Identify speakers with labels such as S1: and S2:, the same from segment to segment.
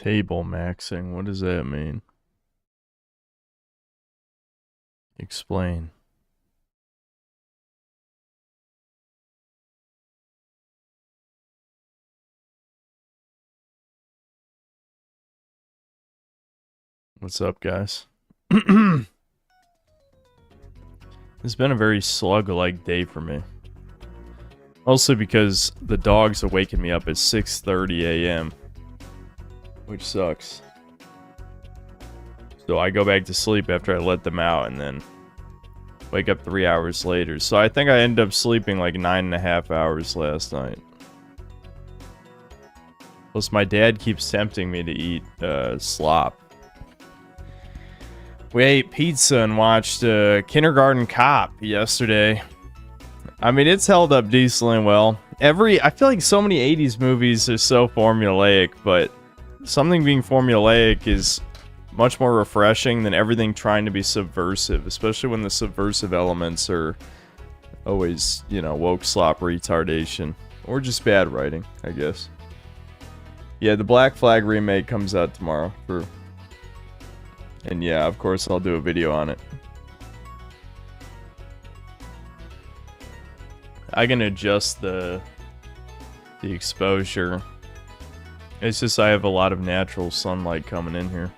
S1: Table maxing, what does that mean? Explain. What's up, guys? It's been a very slug-like day for me. Mostly because the dogs are waking me up at 6:30 a.m. Which sucks. So I go back to sleep after I let them out and then wake up 3 hours later. So I think I ended up sleeping like 9.5 hours last night. Plus my dad keeps tempting me to eat slop. We ate pizza and watched Kindergarten Cop yesterday. I mean, it's held up decently well. I feel like so many 80s movies are so formulaic, but something being formulaic is much more refreshing than everything trying to be subversive, especially when the subversive elements are always, you know, woke slop retardation. Or just bad writing, I guess. Yeah, the Black Flag remake comes out tomorrow. And yeah, of course I'll do a video on it. I can adjust the exposure. It's just I have a lot of natural sunlight coming in here.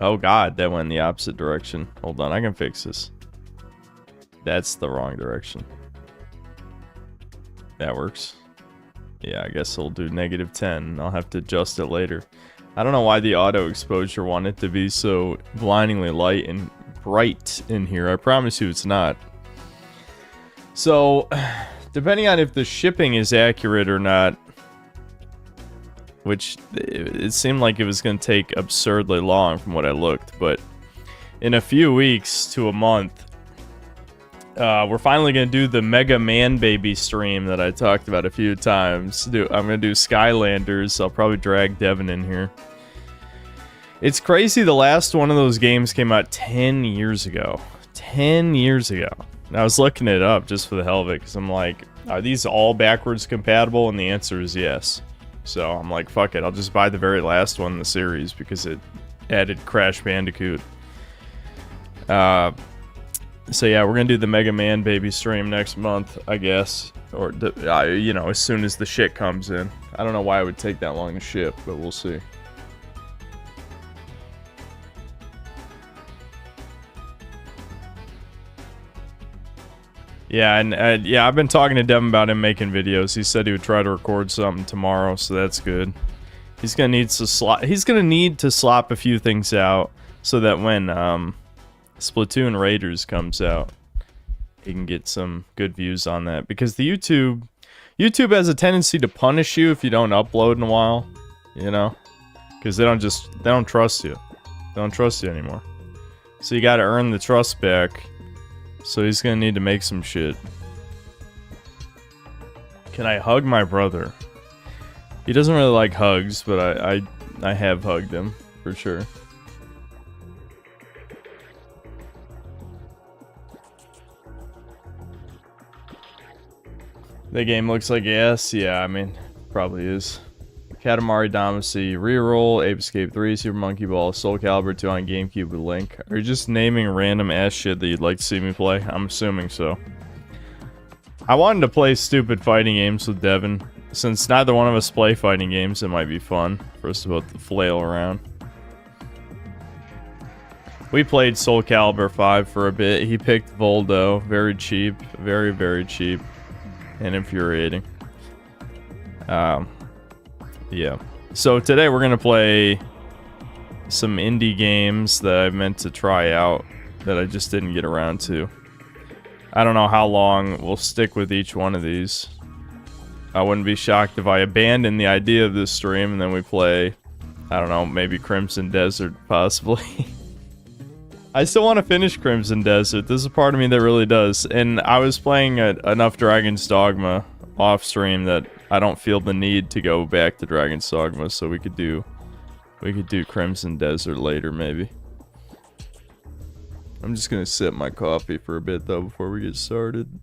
S1: Oh god, that went in the opposite direction. Hold on, I can fix this. That's the wrong direction. That works. Yeah, I guess I'll do -10. I'll have to adjust it later. I don't know why the auto exposure wanted to be so blindingly light and bright in here. I promise you it's not. So, depending on if the shipping is accurate or not, which it seemed like it was going to take absurdly long from what I looked, but in a few weeks to a month, we're finally going to do the Mega Man Baby stream that I talked about a few times. I'm going to do Skylanders. I'll probably drag Devin in here. It's crazy, the last one of those games came out 10 years ago. 10 years ago. And I was looking it up just for the hell of it, because I'm like, are these all backwards compatible? And the answer is yes. So I'm like, fuck it, I'll just buy the very last one in the series, because it added Crash Bandicoot. So yeah, we're gonna do the Mega Man Baby stream next month, I guess. Or, you know, as soon as the shit comes in. I don't know why it would take that long to ship, but we'll see. Yeah, and yeah, I've been talking to Devin about him making videos. He said he would try to record something tomorrow, so that's good. He's gonna need to slop a few things out so that when Splatoon Raiders comes out, he can get some good views on that. Because the YouTube has a tendency to punish you if you don't upload in a while, you know, because they don't trust you. They don't trust you anymore. So you got to earn the trust back. So he's gonna need to make some shit. Can I hug my brother? He doesn't really like hugs, but I have hugged him, for sure. The game looks like ass. Yeah, I mean, probably is. Katamari Damacy, Reroll, Ape Escape 3, Super Monkey Ball, Soul Calibur 2 on GameCube with Link. Are you just naming random ass shit that you'd like to see me play? I'm assuming so. I wanted to play stupid fighting games with Devin. Since neither one of us play fighting games, it might be fun for us to both flail around. We played Soul Calibur 5 for a bit. He picked Voldo. Very cheap. Very, very cheap. And infuriating. Yeah. So today we're gonna play some indie games that I meant to try out that I just didn't get around to. I don't know how long we'll stick with each one of these. I wouldn't be shocked if I abandon the idea of this stream and then we play, I don't know, maybe Crimson Desert, possibly. I still want to finish Crimson Desert. There's a part of me that really does. And I was playing enough Dragon's Dogma off stream that I don't feel the need to go back to Dragon's Dogma, so we could do Crimson Desert later, maybe. I'm just gonna sip my coffee for a bit though before we get started.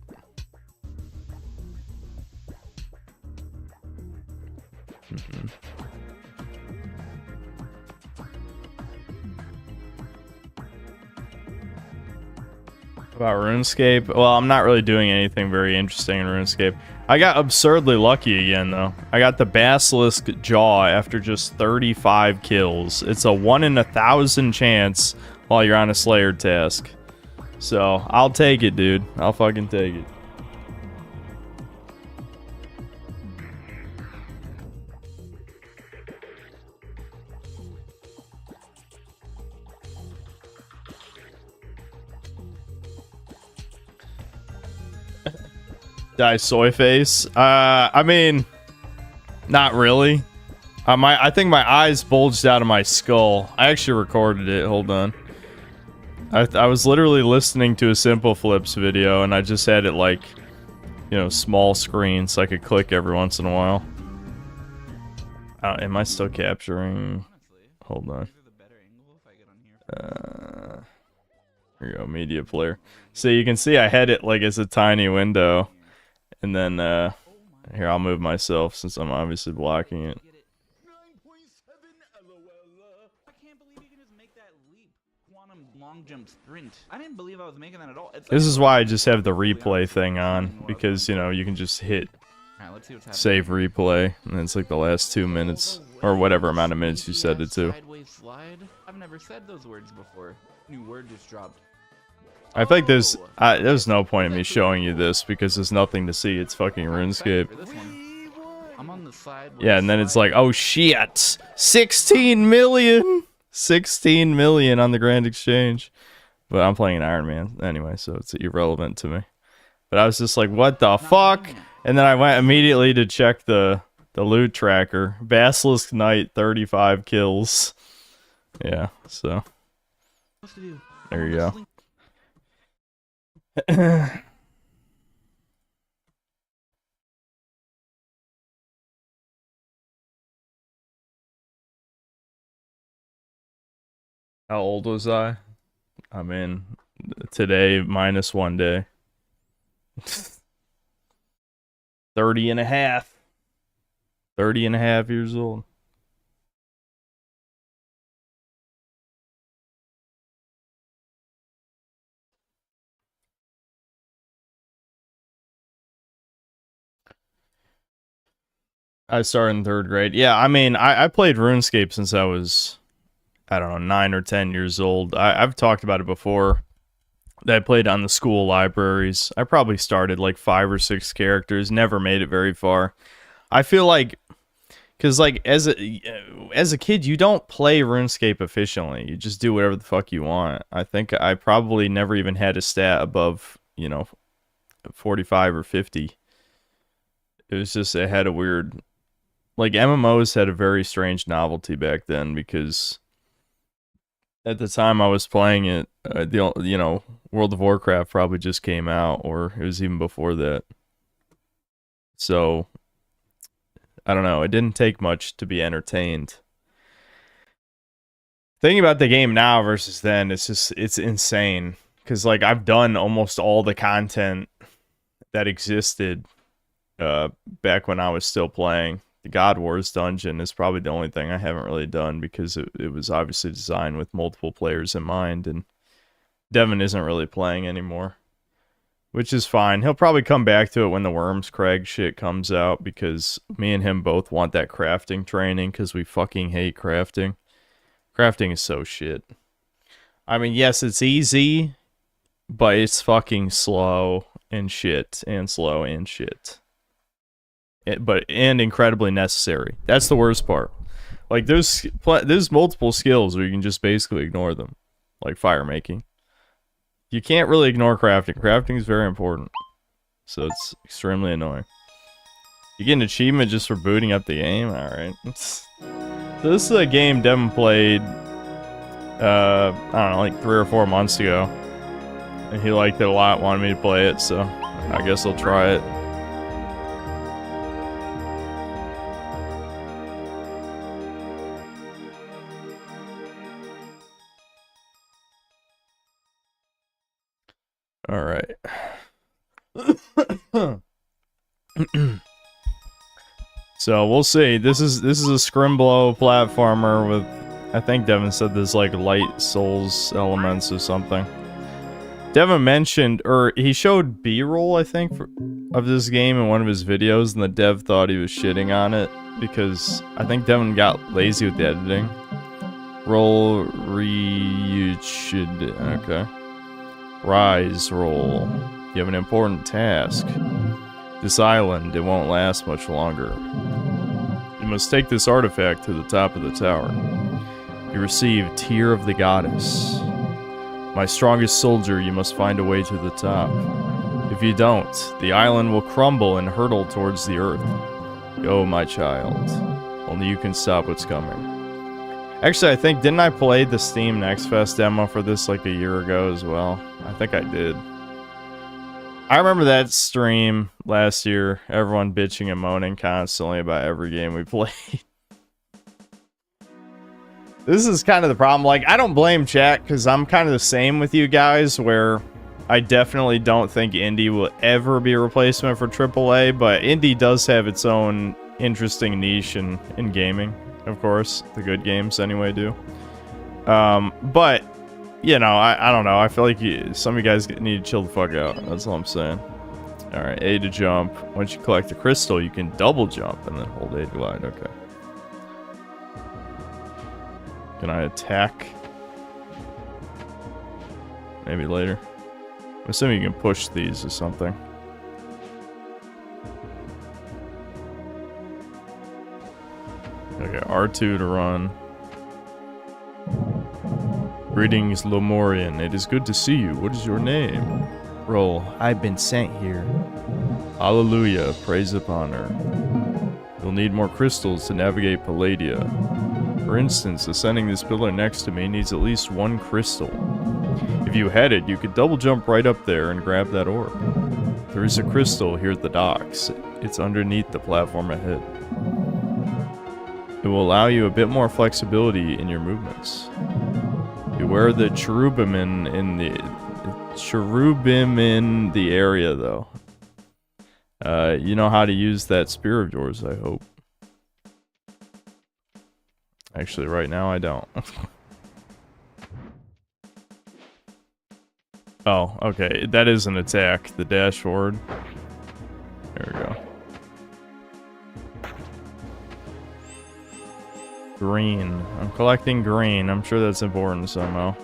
S1: About RuneScape? Well, I'm not really doing anything very interesting in RuneScape. I got absurdly lucky again, though. I got the Basilisk Jaw after just 35 kills. It's a 1 in 1,000 chance while you're on a Slayer task. So, I'll take it, dude. I'll fucking take it. Die soy face. I mean, not really. I think my eyes bulged out of my skull. I actually recorded it. Hold on. I was literally listening to a Simple Flips video, and I just had it like, you know, small screen so I could click every once in a while. Am I still capturing? Hold on. Here we go, media player. So you can see I had it like as a tiny window. And then, here, I'll move myself since I'm obviously blocking it.
S2: I can't believe you can just make that leap. Quantum long jump sprint. I didn't believe I was making that at all.
S1: This is why I just have the replay thing on, because, you know, you can just hit save replay, and it's like the last 2 minutes, or whatever amount of minutes you set it to.
S2: I've never said those words before. New word just dropped.
S1: I think there's no point in me showing you this because there's nothing to see. It's fucking RuneScape.
S2: I'm on the side.
S1: Yeah, and then it's like, oh shit, 16 million, 16 million on the Grand Exchange. But I'm playing an Iron Man anyway, so it's irrelevant to me. But I was just like, what the fuck? And then I went immediately to check the loot tracker. Basilisk Knight, 35 kills. Yeah, so there you go. How old was I? I mean, today minus 1 day. 30 and a half. 30 and a half years old. I started in 3rd grade. Yeah, I mean, I played RuneScape since I was, I don't know, 9 or 10 years old. I've talked about it before. That I played on the school libraries. I probably started like 5 or 6 characters. Never made it very far. I feel like, because like as a kid, you don't play RuneScape efficiently. You just do whatever the fuck you want. I think I probably never even had a stat above, you know, 45 or 50. It was just, it had a weird, like, MMOs had a very strange novelty back then because at the time I was playing it, you know, World of Warcraft probably just came out, or it was even before that. So, I don't know, it didn't take much to be entertained. Thinking about the game now versus then, it's insane. Because, like, I've done almost all the content that existed back when I was still playing. The God Wars dungeon is probably the only thing I haven't really done because it was obviously designed with multiple players in mind, and Devin isn't really playing anymore, which is fine. He'll probably come back to it when the Wormscrag shit comes out because me and him both want that crafting training because we fucking hate crafting. Crafting is so shit. I mean, yes, it's easy, but it's fucking slow and shit, and slow and shit. And incredibly necessary. That's the worst part. Like, there's multiple skills where you can just basically ignore them, like fire making. You can't really ignore crafting. Crafting is very important, so it's extremely annoying. You get an achievement just for booting up the game. All right. So this is a game Devin played. I don't know, like 3 or 4 months ago, and he liked it a lot. Wanted me to play it, so I guess I'll try it. All right. So we'll see. This is a Scrimblow platformer with, I think Devin said there's like light souls elements or something. Devin mentioned, or he showed B-roll, I think, of this game in one of his videos, and the dev thought he was shitting on it because I think Devin got lazy with the editing. Roll, should, okay. Rise, roll. You have an important task. This island, it won't last much longer. You must take this artifact to the top of the tower. You receive Tear of the Goddess. My strongest soldier, you must find a way to the top. If you don't, the island will crumble and hurtle towards the earth. Go, my child. Only you can stop what's coming. Actually, I think, didn't I play the Steam Next Fest demo for this like a year ago as well? I think I did. I remember that stream last year, everyone bitching and moaning constantly about every game we played. This is kind of the problem. Like, I don't blame chat, because I'm kind of the same with you guys, where I definitely don't think indie will ever be a replacement for AAA, but indie does have its own interesting niche in gaming, of course. The good games, anyway, do. But, you know, I don't know. I feel like some of you guys need to chill the fuck out. That's all I'm saying. Alright, A to jump. Once you collect the crystal, you can double jump, and then hold A to glide. Okay. Can I attack? Maybe later. I'm assuming you can push these or something. Okay, R2 to run. Greetings, Lemurian. It is good to see you. What is your name? Roll. I've been sent here. Hallelujah. Praise upon her. You'll need more crystals to navigate Palladia. For instance, ascending this pillar next to me needs at least one crystal. If you had it, you could double jump right up there and grab that orb. There is a crystal here at the docks. It's underneath the platform ahead. It will allow you a bit more flexibility in your movements. Beware the cherubim in the area, though. You know how to use that spear of yours, I hope. Actually, right now I don't. Oh, okay. That is an attack. The dash forward. There we go. Green. I'm collecting green. I'm sure that's important somehow.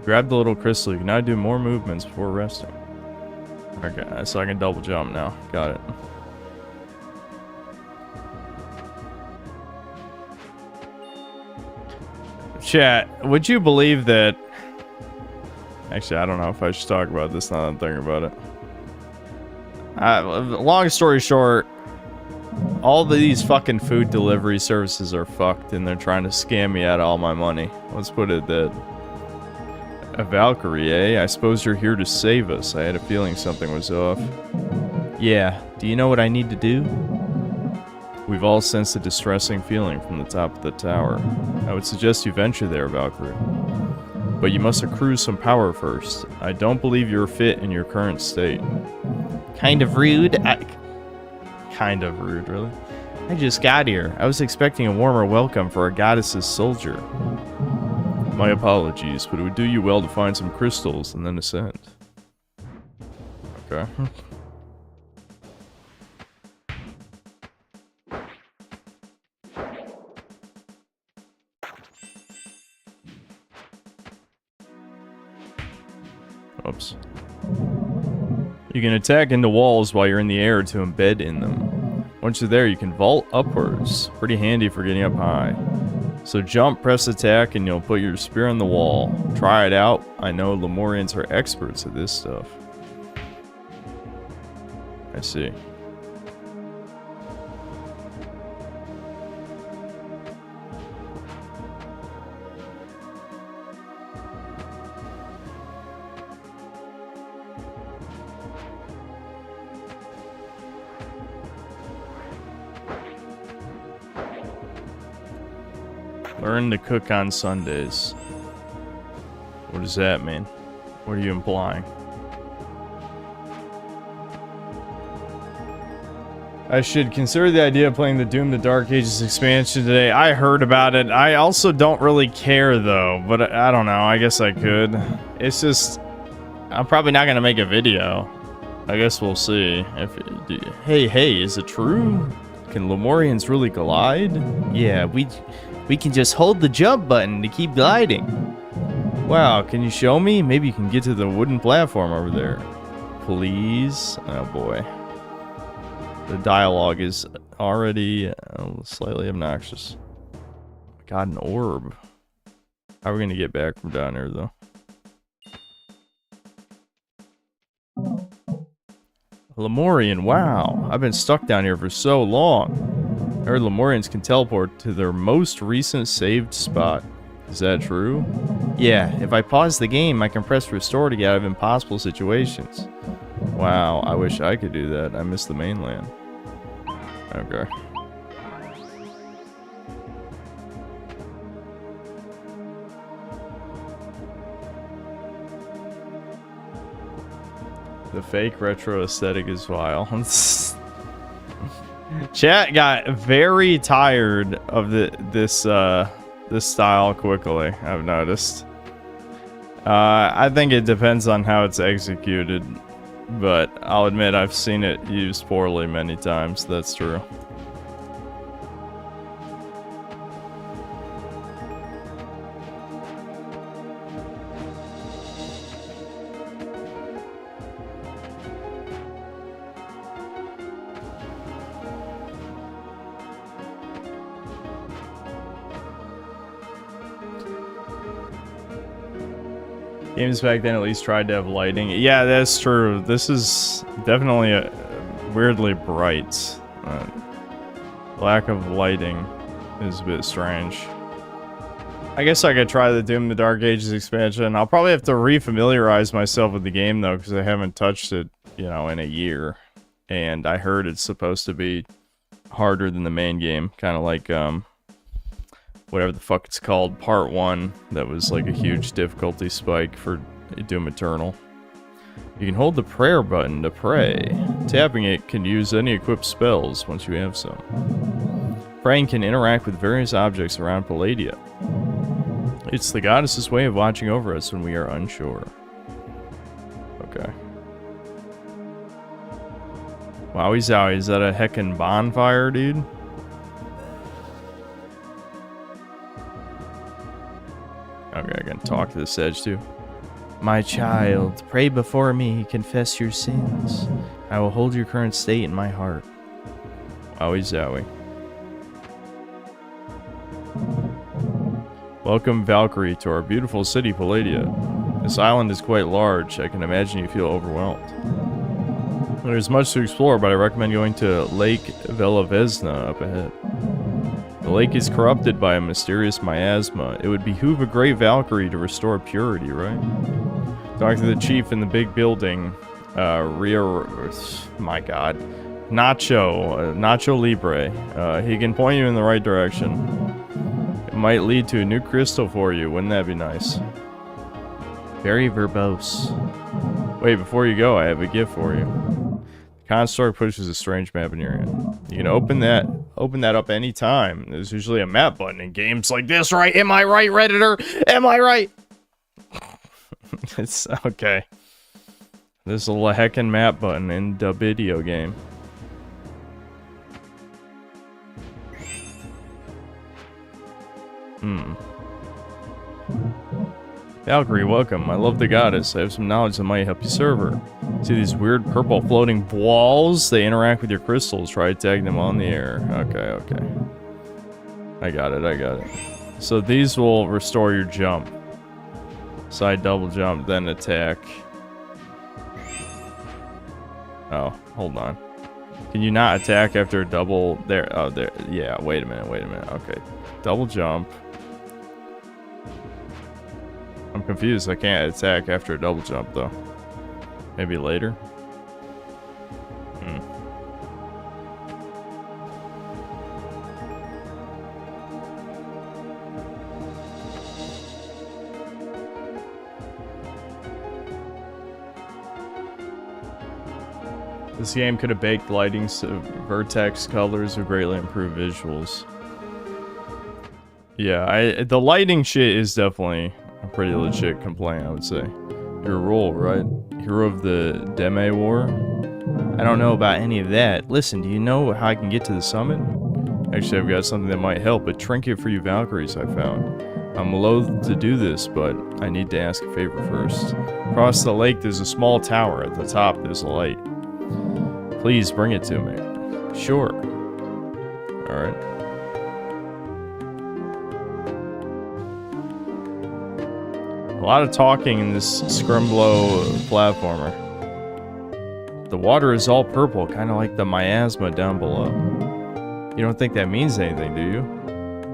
S1: Grab the little crystal. You can now do more movements before resting. Okay, so I can double jump now. Got it. Chat, would you believe that... Actually, I don't know if I should talk about this now that I'm thinking about it. Long story short, all these fucking food delivery services are fucked and they're trying to scam me out of all my money. Let's put it that. A Valkyrie, eh? I suppose you're here to save us. I had a feeling something was off. Yeah, do you know what I need to do? We've all sensed a distressing feeling from the top of the tower. I would suggest you venture there, Valkyrie. But you must accrue some power first. I don't believe you're fit in your current state. Kind of rude. Kind of rude, really? I just got here. I was expecting a warmer welcome for a goddess's soldier. My apologies, but it would do you well to find some crystals and then ascend. Okay. Oops. You can attack into walls while you're in the air to embed in them. Once you're there, you can vault upwards. Pretty handy for getting up high. So jump, press attack, and you'll put your spear on the wall. Try it out. I know Lemurians are experts at this stuff. I see. Learn to cook on Sundays. What does that mean? What are you implying? I should consider the idea of playing the Doom the Dark Ages expansion today. I heard about it. I also don't really care though, but I don't know. I guess I could. It's just, I'm probably not gonna make a video. I guess we'll see. Hey, is it true? Can Lemurians really glide? Yeah, we can just hold the jump button to keep gliding. Wow, can you show me? Maybe you can get to the wooden platform over there. Please? Oh boy. The dialogue is already slightly obnoxious. Got an orb. How are we gonna get back from down here though? Lemurian, wow. I've been stuck down here for so long. I heard Lemurians can teleport to their most recent saved spot. Is that true? Yeah, if I pause the game, I can press restore to get out of impossible situations. Wow, I wish I could do that. I miss the mainland. Okay. The fake retro aesthetic is vile. Chat got very tired of this style quickly, I've noticed. I think it depends on how it's executed, but I'll admit I've seen it used poorly many times, that's true. Games back then at least tried to have lighting. Yeah, that's true. This is definitely a weirdly bright. Lack of lighting is a bit strange. I guess I could try the Doom the Dark Ages expansion. I'll probably have to re-familiarize myself with the game though, because I haven't touched it, you know, in a year. And I heard it's supposed to be harder than the main game, kind of like whatever the fuck it's called, part 1, that was like a huge difficulty spike for Doom Eternal. You can hold the prayer button to pray. Tapping it can use any equipped spells once you have some. Praying can interact with various objects around Palladia. It's the goddess's way of watching over us when we are unsure. Okay. Wowie zowie, is that a heckin' bonfire, dude? Okay, I can talk to this edge too. My child, pray before me, confess your sins. I will hold your current state in my heart. Wowie zowie. Welcome, Valkyrie, to our beautiful city, Palladia. This island is quite large. I can imagine you feel overwhelmed. There's much to explore, but I recommend going to Lake Velavezna up ahead. The lake is corrupted by a mysterious miasma. It would behoove a great Valkyrie to restore purity, right? Talk to the chief in the big building. My god. Nacho Libre. He can point you in the right direction. It might lead to a new crystal for you. Wouldn't that be nice? Very verbose. Wait, before you go, I have a gift for you. Construct pushes a strange map in your hand. You can open that up anytime. There's usually a map button in games like this, right? Am I right, Redditor? Am I right? It's okay. There's a heckin' map button in the video game. Valkyrie, welcome. I love the goddess. I have some knowledge that might help you serve her. See these weird purple floating balls? They interact with your crystals. Try tagging them on the air. Okay. I got it. So these will restore your jump. Side double jump, then attack. Oh, hold on. Can you not attack after a double? There. Oh, there. Yeah, wait a minute. Okay. Double jump. I'm confused. I can't attack after a double jump, though. Maybe later? This game could have baked lighting so vertex colors would greatly improve visuals. Yeah, the lighting shit is definitely a pretty legit complaint, I would say. Your role, right? Hero of the Deme War? I don't know about any of that. Listen, do you know how I can get to the summit? Actually, I've got something that might help. A trinket for you Valkyries I found. I'm loath to do this, but I need to ask a favor first. Across the lake, there's a small tower. At the top, there's a light. Please bring it to me. Sure. Alright. A lot of talking in this Scrumblow platformer. The water is all purple, kind of like the miasma down below. You don't think that means anything, do you?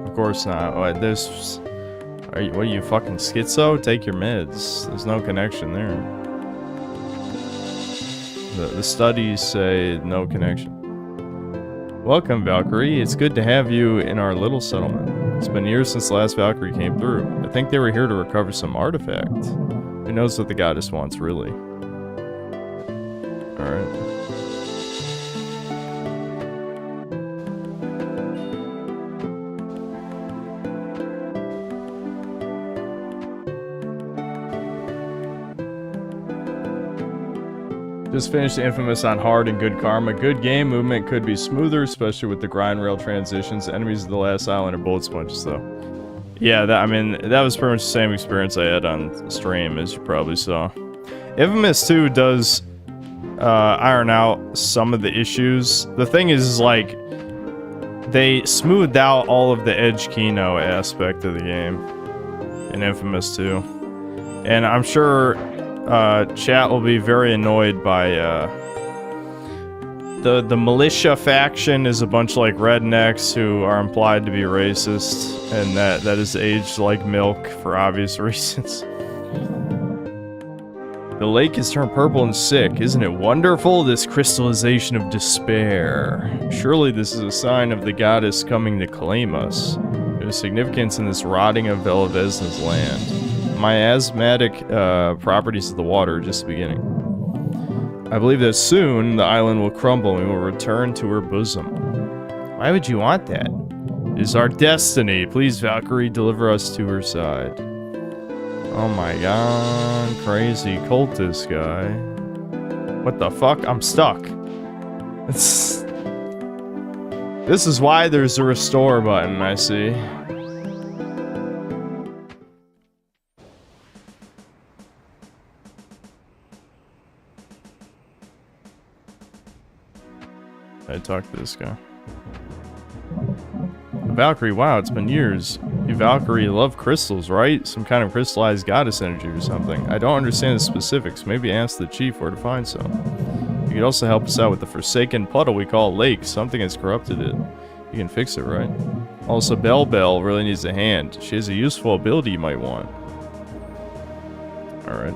S1: Of course not. What, what are you, fucking schizo? Take your meds. There's no connection there. The studies say no connection. Welcome, Valkyrie. It's good to have you in our little settlement. It's been years since the last Valkyrie came through. I think they were here to recover some artifact. Who knows what the goddess wants, really? Alright. Just finished Infamous on hard and good karma. Good game. Movement could be smoother, especially with the grind rail transitions. Enemies of the last island are bullet sponges, though. Yeah, I mean, that was pretty much the same experience I had on stream, as you probably saw. Infamous 2 does iron out some of the issues. The thing is, like, they smoothed out all of the Edge Kino aspect of the game in Infamous 2. And I'm sure chat will be very annoyed by the militia faction is a bunch of like rednecks who are implied to be racist, and that is aged like milk for obvious reasons. The lake has turned purple and sick. Isn't it wonderful, this crystallization of despair? Surely this is a sign of the goddess coming to claim us. There's significance in this rotting of Velavesna's land. Miasmatic properties of the water are just the beginning. I believe that soon the island will crumble and we will return to her bosom. Why would you want that? It is our destiny. Please, Valkyrie, deliver us to her side. Oh my god, crazy cultist guy. What the fuck? I'm stuck. This is why there's a restore button, I see. I talked to this guy. Valkyrie, wow, it's been years. You Valkyrie love crystals, right? Some kind of crystallized goddess energy or something. I don't understand the specifics. Maybe ask the chief where to find some. You could also help us out with the forsaken puddle we call lake. Something has corrupted it. You can fix it, right? Also, Bell Bell really needs a hand. She has a useful ability you might want. Alright.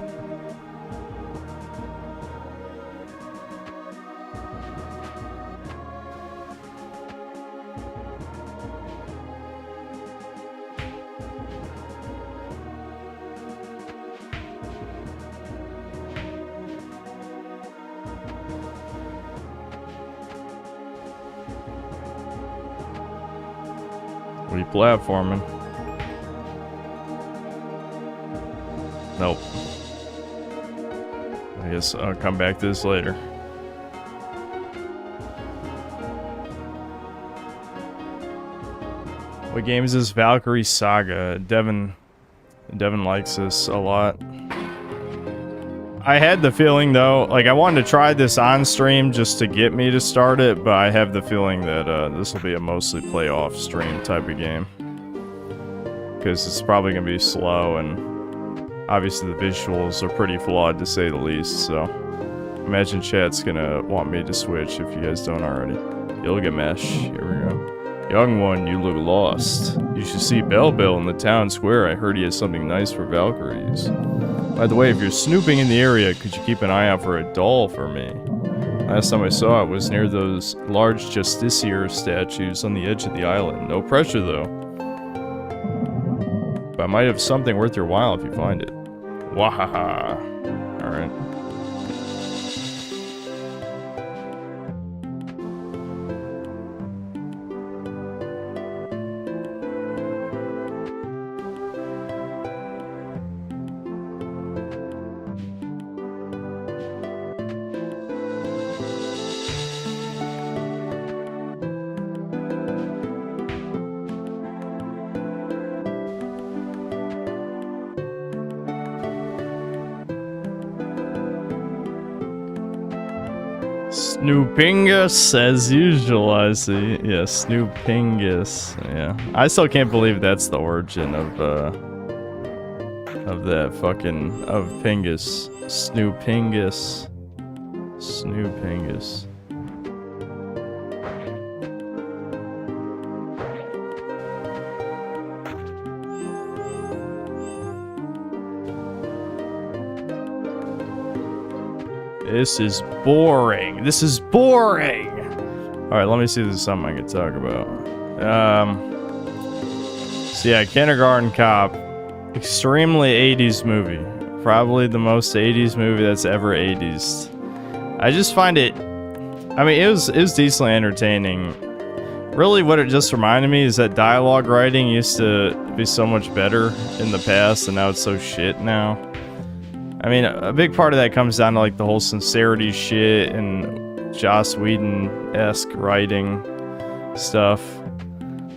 S1: What are you platforming? Nope. I guess I'll come back to this later. What game is this? Valkyrie Saga. Devin likes this a lot. I had the feeling though, like I wanted to try this on stream just to get me to start it, but I have the feeling that this will be a mostly play off stream type of game. Because it's probably going to be slow, and obviously the visuals are pretty flawed to say the least, so imagine chat's going to want me to switch if you guys don't already. Gilgamesh, here we go. Young one, you look lost. You should see Bell Bell in the town square. I heard he has something nice for Valkyries. By the way, if you're snooping in the area, could you keep an eye out for a doll for me? Last time I saw it was near those large Justiciar statues on the edge of the island. No pressure, though. But I might have something worth your while if you find it. Wahaha. Alright. Snoopingus, as usual, I see. Yeah, Snoopingus. Yeah. I still can't believe that's the origin of that fucking... of Pingus. Snoopingus. Snoopingus. This is boring. This is boring. All right, let me see if there's something I can talk about. So yeah, Kindergarten Cop, extremely 80s movie. Probably the most 80s movie that's ever 80s. I just find it. I mean, it was decently entertaining. Really, what it just reminded me is that dialogue writing used to be so much better in the past, and now it's so shit now. I mean, a big part of that comes down to like the whole sincerity shit and Joss Whedon-esque writing stuff.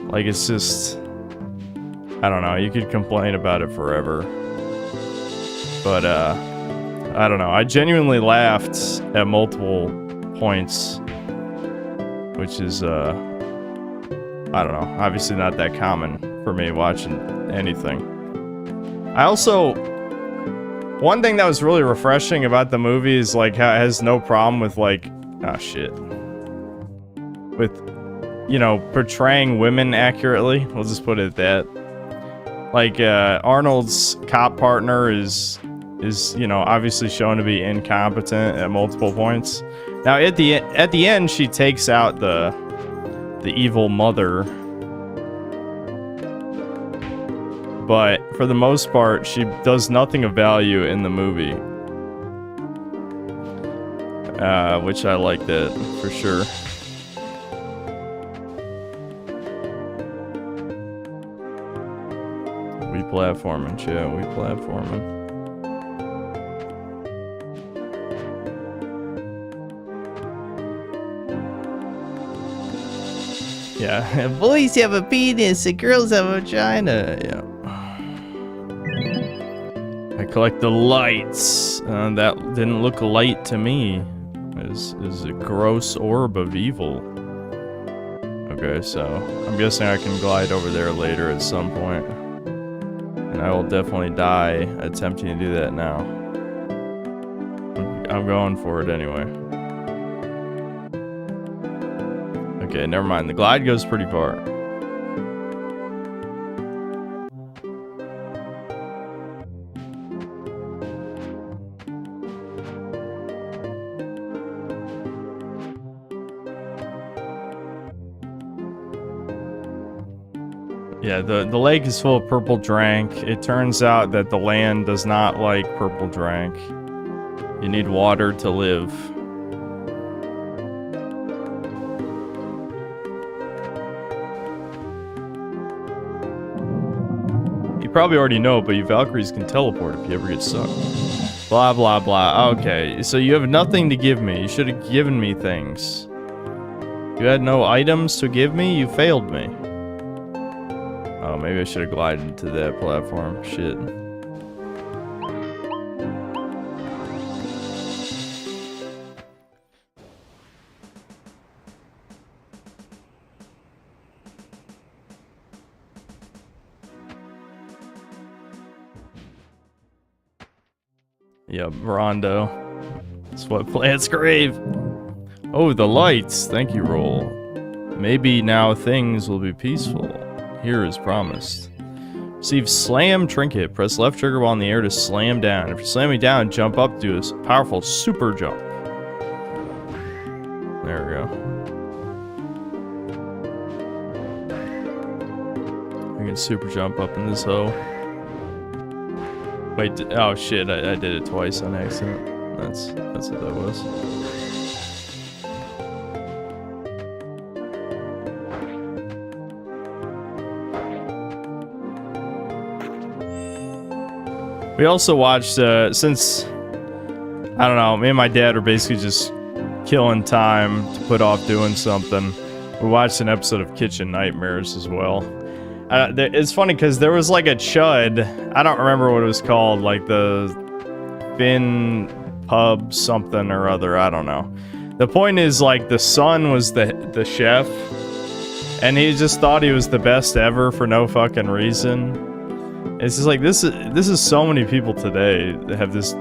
S1: Like, it's just, I don't know, you could complain about it forever. But, I don't know, I genuinely laughed at multiple points, which is, I don't know, obviously not that common for me watching anything. I also... One thing that was really refreshing about the movie is like how it has no problem with like, with, you know, portraying women accurately. We'll just put it at that. Like, Arnold's cop partner is, you know, obviously shown to be incompetent at multiple points. Now at the end, she takes out the evil mother. But for the most part, she does nothing of value in the movie. Which I like that, for sure. We platforming, chat, we platforming. Yeah, boys have a penis and girls have a vagina. Yeah. I collect the lights. That didn't look light to me. Is a gross orb of evil. Okay, so I'm guessing I can glide over there later at some point. And I will definitely die attempting to do that now. I'm going for it anyway. Okay, never mind. The glide goes pretty far. Yeah, the lake is full of purple drank. It turns out that the land does not like purple drank. You need water to live. You probably already know, but you Valkyries can teleport if you ever get sucked. Blah, blah, blah. Okay, so you have nothing to give me. You should have given me things. You had no items to give me? You failed me. Oh, maybe I should have glided to that platform. Shit. Yep, Rondo. Sweat Plant's grave. Oh, the lights. Thank you, Roll. Maybe now things will be peaceful. Here is promised. Receive Slam Trinket. Press left trigger while in the air to slam down. If you're slamming down, jump up, do a powerful super jump. There we go. I can super jump up in this hoe. Wait, oh shit, I did it twice on accident. That's what that was. We also watched, since, I don't know, me and my dad are basically just killing time to put off doing something. We watched an episode of Kitchen Nightmares as well. It's funny because there was like a chud, I don't remember what it was called, like the Finn Pub something or other, I don't know. The point is, like, the son was the chef, and he just thought he was the best ever for no fucking reason. It's just like, this is so many people today that have this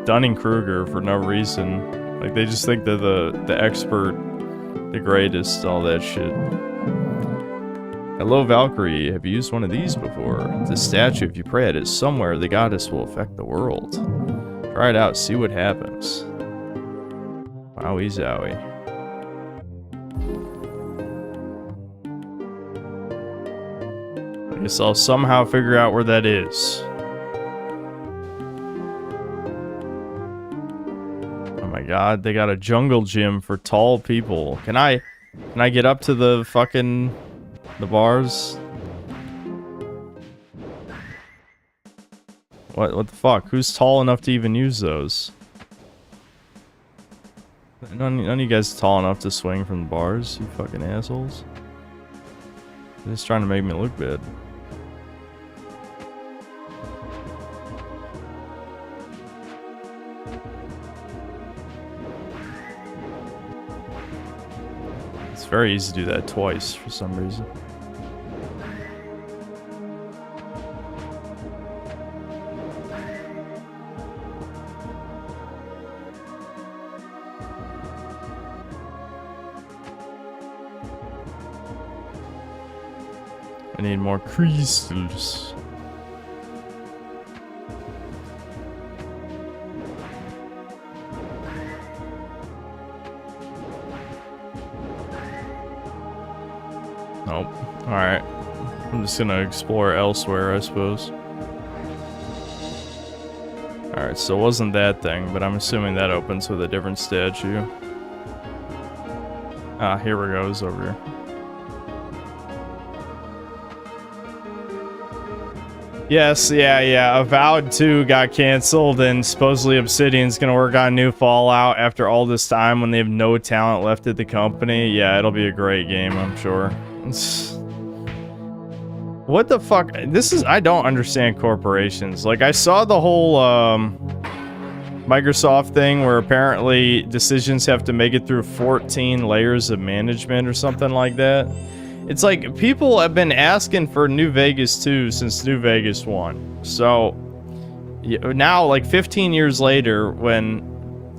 S1: Dunning-Kruger for no reason. Like, they just think they're the expert, the greatest, all that shit. Hello, Valkyrie. Have you used one of these before? It's a statue. If you pray at it somewhere, the goddess will affect the world. Try it out. See what happens. Wowie zowie. I guess I'll somehow figure out where that is. Oh my god, they got a jungle gym for tall people. Can I get up to the fucking the bars? What the fuck? Who's tall enough to even use those? None of you guys tall enough to swing from the bars, you fucking assholes. They're just trying to make me look bad. It's very easy to do that twice for some reason. I need more crystals. Nope. Alright. I'm just gonna explore elsewhere, I suppose. Alright, so it wasn't that thing, but I'm assuming that opens with a different statue. Ah, here we go, it's over here. Yes, yeah. Avowed 2 got canceled, and supposedly Obsidian's gonna work on new Fallout after all this time when they have no talent left at the company. Yeah, it'll be a great game, I'm sure. What the fuck? I don't understand corporations. Like, I saw the whole, Microsoft thing where apparently decisions have to make it through 14 layers of management or something like that. It's like, people have been asking for New Vegas 2 since New Vegas 1. So, now, like 15 years later, when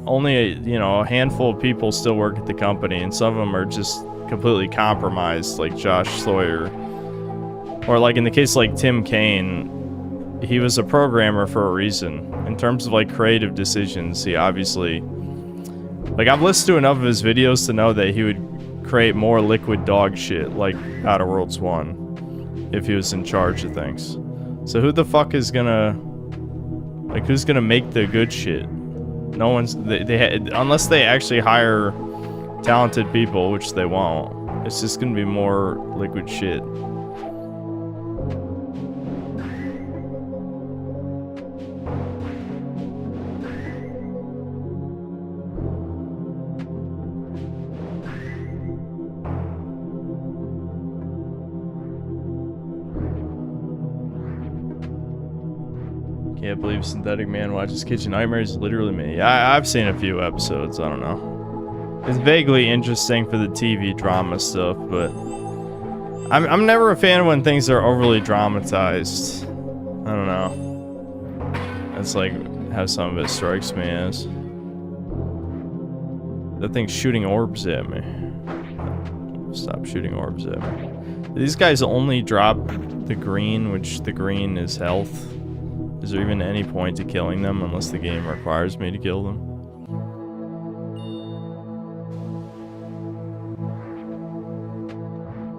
S1: only, a handful of people still work at the company, and some of them are just completely compromised, like Josh Sawyer. Or like in the case like Tim Kaine, he was a programmer for a reason. In terms of like creative decisions, he obviously... Like, I've listened to enough of his videos to know that he would create more liquid dog shit like Outer Worlds 1 if he was in charge of things. So who the fuck is gonna, like, who's gonna make the good shit? No one's, unless they actually hire talented people, which they won't. It's just gonna be more liquid shit. Can't believe Synthetic Man watches Kitchen Nightmares. Literally me. I've seen a few episodes. I don't know. It's vaguely interesting for the TV drama stuff, but I'm never a fan when things are overly dramatized. I don't know. That's like how some of it strikes me as. That thing's shooting orbs at me. Stop shooting orbs at me. These guys only drop the green, which the green is health. Is there even any point to killing them unless the game requires me to kill them?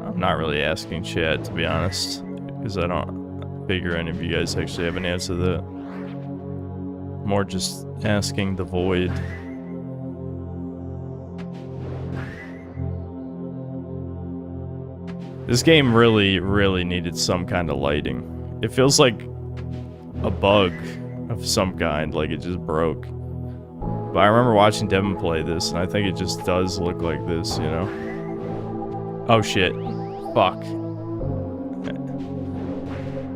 S1: I'm not really asking chat, to be honest, because I don't figure any of you guys actually have an answer to that. More just asking the void. This game really, really needed some kind of lighting. It feels like a bug of some kind, like it just broke. But I remember watching Devin play this, and I think it just does look like this, you know? Oh shit. Fuck.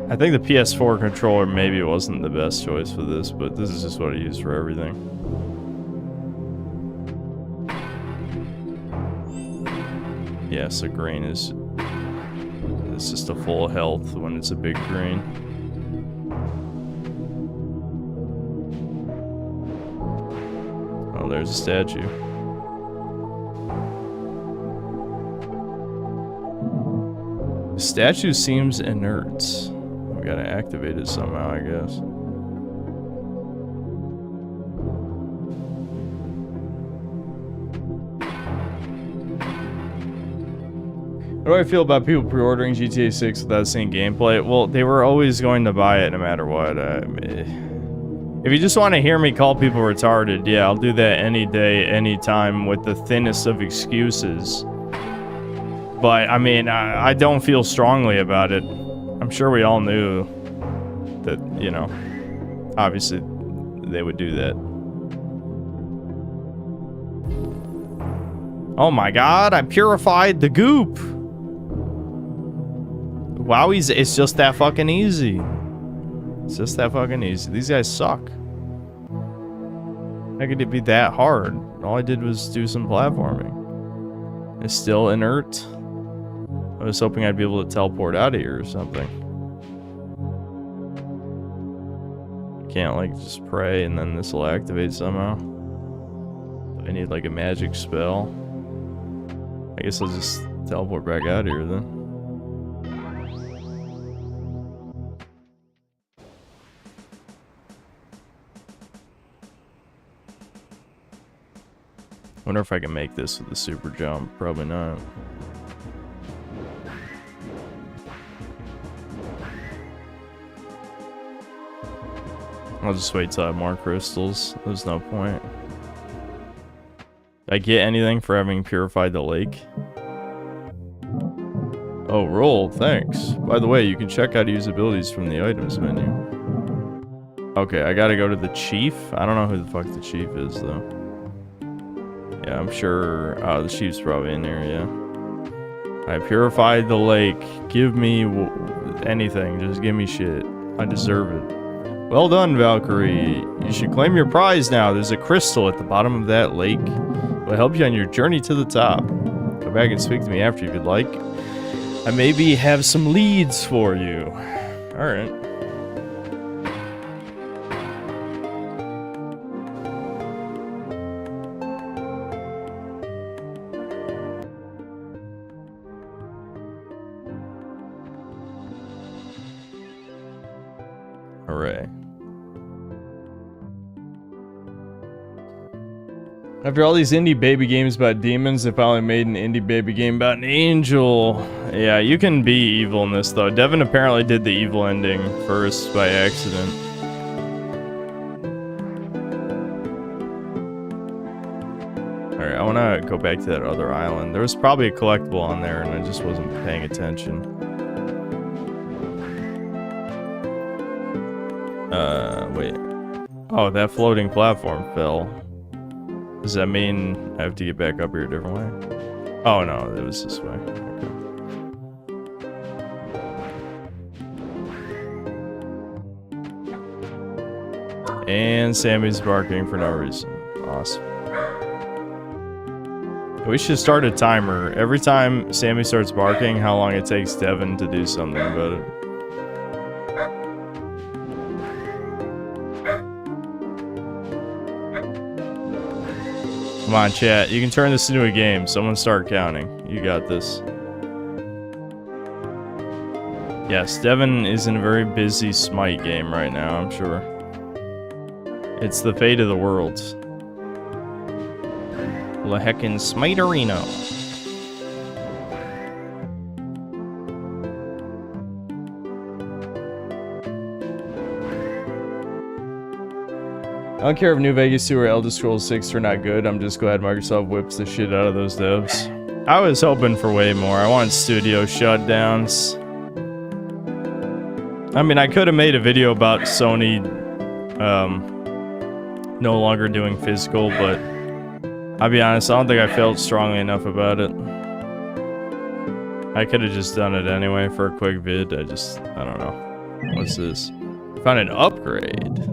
S1: I think the PS4 controller maybe wasn't the best choice for this, but this is just what I use for everything. Yeah, so green is... It's just a full health when it's a big green. Oh, there's a statue. The statue seems inert. We gotta activate it somehow, I guess. How do I feel about people pre-ordering GTA 6 without seeing gameplay? Well, they were always going to buy it no matter what. If you just want to hear me call people retarded, yeah, I'll do that any day, any time with the thinnest of excuses. But, I mean, I don't feel strongly about it. I'm sure we all knew that, you know, obviously they would do that. Oh my god, I purified the goop! Wow, it's just that fucking easy. It's just that fucking easy. These guys suck. How could it be that hard? All I did was do some platforming. It's still inert. I was hoping I'd be able to teleport out of here or something. Can't, like, just pray and then this will activate somehow. I need, like, a magic spell. I guess I'll just teleport back out of here then. Wonder if I can make this with the super jump. Probably not. I'll just wait till I have more crystals. There's no point. Did I get anything for having purified the lake? Oh, roll. Thanks. By the way, you can check how to use abilities from the items menu. Okay, I gotta go to the chief. I don't know who the fuck the chief is, though. Yeah, I'm sure... Oh, the chief's probably in there, yeah. I purified the lake. Give me anything. Just give me shit. I deserve it. Well done, Valkyrie. You should claim your prize now. There's a crystal at the bottom of that lake. It will help you on your journey to the top. Come back and speak to me after if you'd like. I maybe have some leads for you. Alright. Hooray. After all these indie baby games about demons, they finally made an indie baby game about an angel. Yeah, you can be evil in this, though. Devin apparently did the evil ending first by accident. Alright, I want to go back to that other island. There was probably a collectible on there, and I just wasn't paying attention. Wait. Oh, that floating platform fell. Does that mean I have to get back up here a different way? Oh no, it was this way. Okay. And Sammy's barking for no reason. Awesome. We should start a timer. Every time Sammy starts barking, how long it takes Devin to do something about it. Come on, chat. You can turn this into a game. Someone start counting. You got this. Yes, Devin is in a very busy Smite game right now, I'm sure. It's the fate of the world. La heckin' Smite-erino. I don't care if New Vegas 2 or Elder Scrolls 6 are not good, I'm just glad Microsoft whips the shit out of those devs. I was hoping for way more. I want studio shutdowns. I mean, I could have made a video about Sony no longer doing physical, but I'll be honest, I don't think I felt strongly enough about it. I could have just done it anyway for a quick vid. I don't know. What's this? Found an upgrade.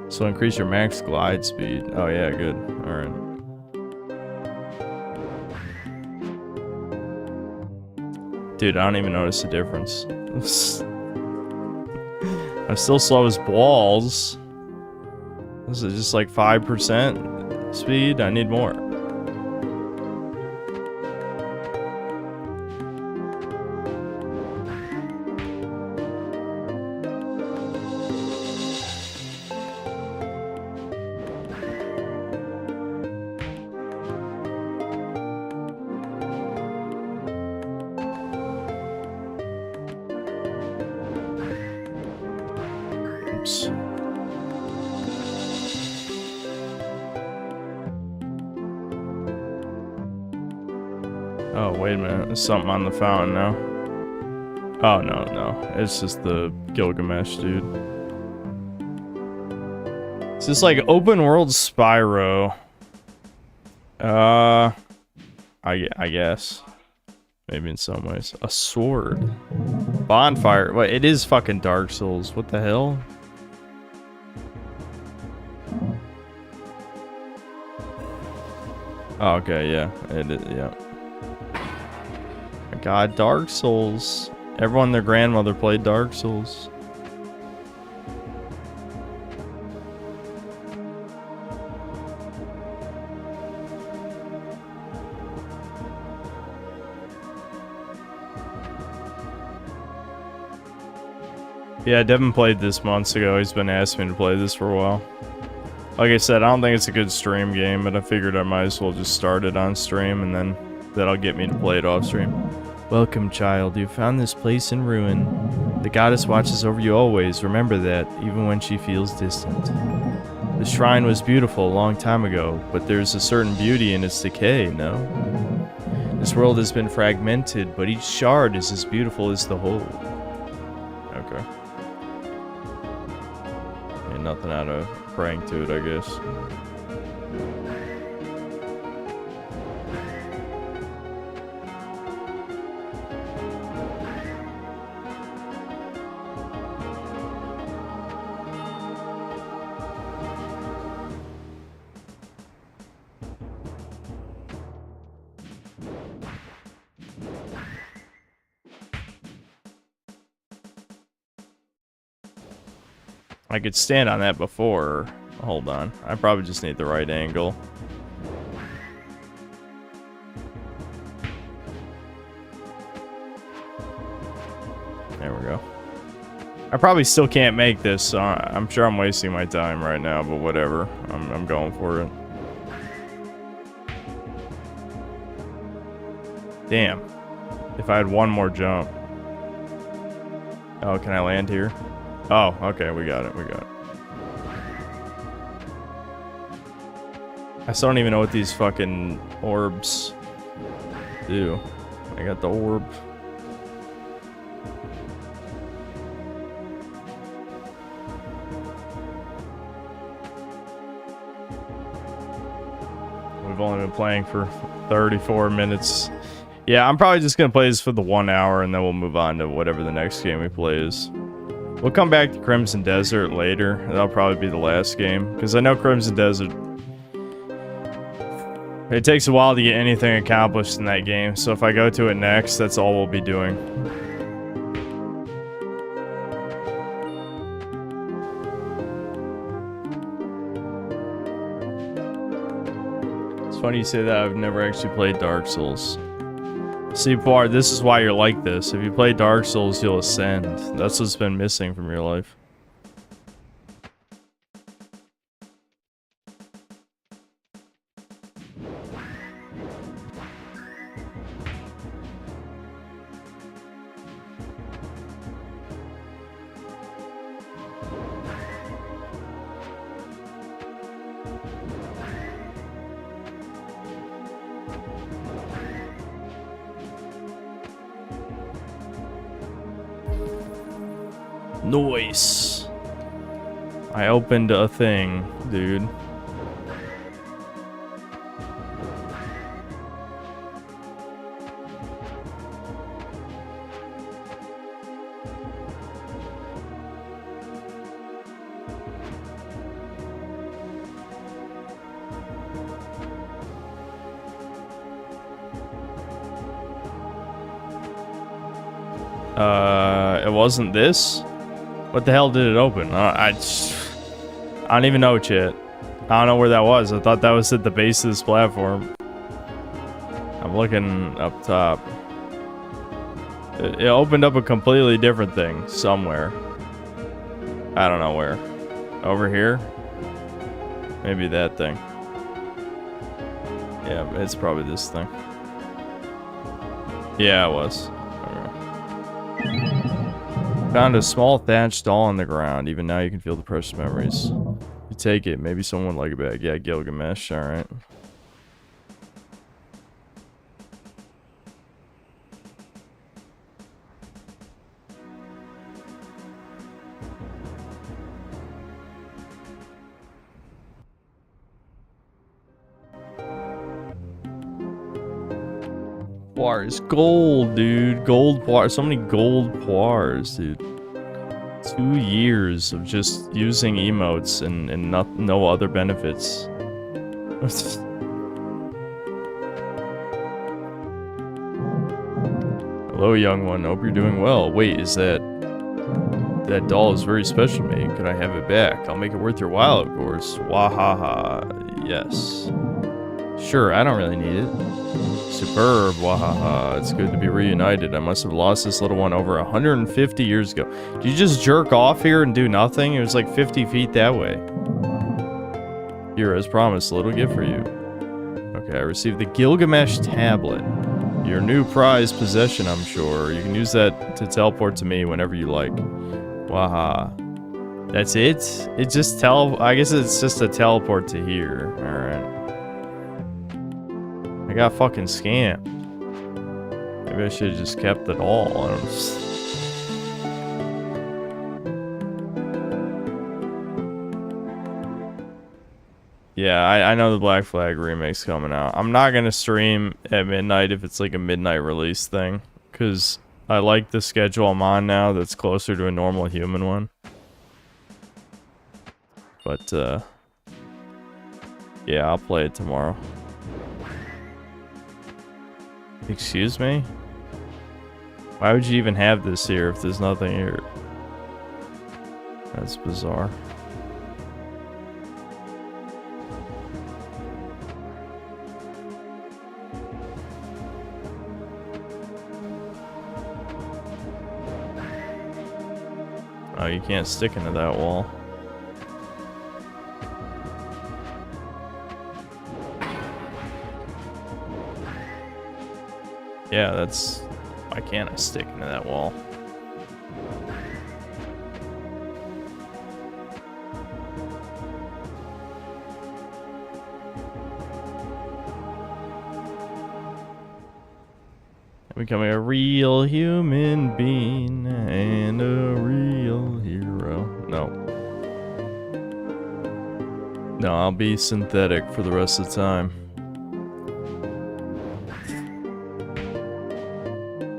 S1: So increase your max glide speed. Oh yeah, good. Alright. Dude, I don't even notice the difference. I'm still slow as balls. This is just like 5% speed. I need more. Oops. Oh, wait a minute. There's something on the fountain now. Oh, no. It's just the Gilgamesh, dude. It's just like open world Spyro. I guess. Maybe in some ways. A sword. Bonfire. Wait, it is fucking Dark Souls. What the hell? Oh, okay, yeah. It is, yeah. My God, Dark Souls. Everyone and their grandmother played Dark Souls. Yeah, Devin played this months ago. He's been asking me to play this for a while. Like I said, I don't think it's a good stream game, but I figured I might as well just start it on stream, and then that'll get me to play it off stream. Welcome, child. You found this place in ruin. The goddess watches over you always. Remember that, even when she feels distant. The shrine was beautiful a long time ago, but there's a certain beauty in its decay, no? This world has been fragmented, but each shard is as beautiful as the whole. Okay. Ain't nothing out of praying to it, I guess. I could stand on that before. Hold on. I probably just need the right angle. There we go. I probably still can't make this, so I'm sure I'm wasting my time right now, but whatever. I'm going for it. Damn. If I had one more jump. Oh, can I land here? Oh, okay, we got it, I still don't even know what these fucking orbs do. I got the orb. We've only been playing for 34 minutes. Yeah, I'm probably just gonna play this for the 1 hour, and then we'll move on to whatever the next game we play is. We'll come back to Crimson Desert later. That'll probably be the last game, because I know Crimson Desert, it takes a while to get anything accomplished in that game, so if I go to it next, that's all we'll be doing. It's funny you say that. I've never actually played Dark Souls. See, Poir, this is why you're like this. If you play Dark Souls, you'll ascend. That's what's been missing from your life. Nice. I opened a thing, dude. It wasn't this? What the hell did it open? I don't even know, chat. I don't know where that was. I thought that was at the base of this platform. I'm looking up top. It opened up a completely different thing somewhere. I don't know where. Over here? Maybe that thing. Yeah, it's probably this thing. Yeah, it was. Okay. Found a small thatched doll on the ground. Even now you can feel the precious memories. You take it. Maybe someone would like it back. Yeah, Gilgamesh. Alright. Poires. Gold, dude. Gold poires. So many gold poires, dude. 2 years of just using emotes and no other benefits. Hello, young one. Hope you're doing well. Wait, is that doll is very special to me. Could I have it back? I'll make it worth your while, of course. Wahaha. Yes. Sure, I don't really need it. Superb, wahaha. It's good to be reunited. I must have lost this little one over 150 years ago. Did you just jerk off here and do nothing? It was like 50 feet that way. Here, as promised, a little gift for you. Okay, I received the Gilgamesh tablet. Your new prized possession, I'm sure. You can use that to teleport to me whenever you like. Waha. That's it? It just I guess it's just a teleport to here. Alright. I got fucking scammed. Maybe I should have just kept it all. I don't know. Yeah, I know the Black Flag remake's coming out. I'm not gonna stream at midnight if it's like a midnight release thing, because I like the schedule I'm on now that's closer to a normal human one. But, yeah, I'll play it tomorrow. Excuse me? Why would you even have this here if there's nothing here? That's bizarre. Oh, you can't stick into that wall. Yeah, that's... Why can't I stick into that wall? I'm becoming a real human being and a real hero. No. No, I'll be synthetic for the rest of the time.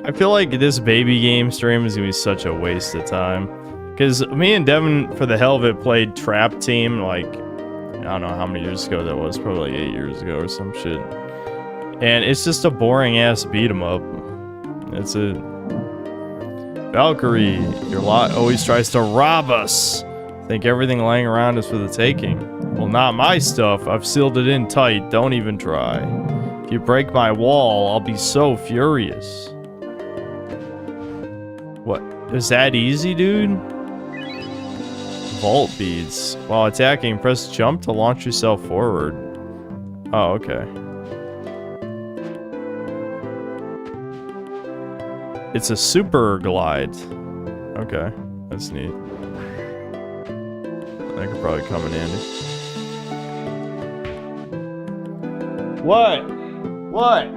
S1: I feel like this baby game stream is gonna be such a waste of time. Because me and Devin, for the hell of it, played Trap Team, like, I don't know how many years ago that was, probably like 8 years ago or some shit. And it's just a boring ass beat 'em up. It's a... Valkyrie, your lot always tries to rob us. Think everything laying around is for the taking. Well, not my stuff. I've sealed it in tight. Don't even try. If you break my wall, I'll be so furious. What? Is that easy, dude? Vault beads. While attacking, press jump to launch yourself forward. Oh, okay. It's a super glide. Okay, that's neat. That could probably come in handy. What? What?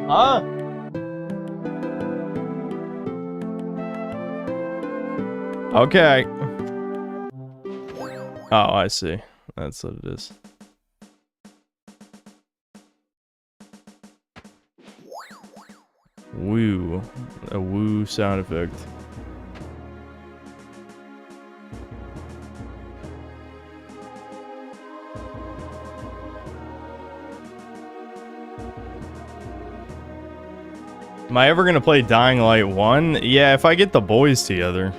S1: Huh? Okay. Oh, I see. That's what it is. Woo. A woo sound effect. Am I ever gonna play Dying Light 1? Yeah, if I get the boys together.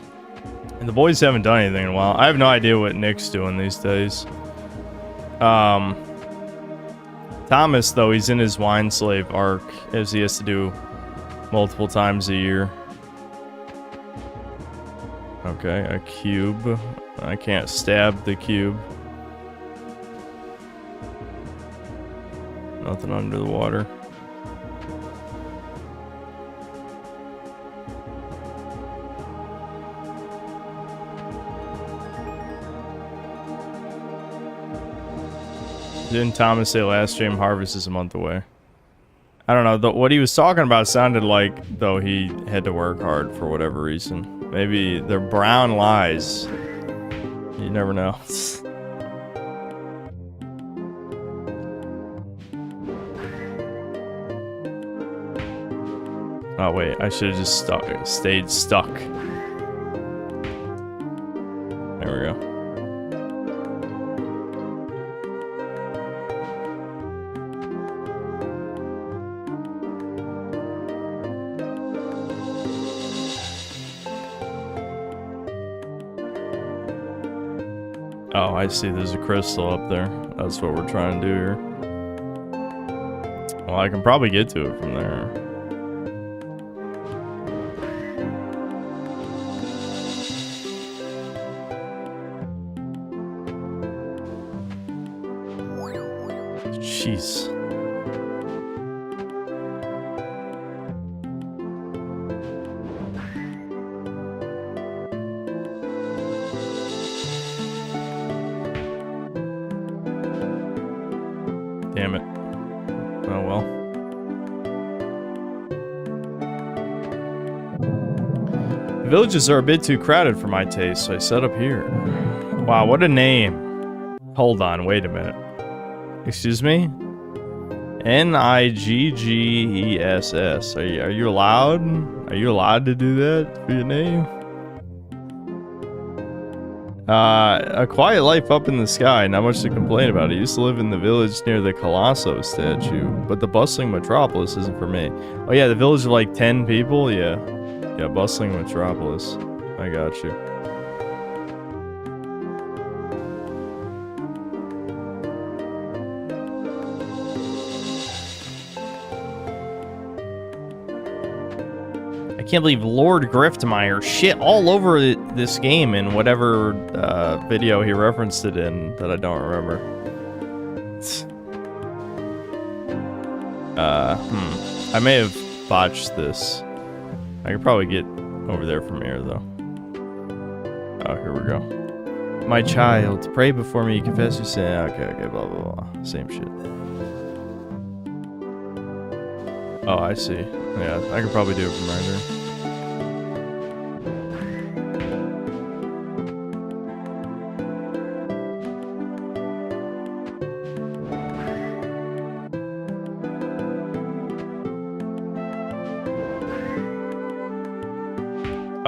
S1: And the boys haven't done anything in a while. I have no idea what Nick's doing these days. Thomas, though, he's in his Wine Slave arc, as he has to do multiple times a year. Okay, a cube. I can't stab the cube. Nothing under the water. Didn't Thomas say last stream Harvest is a month away? I don't know. What he was talking about sounded like, though, he had to work hard for whatever reason. Maybe they're brown lies. You never know. Oh, wait. I should have just stayed stuck. There we go. Oh, I see. There's a crystal up there. That's what we're trying to do here. Well, I can probably get to it from there. Jeez. Damn it. Oh well. The villages are a bit too crowded for my taste, so I set up here. Wow, what a name. Hold on, wait a minute. Excuse me? N-I-G-G-E-S-S. Are you allowed? Are you allowed to do that for your name? A quiet life up in the sky, not much to complain about. I used to live in the village near the Colosso statue, but the bustling metropolis isn't for me. Oh yeah, the village of like 10 people? Yeah. Yeah, bustling metropolis. I got you. I can't believe Lord Griftmeyer shit all over this game in whatever video he referenced it in that I don't remember. I may have botched this. I could probably get over there from here, though. Oh, here we go. My child, pray before me, confess your sin. Okay, blah, blah, blah. Same shit. Oh, I see. Yeah, I could probably do it from right there.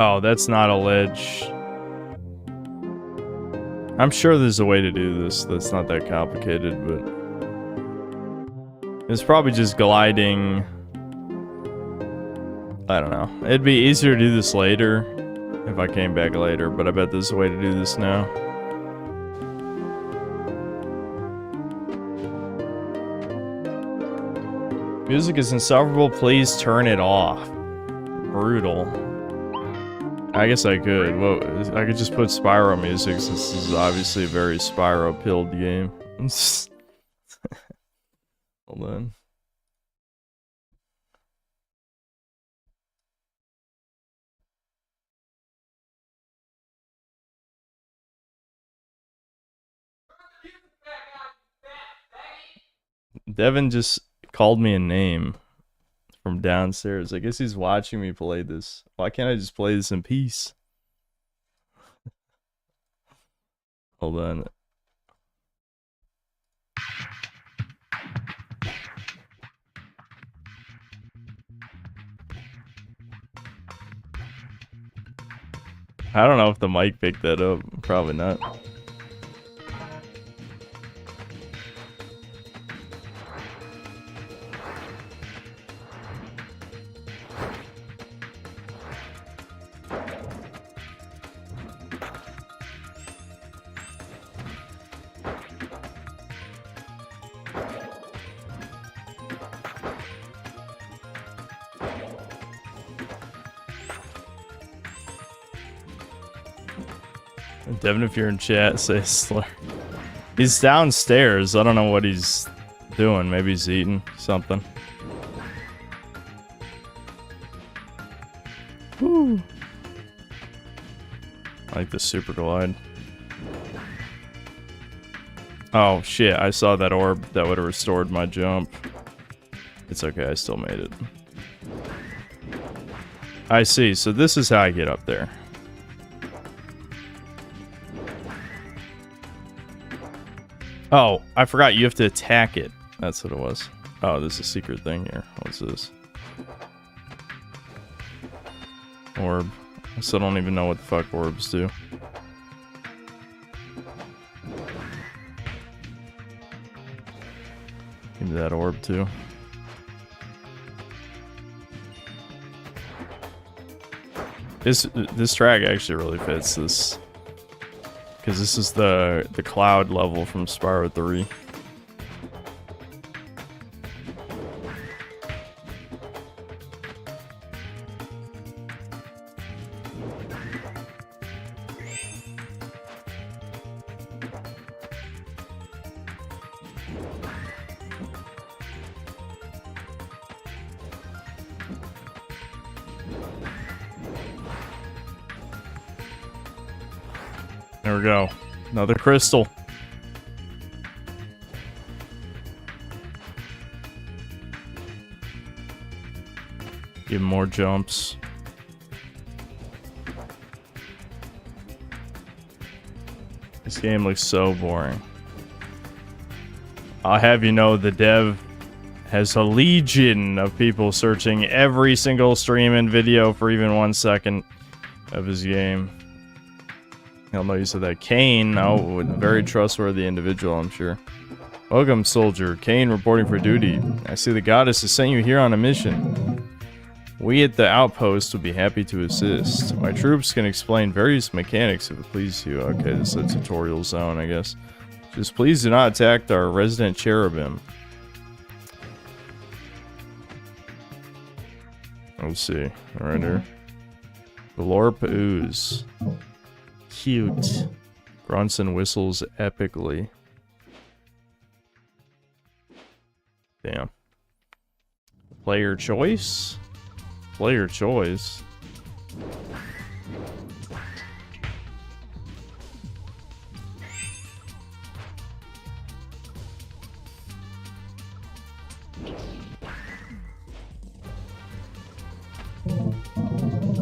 S1: Oh, that's not a ledge. I'm sure there's a way to do this that's not that complicated, but it's probably just gliding. I don't know. It'd be easier to do this later if I came back later, but I bet there's a way to do this now. Music is insufferable. Please turn it off. Brutal. I guess I could. Well, I could just put Spyro music since this is obviously a very Spyro-pilled game. Hold on. Devin just called me a name from downstairs. I guess he's watching me play this. Why can't I just play this in peace? Hold on. I don't know if the mic picked that up. Probably not. Devin, if you're in chat, say slur. He's downstairs. I don't know what he's doing. Maybe he's eating something. Woo. I like the super glide. Oh shit, I saw that orb that would have restored my jump. It's okay, I still made it. I see, so this is how I get up there. Oh, I forgot you have to attack it. That's what it was. Oh, there's a secret thing here. What's this? Orb. I still don't even know what the fuck orbs do. Give me that orb too. This track actually really fits this, because this is the cloud level from Spyro 3. There we go. Another crystal. Give him more jumps. This game looks so boring. I'll have you know the dev has a legion of people searching every single stream and video for even 1 second of his game. He'll know you said that. Kane, oh, very trustworthy individual, I'm sure. Welcome, soldier. Kane reporting for duty. I see the goddess has sent you here on a mission. We at the outpost would be happy to assist. My troops can explain various mechanics if it pleases you. Okay, this is a tutorial zone, I guess. Just please do not attack our resident cherubim. Let's see. Right here. Glorp ooze. Cute. Grunts and whistles epically. Damn. Player choice? Player choice.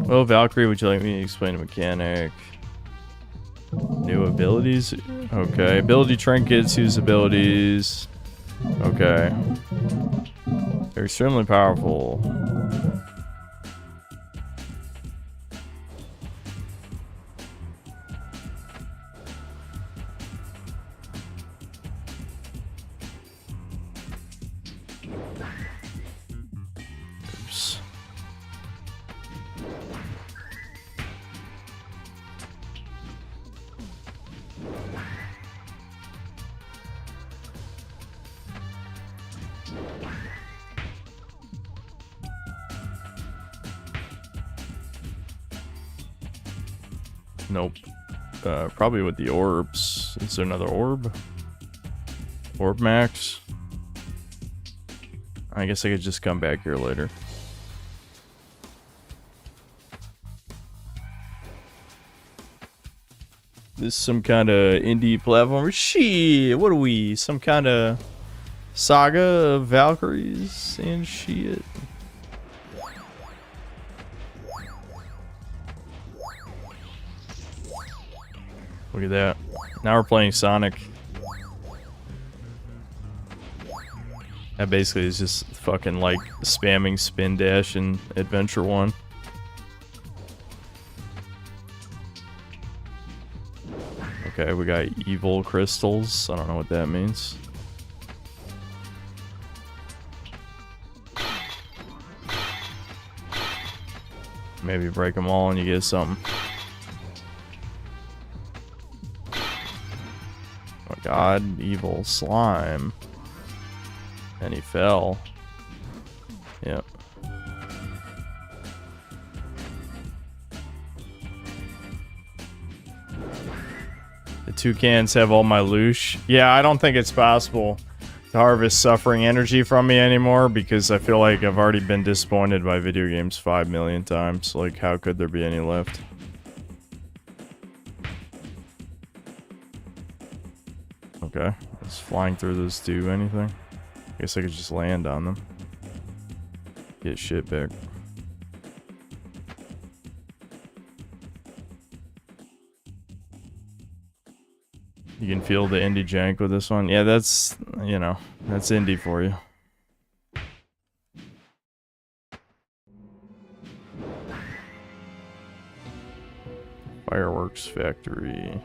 S1: Well, Valkyrie, would you like me to explain the mechanic? New abilities? Okay. Ability trinkets, use abilities. Okay. They're extremely powerful. Oops. Nope. Probably with the orbs. Is there another orb? Orb max? I guess I could just come back here later. This is some kind of indie platformer. Shit, what are we? Some kind of saga of Valkyries and shit. Look at that. Now we're playing Sonic. That basically is just fucking like spamming spin dash in Adventure 1. Okay, we got evil crystals. I don't know what that means. Maybe break them all and you get something. Oh my god, evil slime. And he fell. Yep. The toucans have all my loosh. Yeah, I don't think it's possible to harvest suffering energy from me anymore because I feel like I've already been disappointed by video games 5 million times. Like, how could there be any left? Okay, is flying through those do anything? I guess I could just land on them. Get shit back. You can feel the indie jank with this one. Yeah, that's, you know, that's indie for you. Fireworks factory.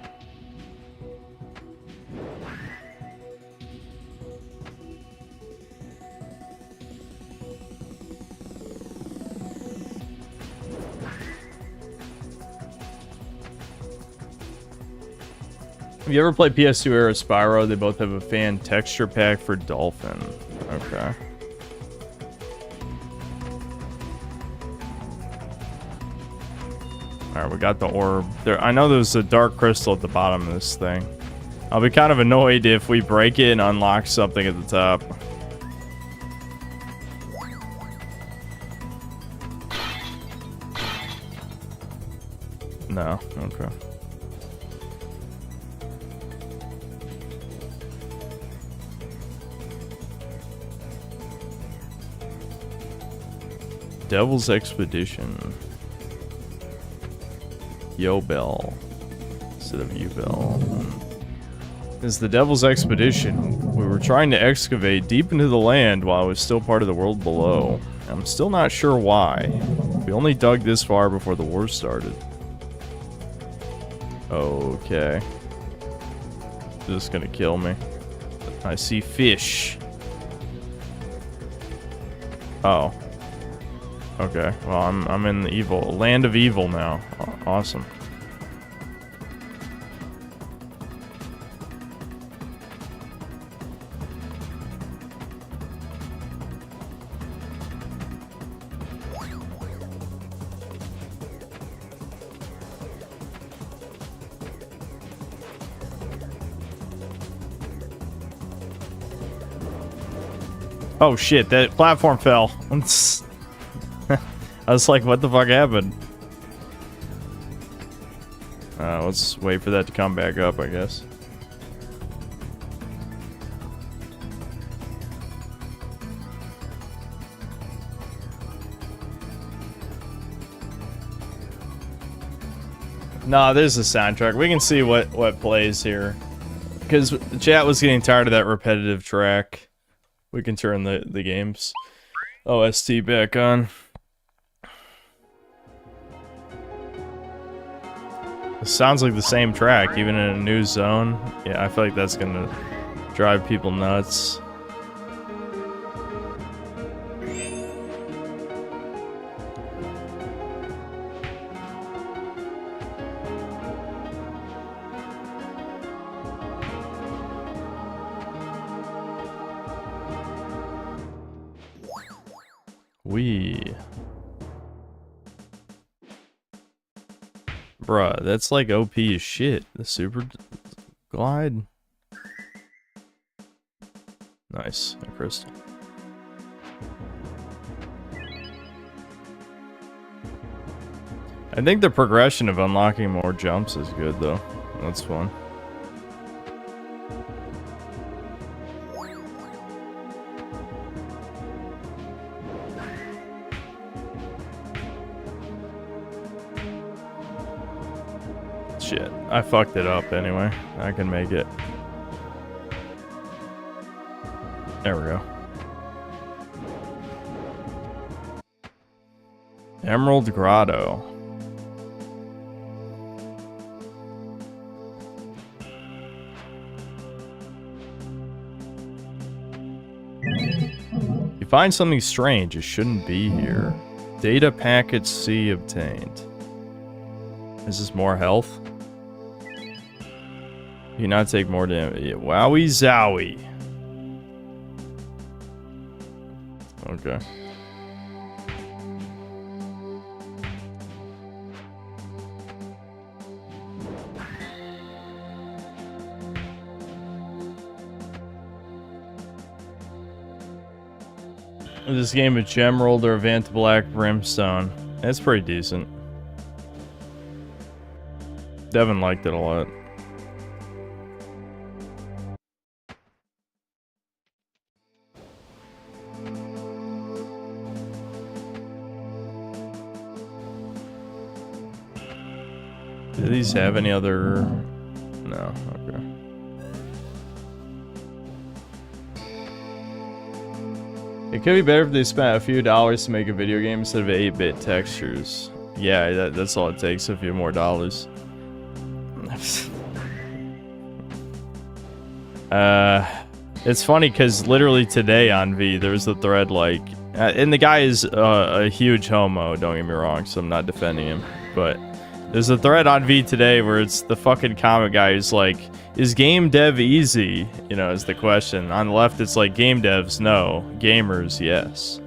S1: Have you ever played PS2 era Spyro? They both have a fan texture pack for Dolphin. Okay. Alright, we got the orb. There, I know there's a dark crystal at the bottom of this thing. I'll be kind of annoyed if we break it and unlock something at the top. No, okay. Devil's Expedition. Yobel instead of Ubel. This is the Devil's Expedition. We were trying to excavate deep into the land while it was still part of the world below. I'm still not sure why. We only dug this far before the war started. Okay. This is gonna kill me. I see fish. Oh. Okay, well, I'm in the land of evil now. Awesome. Oh shit, that platform fell. I was like, what the fuck happened? Let's wait for that to come back up, I guess. No, there's a soundtrack. We can see what plays here. Because the chat was getting tired of that repetitive track. We can turn the game's OST back on. It sounds like the same track, even in a new zone. Yeah, I feel like that's gonna drive people nuts. Bruh, that's like OP as shit. The super glide. Nice, a crystal. I think the progression of unlocking more jumps is good though. That's fun. Shit, I fucked it up anyway. I can make it. There we go. Emerald Grotto. If you find something strange, it shouldn't be here. Data packet C obtained. Is this more health? You not take more damage. Yeah, wowie zowie. Okay. This game of Gemerald or Vantablack Brimstone. It's pretty decent. Devin liked it a lot. Do these have any other? No, okay. It could be better if they spent a few dollars to make a video game instead of 8-bit textures. Yeah, that's all it takes, a few more dollars. It's funny because literally today on V, there was a thread like... and the guy is a huge homo, don't get me wrong, so I'm not defending him. But there's a thread on V today where it's the fucking comment guy who's like, is game dev easy? You know, is the question. On the left, it's like, game devs, no. Gamers, yes.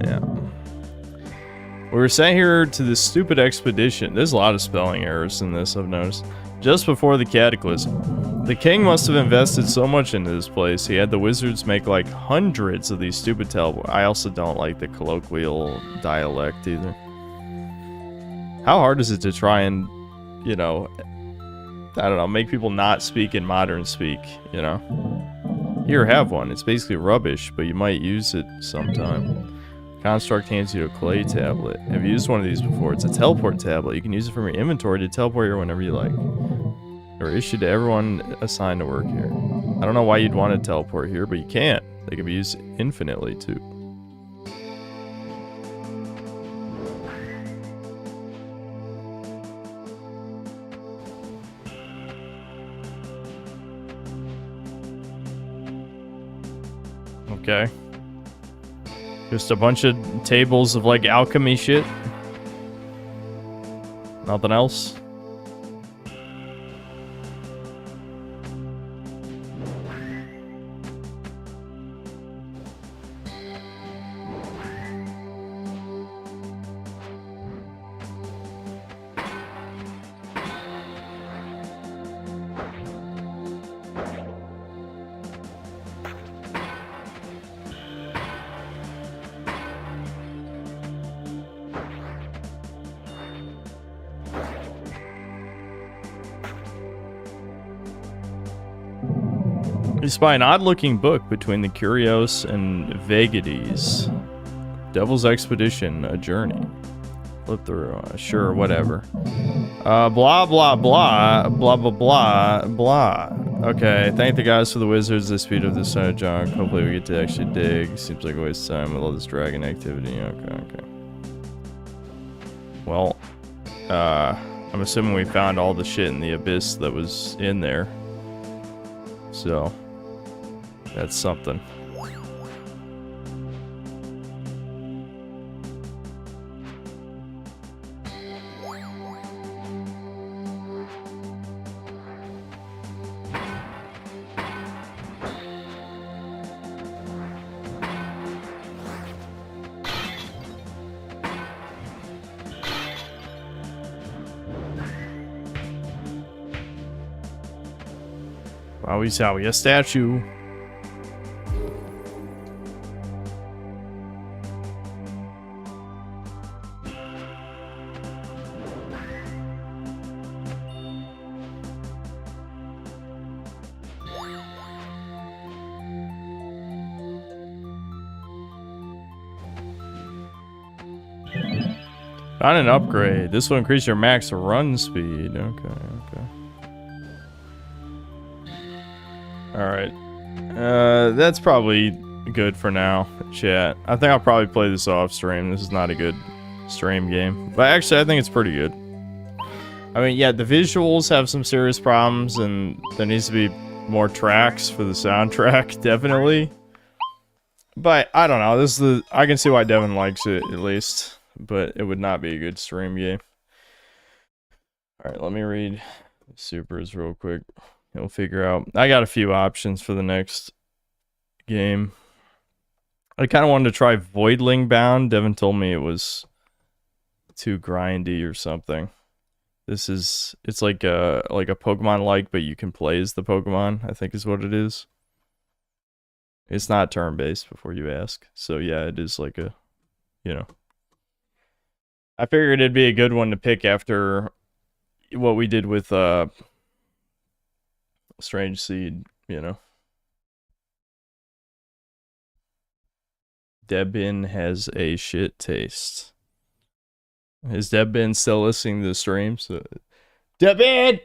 S1: Yeah. We were sent here to this stupid expedition. There's a lot of spelling errors in this, I've noticed. Just before the cataclysm. The king must have invested so much into this place. He had the wizards make like hundreds of these stupid teleports. I also don't like the colloquial dialect either. How hard is it to try and, you know, I don't know, make people not speak in modern speak, you know? Here, have one. It's basically rubbish, but you might use it sometime. Construct hands you a clay tablet. Have you used one of these before? It's a teleport tablet. You can use it from your inventory to teleport here whenever you like. Or issued to everyone assigned to work here. I don't know why you'd want to teleport here, but you can't. They can be used infinitely, too. Okay. Just a bunch of tables of like alchemy shit. Nothing else. You spy an odd-looking book between the Curios and Vegades. Devil's Expedition, a journey. Flip through. Sure, whatever. Blah, blah, blah. Blah, blah, blah, blah. Okay, thank the guys for the wizards, the speed of this junk. Hopefully we get to actually dig. Seems like a waste of time with all this dragon activity. Okay. Well, I'm assuming we found all the shit in the abyss that was in there. So... that's something. Wowie zowie, a statue. Found an upgrade. This will increase your max run speed. Okay. Alright. That's probably good for now, chat. I think I'll probably play this off stream. This is not a good stream game. But actually, I think it's pretty good. I mean, yeah, the visuals have some serious problems, and there needs to be more tracks for the soundtrack, definitely. But, I don't know. I can see why Devin likes it, at least. But it would not be a good stream game. Alright, let me read supers real quick. We'll figure out. I got a few options for the next game. I kind of wanted to try Voidling Bound. Devin told me it was too grindy or something. It's like a Pokemon-like, but you can play as the Pokemon, I think is what it is. It's not turn-based before you ask. So yeah, it is like a, you know. I figured it'd be a good one to pick after what we did with Strange Seed, you know. Debin has a shit taste. Is Debin still listening to the streams? Debin!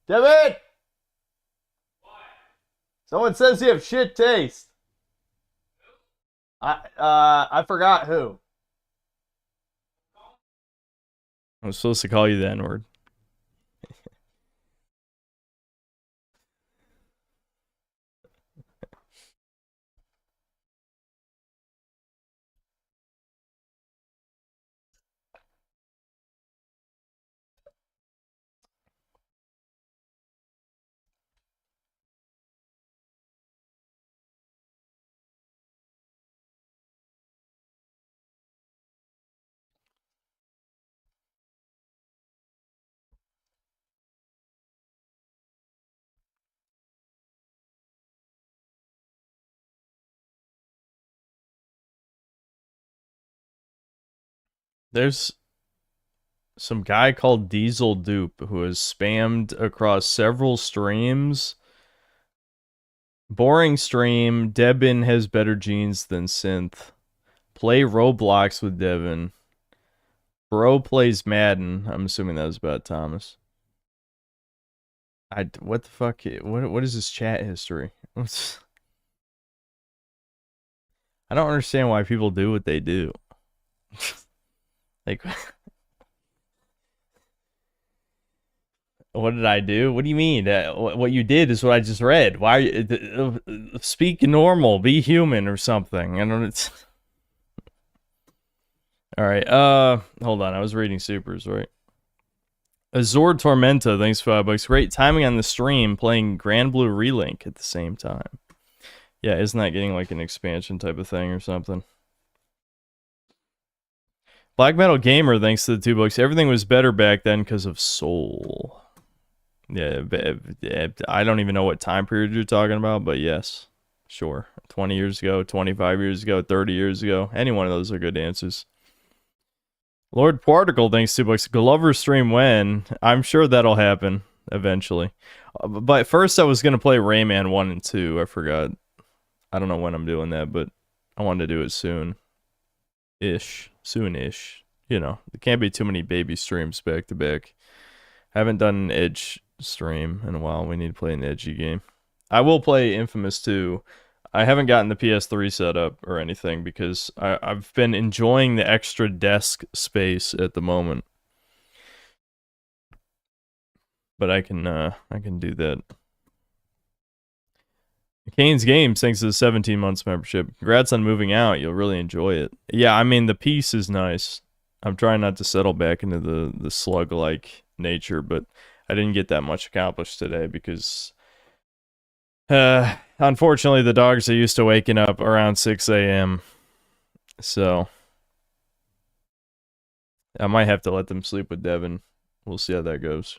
S1: Debin! Someone says you have shit taste. I forgot who. I was supposed to call you the N-word. There's some guy called Diesel Dupe who has spammed across several streams. Boring stream. Debin has better genes than Synth. Play Roblox with Devin. Bro plays Madden. I'm assuming that was about Thomas. What the fuck? What is his chat history? I don't understand why people do what they do. Like, what did I do? What do you mean? What you did is what I just read. Why? Speak normal. Be human or something. I don't. It's... All right. Hold on. I was reading supers, right? Azor Tormenta, thanks for $5. Great timing on the stream, playing Grand Blue Relink at the same time. Yeah, isn't that getting like an expansion type of thing or something? Black Metal Gamer, thanks to the $2. Everything was better back then because of Soul. Yeah, I don't even know what time period you're talking about, but yes, sure. 20 years ago, 25 years ago, 30 years ago. Any one of those are good answers. Lord Particle, thanks to $2. Glover stream when? I'm sure that'll happen eventually. But first I was going to play Rayman 1 and 2. I forgot. I don't know when I'm doing that, but I wanted to do it soon-ish. Soon-ish. You know, there can't be too many baby streams back to back. Haven't done an Edge stream in a while. We need to play an edgy game. I will play Infamous 2. I haven't gotten the PS3 set up or anything because I've been enjoying the extra desk space at the moment. But I can do that. Kane's Games, thanks to the 17 months membership. Congrats on moving out. You'll really enjoy it. Yeah, I mean, the peace is nice. I'm trying not to settle back into the slug-like nature, but I didn't get that much accomplished today because... unfortunately, the dogs are used to waking up around 6 a.m. So... I might have to let them sleep with Devin. We'll see how that goes.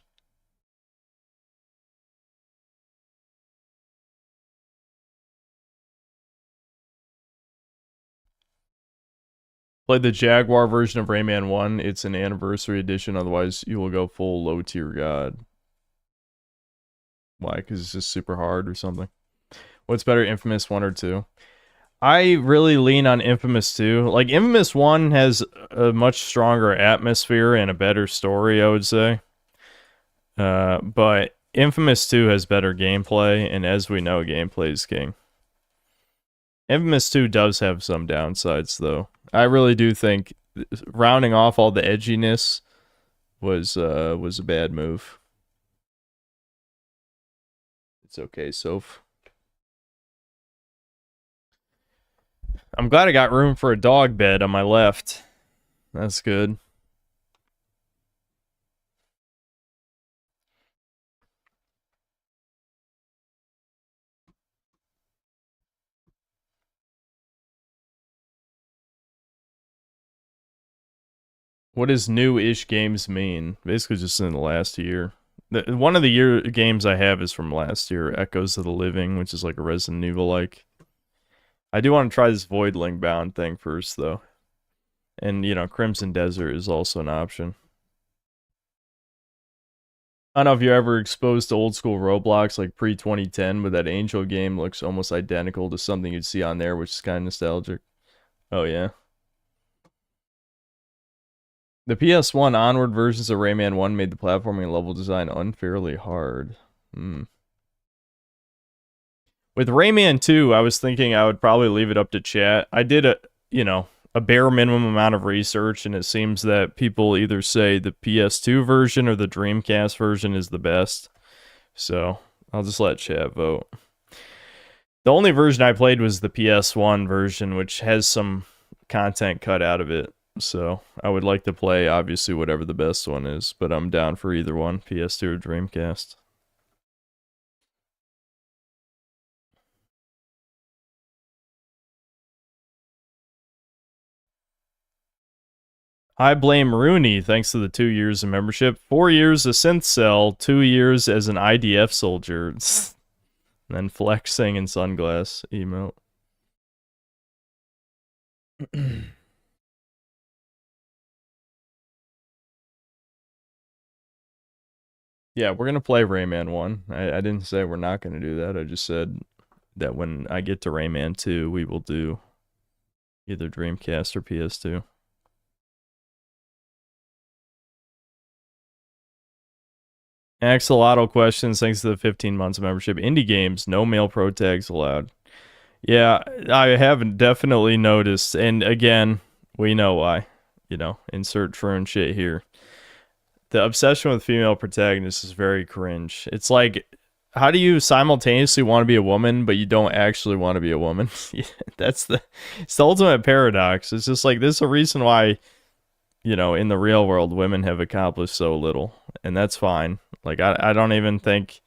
S1: Play the Jaguar version of Rayman 1. It's an anniversary edition, otherwise you will go full low tier god. Why? Because it's just super hard or something? What's better, Infamous 1 or 2? I really lean on Infamous 2. Like, Infamous 1 has a much stronger atmosphere and a better story, I would say. But Infamous 2 has better gameplay, and as we know, gameplay is king. Infamous 2 does have some downsides, though. I really do think rounding off all the edginess was a bad move. It's okay, Soph. I'm glad I got room for a dog bed on my left. That's good. What does new-ish games mean? Basically just in the last year. One of the games I have is from last year, Echoes of the Living, which is like a Resident Evil-like. I do want to try this Voidling bound thing first, though. And, you know, Crimson Desert is also an option. I don't know if you're ever exposed to old school Roblox, like pre-2010, but that Angel game looks almost identical to something you'd see on there, which is kind of nostalgic. Oh, yeah. The PS1 onward versions of Rayman 1 made the platforming and level design unfairly hard. With Rayman 2, I was thinking I would probably leave it up to chat. I did a bare minimum amount of research, and it seems that people either say the PS2 version or the Dreamcast version is the best. So I'll just let chat vote. The only version I played was the PS1 version, which has some content cut out of it. So I would like to play, obviously, whatever the best one is, but I'm down for either one, PS2 or Dreamcast. I blame Rooney, thanks to the 2 years of membership. 4 years of synth cell, 2 years as an IDF soldier. And then flexing and sunglass emote. Yeah, we're going to play Rayman 1. I didn't say we're not going to do that. I just said that when I get to Rayman 2, we will do either Dreamcast or PS2. Axolotl questions, thanks to the 15 months of membership. Indie games, no male pro tags allowed. Yeah, I have definitely noticed. And again, we know why. You know, insert Troon shit here. The obsession with female protagonists is very cringe. It's like, how do you simultaneously want to be a woman, but you don't actually want to be a woman? It's the ultimate paradox. It's just like, this is a reason why, you know, in the real world, women have accomplished so little. And that's fine. Like, I don't even think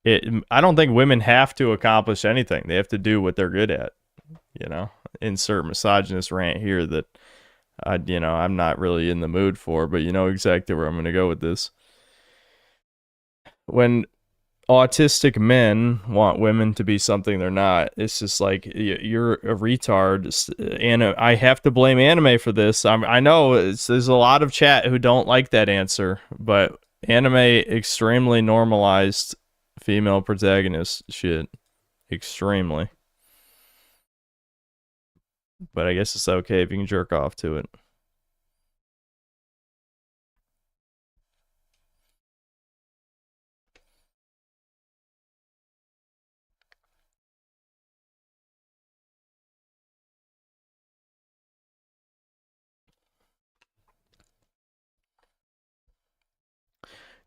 S1: I don't think women have to accomplish anything. They have to do what they're good at. You know, insert misogynist rant here that I'm not really in the mood for, but you know exactly where I'm going to go with this. When autistic men want women to be something they're not, it's just like, you're a retard. And I have to blame anime for this. I know there's a lot of chat who don't like that answer, but anime extremely normalized female protagonist shit. Extremely. But I guess it's okay if you can jerk off to it.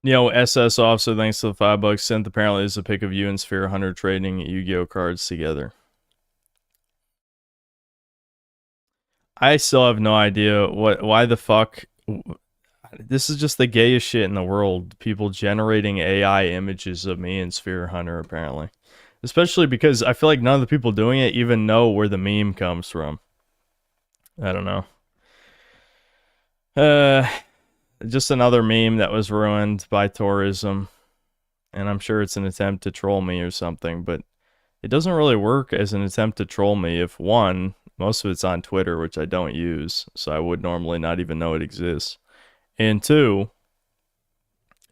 S1: Neo SS Officer, thanks to the $5 sent. Apparently, is a pic of you and Sphere Hunter trading Yu-Gi-Oh cards together. I still have no idea why the fuck. This is just the gayest shit in the world. People generating AI images of me and Sphere Hunter, apparently. Especially because I feel like none of the people doing it even know where the meme comes from. I don't know. Just another meme that was ruined by tourism. And I'm sure it's an attempt to troll me or something, but it doesn't really work as an attempt to troll me if, one, most of it's on Twitter, which I don't use, so I would normally not even know it exists. And two,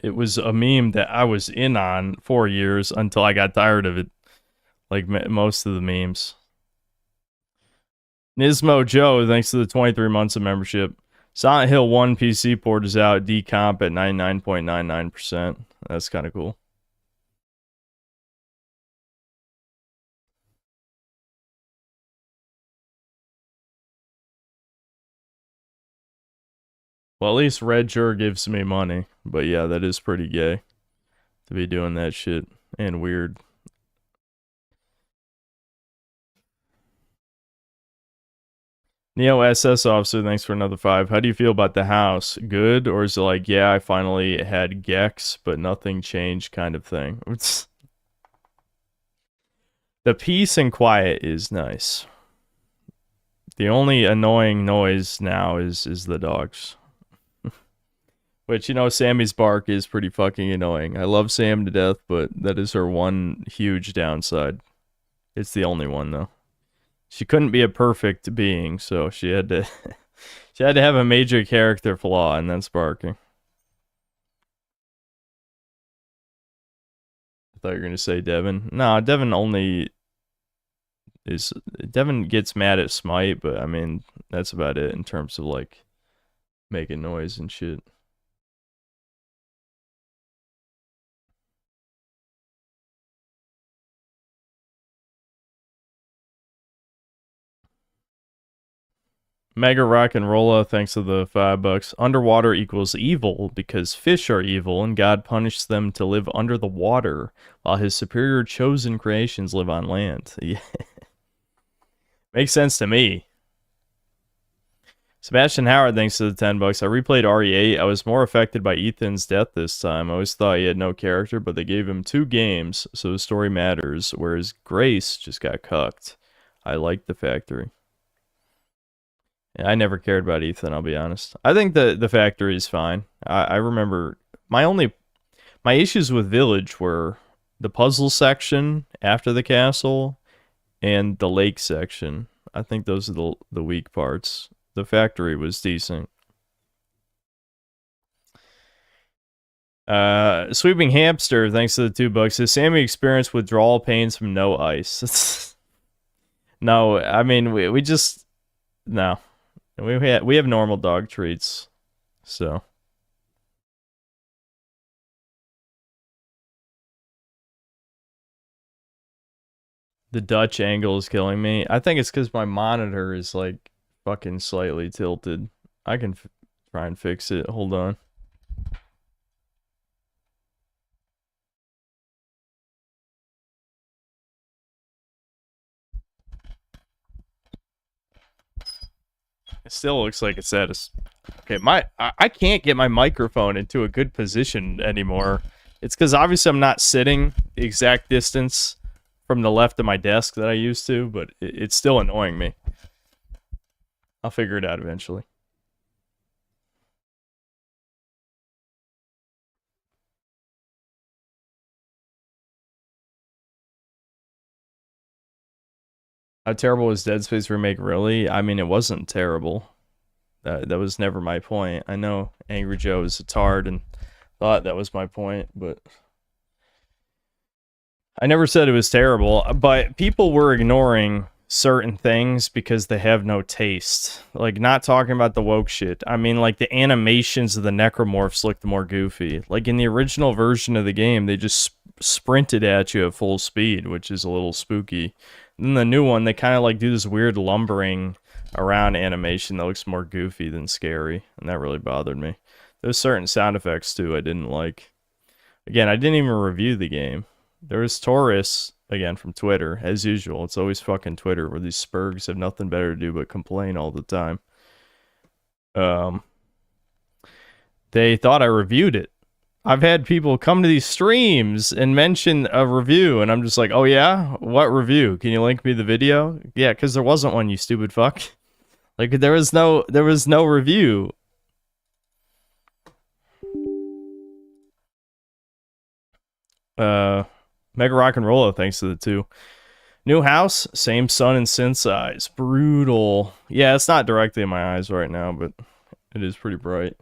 S1: it was a meme that I was in on for years until I got tired of it, like most of the memes. Nismo Joe, thanks to the 23 months of membership. Silent Hill 1 PC port is out, decomp at 99.99%. That's kind of cool. Well, at least Red sure gives me money. But yeah, that is pretty gay to be doing that shit and weird. Neo SS Officer, thanks for another 5. How do you feel about the house? Good? Or is it like, yeah, I finally had Gex, but nothing changed kind of thing? The peace and quiet is nice. The only annoying noise now is the dogs. Which, you know, Sammy's bark is pretty fucking annoying. I love Sam to death, but that is her one huge downside. It's the only one, though. She couldn't be a perfect being, so she had to she had to have a major character flaw, and that's barking. I thought you were gonna say Devin. No, Devin only is Devin gets mad at Smite, but I mean that's about it in terms of like making noise and shit. Mega Rock and Rolla, thanks to the $5. Underwater equals evil because fish are evil and God punished them to live under the water while his superior chosen creations live on land. Yeah. Makes sense to me. Sebastian Howard, thanks to the $10. I replayed RE8. I was more affected by Ethan's death this time. I always thought he had no character, but they gave him 2 games, so the story matters, whereas Grace just got cucked. I liked the factory. I never cared about Ethan, I'll be honest. I think the factory is fine. I remember my issues with Village were the puzzle section after the castle and the lake section. I think those are the weak parts. The factory was decent. Sweeping Hamster, thanks to the $2. Has Sammy experienced withdrawal pains from no ice? No, I mean we just no. We have normal dog treats, so. The Dutch angle is killing me. I think it's because my monitor is like fucking slightly tilted. I can try and fix it. Hold on. It still looks like it's at a... Okay, I can't get my microphone into a good position anymore. It's because obviously I'm not sitting the exact distance from the left of my desk that I used to, but it's still annoying me. I'll figure it out eventually. How terrible was Dead Space remake really? I mean, it wasn't terrible. That was never my point. I know Angry Joe is a tard and thought that was my point, but I never said it was terrible. But people were ignoring certain things because they have no taste. Like, not talking about the woke shit. I mean, like, the animations of the necromorphs looked more goofy. Like, in the original version of the game, they just sprinted at you at full speed, which is a little spooky. And then the new one, they kind of, like, do this weird lumbering around animation that looks more goofy than scary, and that really bothered me. There's certain sound effects, too, I didn't like. Again, I didn't even review the game. There was Taurus, again, from Twitter, as usual. It's always fucking Twitter, where these spurgs have nothing better to do but complain all the time. They thought I reviewed it. I've had people come to these streams and mention a review, and I'm just like, oh yeah? What review? Can you link me the video? Yeah, because there wasn't one, you stupid fuck. Like, there was no review. Mega Rock and Rolla, thanks to the 2. New house, same sun and sin size. Brutal. Yeah, it's not directly in my eyes right now, but it is pretty bright.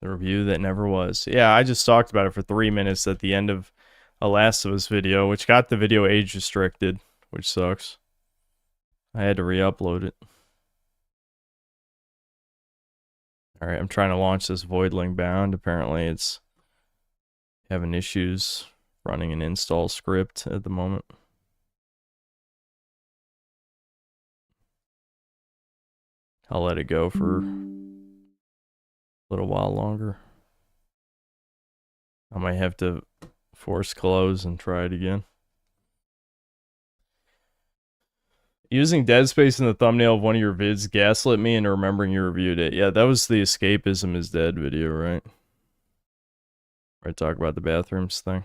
S1: The review that never was. Yeah, I just talked about it for 3 minutes at the end of a Last of Us video, which got the video age restricted, which sucks. I had to re-upload it. Alright, I'm trying to launch this Voidling Bound. Apparently it's having issues running an install script at the moment. I'll let it go for a little while longer. I might have to force close and try it again. Using Dead Space in the thumbnail of one of your vids gaslit me into remembering you reviewed it. Yeah, that was the Escapism is Dead video, right? Where I talk about the bathrooms thing.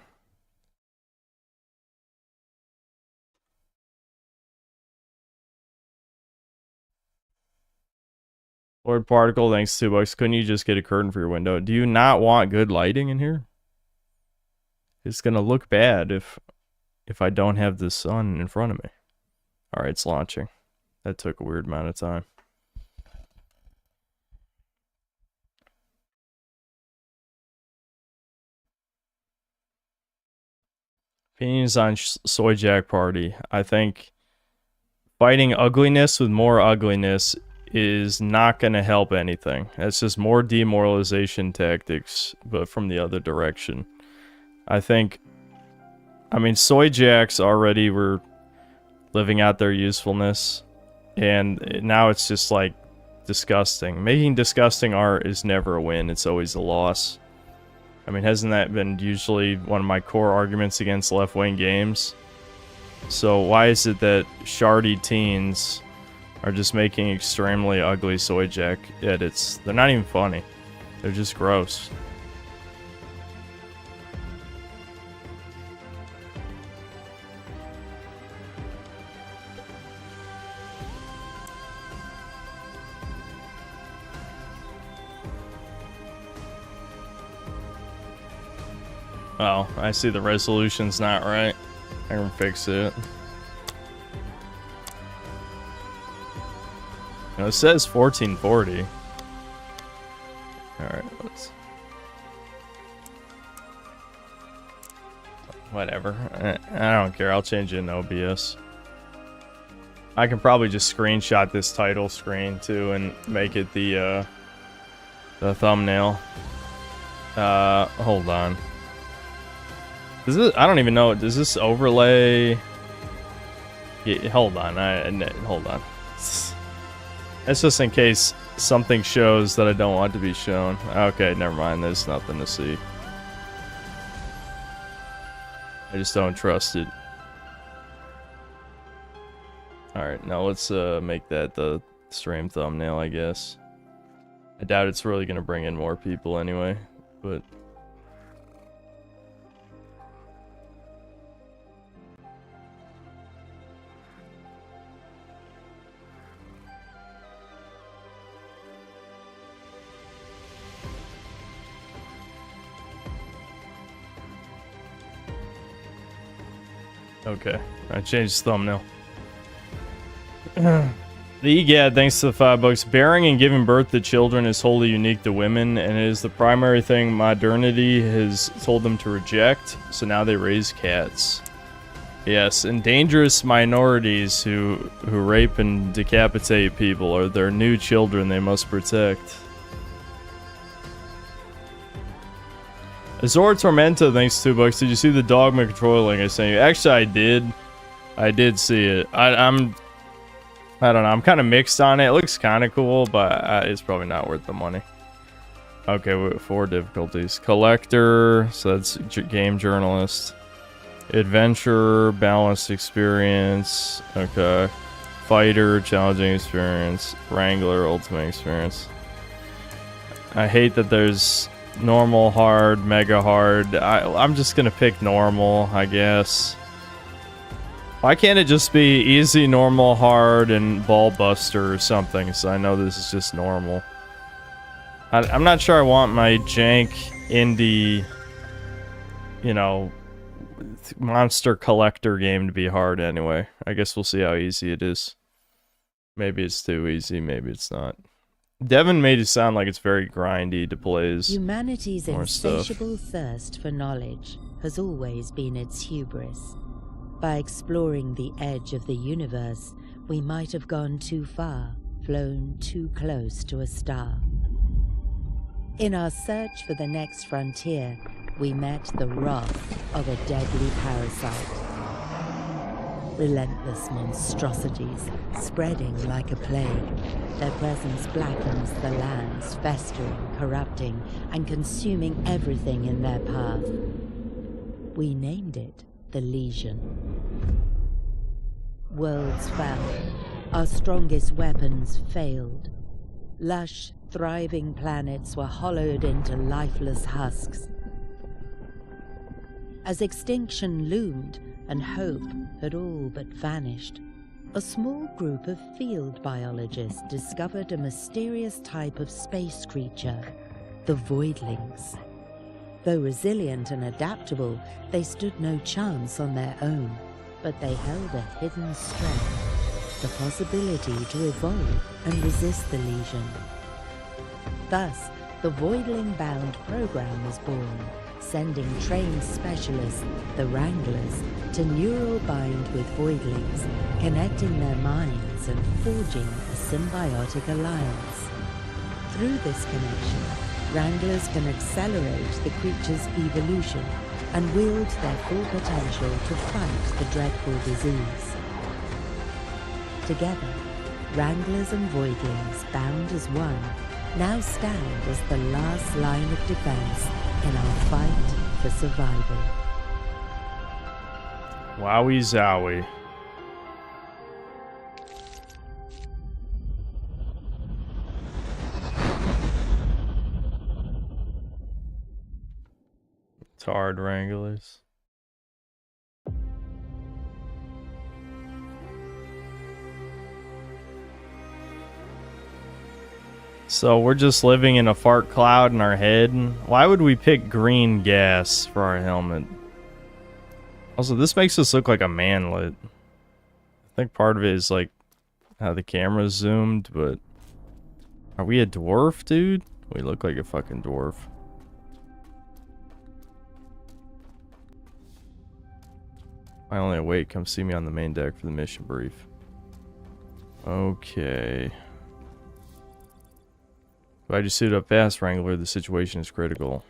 S1: Lord Particle, thanks $2. Couldn't you just get a curtain for your window? Do you not want good lighting in here? It's gonna look bad if I don't have the sun in front of me. Alright, it's launching. That took a weird amount of time. Opinions on Soy Jack Party. I think fighting ugliness with more ugliness is not going to help anything. That's just more demoralization tactics, but from the other direction. I mean, Soy Jacks already were living out their usefulness, and now it's just like disgusting. Making disgusting art is never a win, it's always a loss. I mean, hasn't that been usually one of my core arguments against left-wing games? So why is it that shardy teens are just making extremely ugly Soy Jack edits? They're not even funny. They're just gross. Oh, I see the resolution's not right. I can fix it. No, it says 1440. Alright, let's... Whatever. I don't care. I'll change it in OBS. I can probably just screenshot this title screen too and make it the thumbnail. Hold on. Does this, I don't even know. Does this overlay? Yeah, hold on. Hold on. That's just in case something shows that I don't want to be shown. Okay, never mind. There's nothing to see. I just don't trust it. Alright, now let's make that the stream thumbnail, I guess. I doubt it's really going to bring in more people anyway, but... Okay, I changed the thumbnail. The EGAD, thanks to the $5. Bearing and giving birth to children is wholly unique to women, and it is the primary thing modernity has told them to reject, so now they raise cats. Yes, and dangerous minorities who rape and decapitate people are their new children they must protect. Azor Tormenta, thanks $2. Did you see the Dogma controller link I sent you? Actually, I did. I did see it. I don't know. I'm kind of mixed on it. It looks kind of cool, but it's probably not worth the money. Okay, 4 difficulties. Collector, so that's game journalist. Adventurer, balanced experience. Okay. Fighter, challenging experience. Wrangler, ultimate experience. I hate that there's... normal, hard, mega hard. I'm just gonna pick normal, I guess. Why can't it just be easy, normal, hard, and ball buster or something, so I know this is just normal. I'm not sure I want my jank indie, you know, monster collector game to be hard anyway. I guess we'll see how easy it is. Maybe it's too easy, maybe it's not. Devin made it sound like it's very grindy to play as
S3: Humanity's
S1: more
S3: insatiable
S1: stuff.
S3: thirst for knowledge has always been its hubris. By exploring the edge of the universe, we might have gone too far, flown too close to a star. In our search for the next frontier, we met the wrath of a deadly parasite. Relentless monstrosities, spreading like a plague. Their presence blackens the lands, festering, corrupting, and consuming everything in their path. We named it the Legion. Worlds fell. Our strongest weapons failed. Lush, thriving planets were hollowed into lifeless husks. As extinction loomed, and hope had all but vanished, a small group of field biologists discovered a mysterious type of space creature, the Voidlings. Though resilient and adaptable, they stood no chance on their own, but they held a hidden strength, the possibility to evolve and resist the Legion. Thus, the Voidling-bound program was born, sending trained specialists, the Wranglers, to neural bind with Voidlings, connecting their minds and forging a symbiotic alliance. Through this connection, Wranglers can accelerate the creature's evolution and wield their full potential to fight the dreadful disease. Together, Wranglers and Voidlings, bound as one, now stand as the last line of defense in our fight for survival.
S1: Wowie zowie. Tard Wranglers. So we're just living in a fart cloud in our head. Why would we pick green gas for our helmet? Also, this makes us look like a manlet. I think part of it is like how the camera's zoomed, but are we a dwarf, dude? We look like a fucking dwarf. Finally awake, come see me on the main deck for the mission brief. Okay. Glad you suited up fast, Wrangler. The situation is critical.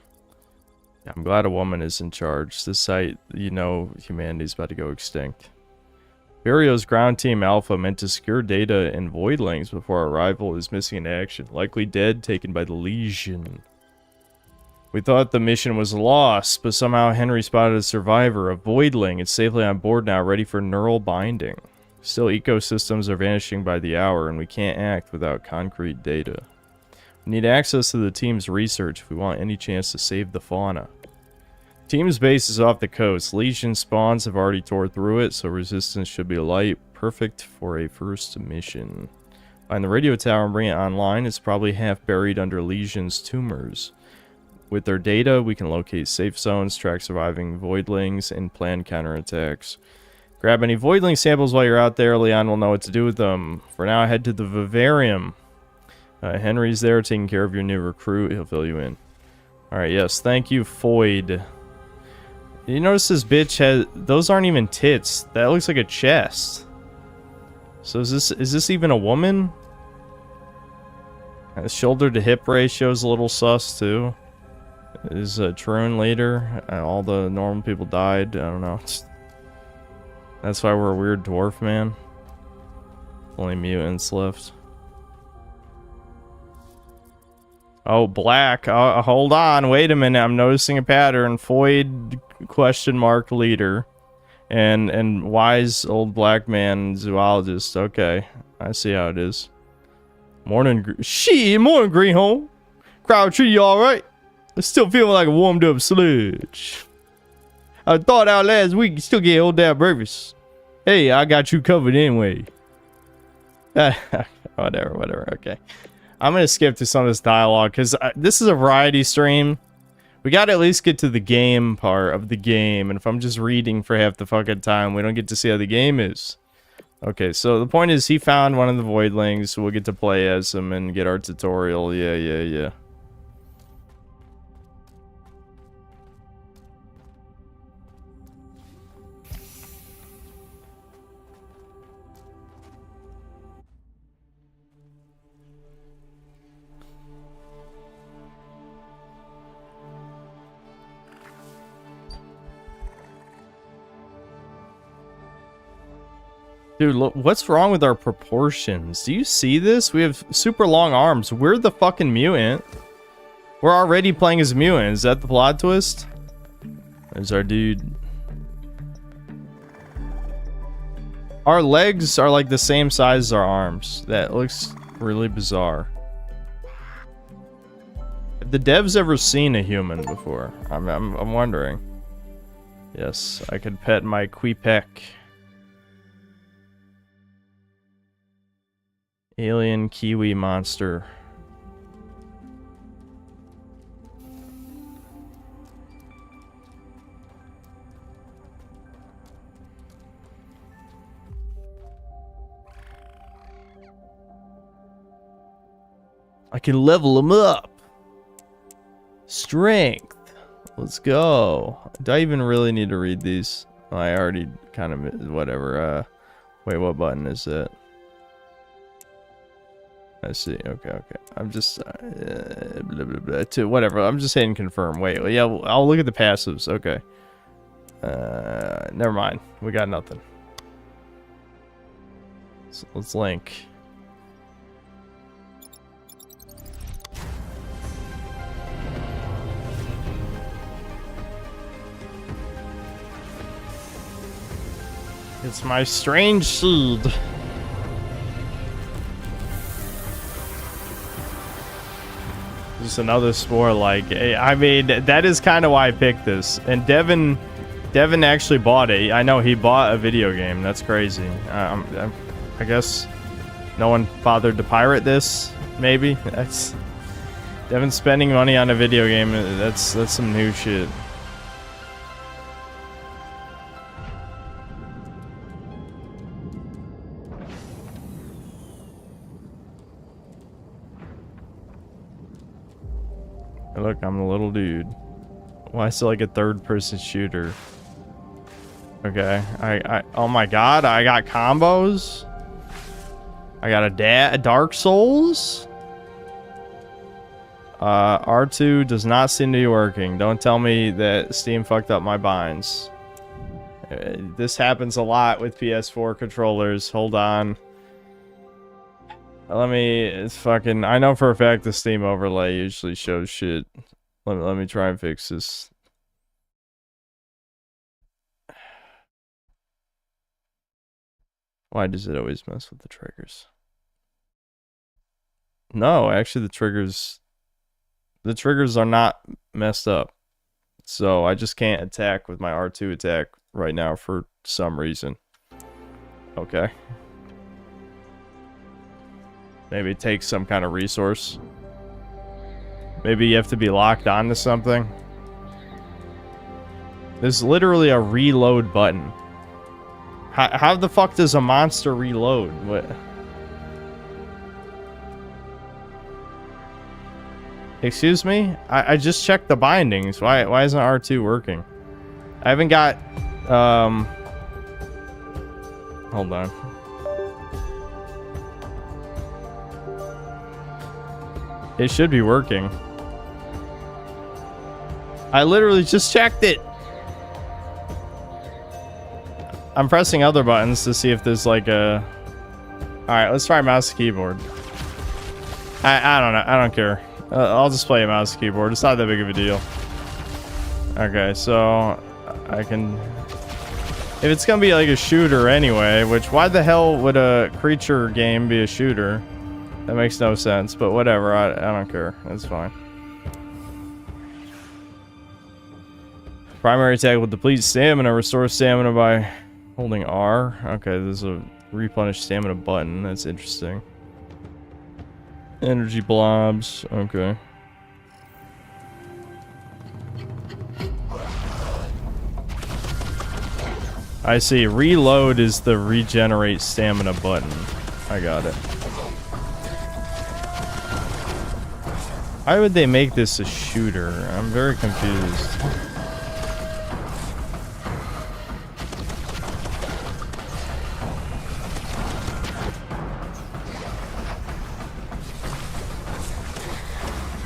S1: I'm glad a woman is in charge. This site, you know, humanity's about to go extinct. Barrio's ground team Alpha meant to secure data in Voidlings before our arrival is missing in action. Likely dead, taken by the Legion. We thought the mission was lost, but somehow Henry spotted a survivor, a Voidling. It's safely on board now, ready for neural binding. Still, ecosystems are vanishing by the hour, and we can't act without concrete data. We need access to the team's research if we want any chance to save the fauna. Team's base is off the coast. Legion spawns have already tore through it, so resistance should be light. Perfect for a first mission. Find the radio tower and bring it online. It's probably half buried under Legion's tumors. With their data, we can locate safe zones, track surviving Voidlings, and plan counterattacks. Grab any Voidling samples while you're out there. Leon will know what to do with them. For now, head to the Vivarium. Henry's there taking care of your new recruit. He'll fill you in. Alright, yes. Thank you, Foyd. You notice this bitch has... Those aren't even tits. That looks like a chest. So is this even a woman? Shoulder to hip ratio is a little sus, too. Is Troon later? All the normal people died. I don't know. That's why we're a weird dwarf, man. Only mutants left. Oh, black. Hold on. Wait a minute. I'm noticing a pattern. Foyd question mark leader. And wise old black man zoologist. Okay. I see how it is. Morning. Morning, Greenhorn. Crowd treat you alright? I still feeling like a warmed up sludge. I thought out last week you still get old damn breakfast. Hey, I got you covered anyway. Whatever. Okay. I'm going to skip to some of this dialogue because this is a variety stream. We got to at least get to the game part of the game. And if I'm just reading for half the fucking time, we don't get to see how the game is. Okay, so the point is he found one of the Voidlings. So we'll get to play as him and get our tutorial. Yeah. Dude, look, what's wrong with our proportions? Do you see this? We have super long arms. We're the fucking mutant. We're already playing as a mutant. Is that the plot twist? There's our dude. Our legs are like the same size as our arms. That looks really bizarre. Have the devs ever seen a human before? I'm wondering. Yes, I could pet my Queepec. Alien kiwi monster. I can level him up. Strength. Let's go. Do I even really need to read these? Oh, I already kind of, whatever. Wait, what button is it? I see. Okay. I'm just, blah, blah, blah, whatever. I'm just hitting confirm. Wait, yeah, I'll look at the passives. Okay. Never mind. We got nothing. So let's link. It's my strange seed. Just another spore, like, I mean, that is kind of why I picked this. And Devin actually bought it. I know he bought a video game. That's crazy. I guess no one bothered to pirate this, maybe. That's Devin spending money on a video game. That's some new shit. Look, I'm a little dude. Why is it like a third-person shooter? Okay, oh my god, I got combos. I got a Dark Souls. R2 does not seem to be working. Don't tell me that Steam fucked up my binds. This happens a lot with PS4 controllers. Hold on. Let me, it's fucking, I know for a fact the Steam overlay usually shows shit. Let me try and fix this. Why does it always mess with the triggers? No, actually the triggers are not messed up. So I just can't attack with my R2 attack right now for some reason. Okay. Maybe it takes some kind of resource. Maybe you have to be locked onto something. There's literally a reload button. How the fuck does a monster reload? What? Excuse me? I just checked the bindings. Why isn't R2 working? I haven't got... Hold on. It should be working. I literally just checked it. I'm pressing other buttons to see if there's like a... Alright, let's try mouse and keyboard. I don't know. I don't care. I'll just play a mouse and keyboard. It's not that big of a deal. Okay, so I can... If it's gonna be like a shooter anyway, which why the hell would a creature game be a shooter? That makes no sense, but whatever. I don't care. That's fine. Primary attack will deplete stamina. Restore stamina by holding R. Okay, there's a replenish stamina button. That's interesting. Energy blobs. Okay. I see. Reload is the regenerate stamina button. I got it. Why would they make this a shooter? I'm very confused.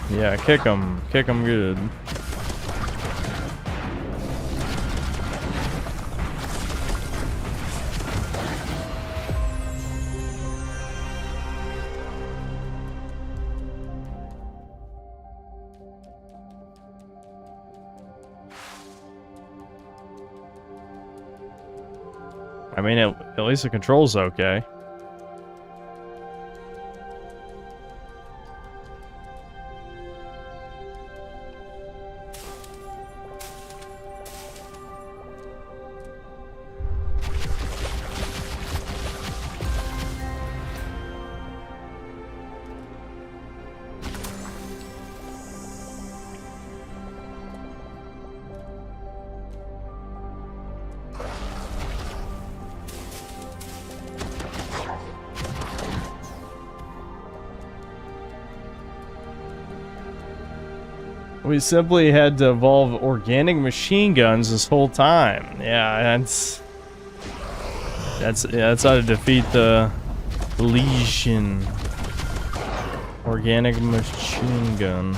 S1: Yeah, kick him. Kick him good. I mean, at least the control's okay. We simply had to evolve organic machine guns this whole time. Yeah, that's how to defeat the Legion. Organic machine gun.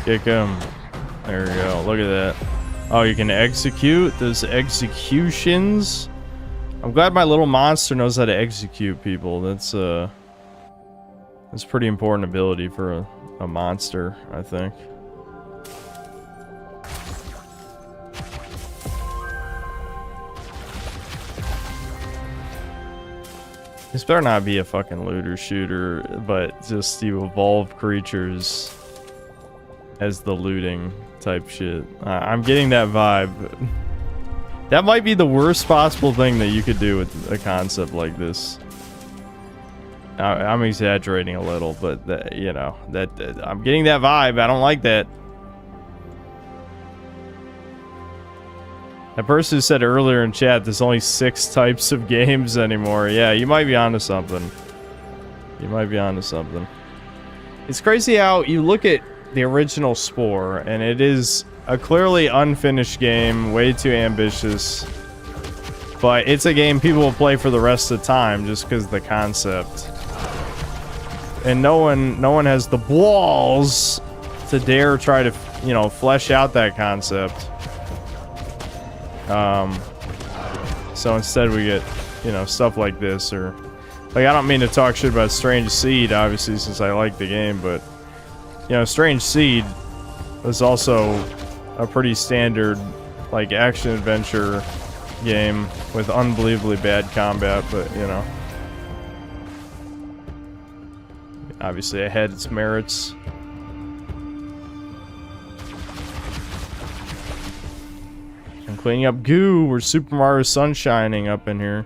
S1: Kick him. There we go. Look at that. Oh, you can execute. Those executions. I'm glad my little monster knows how to execute people. That's pretty important ability for a monster, I think. This better not be a fucking looter shooter, but just you evolve creatures as the looting type shit. I'm getting that vibe. That might be the worst possible thing that you could do with a concept like this. I'm exaggerating a little, but that, you know, that I'm getting that vibe. I don't like that. That person who said earlier in chat there's only 6 types of games anymore. Yeah, you might be onto something. You might be onto something. It's crazy how you look at the original Spore, and it is a clearly unfinished game, way too ambitious. But it's a game people will play for the rest of the time just because of the concept. And no one has the balls to dare try to, you know, flesh out that concept. So instead we get, you know, stuff like this, or like, I don't mean to talk shit about Strange Seed, obviously, since I like the game, but you know, Strange Seed was also a pretty standard, like, action adventure game with unbelievably bad combat, but you know, obviously it had its merits. I'm cleaning up goo. We're Super Mario Sunshining up in here.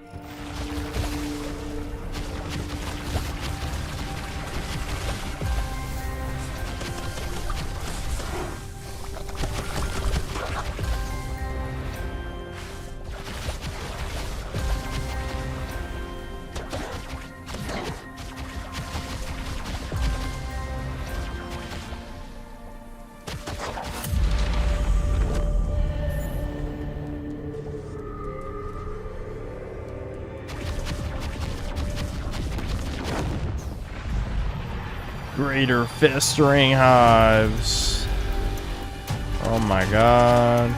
S1: Greater festering hives. Oh my god.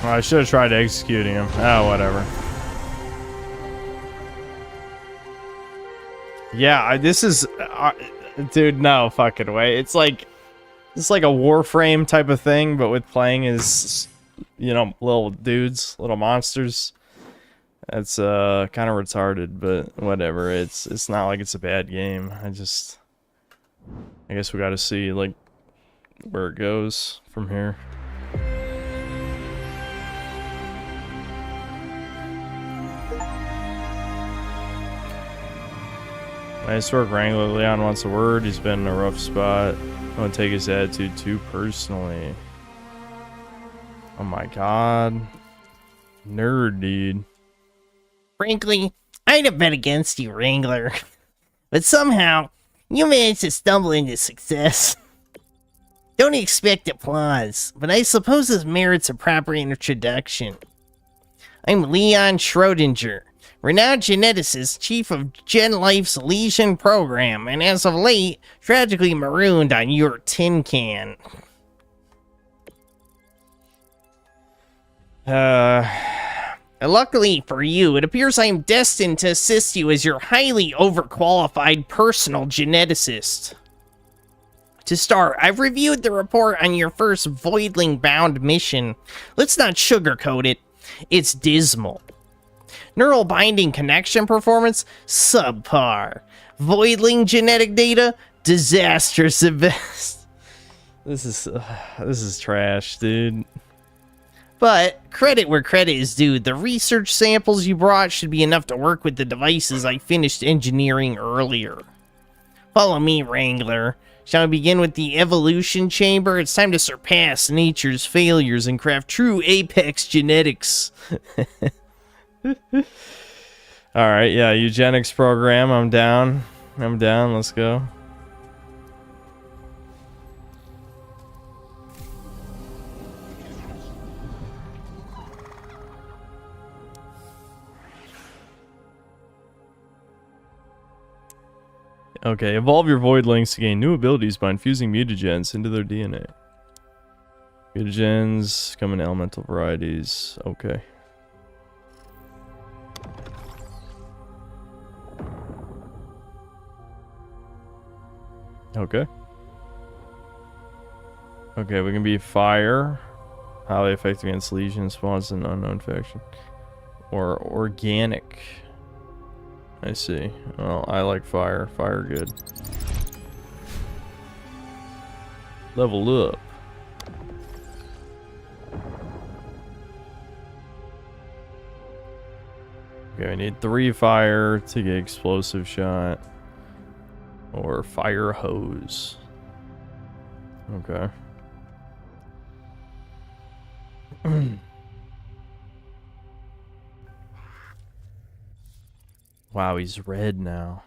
S1: I should have tried executing him. Oh, whatever. Yeah, this is... dude, no fucking way. It's like a Warframe type of thing, but with playing as, you know, little dudes, little monsters. It's kind of retarded, but whatever. It's not like it's a bad game. I guess we gotta see, like, where it goes from here. Nice work, Wrangler. Leon wants a word. He's been in a rough spot. Don't take his attitude too personally. Oh my god. Nerd, dude.
S4: Frankly, I'd have bet against you, Wrangler. But somehow, you managed to stumble into success. Don't expect applause, but I suppose this merits a proper introduction. I'm Leon Schrodinger, renowned geneticist, chief of GenLife's Legion program, and as of late, tragically marooned on your tin can. Luckily for you, it appears I am destined to assist you as your highly overqualified personal geneticist. To start, I've reviewed the report on your first Voidling-bound mission. Let's not sugarcoat it. It's dismal. Neural binding connection performance? Subpar. Voidling genetic data? Disastrous at best.
S1: This is trash, dude.
S4: But credit where credit is due. The research samples you brought should be enough to work with the devices I finished engineering earlier. Follow me, Wrangler. Shall we begin with the evolution chamber? It's time to surpass nature's failures and craft true apex genetics.
S1: Alright, yeah, eugenics program, I'm down. Let's go. Okay, evolve your voidlings to gain new abilities by infusing mutagens into their DNA. Mutagens come in elemental varieties. Okay. Okay. Okay, we can be fire. Highly effective against legion spawns in unknown faction. Or organic. I see. Well, I like fire. Fire good. Level up. Okay, I need 3 fire to get explosive shot. Or fire hose. Okay. Wow, he's red now.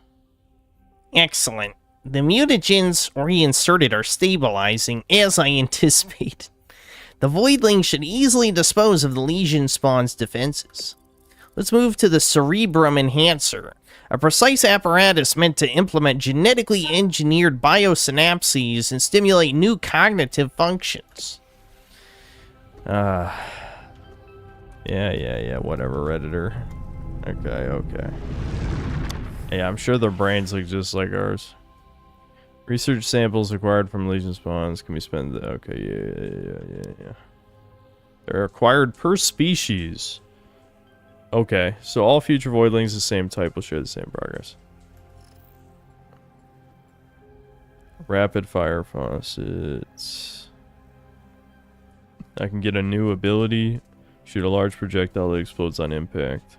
S4: Excellent. The mutagens reinserted are stabilizing, as I anticipated. The Voidling should easily dispose of the Legion spawn's defenses. Let's move to the Cerebrum Enhancer, a precise apparatus meant to implement genetically engineered biosynapses and stimulate new cognitive functions.
S1: Yeah, whatever, Redditor. Okay. Yeah, I'm sure their brains look just like ours. Research samples acquired from Legion spawns can be spent. Okay, yeah. They're acquired per species. Okay, so all future voidlings of the same type will share the same progress. Rapid fire faucets. I can get a new ability. Shoot a large projectile that explodes on impact.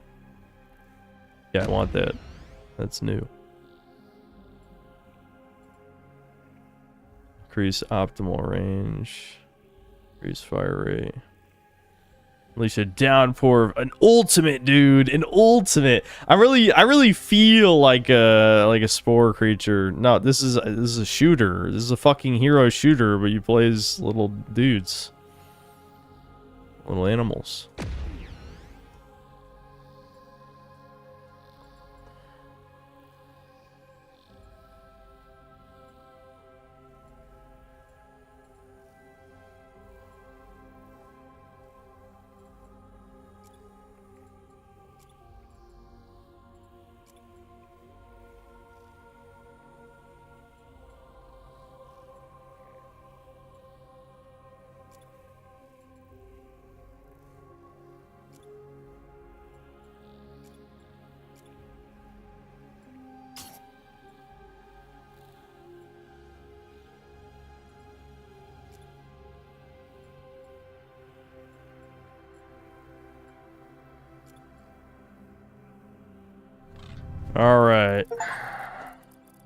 S1: Yeah, I want that. That's new. Increase optimal range. Increase fire rate. Unleash a downpour. An ultimate, dude. An ultimate. I really feel like a spore creature. No, this is a shooter. This is a fucking hero shooter, but you play as little dudes. Little animals. Alright.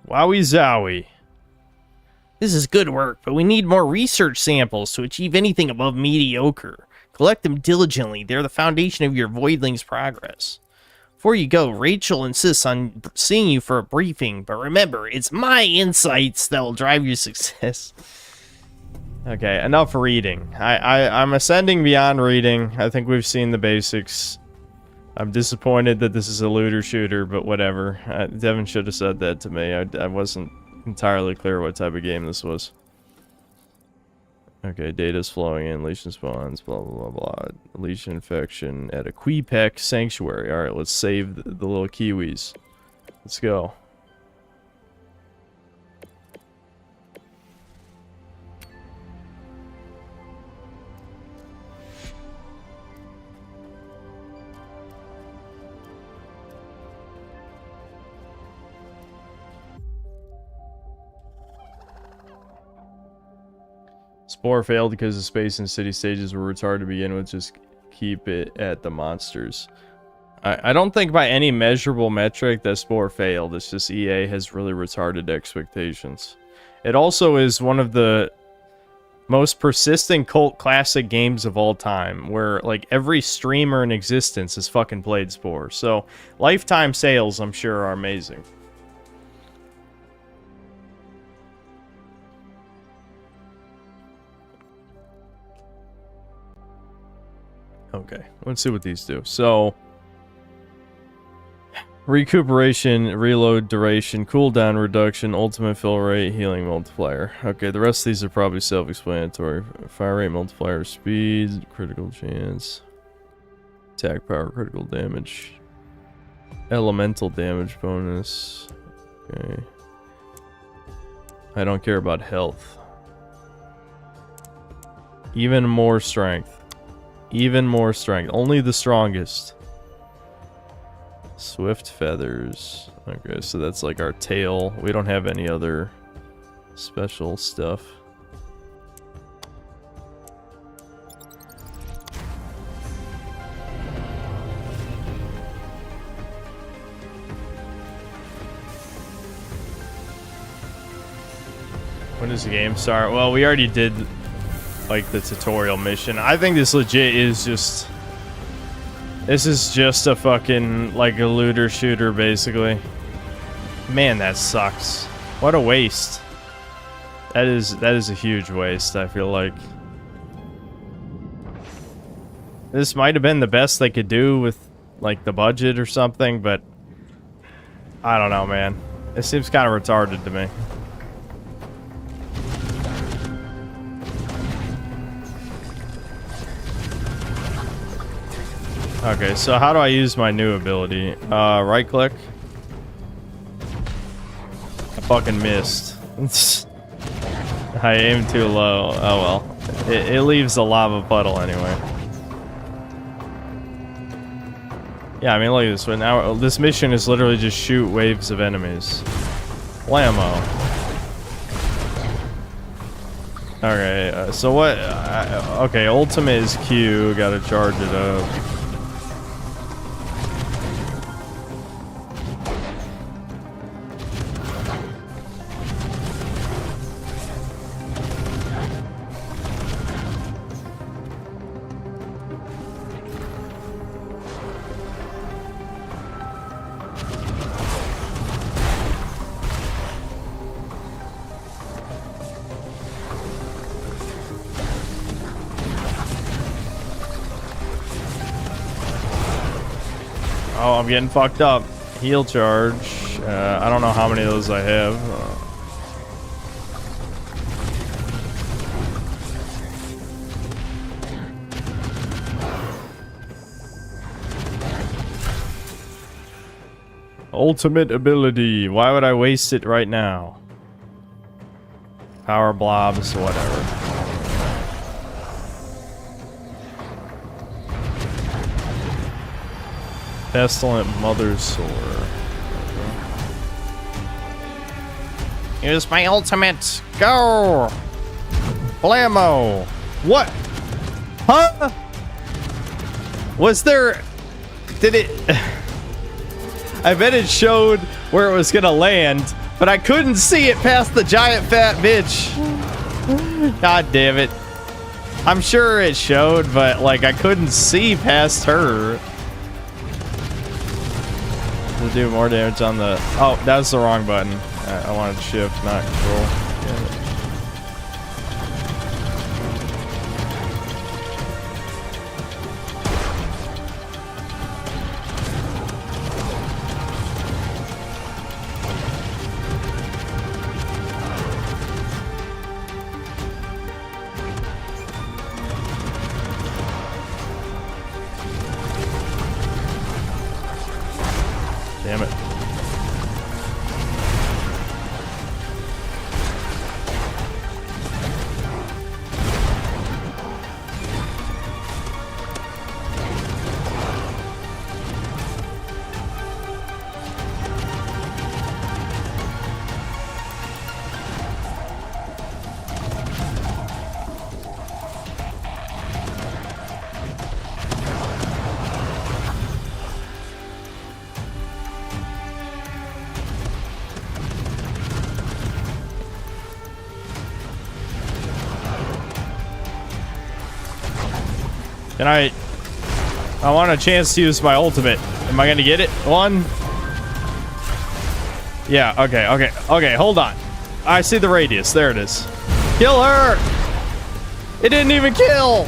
S1: Wowie zowie.
S4: This is good work, but we need more research samples to achieve anything above mediocre. Collect them diligently. They're the foundation of your Voidling's progress. Before you go, Rachel insists on seeing you for a briefing, but remember, it's my insights that will drive your success.
S1: Okay, enough reading. I'm ascending beyond reading. I think we've seen the basics. I'm disappointed that this is a looter shooter, but whatever. Devin should have said that to me. I wasn't entirely clear what type of game this was. Okay, data's flowing in, lesion spawns, blah, blah, blah, blah. Lesion infection at a Queepec sanctuary. Alright, let's save the little kiwis. Let's go. Spore failed because the space and city stages were retarded to begin with. Just keep it at the monsters. I don't think by any measurable metric that Spore failed. It's just EA has really retarded expectations. It also is one of the most persistent cult classic games of all time, where like every streamer in existence has fucking played Spore. So lifetime sales, I'm sure, are amazing. Okay, let's see what these do. So, recuperation, reload duration, cooldown reduction, ultimate fill rate, healing multiplier. Okay, the rest of these are probably self-explanatory. Fire rate multiplier, speed, critical chance, attack power, critical damage, elemental damage bonus. Okay. I don't care about health. Even more strength. Even more strength. Only the strongest. Swift feathers. Okay, so that's like our tail. We don't have any other special stuff. When does the game start? Well, we already did like the tutorial mission. I think this legit is just... This is just a fucking, like, a looter shooter, basically. Man, that sucks. What a waste. That is a huge waste, I feel like. This might have been the best they could do with, like, the budget or something, but... I don't know, man. It seems kind of retarded to me. Okay, so how do I use my new ability? Right click. I fucking missed. I aimed too low. Oh well. It leaves a lava puddle anyway. Yeah, I mean look at this one. Now this mission is literally just shoot waves of enemies. Blammo. Okay, so what? Okay, ultimate is Q. Gotta charge it up. Oh, I'm getting fucked up. Heal charge. I don't know how many of those I have. Ultimate ability. Why would I waste it right now? Power blobs, whatever. Pestilent Mother's Sore.
S4: Here's my ultimate. Go!
S1: Blammo! What? Huh? Was there... Did it... I bet it showed where it was gonna land, but I couldn't see it past the giant fat bitch. God damn it. I'm sure it showed, but like I couldn't see past her. To do more damage on the... Oh, that was the wrong button. I wanted shift, not control. Damn it. Damn it. And I want a chance to use my ultimate. Am I gonna get it? One. Yeah, okay, hold on. I see the radius. There it is. Kill her! It didn't even kill!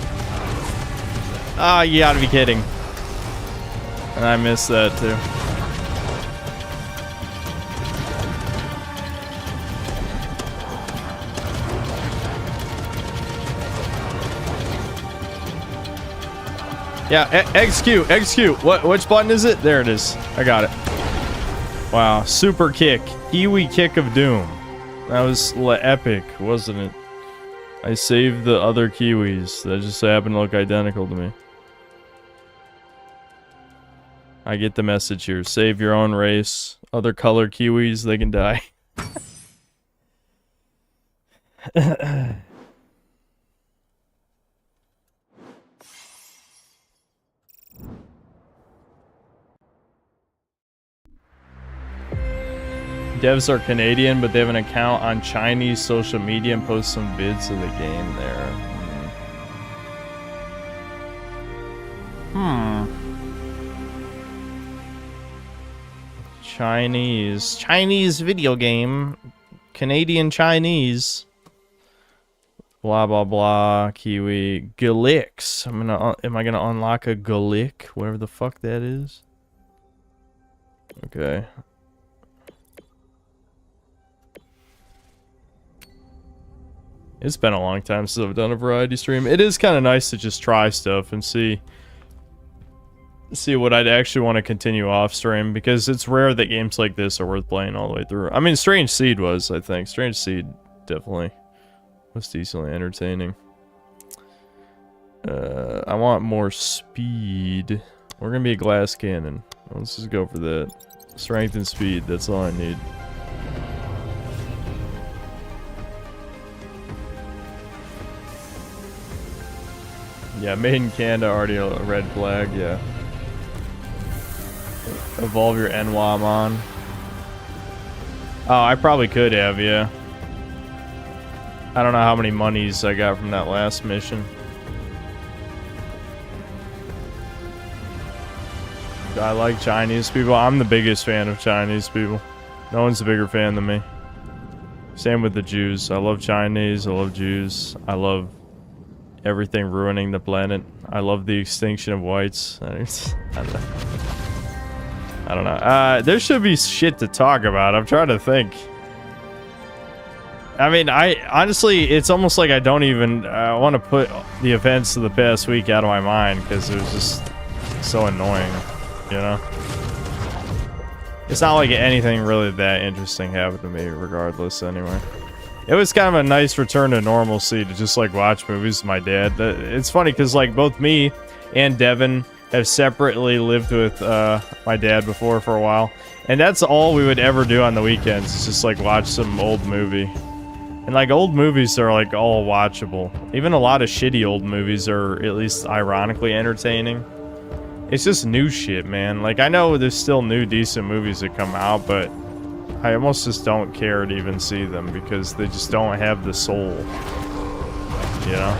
S1: Ah, you gotta be kidding. And I missed that too. Yeah, execute. Which button is it? There it is. I got it. Wow, super kick. Kiwi kick of doom. That was epic, wasn't it? I saved the other Kiwis. That just happened to look identical to me. I get the message here. Save your own race. Other color Kiwis, they can die. Devs are Canadian, but they have an account on Chinese social media and post some vids of the game there. Chinese video game. Canadian Chinese. Blah, blah, blah. Kiwi. Galix. Am I gonna unlock a Galick? Whatever the fuck that is. Okay. It's been a long time since I've done a variety stream. It is kind of nice to just try stuff and see what I'd actually want to continue off stream, because it's rare that games like this are worth playing all the way through. I mean, Strange Seed was, I think. Strange Seed definitely was decently entertaining. I want more speed. We're gonna be a glass cannon. Let's just go for that. Strength and speed, that's all I need. Yeah, made in Canada, already a red flag, yeah. Evolve your Enwamon. Oh, I probably could have, yeah. I don't know how many monies I got from that last mission. I like Chinese people. I'm the biggest fan of Chinese people. No one's a bigger fan than me. Same with the Jews. I love Chinese, I love Jews. I love everything ruining the planet. I love the extinction of whites. I don't know. There should be shit to talk about. I'm trying to think. I mean, honestly, it's almost like I don't even want to put the events of the past week out of my mind, because it was just so annoying, you know? It's not like anything really that interesting happened to me regardless anyway. It was kind of a nice return to normalcy to just like watch movies with my dad. It's funny because like both me and Devin have separately lived with my dad before for a while, and that's all we would ever do on the weekends, is just like watch some old movie. And like old movies are like all watchable. Even a lot of shitty old movies are at least ironically entertaining. It's just new shit, man. Like I know there's still new decent movies that come out, but I almost just don't care to even see them because they just don't have the soul, you know?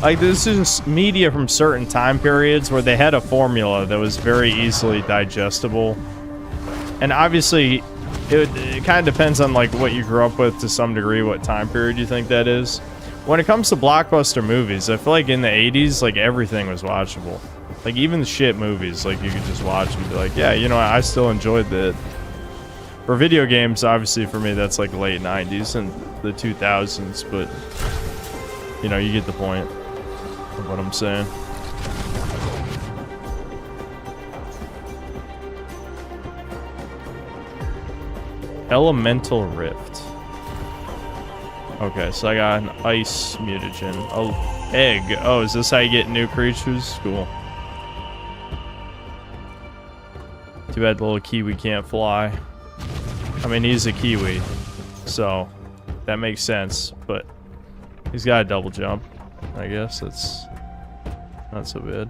S1: Like, this is media from certain time periods where they had a formula that was very easily digestible. And obviously, it kind of depends on, like, what you grew up with to some degree, what time period you think that is. When it comes to blockbuster movies, I feel like in the 80s, like, everything was watchable. Like, even the shit movies, like, you could just watch and be like, yeah, you know, I still enjoyed that. For video games, obviously for me that's like late 90s and the 2000s, but you know, you get the point of what I'm saying. Elemental Rift. Okay, so I got an ice mutagen. Oh, egg. Oh, is this how you get new creatures? Cool. Too bad the little kiwi can't fly. I mean, he's a kiwi, so that makes sense, but he's got a double jump. I guess that's not so bad.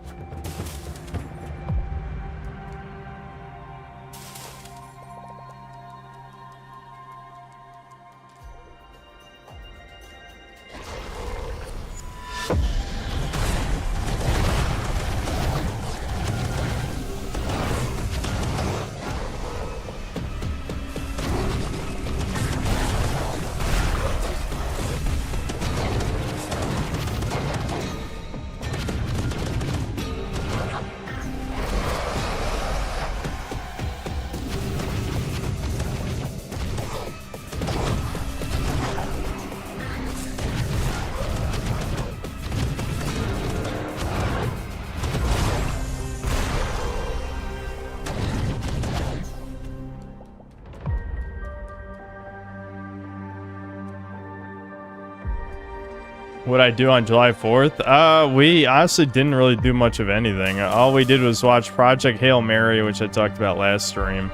S1: What I do on July 4th? We honestly didn't really do much of anything. All we did was watch Project Hail Mary, which I talked about last stream.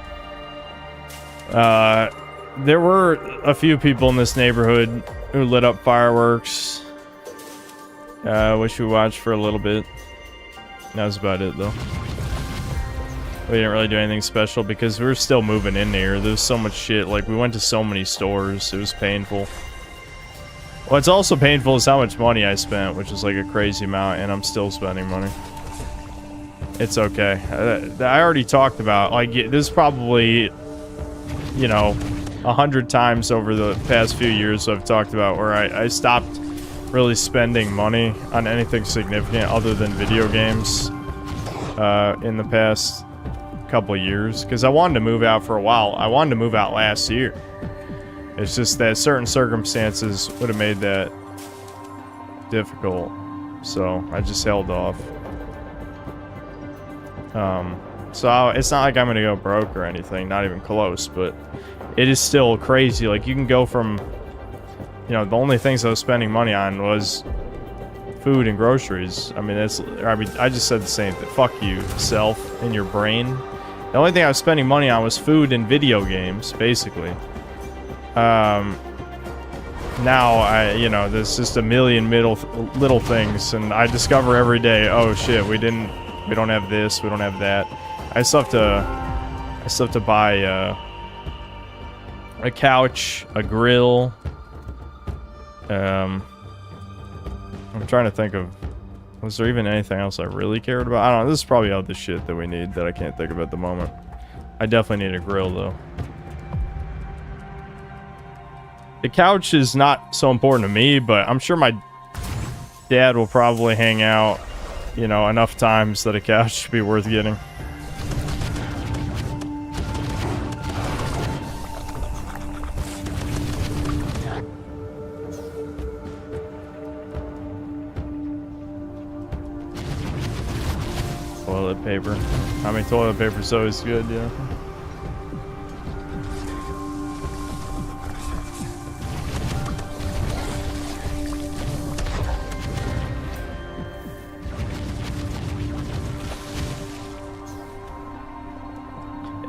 S1: There were a few people in this neighborhood who lit up fireworks, which we watched for a little bit. That was about it, though. We didn't really do anything special because we were still moving in here. There's so much shit. Like, we went to so many stores. It was painful. What's also painful is how much money I spent, which is like a crazy amount, and I'm still spending money. It's okay. I already talked about, like, this is probably, you know, 100 times over the past few years I've talked about where I stopped really spending money on anything significant other than video games in the past couple of years, because I wanted to move out for a while. I wanted to move out last year. It's just that certain circumstances would have made that difficult, so I just held off. So it's not like I'm gonna go broke or anything, not even close, but it is still crazy. Like, you can go from, you know, the only things I was spending money on was food and groceries. I mean, I just said the same thing. Fuck you, self, and your brain. The only thing I was spending money on was food and video games, basically. Now you know, there's just a million little things, and I discover every day, oh shit, we don't have this, we don't have that. I still have to buy a couch, a grill. I'm trying to think of, was there even anything else I really cared about? I don't know. This is probably all the shit that we need that I can't think of at the moment. I definitely need a grill though. The couch is not so important to me, but I'm sure my dad will probably hang out, you know, enough times that a couch should be worth getting. Toilet paper. I mean, toilet paper is always good, yeah.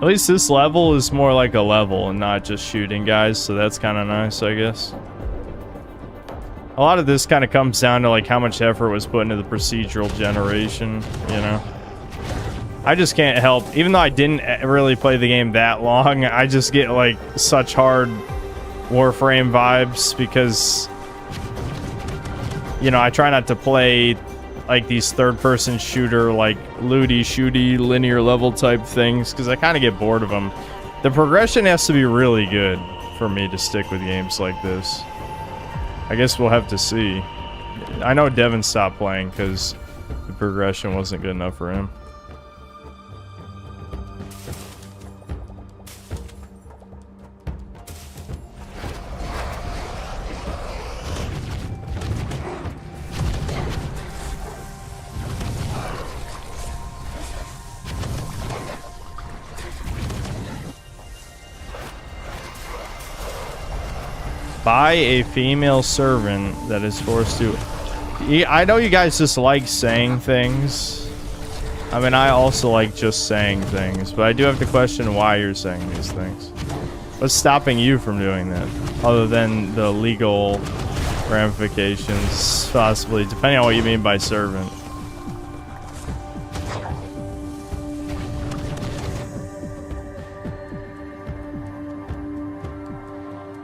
S1: At least this level is more like a level and not just shooting guys, so that's kind of nice, I guess. A lot of this kind of comes down to like how much effort was put into the procedural generation, you know. I just can't help, even though I didn't really play the game that long, I just get like such hard Warframe vibes because, you know, I try not to play like these third-person shooter, like looty, shooty, linear level type things, because I kind of get bored of them. The progression has to be really good for me to stick with games like this. I guess we'll have to see. I know Devin stopped playing because the progression wasn't good enough for him. Buy a female servant that is forced to... I know you guys just like saying things. I mean, I also like just saying things, but I do have to question why you're saying these things. What's stopping you from doing that? Other than the legal ramifications, possibly, depending on what you mean by servant.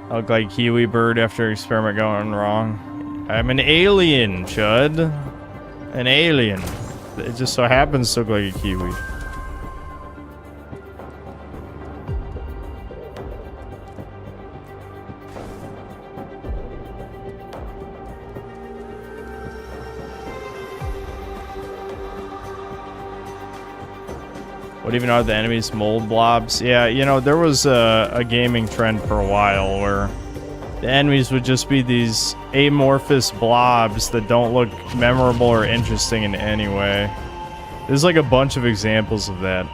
S1: I look like Kiwi Bird after experiment going wrong. I'm an alien, Chud. An alien. It just so happens to look like a kiwi. What even are the enemies? Mold blobs? Yeah, you know, there was a gaming trend for a while where the enemies would just be these amorphous blobs that don't look memorable or interesting in any way. There's like a bunch of examples of that.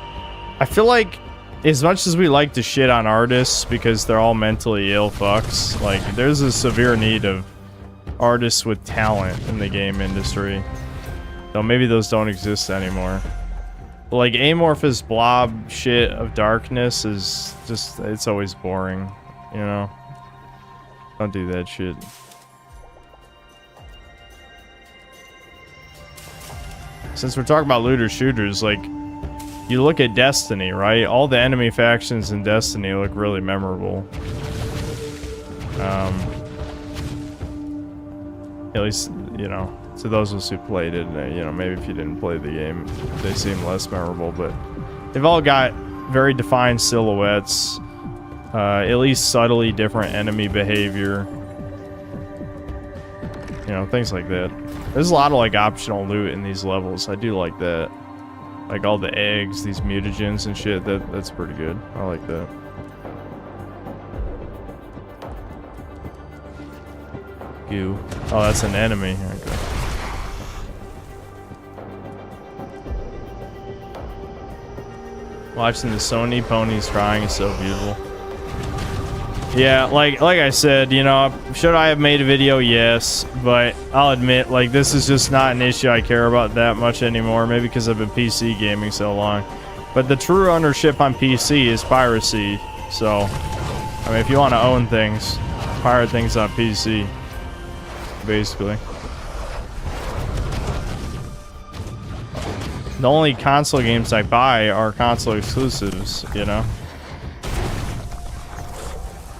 S1: I feel like as much as we like to shit on artists because they're all mentally ill fucks, like there's a severe need of artists with talent in the game industry. Though maybe those don't exist anymore. But like amorphous blob shit of darkness is just, it's always boring, you know? Don't do that shit. Since we're talking about looter shooters, like, you look at Destiny, right? All the enemy factions in Destiny look really memorable. At least, you know, to those of us who played it, you know, maybe if you didn't play the game, they seem less memorable, but they've all got very defined silhouettes. At least subtly different enemy behavior. You know, things like that. There's a lot of like optional loot in these levels. I do like that. Like all the eggs, these mutagens and shit. That's pretty good. I like that. Goo. Oh, that's an enemy. Okay. Watching the Sony ponies crying is so beautiful. Yeah, like I said, you know, should I have made a video? Yes, but I'll admit, like, this is just not an issue I care about that much anymore. Maybe because I've been PC gaming so long. But the true ownership on PC is piracy. So, I mean, if you want to own things, pirate things on PC, basically. The only console games I buy are console exclusives, you know?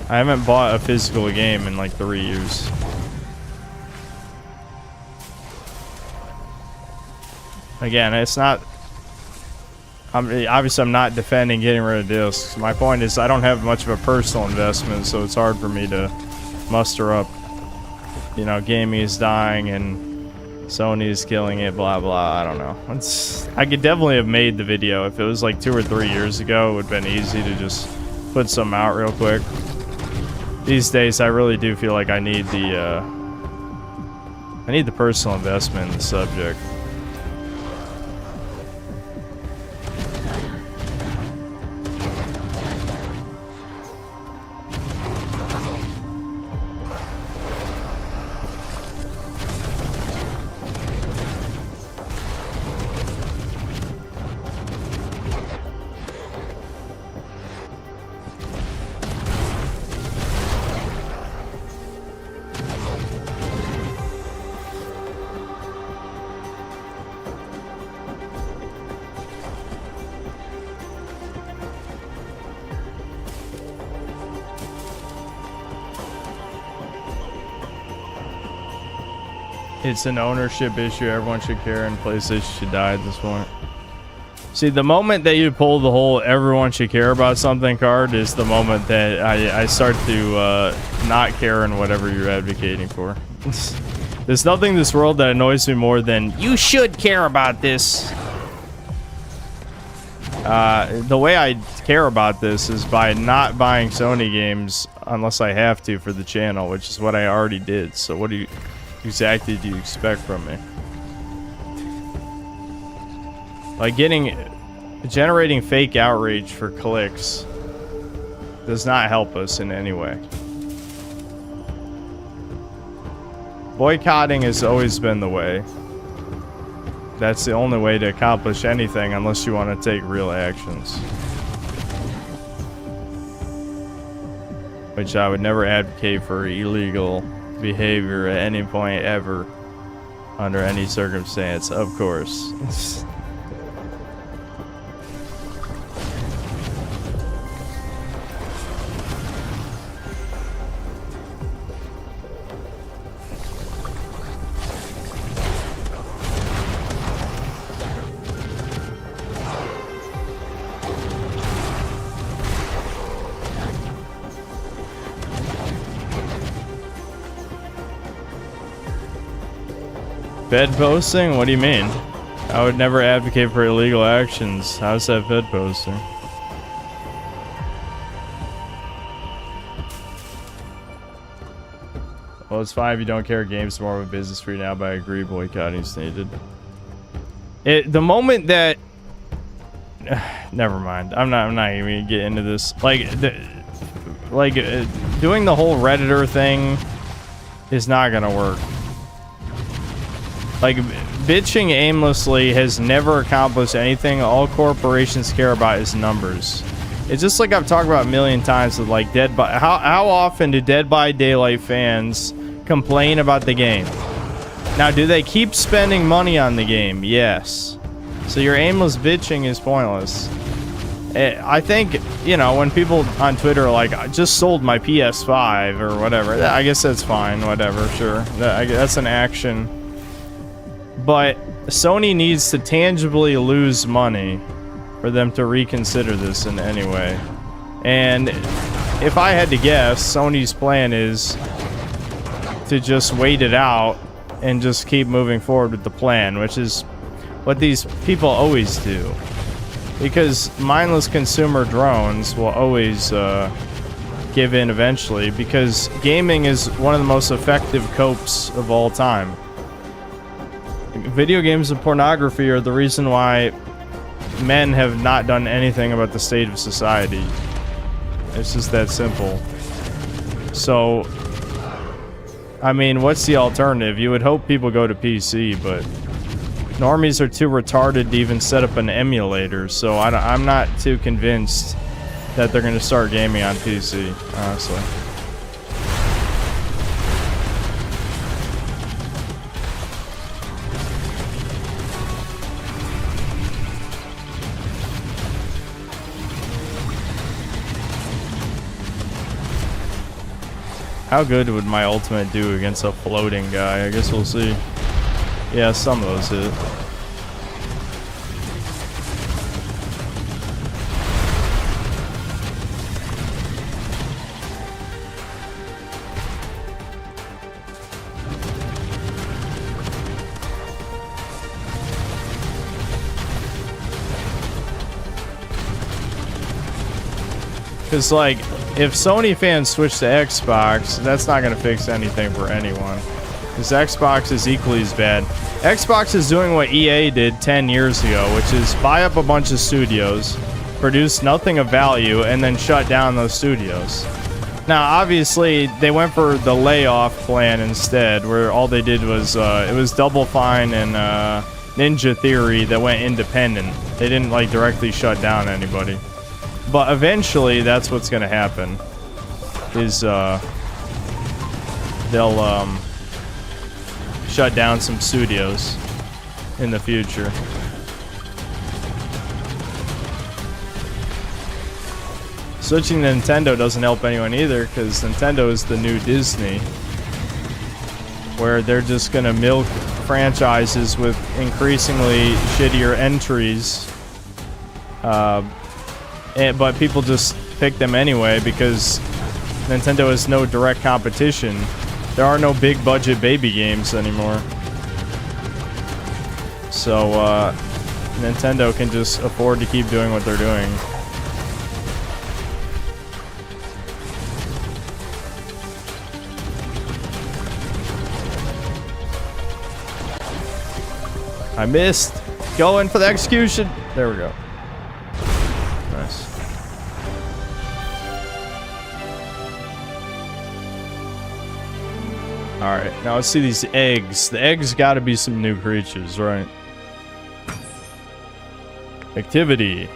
S1: I haven't bought a physical game in like 3 years. Again, it's not... obviously, I'm not defending getting rid of discs. My point is I don't have much of a personal investment, so it's hard for me to muster up, you know, gaming is dying and Sony is killing it, blah, blah. I don't know. I could definitely have made the video. If it was like 2 or 3 years ago, it would have been easy to just put some out real quick. These days, I really do feel like I need the personal investment in the subject. It's an ownership issue. Everyone should care, and PlayStation should die at this point. See, the moment that you pull the whole everyone should care about something card is the moment that I start to not care in whatever you're advocating for. There's nothing in this world that annoys me more than you should care about this. The way I care about this is by not buying Sony games unless I have to for the channel, which is what I already did. So what exactly do you expect from me? Like generating fake outrage for clicks does not help us in any way. Boycotting has always been the way. That's the only way to accomplish anything unless you want to take real actions. Which I would never advocate for illegal behavior at any point ever, under any circumstance, of course. Bed posting? What do you mean? I would never advocate for illegal actions. How's that bed posting? Well, it's fine if you don't care. Games are more of a business for you now, but I agree boycotting is needed. The moment that... never mind. I'm not even gonna get into this. Like, doing the whole Redditor thing is not gonna work. Like, bitching aimlessly has never accomplished anything. All corporations care about is numbers. It's just like I've talked about a million times with, like, Dead by... How often do Dead by Daylight fans complain about the game? Now, do they keep spending money on the game? Yes. So your aimless bitching is pointless. I think, you know, when people on Twitter are like, I just sold my PS5 or whatever, I guess that's fine, whatever, sure. That's an action. But Sony needs to tangibly lose money for them to reconsider this in any way. And if I had to guess, Sony's plan is to just wait it out and just keep moving forward with the plan, which is what these people always do. Because mindless consumer drones will always give in eventually, because gaming is one of the most effective copes of all time. Video games and pornography are the reason why men have not done anything about the state of society. It's just that simple. So, I mean, what's the alternative? You would hope people go to PC, but normies are too retarded to even set up an emulator, so I'm not too convinced that they're going to start gaming on PC, honestly. How good would my ultimate do against a floating guy? I guess we'll see. Yeah, some of those hit. Because, like, if Sony fans switch to Xbox, that's not going to fix anything for anyone. Because Xbox is equally as bad. Xbox is doing what EA did 10 years ago, which is buy up a bunch of studios, produce nothing of value, and then shut down those studios. Now, obviously, they went for the layoff plan instead, where all they did was, it was Double Fine and Ninja Theory that went independent. They didn't, like, directly shut down anybody. But eventually, that's what's going to happen, is they'll shut down some studios in the future. Switching to Nintendo doesn't help anyone either, because Nintendo is the new Disney, where they're just going to milk franchises with increasingly shittier entries. But people just pick them anyway because Nintendo has no direct competition. There are no big budget baby games anymore. So Nintendo can just afford to keep doing what they're doing. I missed. Going for the execution. There we go. Nice. Alright, now let's see these eggs. The eggs gotta be some new creatures, right? Activity.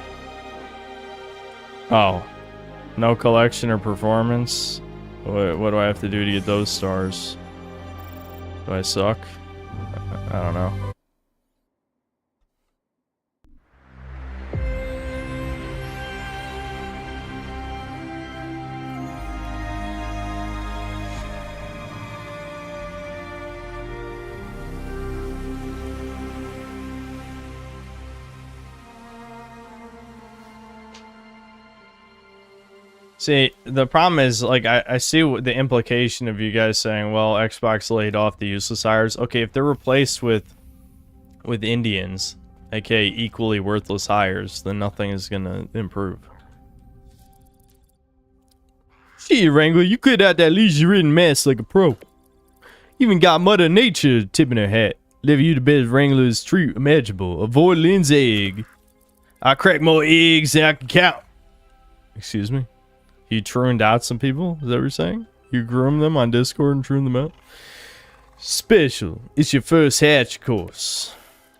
S1: Oh. No collection or performance? What do I have to do to get those stars? Do I suck? I don't know. See, the problem is, like, I see the implication of you guys saying, well, Xbox laid off the useless hires. Okay, if they're replaced with Indians, aka equally worthless hires, then nothing is gonna improve. Gee, Wrangler, you could have that leisure-ridden mess like a pro. Even got Mother Nature tipping her hat. Live you the best Wrangler's treat imaginable. Avoid Lynn's egg. I crack more eggs than I can count. Excuse me? You truned out some people? Is that what you're saying? You groomed them on Discord and truned them out? Special. It's your first hatch course.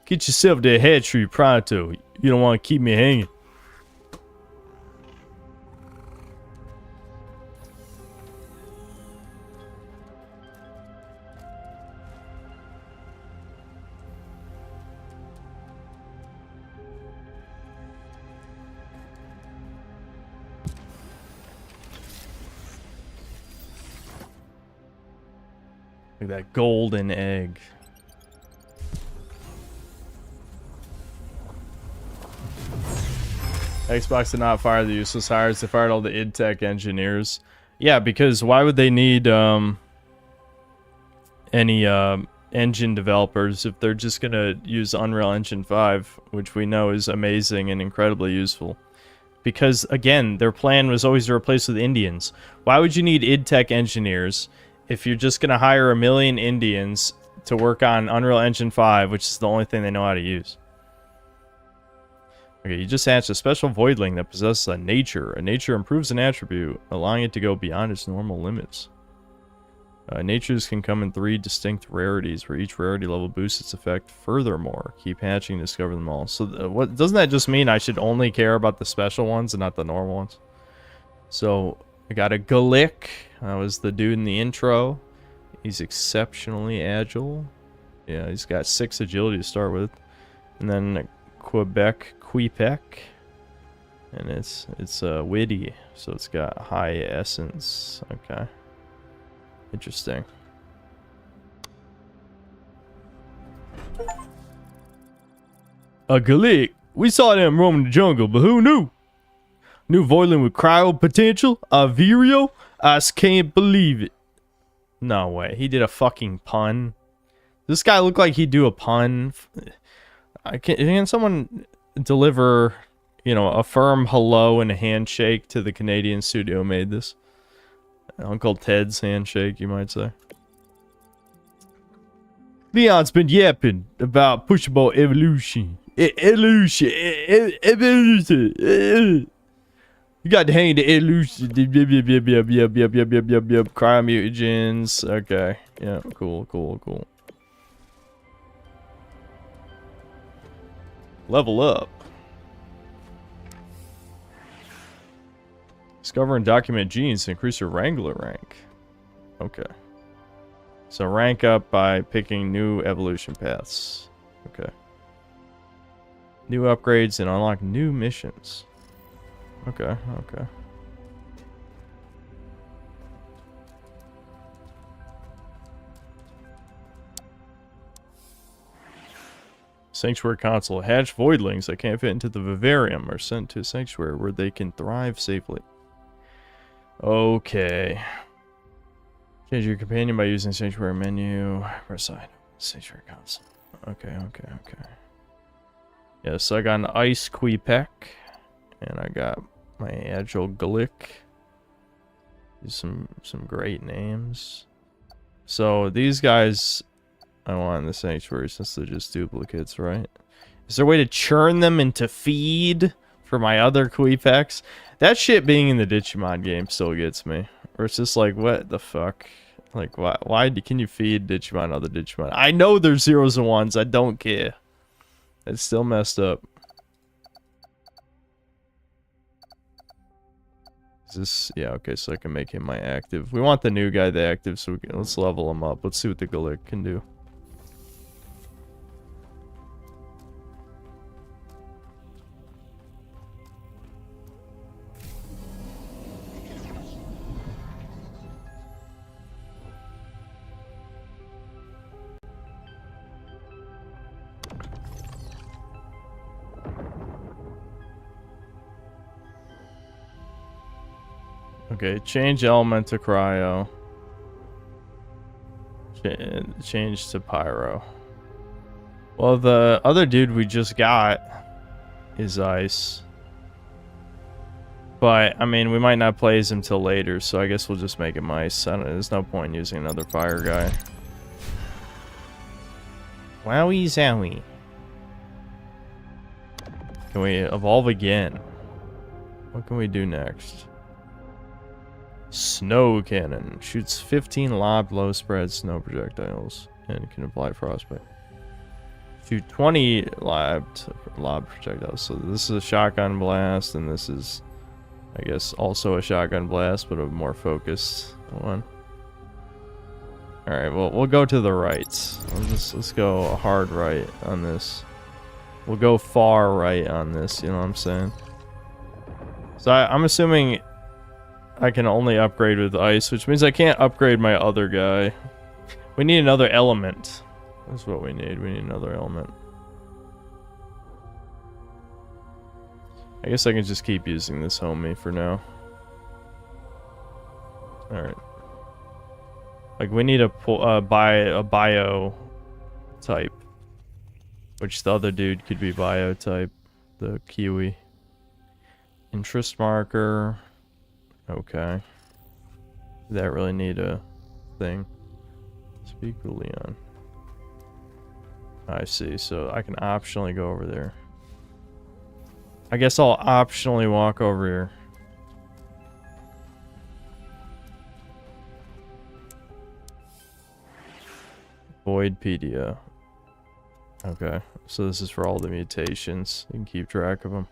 S1: Get yourself to a hatchery pronto. You don't want to keep me hanging. Look at that golden egg. Xbox did not fire the useless hires. They fired all the id Tech engineers. Yeah, because why would they need any engine developers if they're just gonna use Unreal Engine 5, which we know is amazing and incredibly useful? Because again, their plan was always to replace with Indians. Why would you need id Tech engineers if you're just gonna hire 1 million Indians to work on Unreal Engine 5, which is the only thing they know how to use? Okay, you just hatched a special voidling that possesses a nature. A nature improves an attribute, allowing it to go beyond its normal limits. Natures can come in 3 distinct rarities, where each rarity level boosts its effect. Furthermore, keep hatching to discover them all. So, what doesn't that just mean I should only care about the special ones and not the normal ones? So, I got a Galik. That was the dude in the intro. He's exceptionally agile. Yeah, he's got 6 agility to start with. And then Quebec, and it's witty, so it's got high essence. Okay, interesting. A Galik. We saw them roaming the jungle, but who knew? New Voidling with cryo potential? A Virio? I just can't believe it. No way. He did a fucking pun. This guy looked like he'd do a pun. Can someone deliver, you know, a firm hello and a handshake to the Canadian studio who made this? Uncle Ted's handshake, you might say. Leon's been yapping about pushable evolution. Evolution. You got to hang the evolution. Cryomutagens. Okay. Yeah, cool. Level up. Discover and document genes to increase your Wrangler rank. Okay. So rank up by picking new evolution paths. Okay. New upgrades and unlock new missions. Okay. Sanctuary console. Hatch voidlings that can't fit into the vivarium are sent to Sanctuary where they can thrive safely. Okay. Change your companion by using Sanctuary menu. Press side. Sanctuary console. Okay. Yeah, so I got an Ice Quebec. And I got my Agile Galik. Some great names. So these guys I want in the Sanctuary since they're just duplicates, right? Is there a way to churn them into feed for my other Queepecs? That shit being in the Digimon game still gets me. Or it's just like, what the fuck? Like, why can you feed Digimon other Digimon? I know there's zeros and ones. I don't care. It's still messed up. Is this... Yeah, okay, so I can make him my active. We want the new guy the active, so let's level him up. Let's see what the Galick can do. Okay, change element to cryo. Change to pyro. Well, the other dude we just got is ice. But, I mean, we might not play as him till later, so I guess we'll just make him ice. There's no point in using another fire guy. Wowie zowie. Can we evolve again? What can we do next? Snow cannon. Shoots 15 lob low spread snow projectiles and can apply frostbite. Shoot 20 lob projectiles. So this is a shotgun blast, and this is, I guess, also a shotgun blast, but a more focused one. Alright, well, we'll go to the right. Let's go a hard right on this. We'll go far right on this, you know what I'm saying? So I'm assuming I can only upgrade with ice, which means I can't upgrade my other guy. We need another element. That's what we need. We need another element. I guess I can just keep using this homie for now. Alright. Like, we need a bio type. Which the other dude could be bio type. The Kiwi. Interest marker. Okay. Did that really need a thing? Speak with Leon. I see, so I can optionally go over there. I guess I'll optionally walk over here. Voidpedia. Okay, so this is for all the mutations. You can keep track of them.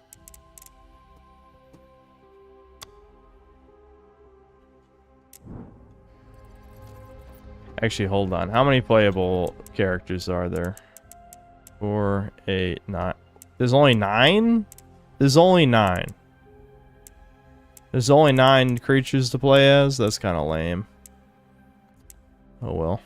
S1: Actually, hold on. How many playable characters are there? 4, 8, 9. There's only 9? There's only 9. There's only 9 creatures to play as? That's kind of lame. Oh well.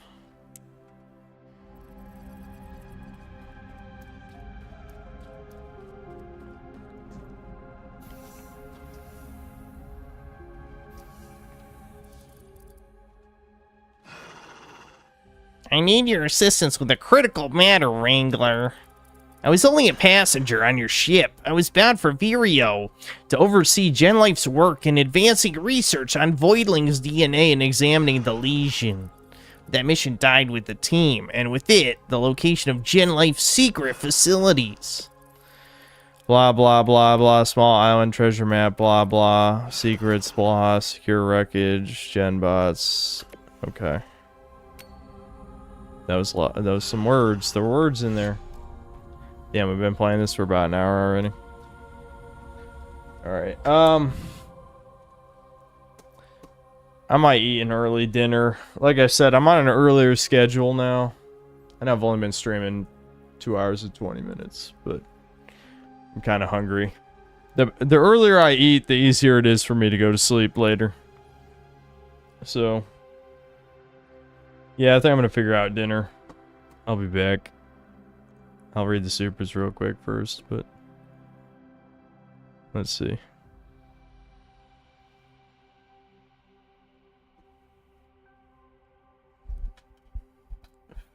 S4: I need your assistance with a critical matter, Wrangler. I was only a passenger on your ship. I was bound for Vireo to oversee GenLife's work in advancing research on Voidling's DNA and examining the lesion. That mission died with the team, and with it, the location of GenLife's secret facilities.
S1: Blah, blah, blah, blah. Small island treasure map, blah, blah. Secrets, blah. Secure wreckage, GenBots. Okay. That was some words. There were words in there. Damn, we've been playing this for about an hour already. Alright, I might eat an early dinner. Like I said, I'm on an earlier schedule now. And I've only been streaming 2 hours and 20 minutes, but I'm kind of hungry. The earlier I eat, the easier it is for me to go to sleep later. So, yeah, I think I'm gonna figure out dinner. I'll be back. I'll read the supers real quick first, but let's see.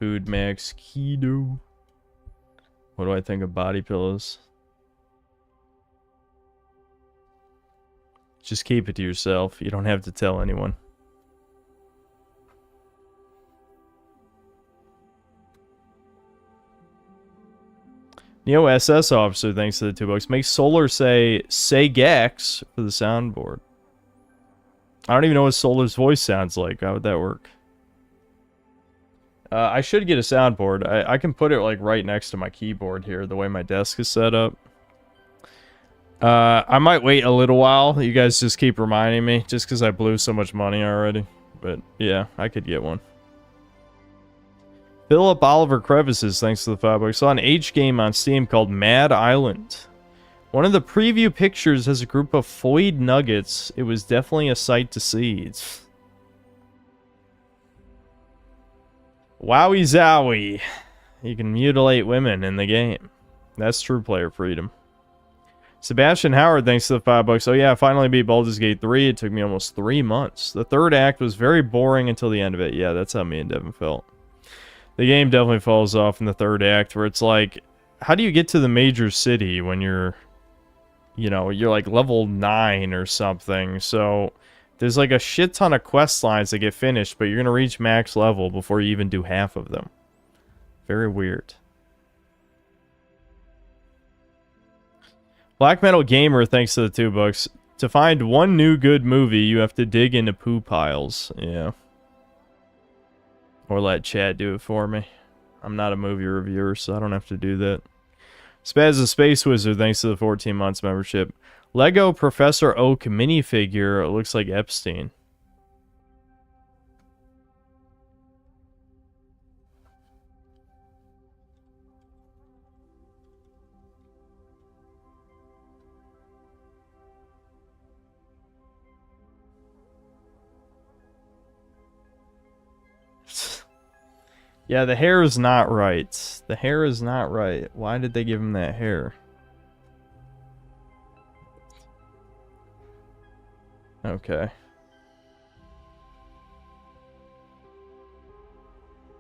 S1: Food Max Keto. What do I think of body pillows? Just keep it to yourself. You don't have to tell anyone. Neo SS officer, thanks to the $2. Make Solar say Gex for the soundboard. I don't even know what Solar's voice sounds like. How would that work? I should get a soundboard. I can put it like right next to my keyboard here, the way my desk is set up. I might wait a little while. You guys just keep reminding me, just because I blew so much money already. But yeah, I could get one. Philip Oliver Crevices, thanks to the $5. Saw an H game on Steam called Mad Island. One of the preview pictures has a group of foid nuggets. It was definitely a sight to see. Wowie zowie. You can mutilate women in the game. That's true player freedom. Sebastian Howard, thanks to the $5. Oh yeah, I finally beat Baldur's Gate 3. It took me almost 3 months. The third act was very boring until the end of it. Yeah, that's how me and Devin felt. The game definitely falls off in the third act, where it's like, how do you get to the major city when you're, you know, you're like level 9 or something? So there's like a shit ton of quest lines that get finished, but you're going to reach max level before you even do half of them. Very weird. Black Metal Gamer, thanks to the $2. To find one new good movie, you have to dig into poo piles. Yeah. Or let Chad do it for me. I'm not a movie reviewer, so I don't have to do that. Spaz the Space Wizard, thanks to the 14 months membership. Lego Professor Oak minifigure. It looks like Epstein. Yeah, the hair is not right. The hair is not right. Why did they give him that hair? Okay.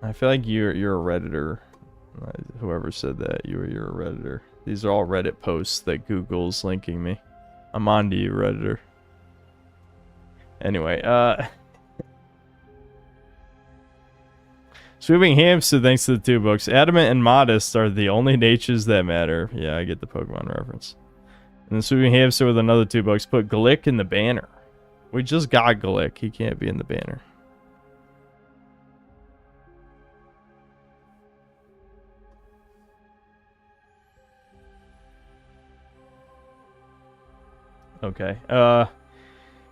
S1: I feel like you're a Redditor. Whoever said that, you're a Redditor. These are all Reddit posts that Google's linking me. I'm on to you, Redditor. Anyway, Swooping Hamster, thanks to the $2. Adamant and Modest are the only natures that matter. Yeah, I get the Pokemon reference. And then Swooping Hamster with another $2. Put Glick in the banner. We just got Glick. He can't be in the banner. Okay.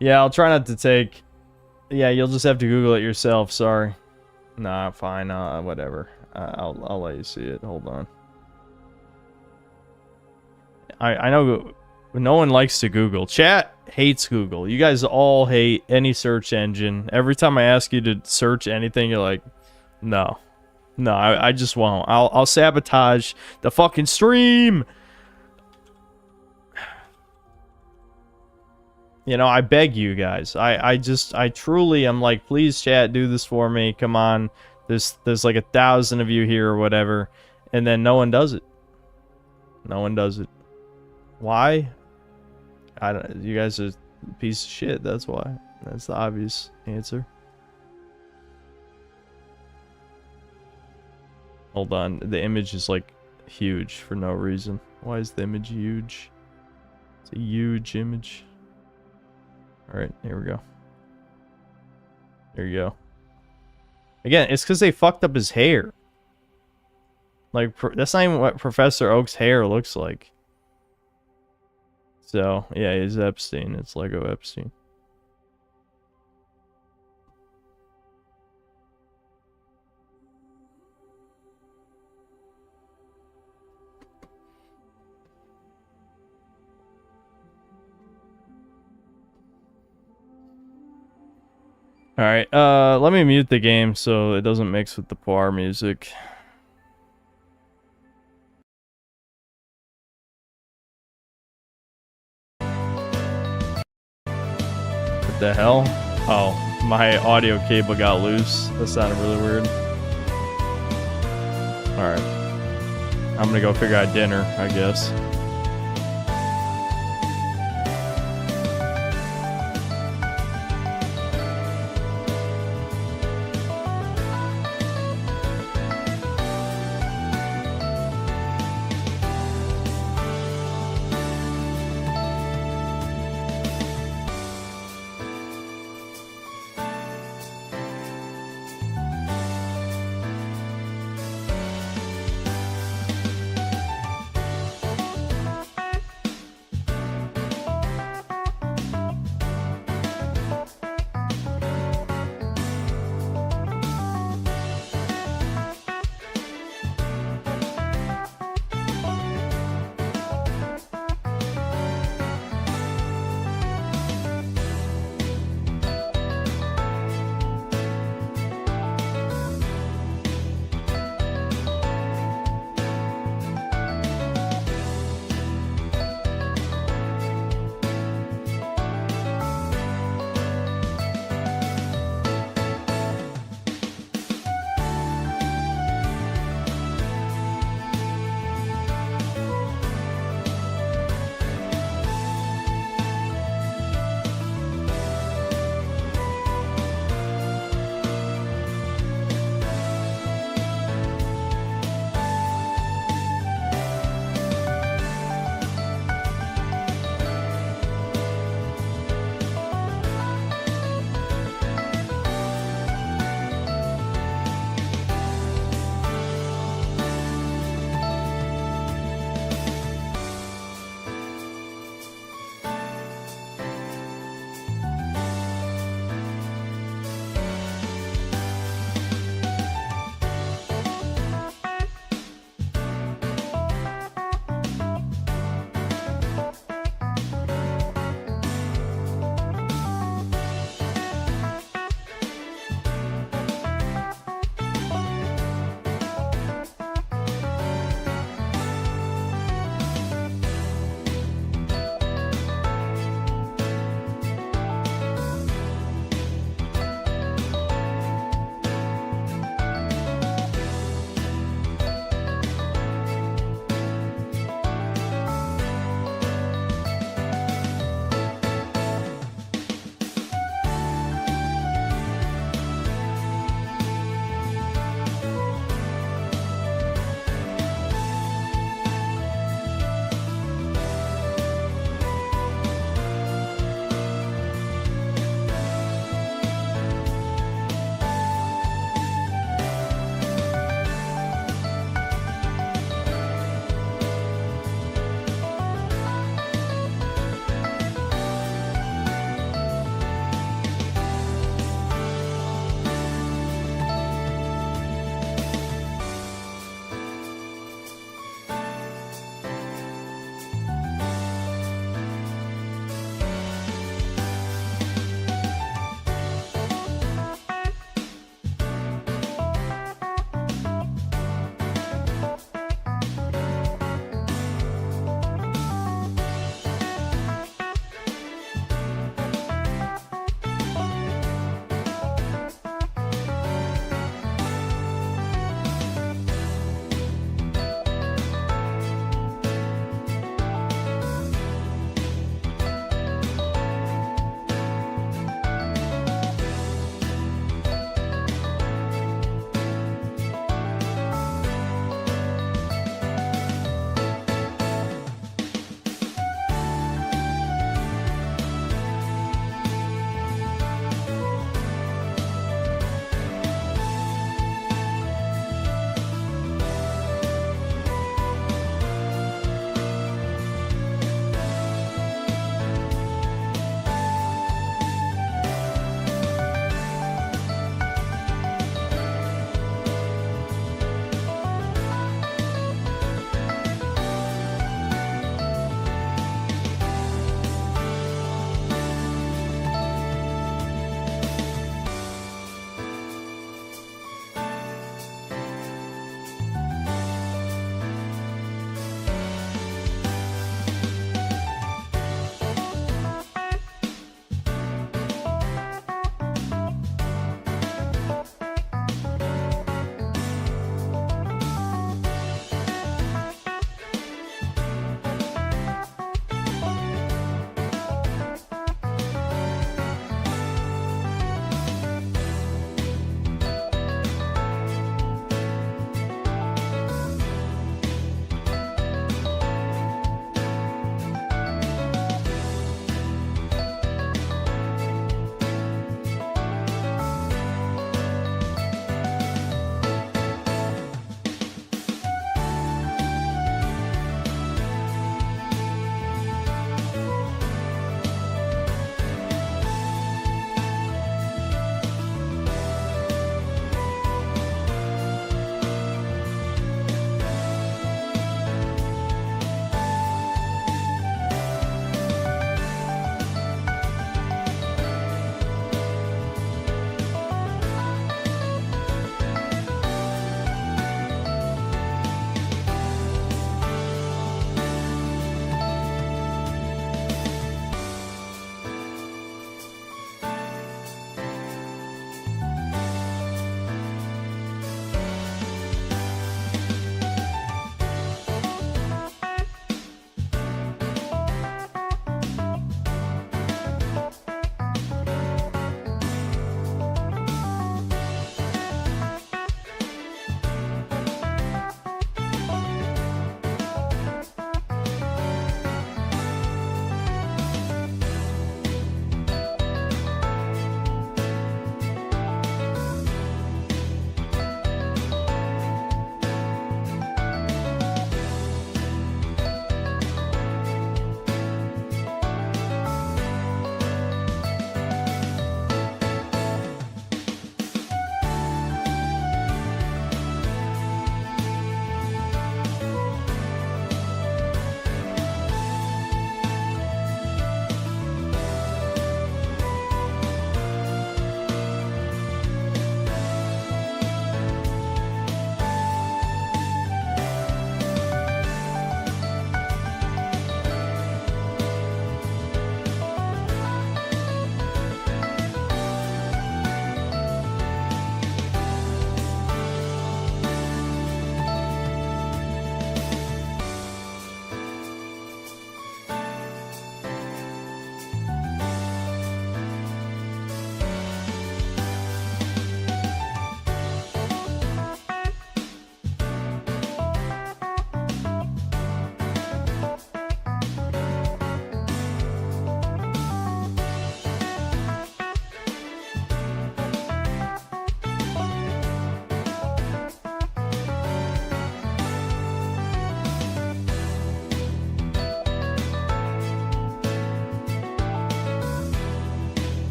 S1: Yeah, I'll try not to take... Yeah, you'll just have to Google it yourself. Sorry. Nah, fine. Whatever. I'll let you see it. Hold on. I know no one likes to Google. Chat hates Google. You guys all hate any search engine. Every time I ask you to search anything, you're like, no. No, I just won't. I'll sabotage the fucking stream. You know, I beg you guys. I truly am like, please chat, do this for me. Come on. There's like 1,000 of you here or whatever. And then no one does it. No one does it. Why? I don't, you guys are a piece of shit, that's why. That's the obvious answer. Hold on, the image is like huge for no reason. Why is the image huge? It's a huge image. Alright, here we go. There you go. Again, it's because they fucked up his hair. Like, that's not even what Professor Oak's hair looks like. So, yeah, he's Epstein. It's Lego Epstein. Alright, let me mute the game so it doesn't mix with the Poir music. What the hell? Oh, my audio cable got loose. That sounded really weird. Alright. I'm gonna go figure out dinner, I guess.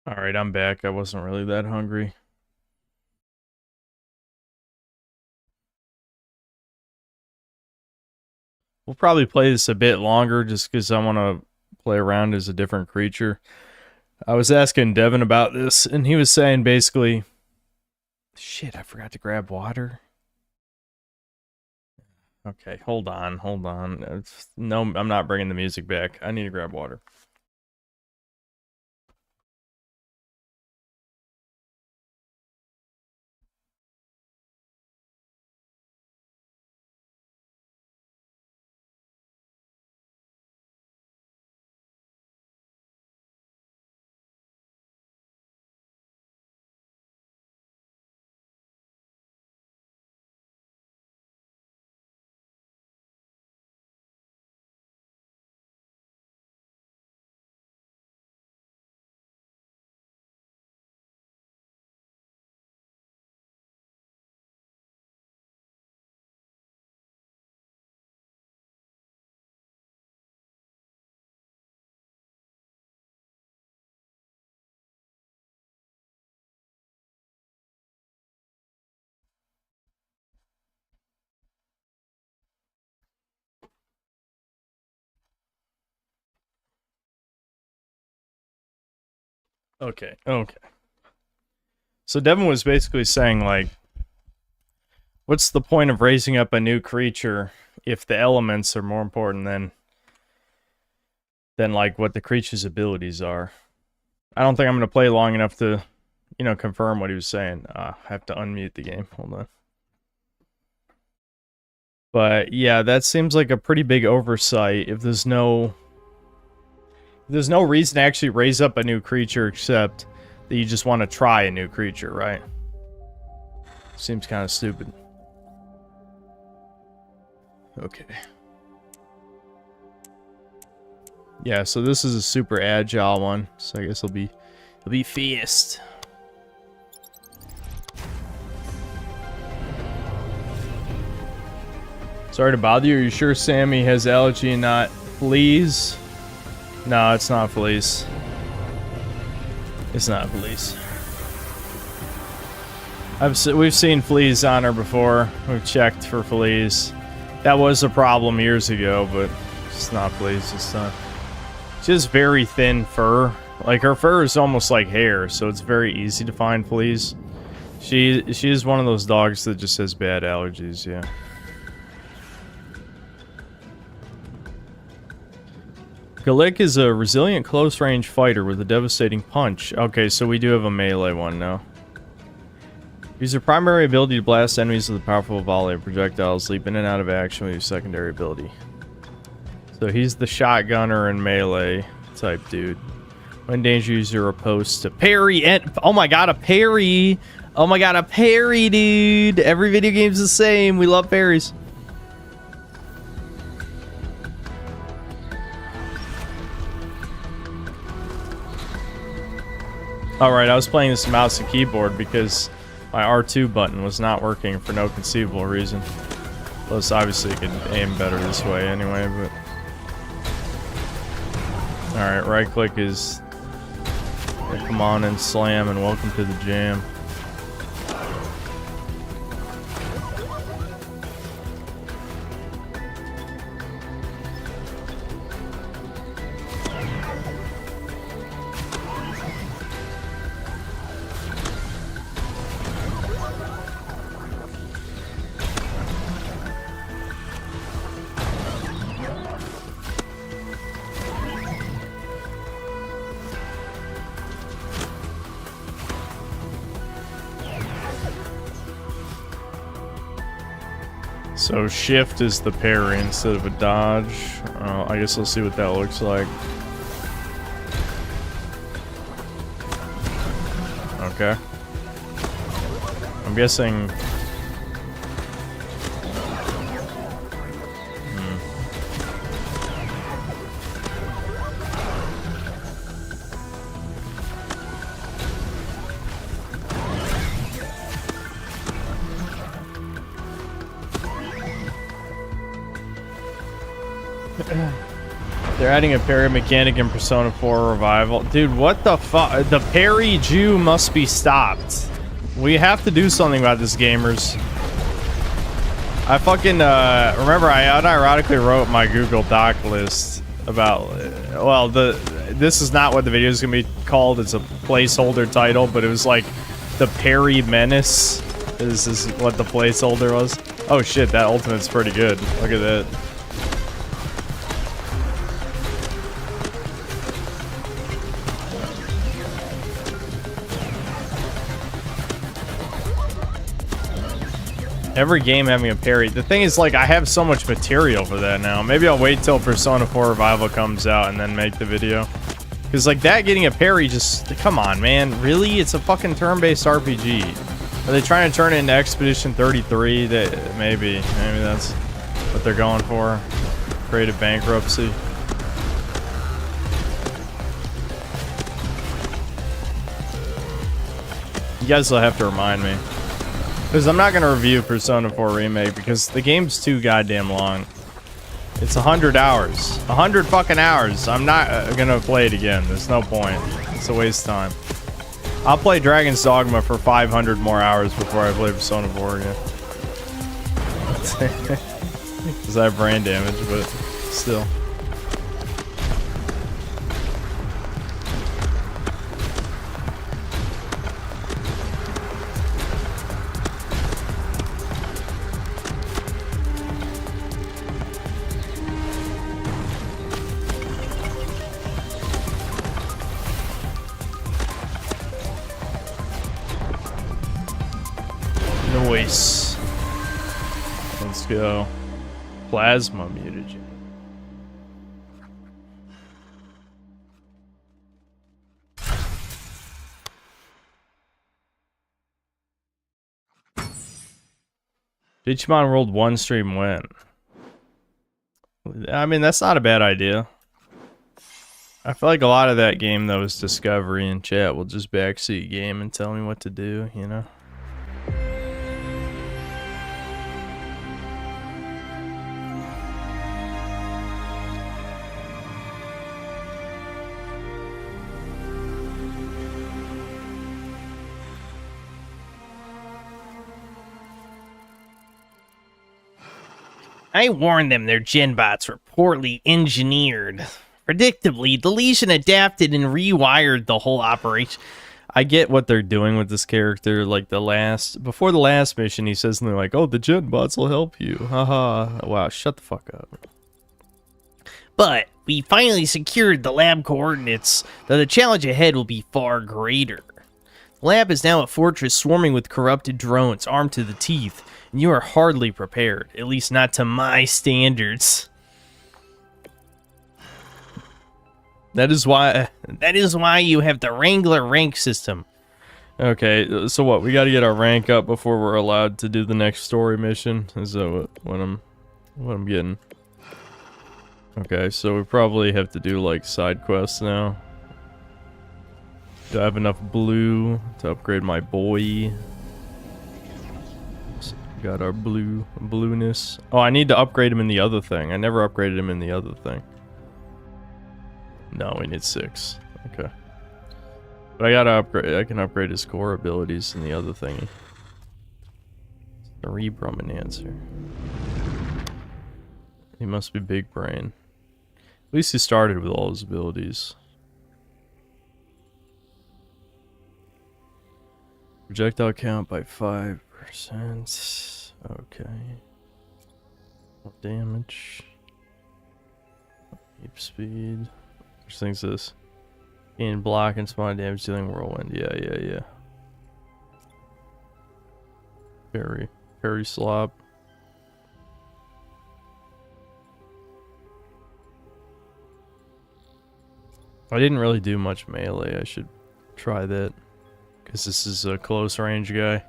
S1: Alright, I'm back. I wasn't really that hungry. We'll probably play this a bit longer just because I want to play around as a different creature. I was asking Devin about this, and he was saying basically... Shit, I forgot to grab water. Okay, hold on. No, I'm not bringing the music back. I need to grab water. Okay. So Devin was basically saying, like, what's the point of raising up a new creature if the elements are more important than like what the creature's abilities are? I don't think I'm gonna play long enough to, confirm what he was saying. I have to unmute the game. Hold on. But yeah, that seems like a pretty big oversight if there's no reason to actually raise up a new creature except that you just want to try a new creature, right? Seems kind of stupid. Okay. Yeah, so this is a super agile one, so I guess it'll be fast. Sorry to bother you. Are you sure Sammy has allergy and not fleas? No, it's not fleas. It's not fleas. We've seen fleas on her before. We've checked for fleas. That was a problem years ago, but it's not fleas this time. She has very thin fur. Like, her fur is almost like hair, so it's very easy to find fleas. She is one of those dogs that just has bad allergies, yeah. Galik is a resilient close-range fighter with a devastating punch. Okay, so we do have a melee one now. Use your primary ability to blast enemies with a powerful volley of projectiles. Leap in and out of action with your secondary ability. So he's the shotgunner and melee type dude. When in danger, use your riposte to parry and... Oh my god, a parry! Oh my god, a parry, dude! Every video game's the same. We love parries. Alright, I was playing this mouse and keyboard because my R2 button was not working for no conceivable reason. Plus, obviously, you could aim better this way anyway, but... Alright, right click is... Come on and slam and welcome to the jam. So shift is the parry instead of a dodge. I guess we'll see what that looks like. Okay. I'm guessing... They're adding a parry mechanic in Persona 4 Revival. Dude, what the fuck? The parry Jew must be stopped. We have to do something about this, gamers. I fucking, remember I unironically wrote my Google Doc list about, well, this is not what the video is going to be called. It's a placeholder title, but it was like the Parry Menace. This is what the placeholder was. Oh shit, that ultimate's pretty good. Look at that. Every game having a parry. The thing is, like, I have so much material for that now. Maybe I'll wait till Persona 4 Revival comes out and then make the video. Because, like, that getting a parry just... Come on, man. Really? It's a fucking turn-based RPG. Are they trying to turn it into Expedition 33? Maybe. Maybe that's what they're going for. Creative bankruptcy. You guys will have to remind me. Because I'm not going to review Persona 4 Remake because the game's too goddamn long. It's 100 hours. 100 fucking hours. I'm not going to play it again. There's no point. It's a waste of time. I'll play Dragon's Dogma for 500 more hours before I play Persona 4 again. Because I have brain damage, but still. Noise. Let's go. Plasma mutagen. Digimon World 1 stream when? I mean, that's not a bad idea. I feel like a lot of that game, though, is Discovery, and chat will just backseat game and tell me what to do, you know?
S4: I warned them their genbots were poorly engineered. Predictably, the Legion adapted and rewired the whole operation.
S1: I get what they're doing with this character. Like before the last mission, he says something like, "Oh, the genbots will help you." Haha. Wow, shut the fuck up.
S4: But we finally secured the lab coordinates, though the challenge ahead will be far greater. The lab is now a fortress swarming with corrupted drones armed to the teeth, and you are hardly prepared, at least not to my standards. That is why you have the Wrangler rank system.
S1: Okay, so what? We got to get our rank up before we're allowed to do the next story mission. Is that what I'm getting? Okay, so we probably have to do like side quests now. Do I have enough blue to upgrade my boy? So got our blueness. Oh, I need to upgrade him in the other thing. I never upgraded him in the other thing. No, we need 6. Okay. But I gotta upgrade. I can upgrade his core abilities in the other thingy. Cerebrum enhancer. He must be big brain. At least he started with all his abilities. Projectile count by 5%. Okay. More damage. Keep speed. Which thing's this? In block and spawn damage dealing whirlwind. Yeah. Parry slop. I didn't really do much melee. I should try that. Because this is a close range guy.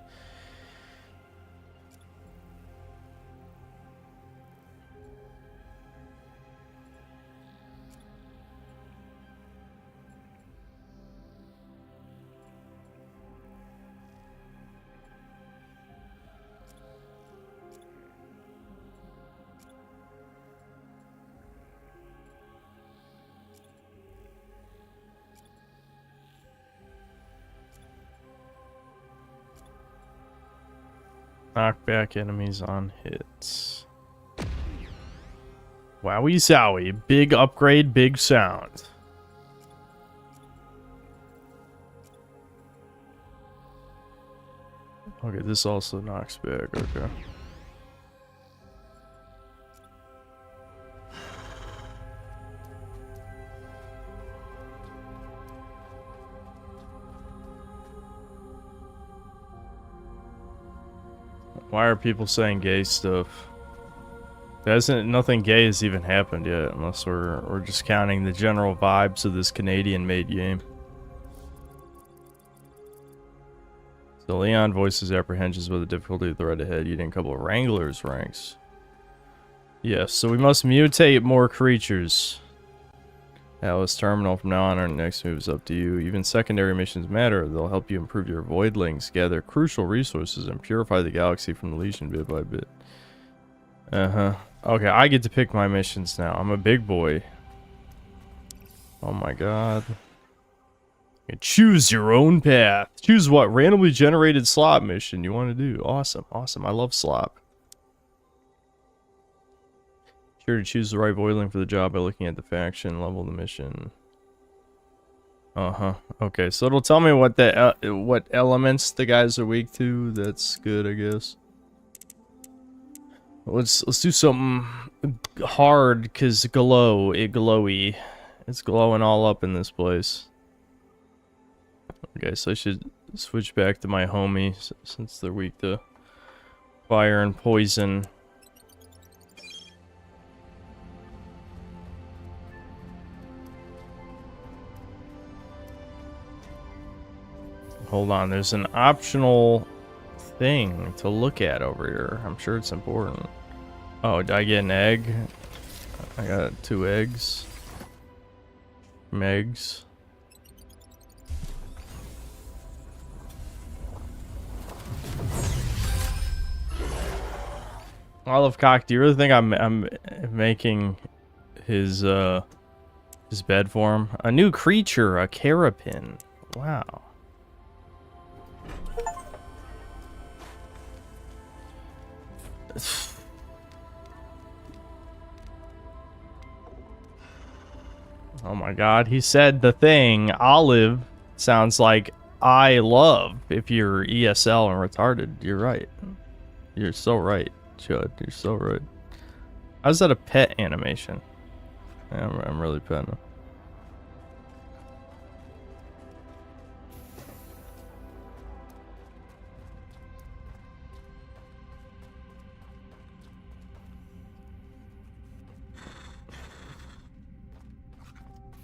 S1: Knock back enemies on hits. Wowie zowie. Big upgrade, big sound. Okay, this also knocks back. Okay. Why are people saying gay stuff? Nothing gay has even happened yet, unless we're just counting the general vibes of this Canadian-made game. So Leon voices apprehensions about the difficulty of the road ahead. You didn't couple of Wrangler's ranks. Yes, so we must mutate more creatures. Atlas Terminal from now on, our next move is up to you. Even secondary missions matter. They'll help you improve your voidlings, gather crucial resources, and purify the galaxy from the Legion bit by bit. Okay, I get to pick my missions now. I'm a big boy. Oh my god. Choose your own path. Choose what randomly generated slot mission you want to do. Awesome, awesome. I love slop. Sure to choose the right voidling for the job by looking at the faction level of the mission. Okay, so it'll tell me what what elements the guys are weak to. That's good, I guess. Let's do something hard, cause glowy. It's glowing all up in this place. Okay, so I should switch back to my homies since they're weak to fire and poison. Hold on, there's an optional thing to look at over here. I'm sure it's important. Oh, did I get an egg? I got 2 eggs. Megs. Olive Cock, do you really think I'm making his bed for him? A new creature, a Carapin. Wow. Oh my god, he said the thing. Olive sounds like I love. If you're ESL and retarded, you're right. You're so right, Chud. You're so right. How's that a pet animation? Yeah, I'm really petting him.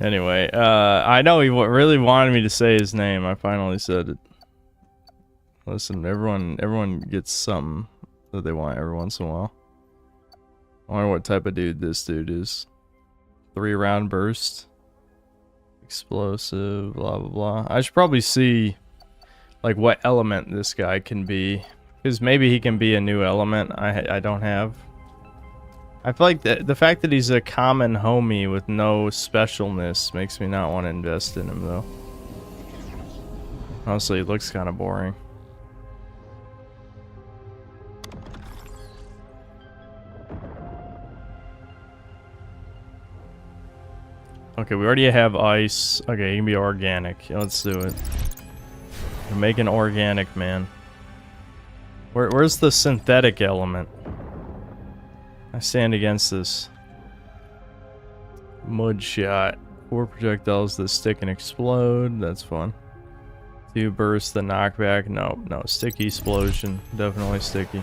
S1: Anyway, I know he really wanted me to say his name. I finally said it. Listen, everyone gets something that they want every once in a while. I wonder what type of dude this dude is. 3-round burst. Explosive, blah, blah, blah. I should probably see, like, what element this guy can be. Because maybe he can be a new element I don't have. I feel like the fact that he's a common homie with no specialness makes me not want to invest in him, though. Honestly, it looks kind of boring. Okay, we already have ice. Okay, he can be organic. Yeah, let's do it. We're making organic, man. Where's the synthetic element? I stand against this. Mud shot. 4 projectiles that stick and explode. That's fun. 2 bursts, the knockback. No, sticky explosion. Definitely sticky.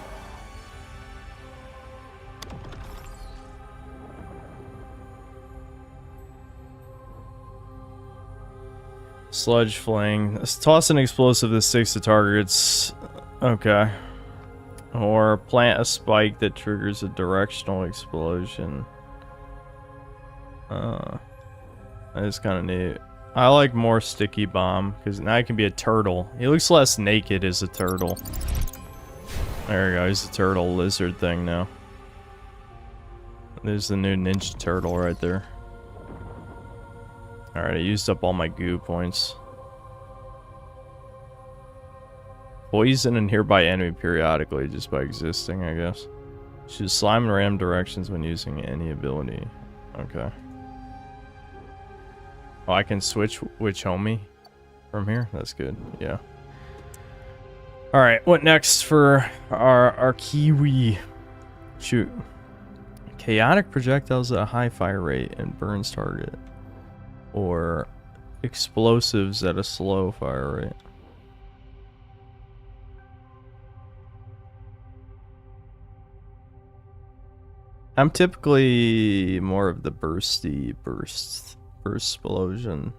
S1: Sludge fling. Toss an explosive that sticks to targets. Okay. Or plant a spike that triggers a directional explosion. That is kind of neat. I like more sticky bomb because now I can be a turtle. He looks less naked as a turtle. There we go. He's a turtle lizard thing now. There's the new Ninja Turtle right there. Alright, I used up all my goo points. Poison a nearby enemy periodically just by existing, I guess. Choose slime in random directions when using any ability. Okay. Oh, I can switch which homie from here? That's good, yeah. Alright, what next for our Kiwi? Shoot. Chaotic projectiles at a high fire rate and burns target. Or explosives at a slow fire rate. I'm typically more of the burst explosion.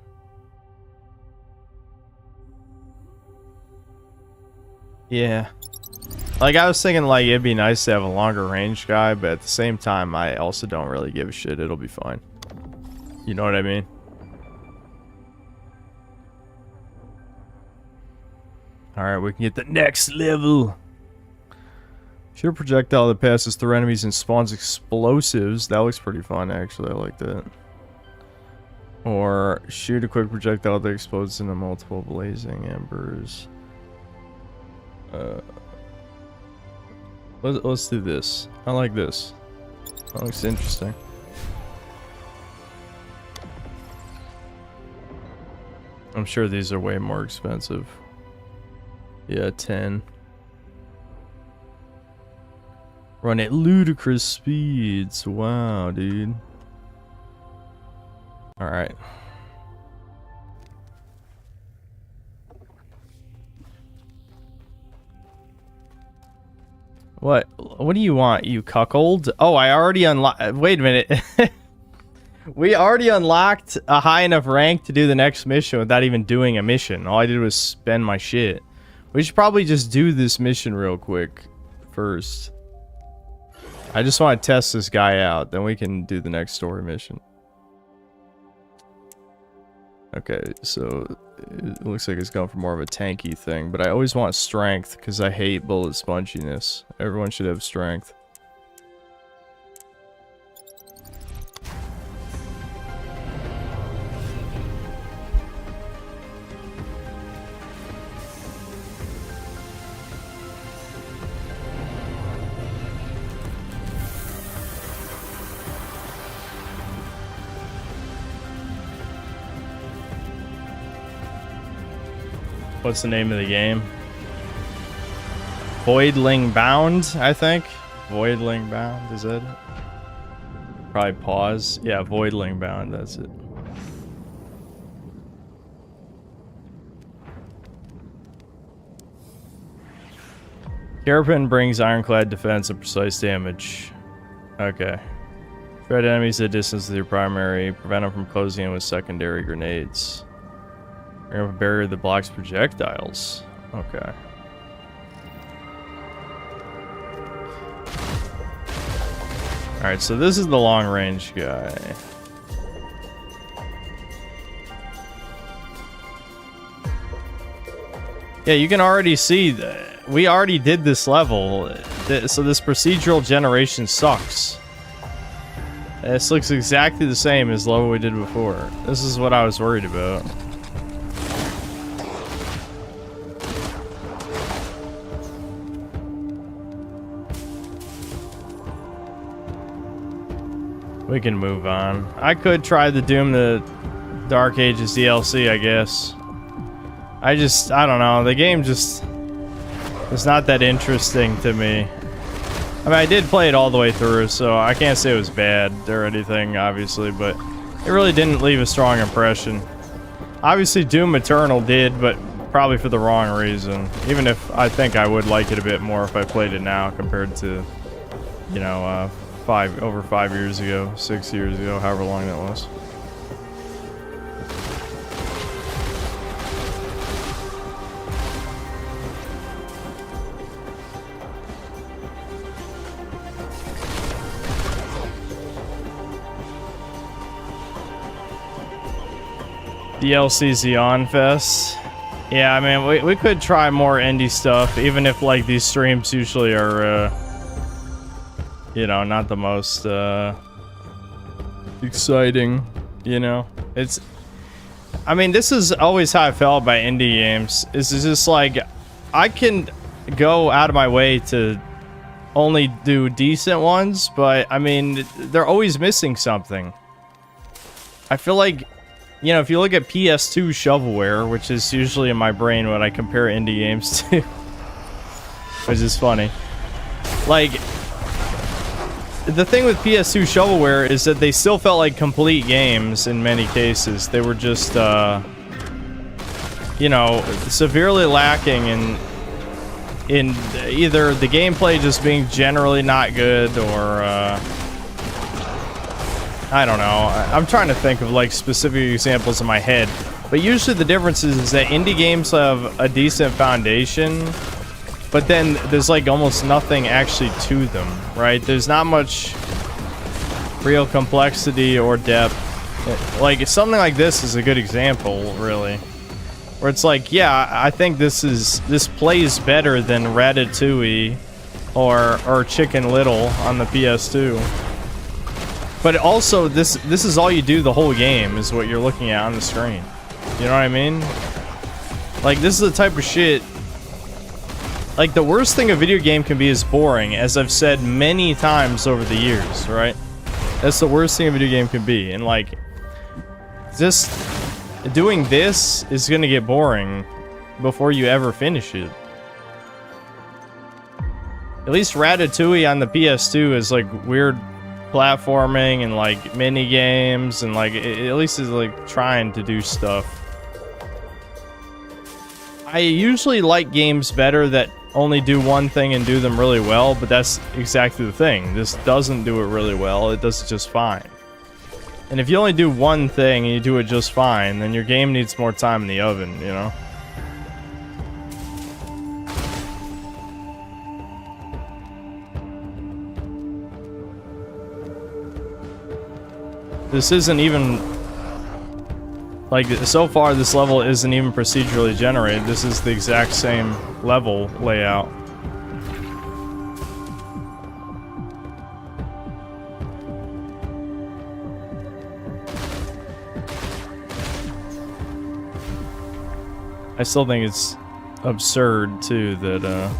S1: Yeah. Like, I was thinking, like, it'd be nice to have a longer range guy, but at the same time, I also don't really give a shit. It'll be fine. You know what I mean? Alright, we can get the next level. Shoot a projectile that passes through enemies and spawns explosives. That looks pretty fun, actually. I like that. Or shoot a quick projectile that explodes into multiple blazing embers. Let's do this. I like this. That looks interesting. I'm sure these are way more expensive. Yeah, 10. Run at ludicrous speeds. Wow, dude. Alright. What do you want, you cuckold? Oh, I already unlocked. Wait a minute. We already unlocked a high enough rank to do the next mission without even doing a mission. All I did was spend my shit. We should probably just do this mission real quick first. I just want to test this guy out, then we can do the next story mission. Okay, so it looks like it's going for more of a tanky thing, but I always want strength because I hate bullet sponginess. Everyone should have strength. What's the name of the game? Voidling Bound, I think. Voidling Bound, is it? Probably pause. Yeah, Voidling Bound, that's it. Terrapin brings ironclad defense and precise damage. Okay. Threat enemies at a distance with your primary. Prevent them from closing in with secondary grenades. You're gonna barrier that blocks projectiles. Okay. Alright, so this is the long range guy. Yeah, you can already see that we already did this level. So this procedural generation sucks. This looks exactly the same as the level we did before. This is what I was worried about. We can move on. I could try the Doom the Dark Ages DLC, I guess. I don't know. The game just is not that interesting to me. I mean, I did play it all the way through, so I can't say it was bad or anything, obviously, but it really didn't leave a strong impression. Obviously, Doom Eternal did, but probably for the wrong reason. Even if I think I would like it a bit more if I played it now compared to, you know, over 5 years ago, 6 years ago, however long that was. DLC Xeon Fest. Yeah, I mean, we could try more indie stuff, even if, like, these streams usually are, you know, not the most exciting, you know? I mean, this is always how I felt about indie games. It's just like, I can go out of my way to only do decent ones, but I mean, they're always missing something. I feel like, you know, if you look at PS2 shovelware, which is usually in my brain when I compare indie games to, which is funny. Like, the thing with PS2 shovelware is that they still felt like complete games in many cases. They were just, you know, severely lacking in either the gameplay just being generally not good or I don't know. I'm trying to think of like specific examples in my head, but usually the difference is that indie games have a decent foundation, but then there's like almost nothing actually to them, right? There's not much real complexity or depth. Like something like this is a good example, really. Where it's like, yeah, I think this plays better than Ratatouille or Chicken Little on the PS2. But also, this is all you do the whole game, is what you're looking at on the screen. You know what I mean? Like, this is the type of shit... Like, the worst thing a video game can be is boring, as I've said many times over the years, right? That's the worst thing a video game can be. And, like, just... doing this is gonna get boring before you ever finish it. At least Ratatouille on the PS2 is like weird platforming and like mini games and like at least is like trying to do stuff. I usually like games better that only do one thing and do them really well, but that's exactly the thing. This doesn't do it really well, it does it just fine. And if you only do one thing and you do it just fine, then your game needs more time in the oven, you know? This isn't even... Like, so far this level isn't even procedurally generated. This is the exact same level layout. I still think it's absurd, too, that,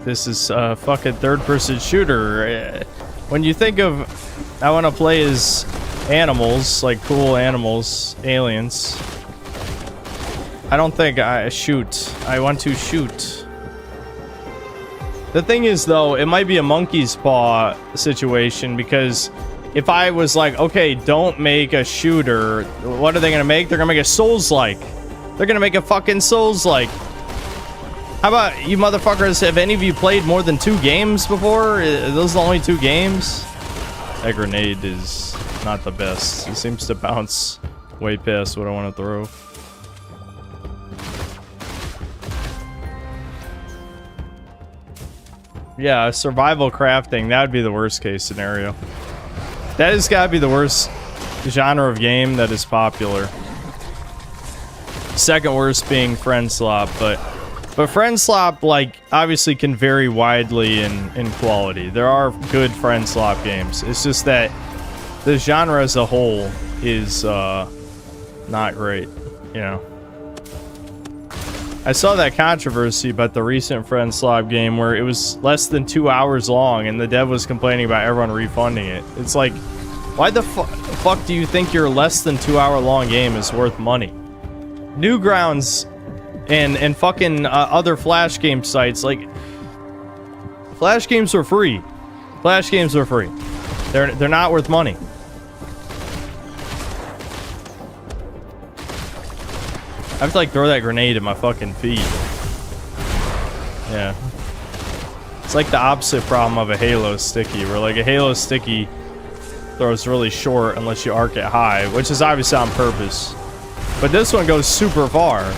S1: this is a fucking third-person shooter. When you think of, I want to play as animals, like cool animals, aliens, I don't think I shoot. I want to shoot. The thing is, though, it might be a monkey's paw situation, because... if I was like, okay, don't make a shooter, what are they gonna make? They're gonna make a Souls-like. They're gonna make a fucking Souls-like. How about you motherfuckers, have any of you played more than 2 games before? Are those the only 2 games? That grenade is not the best. It seems to bounce way past what I want to throw. Yeah, survival crafting, that would be the worst case scenario. That has got to be the worst genre of game that is popular. Second worst being Friend Slop, but Friend Slop, like, obviously can vary widely in quality. There are good Friend Slop games. It's just that the genre as a whole is not great, you know. I saw that controversy about the recent Friend Slop game where it was less than 2 hours long and the dev was complaining about everyone refunding it. It's like, why the fuck do you think your less than 2 hour long game is worth money? Newgrounds and fucking other Flash game sites, like, Flash games are free. Flash games are free. They're not worth money. I have to like throw that grenade at my fucking feet. Yeah. It's like the opposite problem of a Halo sticky, where like a Halo sticky throws really short unless you arc it high, which is obviously on purpose. But this one goes super far.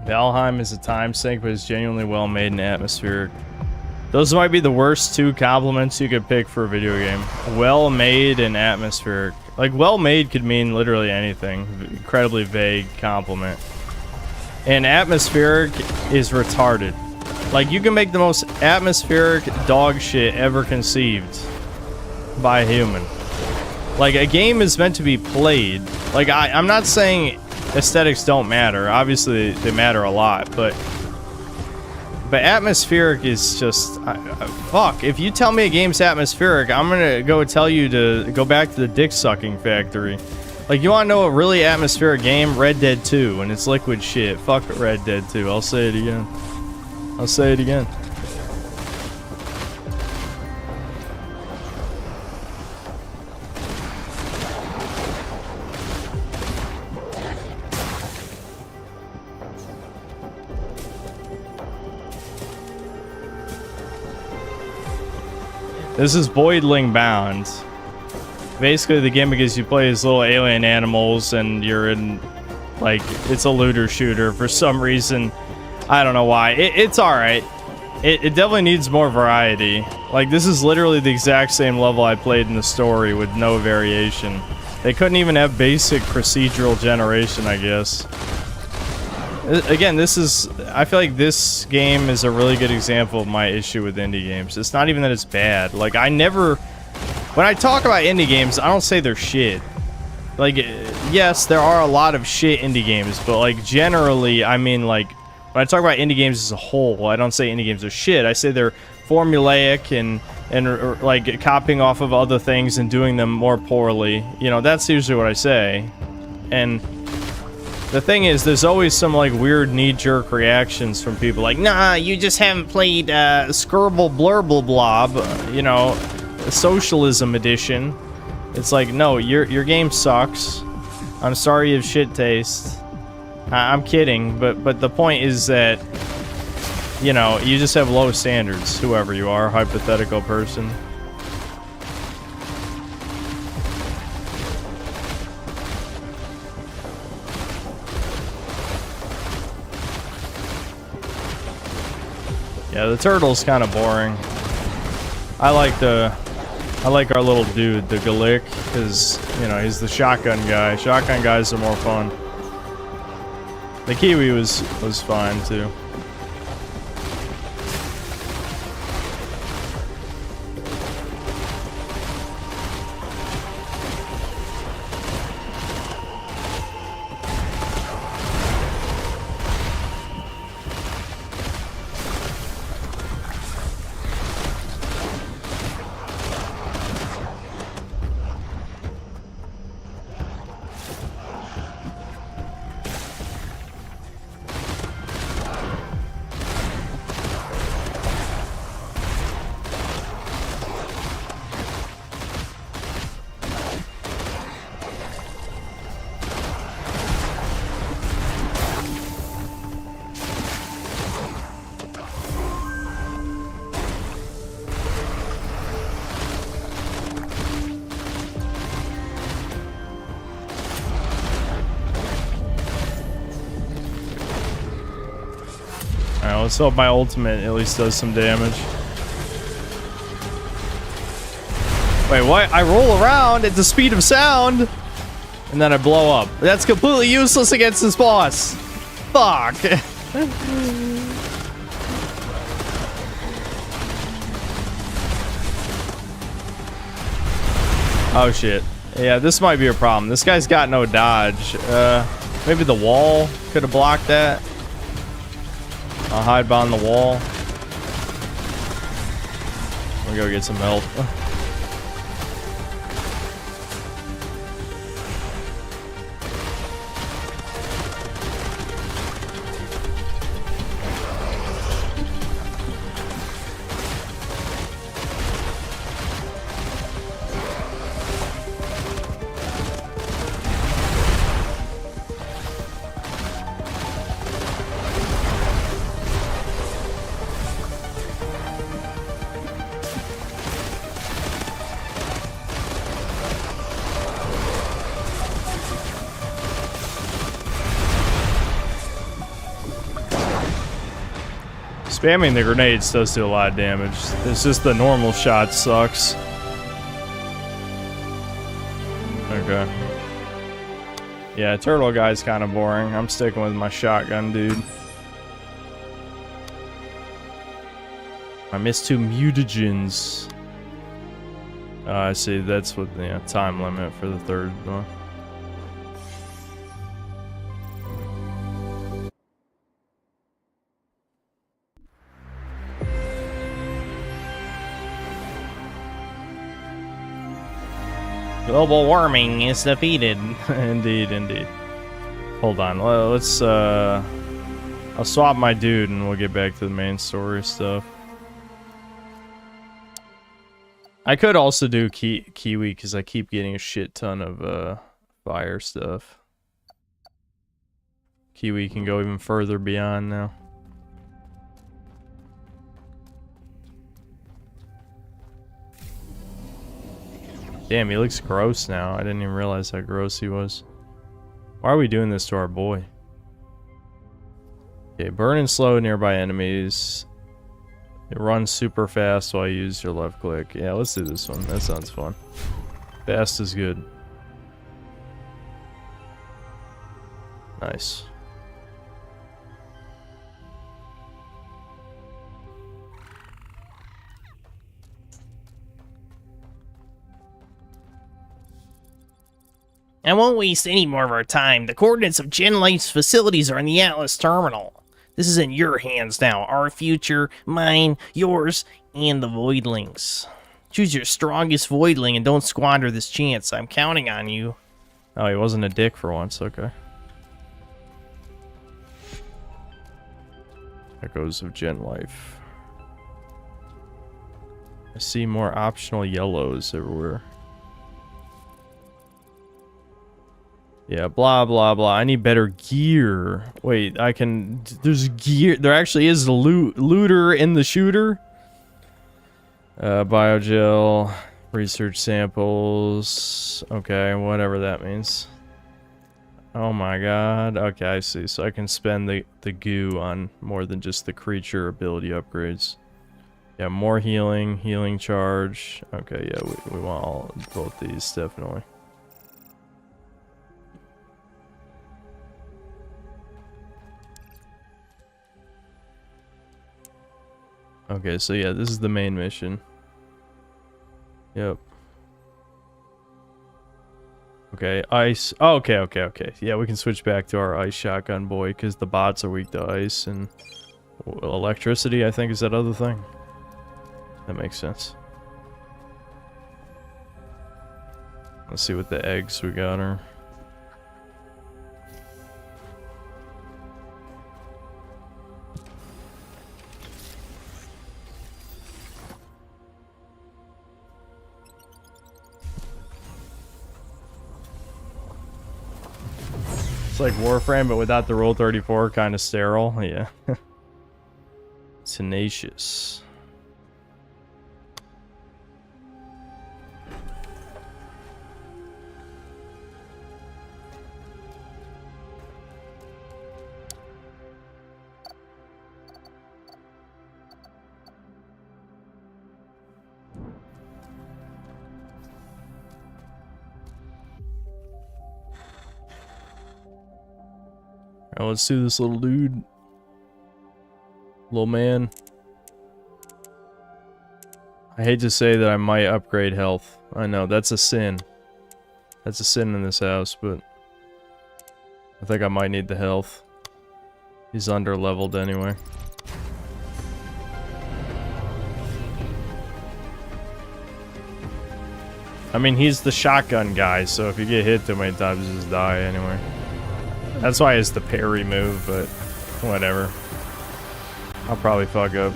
S1: Valheim is a time sink, but it's genuinely well made and atmospheric. Those might be the worst two compliments you could pick for a video game. Well-made and atmospheric. Like, well-made could mean literally anything. Incredibly vague compliment. And atmospheric is retarded. Like, you can make the most atmospheric dog shit ever conceived by a human. Like, a game is meant to be played. Like, I'm not saying aesthetics don't matter. Obviously, they matter a lot, but atmospheric is just... fuck, if you tell me a game's atmospheric, I'm gonna go tell you to go back to the dick-sucking factory. Like, you wanna know a really atmospheric game? Red Dead 2, and it's liquid shit. Fuck Red Dead 2. I'll say it again. I'll say it again. This is Voidling Bound. Basically, the gimmick is you play as little alien animals and you're in, like, it's a looter shooter for some reason. I don't know why. It's alright. It definitely needs more variety. Like, this is literally the exact same level I played in the story with no variation. They couldn't even have basic procedural generation, I guess. Again, this is... I feel like this game is a really good example of my issue with indie games. It's not even that it's bad. Like, I never... When I talk about indie games, I don't say they're shit. Like, yes, there are a lot of shit indie games, but, like, generally, I mean, like, when I talk about indie games as a whole, I don't say indie games are shit. I say they're formulaic and like, copying off of other things and doing them more poorly. You know, that's usually what I say. And... the thing is, there's always some, like, weird knee-jerk reactions from people like, nah, you just haven't played, Scribble Blurble Blob, you know, Socialism Edition. It's like, no, your game sucks. I'm sorry you have shit taste. I'm kidding, but the point is that, you know, you just have low standards, whoever you are, hypothetical person. Yeah, the turtle's kind of boring. I like our little dude, the Galik, because, you know, he's the shotgun guy. Shotgun guys are more fun. The Kiwi was fine, too. Alright, let's hope my ultimate at least does some damage. Wait, what? I roll around at the speed of sound, and then I blow up. That's completely useless against this boss. Fuck. Oh shit. Yeah, this might be a problem. This guy's got no dodge. Maybe the wall could have blocked that. I'll hide behind the wall. We'll go get some help. Spamming the grenades does do a lot of damage. It's just the normal shot sucks. Okay. Yeah, turtle guy's kind of boring. I'm sticking with my shotgun dude. I missed 2 mutagens. I see. That's what the time limit for the third one.
S4: Global warming is defeated.
S1: Indeed, indeed. Hold on. Let's I'll swap my dude and we'll get back to the main story stuff. I could also do Kiwi because I keep getting a shit ton of fire stuff. Kiwi can go even further beyond now. Damn, he looks gross now. I didn't even realize how gross he was. Why are we doing this to our boy? Okay, burn and slow nearby enemies. It runs super fast while you use your left click. Yeah, let's do this one. That sounds fun. Fast is good. Nice.
S4: I won't waste any more of our time. The coordinates of Gen Life's facilities are in the Atlas terminal. This is in your hands now. Our future, mine, yours, and the Voidlings. Choose your strongest Voidling and don't squander this chance. I'm counting on you.
S1: Oh, he wasn't a dick for once. Okay. Echoes of Gen Life. I see more optional yellows everywhere. Yeah, blah, blah, blah. I need better gear. Wait, I can... There's gear... There actually is a looter in the shooter. Biogel. Research samples. Okay, whatever that means. Oh my god. Okay, I see. So I can spend the goo on more than just the creature ability upgrades. Yeah, more healing. Healing charge. Okay, yeah, we want both these, definitely. Okay, so yeah, this is the main mission. Yep. Okay, ice. Oh, okay. Yeah, we can switch back to our ice shotgun boy because the bots are weak to ice and electricity, I think, is that other thing. That makes sense. Let's see what the eggs we got are. It's like Warframe, but without the Rule 34, kind of sterile. Yeah. Tenacious. Alright, let's do this little dude. Little man. I hate to say that I might upgrade health. I know, that's a sin. That's a sin in this house, but I think I might need the health. He's under leveled anyway. I mean, he's the shotgun guy, so if you get hit too many times, you just die anyway. That's why it's the parry move, but whatever. I'll probably fuck up.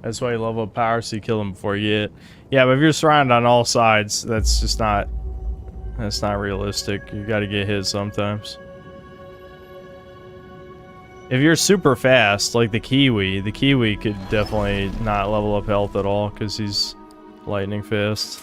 S1: That's why you level up power so you kill them before you hit. Yeah, but if you're surrounded on all sides, that's just not That's not realistic. You gotta get hit sometimes. If you're super fast, like the Kiwi could definitely not level up health at all because he's lightning fast.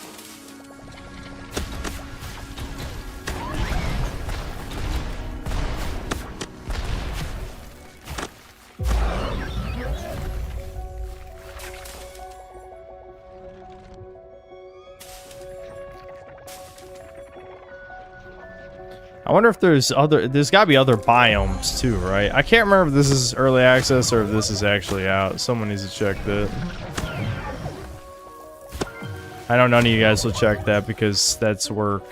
S1: I wonder if there's gotta be other biomes too, right? I can't remember if this is early access or if this is actually out. Someone needs to check that. I know none of you guys will check that because that's work.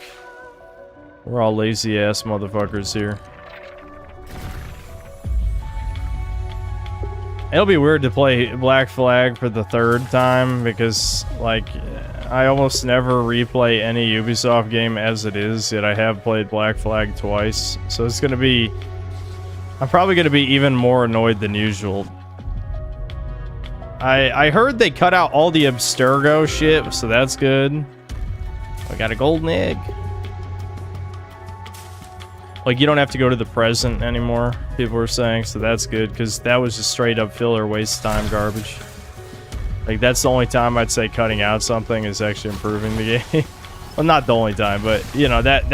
S1: We're all lazy ass motherfuckers here. It'll be weird to play Black Flag for the 3rd time because, like, I almost never replay any Ubisoft game as it is, yet I have played Black Flag twice. So it's gonna be... I'm probably gonna be even more annoyed than usual. I heard they cut out all the Abstergo shit, so that's good. I got a golden egg. Like, you don't have to go to the present anymore, people were saying, so that's good, because that was just straight up filler, waste time garbage. Like, that's the only time I'd say cutting out something is actually improving the game. Well, not the only time, but, you know, that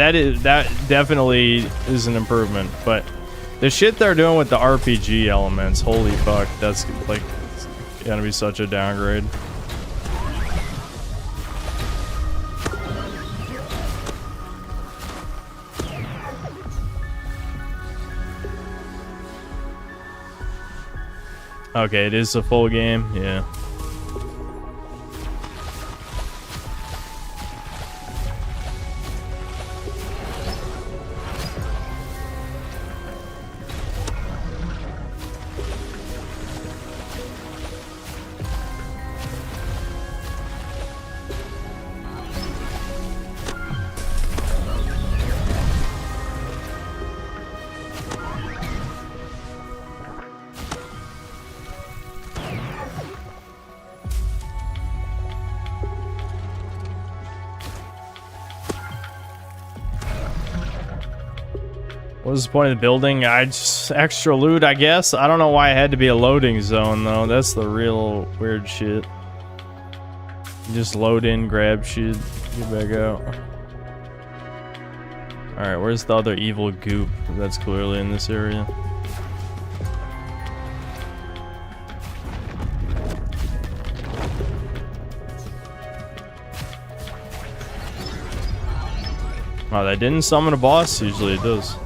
S1: definitely is an improvement. But the shit they're doing with the RPG elements, holy fuck, that's, like, it's gonna be such a downgrade. Okay, it is a full game, yeah. What was the point of the building? I just extra loot, I guess. I don't know why it had to be a loading zone though. That's the real weird shit. You just load in, grab shit, get back out. Alright, where's the other evil goop that's clearly in this area? Oh, that didn't summon a boss? Usually it does.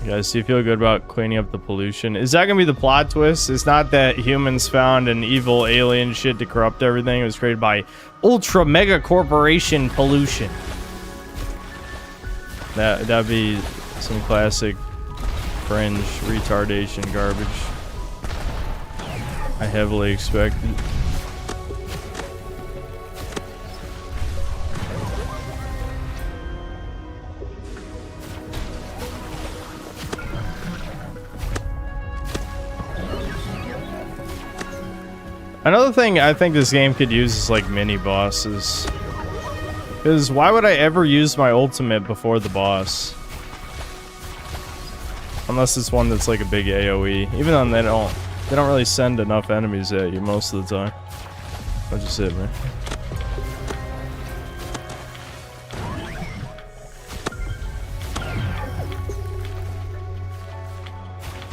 S1: Guys, do you feel good about cleaning up the pollution? Is that gonna be the plot twist? It's not that humans found an evil alien shit to corrupt everything. It was created by Ultra Mega Corporation Pollution. That'd be some classic fringe retardation garbage. I heavily expect it. Another thing I think this game could use is like mini bosses. Because why would I ever use my ultimate before the boss? Unless it's one that's like a big AoE. Even though they don't really send enough enemies at you most of the time. I'll just hit me.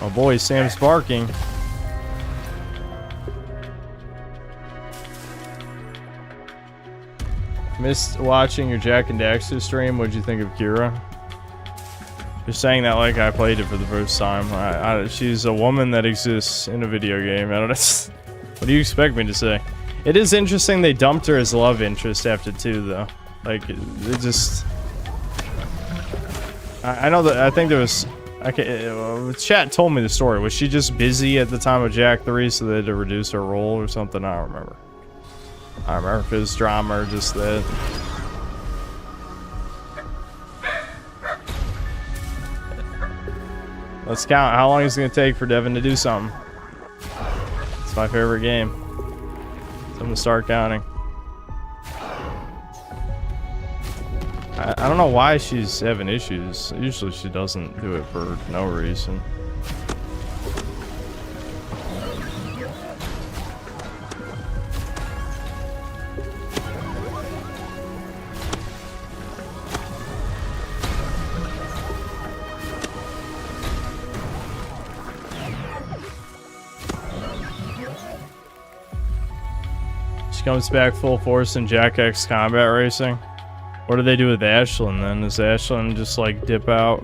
S1: Oh boy, Sam's barking. Missed watching your Jack and Daxter stream. What'd you think of Kira? You're saying that like I played it for the first time. She's a woman that exists in a video game. I don't know. What do you expect me to say? It is interesting they dumped her as love interest after 2, though. Like, it just... I know that... I think there was... chat told me the story. Was she just busy at the time of Jak 3 so they had to reduce her role or something? I don't remember. I don't remember if it was drama or just that. Let's count. How long is it gonna take for Devin to do something? It's my favorite game. So I'm gonna start counting. I don't know why she's having issues. Usually she doesn't do it for no reason. She comes back full force in Jack X Combat Racing. What do they do with Ashlyn then? Does Ashlyn just like dip out?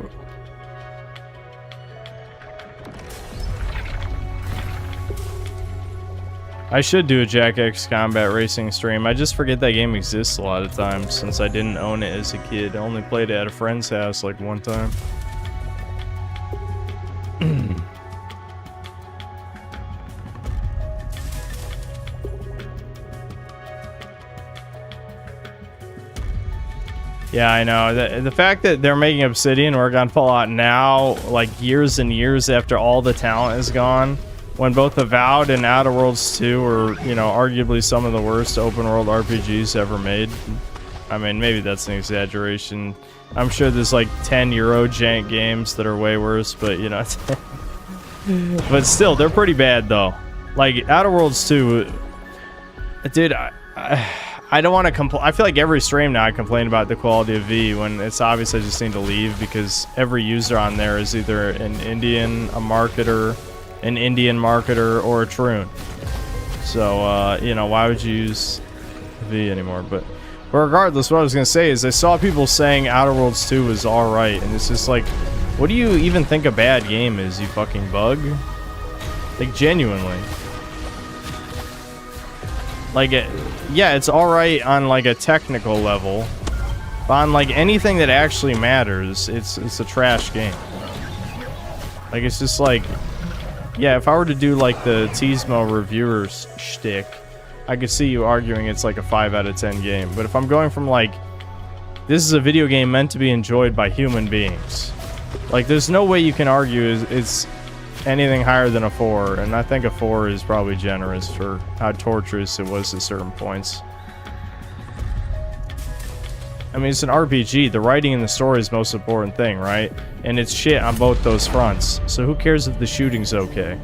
S1: I should do a Jack X Combat Racing stream. I just forget that game exists a lot of times since I didn't own it as a kid. I only played it at a friend's house like one time. Yeah, I know. The fact that they're making Obsidian work on Fallout now, like years and years after all the talent is gone, when both Avowed and Outer Worlds 2 were, you know, arguably some of the worst open world RPGs ever made. I mean, maybe that's an exaggeration. I'm sure there's like 10 Eurojank games that are way worse, but you know, but still, they're pretty bad though. Like Outer Worlds 2, dude, I don't want to complain. I feel like every stream now I complain about the quality of V when it's obvious I just need to leave because every user on there is either an Indian, a marketer, an Indian marketer, or a Troon. So, you know, why would you use V anymore? But regardless, what I was going to say is I saw people saying Outer Worlds 2 was alright, and it's just like, what do you even think a bad game is, you fucking bug? Like, genuinely. Like, yeah, it's alright on, like, a technical level. But on, like, anything that actually matters, it's a trash game. Like, it's just like... Yeah, if I were to do, like, the Teasmo reviewers shtick, I could see you arguing it's, like, a 5 out of 10 game. But if I'm going from, like... This is a video game meant to be enjoyed by human beings. Like, there's no way you can argue it's anything higher than a 4, and I think a 4 is probably generous for how torturous it was at certain points. I mean, it's an RPG. The writing and the story is the most important thing, right? And it's shit on both those fronts. So who cares if the shooting's okay?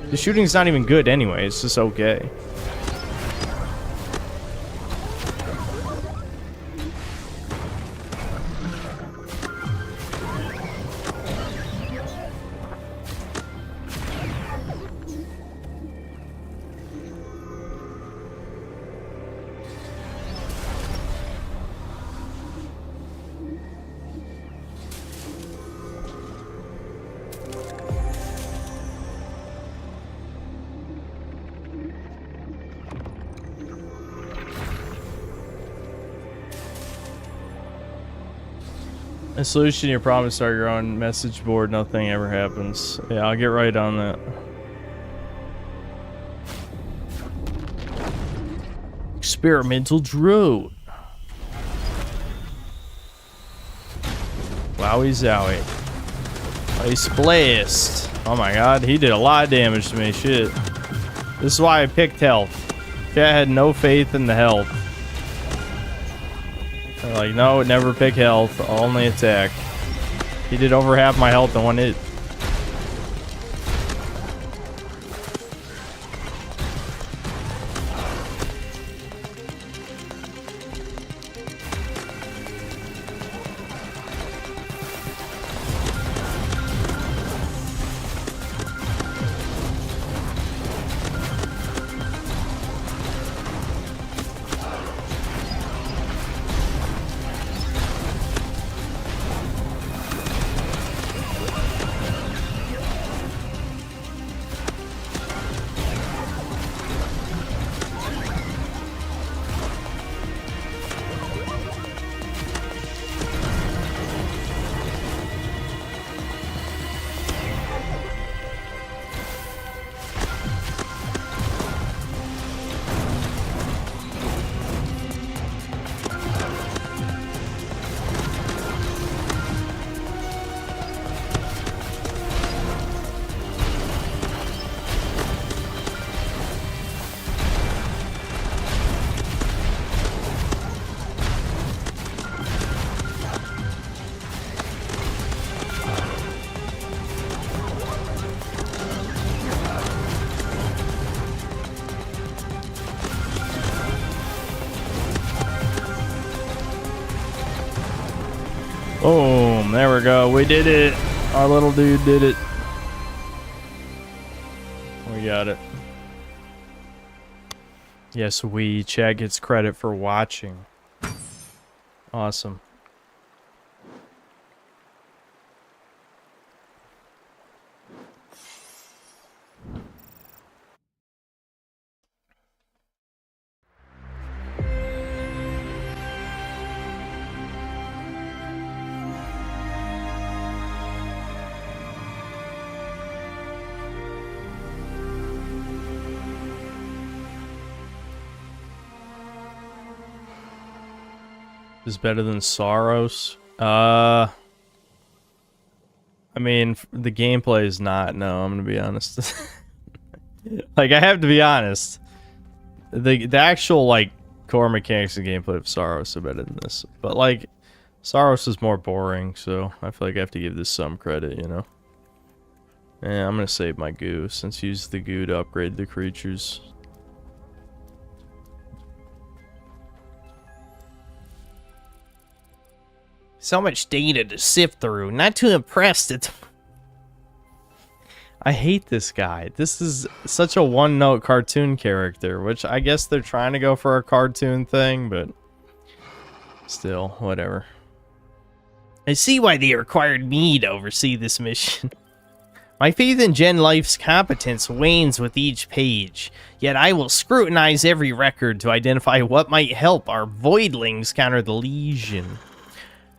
S1: The shooting's not even good anyway. It's just okay. A solution to your problem is start your own message board. Nothing ever happens. Yeah, I'll get right on that. Experimental drone. Wowie zowie. Ice blast. Oh my god, he did a lot of damage to me. Shit. This is why I picked health. I had no faith in the health. They're like, no, never pick health, only attack. He did over half my health in one hit. we go. We did it. Our little dude did it. We got it. Yes, Chad gets credit for watching. Awesome. Is better than Saros. I mean, the gameplay is not. No, I'm gonna be honest. Like, I have to be honest. The actual like core mechanics and gameplay of Saros are better than this. But like, Saros is more boring, so I feel like I have to give this some credit, you know. Yeah, I'm gonna save my goo since you used the goo to upgrade the creatures.
S4: So much data to sift through. Not too impressed at...
S1: I hate this guy. This is such a one-note cartoon character, which I guess they're trying to go for a cartoon thing, but still, whatever.
S4: I see why they required me to oversee this mission. My faith in Gen Life's competence wanes with each page, yet I will scrutinize every record to identify what might help our voidlings counter the Legion.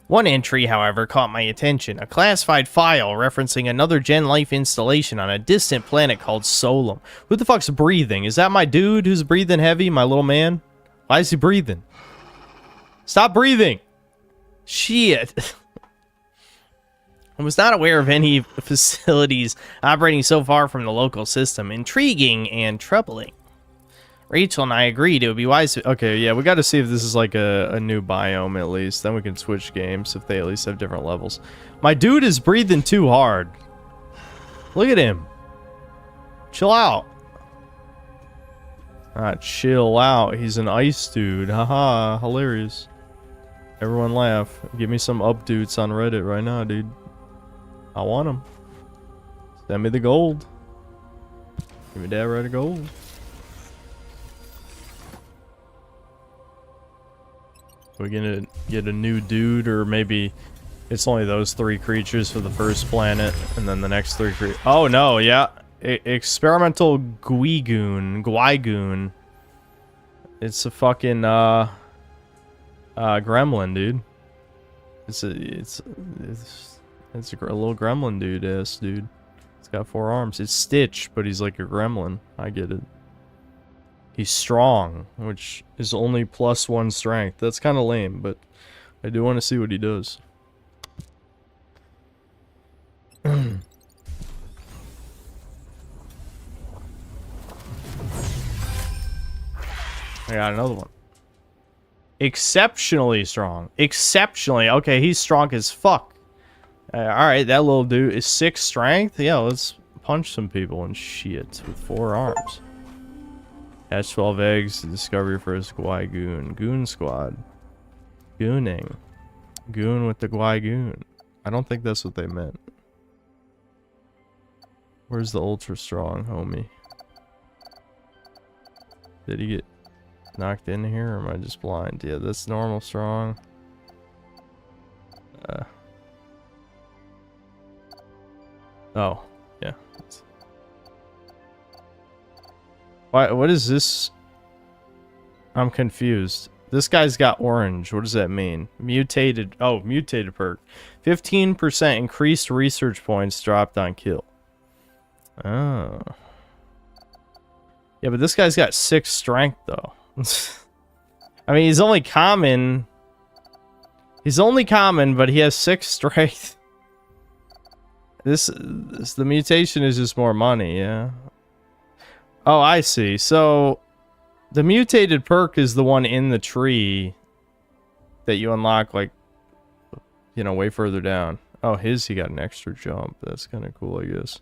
S4: One entry, however, caught my attention, a classified file referencing another Gen Life installation on a distant planet called Solum. Who the fuck's breathing? Is that my dude who's breathing heavy, my little man? Why is he breathing? Stop breathing! Shit. I was not aware of any facilities operating so far from the local system. Intriguing and troubling. Rachel and I agreed it would be wise to...
S1: Okay, yeah, we got to see if this is like a new biome at least. Then we can switch games if they at least have different levels. My dude is breathing too hard. Look at him. Chill out. Chill out. He's an ice dude. Haha, hilarious. Everyone laugh. Give me some updates on Reddit right now, dude. I want them. Send me the gold. Give me that red of gold. We're gonna get a new dude, or maybe it's only those 3 creatures for the first planet, and then the next 3 creatures. Oh no, yeah. Experimental Gwygoon. It's a fucking gremlin, dude. It's a little gremlin dude. Dude. It's got 4 arms. It's Stitch, but he's like a gremlin. I get it. He's strong, which is only +1 strength. That's kind of lame, but I do want to see what he does. I got another one. Exceptionally strong. Exceptionally. Okay, he's strong as fuck. Alright, that little dude is 6 strength. Yeah, let's punch some people and shit with 4 arms. Hatch 12 eggs to discover your first Gwygoon. Goon squad. Gooning. Goon with the Gwygoon. I don't think that's what they meant. Where's the ultra strong homie? Did he get knocked in here, or am I just blind? Yeah, that's normal strong. Oh, yeah. What is this? I'm confused. This guy's got orange. What does that mean? Mutated. Oh, mutated perk. 15% increased research points dropped on kill. Oh. Yeah, but this guy's got 6 strength, though. I mean, he's only common. He's only common, but he has 6 strength. The mutation is just more money, yeah. Oh, I see. So, the mutated perk is the one in the tree that you unlock, like, you know, way further down. Oh, he got an extra jump. That's kind of cool, I guess.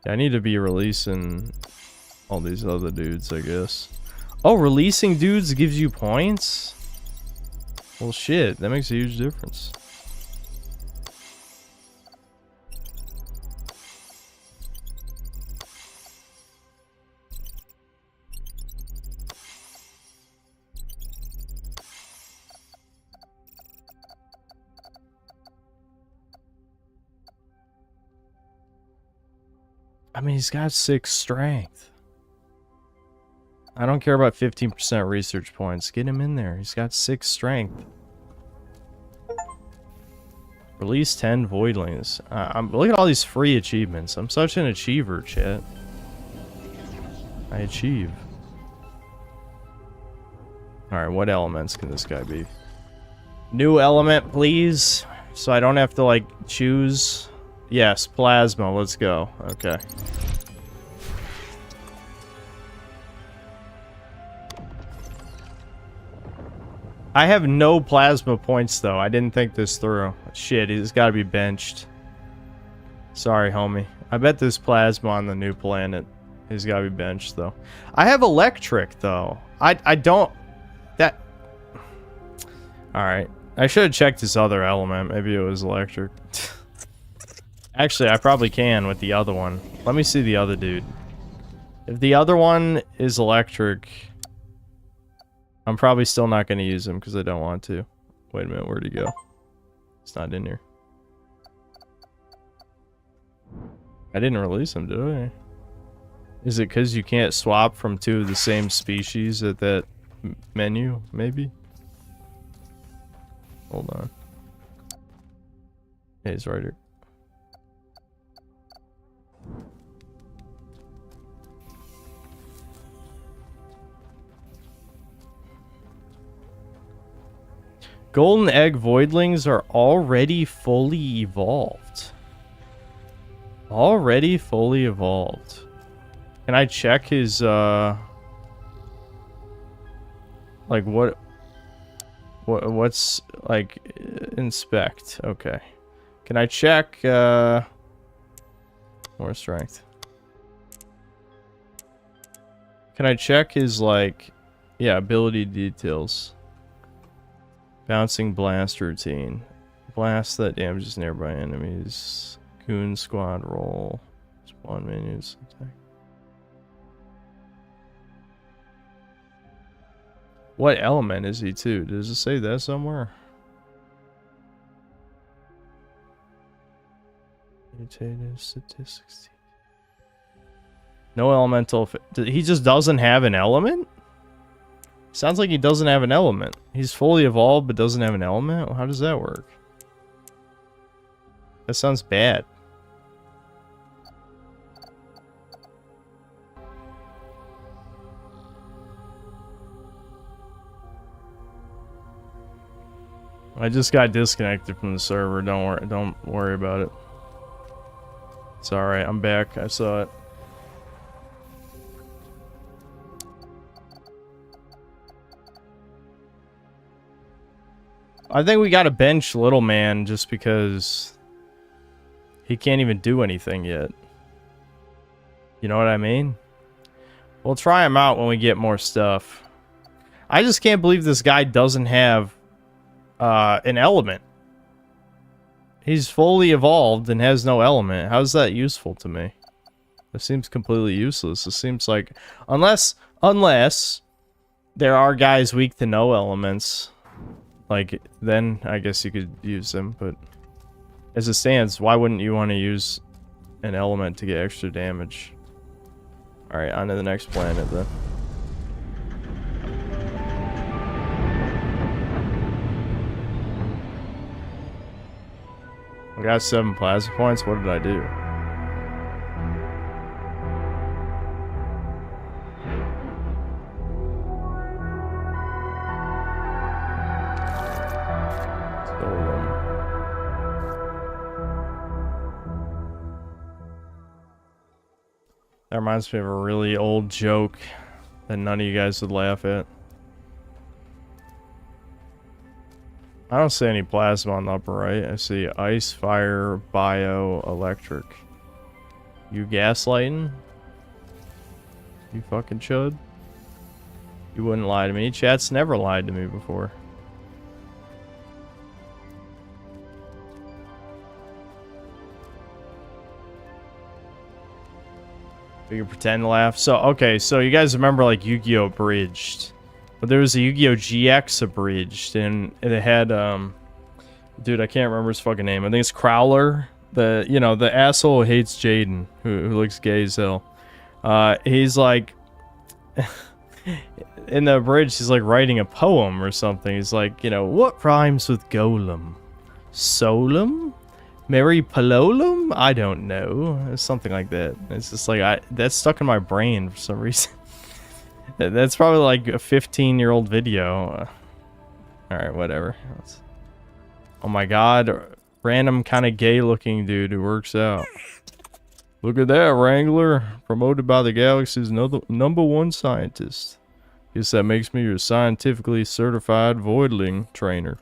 S1: Yeah, I need to be releasing all these other dudes, I guess. Oh, releasing dudes gives you points? Well, shit, that makes a huge difference. I mean, he's got 6 strength. I don't care about 15% research points. Get him in there. He's got 6 strength. Release 10 voidlings. Look at all these free achievements. I'm such an achiever, chat. I achieve. Alright, what elements can this guy be? New element, please. So I don't have to, like, choose. Yes, plasma. Let's go. Okay. I have no plasma points, though. I didn't think this through. Shit, he's got to be benched. Sorry, homie. I bet there's plasma on the new planet. He's got to be benched, though. I have electric, though. I don't... That... Alright. I should have checked this other element. Maybe it was electric. Actually, I probably can with the other one. Let me see the other dude. If the other one is electric... I'm probably still not going to use him because I don't want to. Wait a minute, where'd he go? It's not in here. I didn't release him, did I? Is it because you can't swap from 2 of the same species at that menu, maybe? Hold on. Yeah, he's right here. Golden Egg Voidlings are already fully evolved. Already fully evolved. Can I check his, like, what's, like, inspect? Okay. Can I check, more strength? Can I check his, like, yeah, ability details? Bouncing blast routine. Blast that damages nearby enemies. Goon squad roll. Spawn menus. Attack. What element is he too? Does it say that somewhere? Mutated statistics. No elemental. He just doesn't have an element? Sounds like he doesn't have an element. He's fully evolved but doesn't have an element? How does that work? That sounds bad. I just got disconnected from the server. Don't worry about it. It's alright, I'm back. I saw it. I think we gotta bench Little Man just because he can't even do anything yet. You know what I mean? We'll try him out when we get more stuff. I just can't believe this guy doesn't have an element. He's fully evolved and has no element. How's that useful to me? It seems completely useless. It seems like... Unless there are guys weak to no elements... Like, then I guess you could use them, but as it stands, why wouldn't you want to use an element to get extra damage? Alright, on to the next planet then. I got 7 plasma points. What did I do? That reminds me of a really old joke that none of you guys would laugh at. I don't see any plasma on the upper right. I see ice, fire, bio, electric. You gaslighting? You fucking chud? You wouldn't lie to me. Chat's never lied to me before. We can pretend to laugh. So, okay, so you guys remember, like, Yu-Gi-Oh! Abridged. But there was a Yu-Gi-Oh! GX Abridged, and it had, dude, I can't remember his fucking name. I think it's Crowler. the asshole who hates Jaden, who looks gay as hell. He's like, in the bridge, he's like writing a poem or something. He's like, what rhymes with golem? Solum? Mary Pololum? I don't know. It's something like that. It's just like, that's stuck in my brain for some reason. That's probably like a 15-year-old video. Alright, whatever. Oh my god. Random kind of gay-looking dude who works out. Look at that, Wrangler. Promoted by the Galaxy's #1 scientist. Guess that makes me your scientifically certified voidling trainer.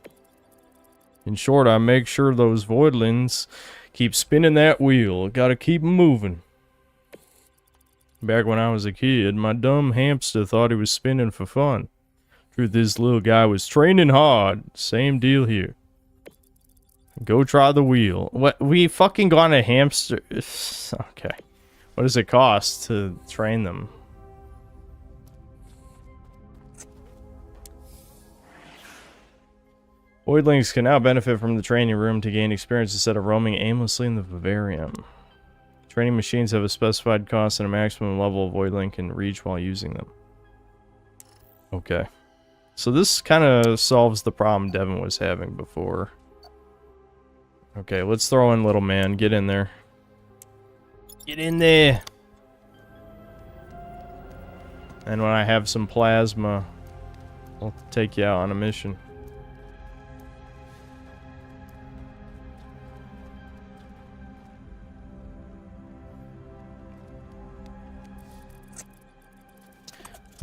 S1: In short, I make sure those voidlings keep spinning that wheel. Gotta keep 'em moving. Back when I was a kid, my dumb hamster thought he was spinning for fun. Truth is, little guy was training hard. Same deal here. Go try the wheel. What? We fucking got a hamster. Okay. What does it cost to train them? Voidlings can now benefit from the training room to gain experience instead of roaming aimlessly in the vivarium. Training machines have a specified cost and a maximum level a Voidling can reach while using them. Okay. So this kind of solves the problem Devin was having before. Okay, let's throw in little man. Get in there. Get in there! And when I have some plasma, I'll take you out on a mission.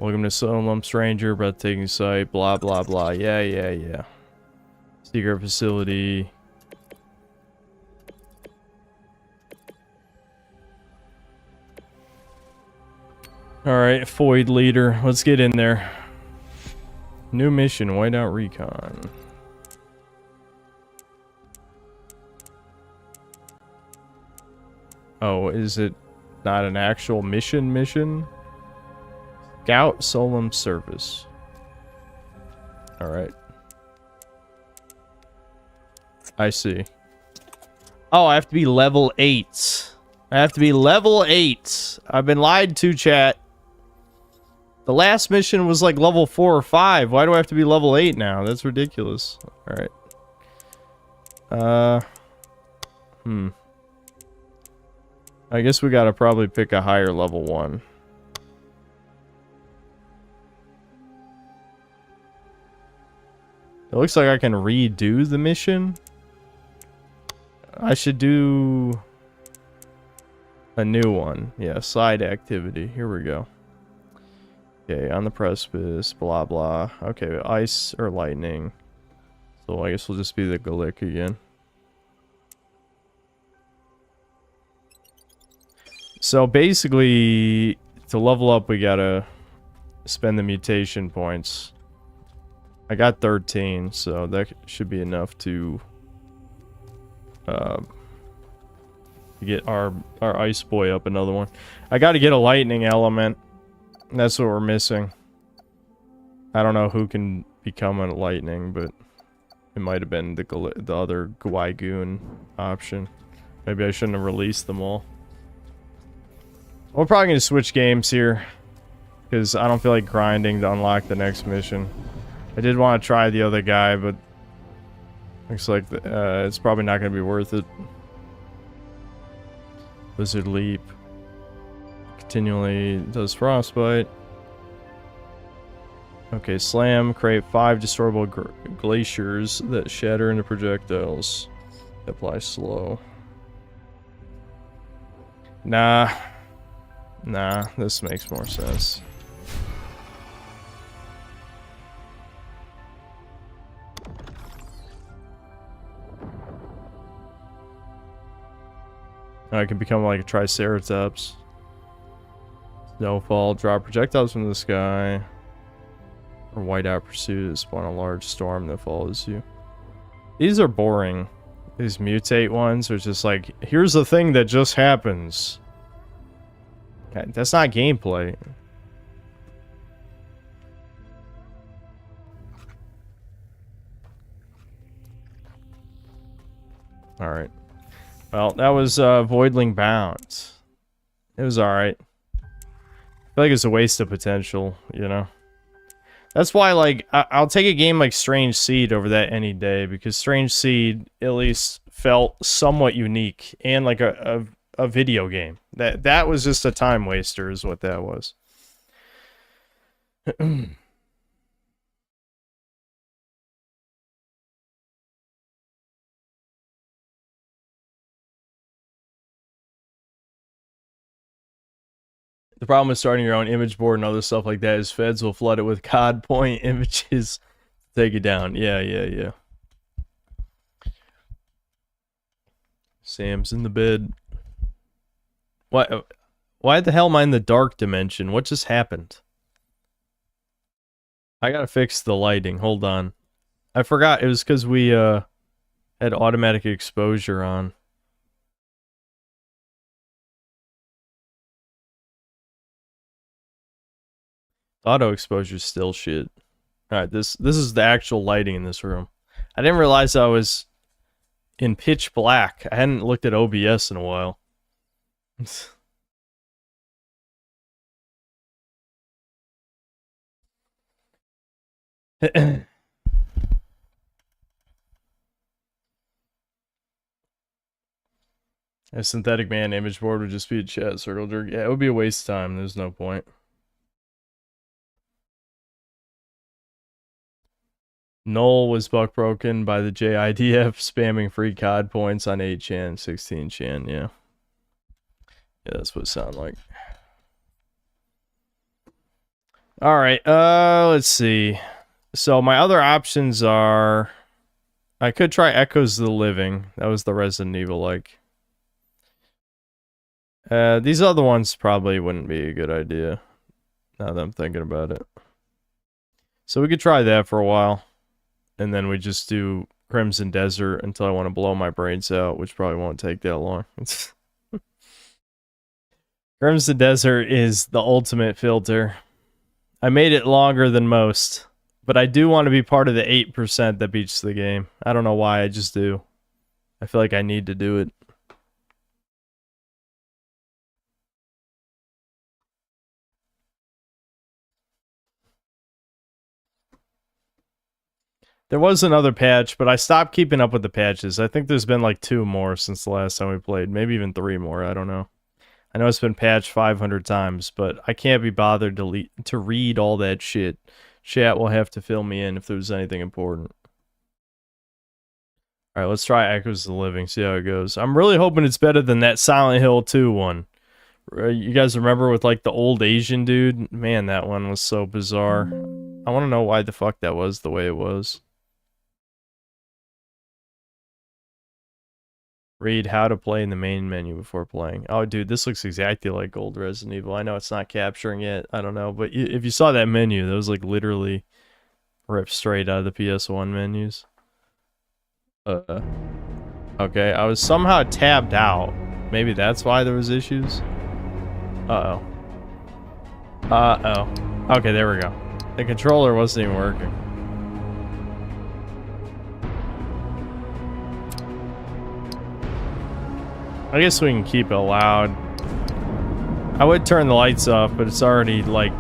S1: Welcome to Solum, stranger, breathtaking sight, blah blah blah. Yeah. Secret facility. Alright, Void Leader. Let's get in there. New mission, Whiteout Recon. Oh, is it not an actual mission? Scout Solum Service. Alright. I see. Oh, I have to be level 8. I have to be level 8. I've been lied to, chat. The last mission was like level 4 or 5. Why do I have to be level 8 now? That's ridiculous. Alright. I guess we gotta probably pick a higher level one. It looks like I can redo the mission. I should do a new one. Yeah, side activity. Here we go. Okay, on the precipice, blah blah. Okay, ice or lightning. So I guess we'll just be the Galick again. So basically, to level up, we gotta spend the mutation points. I got 13, so that should be enough to get our ice boy up another one. I got to get a lightning element. That's what we're missing. I don't know who can become a lightning, but it might have been the other Gwygoon option. Maybe I shouldn't have released them all. We're probably going to switch games here, because I don't feel like grinding to unlock the next mission. I did want to try the other guy, but looks like it's probably not going to be worth it. Blizzard Leap. Continually does frostbite. Okay, Slam. Create 5 destroyable glaciers that shatter into projectiles. Apply slow. Nah, this makes more sense. I can become like a Triceratops. Snowfall, drop projectiles from the sky. Or Whiteout Pursuit, spawn a large storm that follows you. These are boring. These mutate ones are just like, here's the thing that just happens. That's not gameplay. Alright. Well, that was Voidling Bound. It was alright. I feel like it's a waste of potential, you know? That's why, like, I'll take a game like Strange Seed over that any day, because Strange Seed at least felt somewhat unique and like a video game. That was just a time waster is what that was. The problem with starting your own image board and other stuff like that is feds will flood it with COD point images to take it down. Yeah. Sam's in the bed. Why the hell am I in the dark dimension? What just happened? I gotta fix the lighting. Hold on. I forgot. It was because we had automatic exposure on. Auto exposure is still shit. Alright, this is the actual lighting in this room. I didn't realize I was in pitch black. I hadn't looked at OBS in a while. A synthetic man image board would just be a chat circle jerk. Yeah, it would be a waste of time. There's no point. Null was buck broken by the JIDF spamming free COD points on 8chan, 16chan, yeah. Yeah, that's what it sounded like. Alright, let's see. So my other options are... I could try Echoes of the Living. That was the Resident Evil-like. These other ones probably wouldn't be a good idea, now that I'm thinking about it. So we could try that for a while. And then we just do Crimson Desert until I want to blow my brains out, which probably won't take that long. Crimson Desert is the ultimate filter. I made it longer than most, but I do want to be part of the 8% that beats the game. I don't know why, I just do. I feel like I need to do it. There was another patch, but I stopped keeping up with the patches. I think there's been like 2 more since the last time we played. Maybe even 3 more, I don't know. I know it's been patched 500 times, but I can't be bothered to read all that shit. Chat will have to fill me in if there's anything important. Alright, let's try Echoes of the Living, see how it goes. I'm really hoping it's better than that Silent Hill 2 one. You guys remember with like the old Asian dude? Man, that one was so bizarre. I want to know why the fuck that was the way it was. Read how to play in the main menu before playing. Oh, dude, this looks exactly like old Resident Evil. I know it's not capturing it. I don't know. But if you saw that menu, that was like literally ripped straight out of the PS1 menus. Okay, I was somehow tabbed out. Maybe that's why there was issues. Uh-oh. Okay, there we go. The controller wasn't even working. I guess we can keep it loud. I would turn the lights off, but it's already like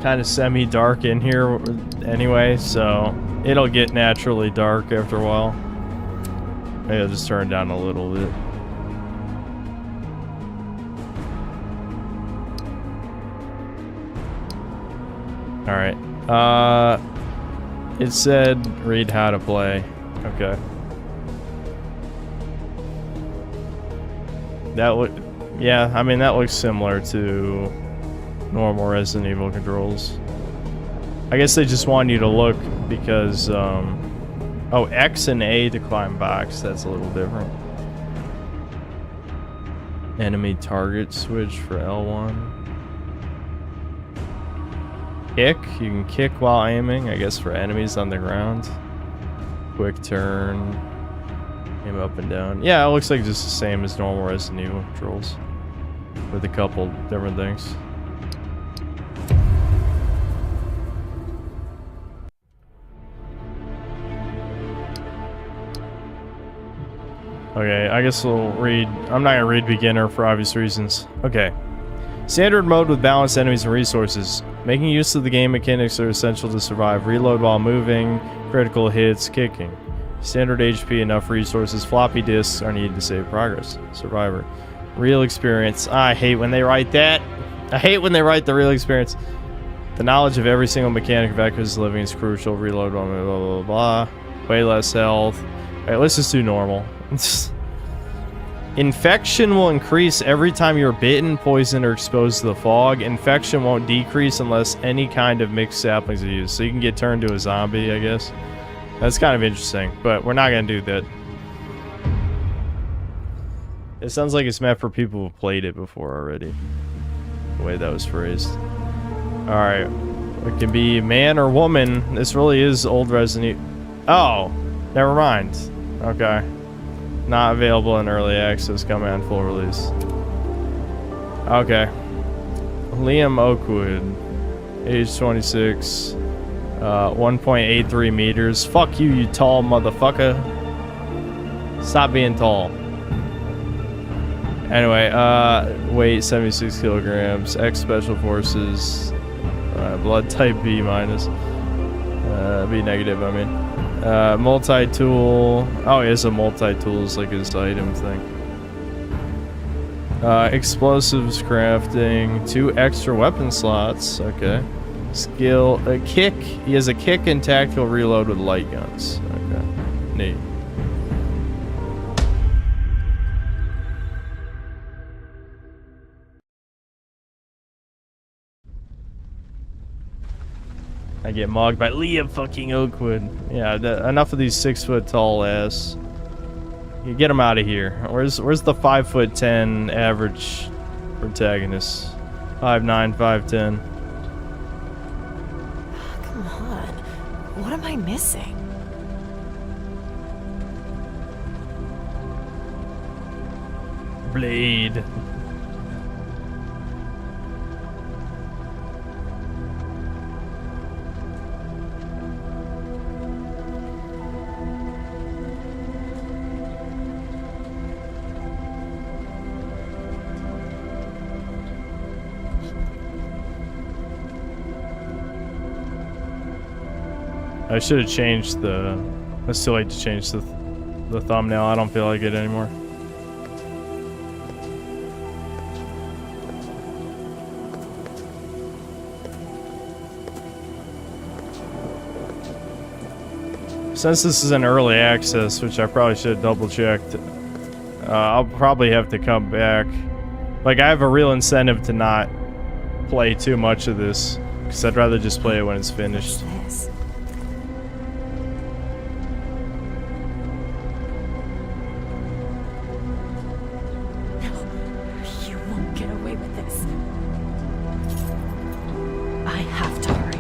S1: kind of semi-dark in here anyway, so it'll get naturally dark after a while. Maybe I'll just turn it down a little bit. Alright. It said read how to play. Okay. Yeah, I mean, that looks similar to normal Resident Evil controls. I guess they just want you to look because, oh, X and A to climb box, that's a little different. Enemy target switch for L1. Kick, you can kick while aiming, I guess for enemies on the ground. Quick turn. Aim up and down. Yeah, it looks like just the same as normal Resident Evil controls. With a couple different things. Okay, I guess we'll read. I'm not gonna read beginner for obvious reasons. Okay. Standard mode with balanced enemies and resources. Making use of the game mechanics are essential to survive. Reload while moving, critical hits, kicking. Standard HP, enough resources. Floppy disks are needed to save progress. Survivor. Real experience. I hate when they write that. I hate when they write the real experience. The knowledge of every single mechanic of Echo's living is crucial. Reload, blah, blah, blah, blah, blah. Way less health. Alright, let's just do normal. Infection will increase every time you're bitten, poisoned, or exposed to the fog. Infection won't decrease unless any kind of mixed saplings are used. So you can get turned to a zombie, I guess. That's kind of interesting, but we're not going to do that. It sounds like it's meant for people who've played it before already. The way that was phrased. Alright. It can be man or woman. This really is old Resident Evil. Oh! Never mind. Okay. Not available in early access, coming on full release. Okay. Liam Oakwood. Age 26. 1.83 meters. Fuck you, you tall motherfucker. Stop being tall. Anyway, weight 76 kilograms. X Special Forces. Blood type B minus. B negative, I mean. Multi-tool. Oh, he has a multi-tool. It's like his item thing. Explosives crafting. 2 extra weapon slots. Okay. Skill. A kick. He has a kick and tactical reload with light guns. Okay. Neat. I get mogged by Liam fucking Oakwood. Yeah, enough of these 6 foot tall ass. You get him out of here. Where's the 5'10" average protagonist? 5'9", 5'10".
S5: Come on. What am I missing?
S1: Blade. I should have changed the... It's too late to change the thumbnail. I don't feel like it anymore. Since this is an early access, which I probably should have double checked, I'll probably have to come back. Like, I have a real incentive to not play too much of this, because I'd rather just play it when it's finished.
S5: What's this? You won't get away with this. I have to hurry.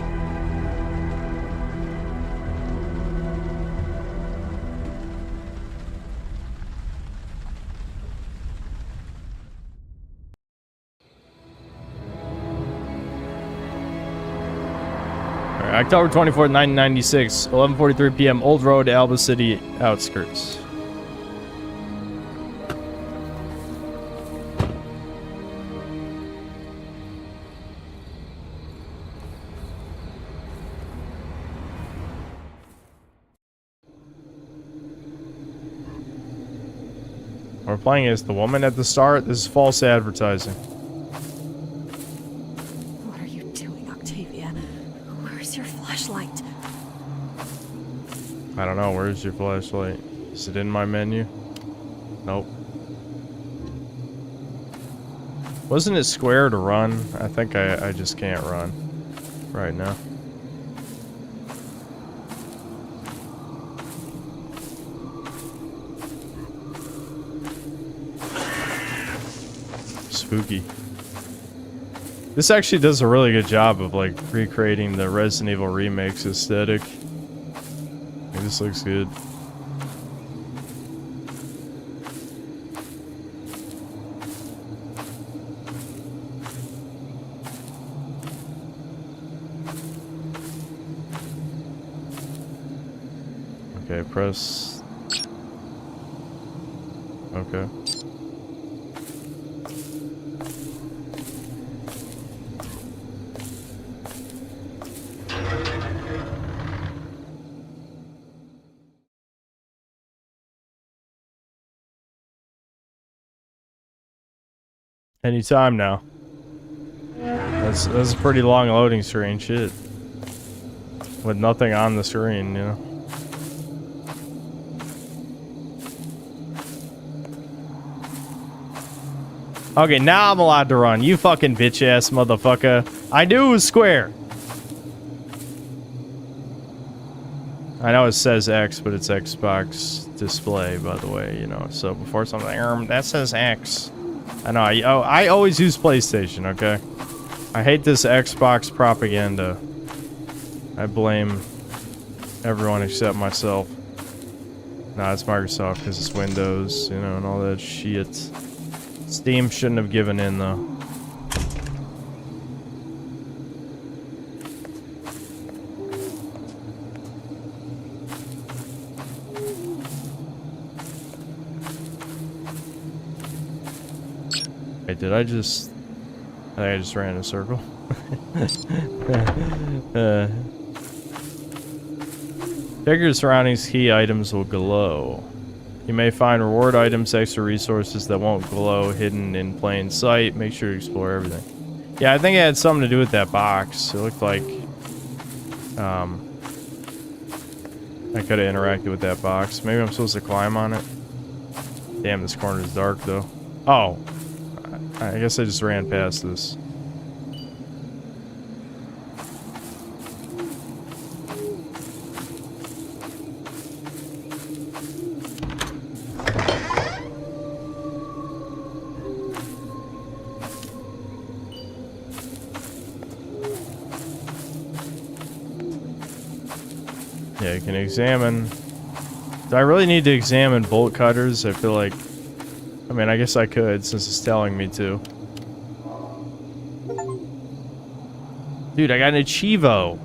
S1: October 24th, 1996, 11:43 p.m. Old Road, Alba City outskirts. We're playing as the woman at the start. This is false advertising.
S5: What are you doing, Octavia? Where's your flashlight?
S1: I don't know. Where's your flashlight? Is it in my menu? Nope. Wasn't it square to run? I think I just can't run right now. Spooky. This actually does a really good job of like recreating the Resident Evil remakes aesthetic. This looks good. Okay, press. Okay. Anytime now. That's a pretty long loading screen, shit. With nothing on the screen, you know. Okay, now I'm allowed to run. You fucking bitch ass motherfucker. I knew it was square. I know it says X, but it's Xbox display, by the way, you know. So before something, that says X. I know, I always use PlayStation, okay? I hate this Xbox propaganda. I blame everyone except myself. Nah, it's Microsoft because it's Windows, you know, and all that shit. Steam shouldn't have given in, though. Wait, did I just... I think I just ran in a circle. Check your surroundings, key items will glow. You may find reward items, extra resources that won't glow hidden in plain sight. Make sure to explore everything. Yeah, I think it had something to do with that box. It looked like I could have interacted with that box. Maybe I'm supposed to climb on it. Damn, this corner is dark though. Oh, I guess I just ran past this. Yeah, you can examine. Do I really need to examine bolt cutters? I feel like... I mean, I guess I could, since it's telling me to. Dude, I got an Achievo.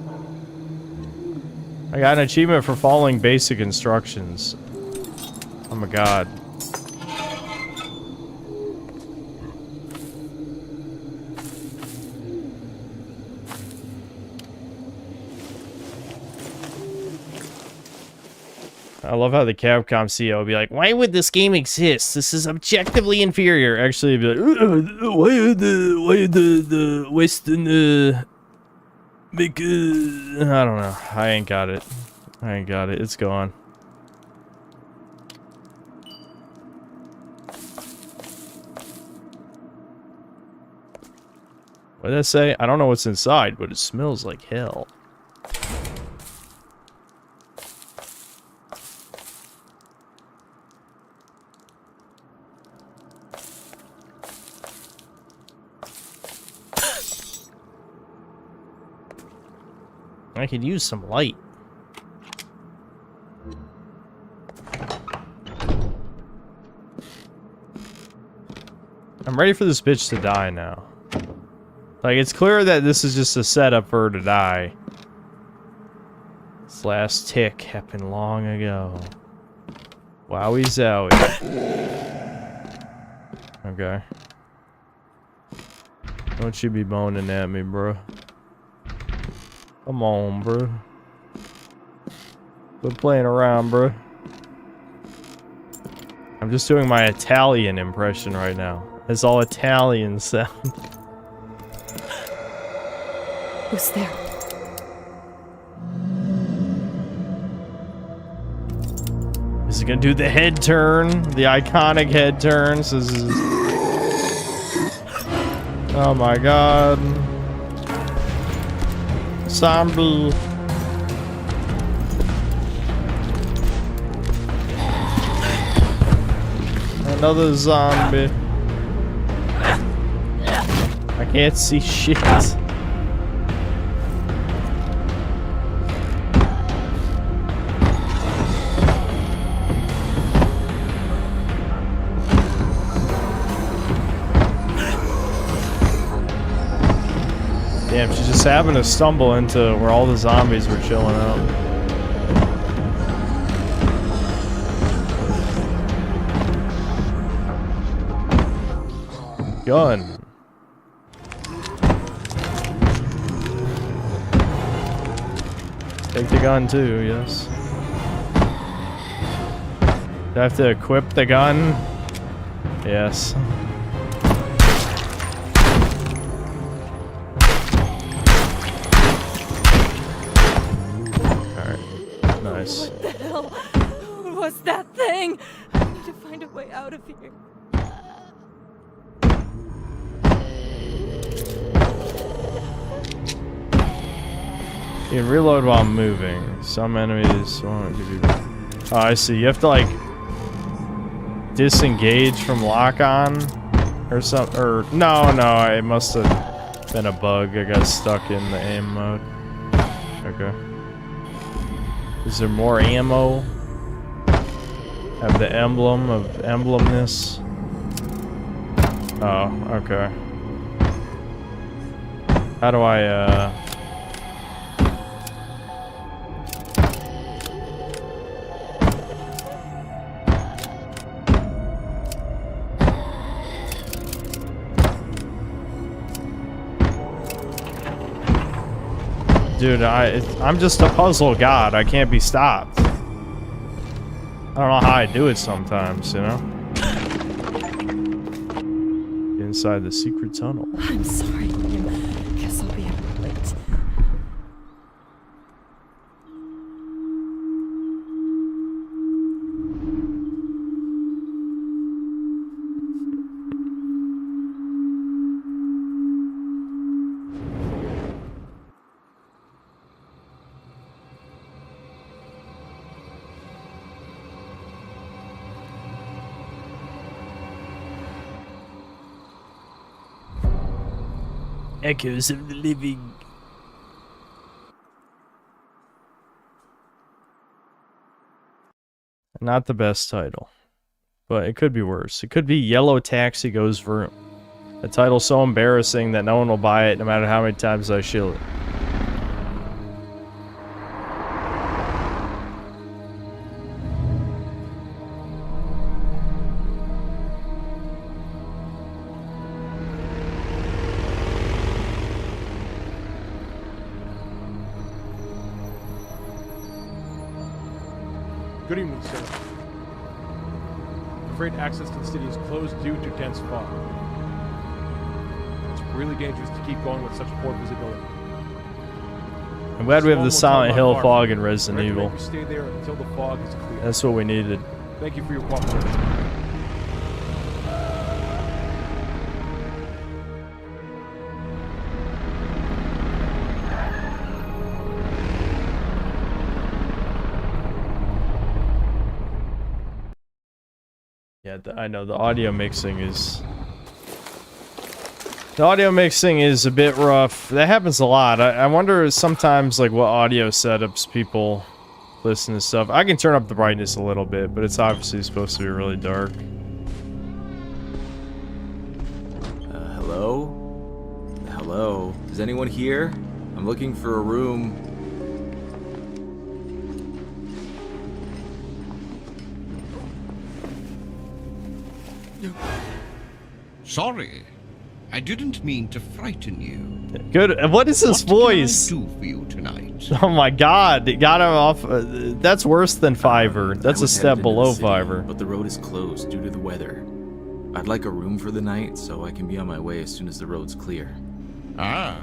S1: I got an achievement for following basic instructions. Oh my god. I love how the Capcom CEO would be like, why would this game exist? This is objectively inferior. Actually, it'd be like, why would the Western, make I don't know. I ain't got it. I ain't got it. It's gone. What did I say? I don't know what's inside, but it smells like hell. I could use some light. I'm ready for this bitch to die now. Like, it's clear that this is just a setup for her to die. This last tick happened long ago. Wowie zowie. Okay. Don't you be moaning at me, bro. Come on, bro. Quit playing around, bro. I'm just doing my Italian impression right now. It's all Italian sound.
S5: Who's there?
S1: Is it gonna do the head turn? The iconic head turn? So this is... Oh my god. Zombie. Another zombie. I can't see shit. Damn, she's just happened to stumble into where all the zombies were chilling out. Gun. Take the gun too, yes. Do I have to equip the gun? Yes. Alright. Nice.
S5: What the hell was that thing? I need to find a way out of here.
S1: You can reload while moving. Some enemies won't give you... Oh, I see. You have to, like, disengage from lock-on or something. Or, no, it must have been a bug. I got stuck in the aim mode. Okay. Is there more ammo? Have the emblem of emblemness. Oh, okay. How do I, Dude, I'm just a puzzle god. I can't be stopped. I don't know how I do it sometimes, you know? Inside the secret tunnel.
S5: I'm sorry, William. Guess I'll be a bit late.
S1: Echoes of the living. Not the best title, but it could be worse. It could be Yellow Taxi Goes Vroom. A title so embarrassing that no one will buy it no matter how many times I shill it.
S6: Good evening, sir. I'm afraid access to the city is closed due to dense fog. It's really dangerous to keep going with such poor visibility.
S1: I'm glad we have the Silent Hill fog in
S6: I
S1: Resident
S6: recommend
S1: Evil.
S6: you stay there until the fog is clear.
S1: That's what we needed.
S6: Thank you for your cooperation.
S1: Yeah, I know the audio mixing is... The audio mixing is a bit rough. That happens a lot. I wonder sometimes like what audio setups people listen to stuff. I can turn up the brightness a little bit, but it's obviously supposed to be really dark.
S7: Hello? Hello? Is anyone here? I'm looking for a room.
S8: Sorry, I didn't mean to frighten you.
S1: Good. What is his voice?
S8: What can I do for you tonight?
S1: Oh my god, it got him off. That's worse than Fiverr. That's
S7: I
S1: a
S7: was
S1: step
S7: headed into
S1: below
S7: the city,
S1: Fiverr.
S7: But the road is closed due to the weather. I'd like a room for the night so I can be on my way as soon as the road's clear.
S8: Ah,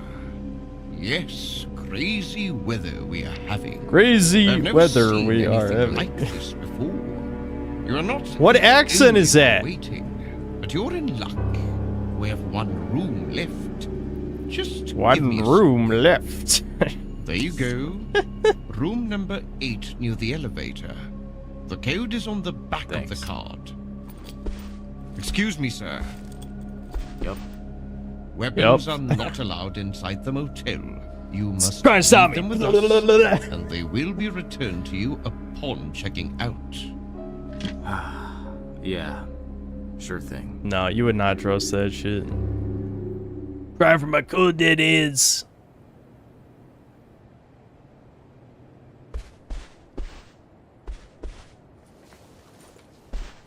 S8: yes, crazy weather we are having.
S1: Crazy
S8: I've never
S1: weather
S8: seen
S1: we are
S8: anything
S1: having.
S8: like this before. You are not.
S1: What accent is that?
S8: Waiting, but you're in luck. We have one room left. Just give
S1: One
S8: me a
S1: room left.
S8: There you go. Room number 8 near the elevator. The code is on the back
S7: Thanks.
S8: of the card. Excuse me, sir.
S7: Yep.
S8: Weapons
S1: Yep.
S8: are not allowed inside the motel. You must
S1: Try to
S8: leave
S1: stop me.
S8: them with us, and they will be returned to you upon checking out.
S7: Yeah. Sure thing.
S1: No, you would not trust that shit. Cry for my cool dead is.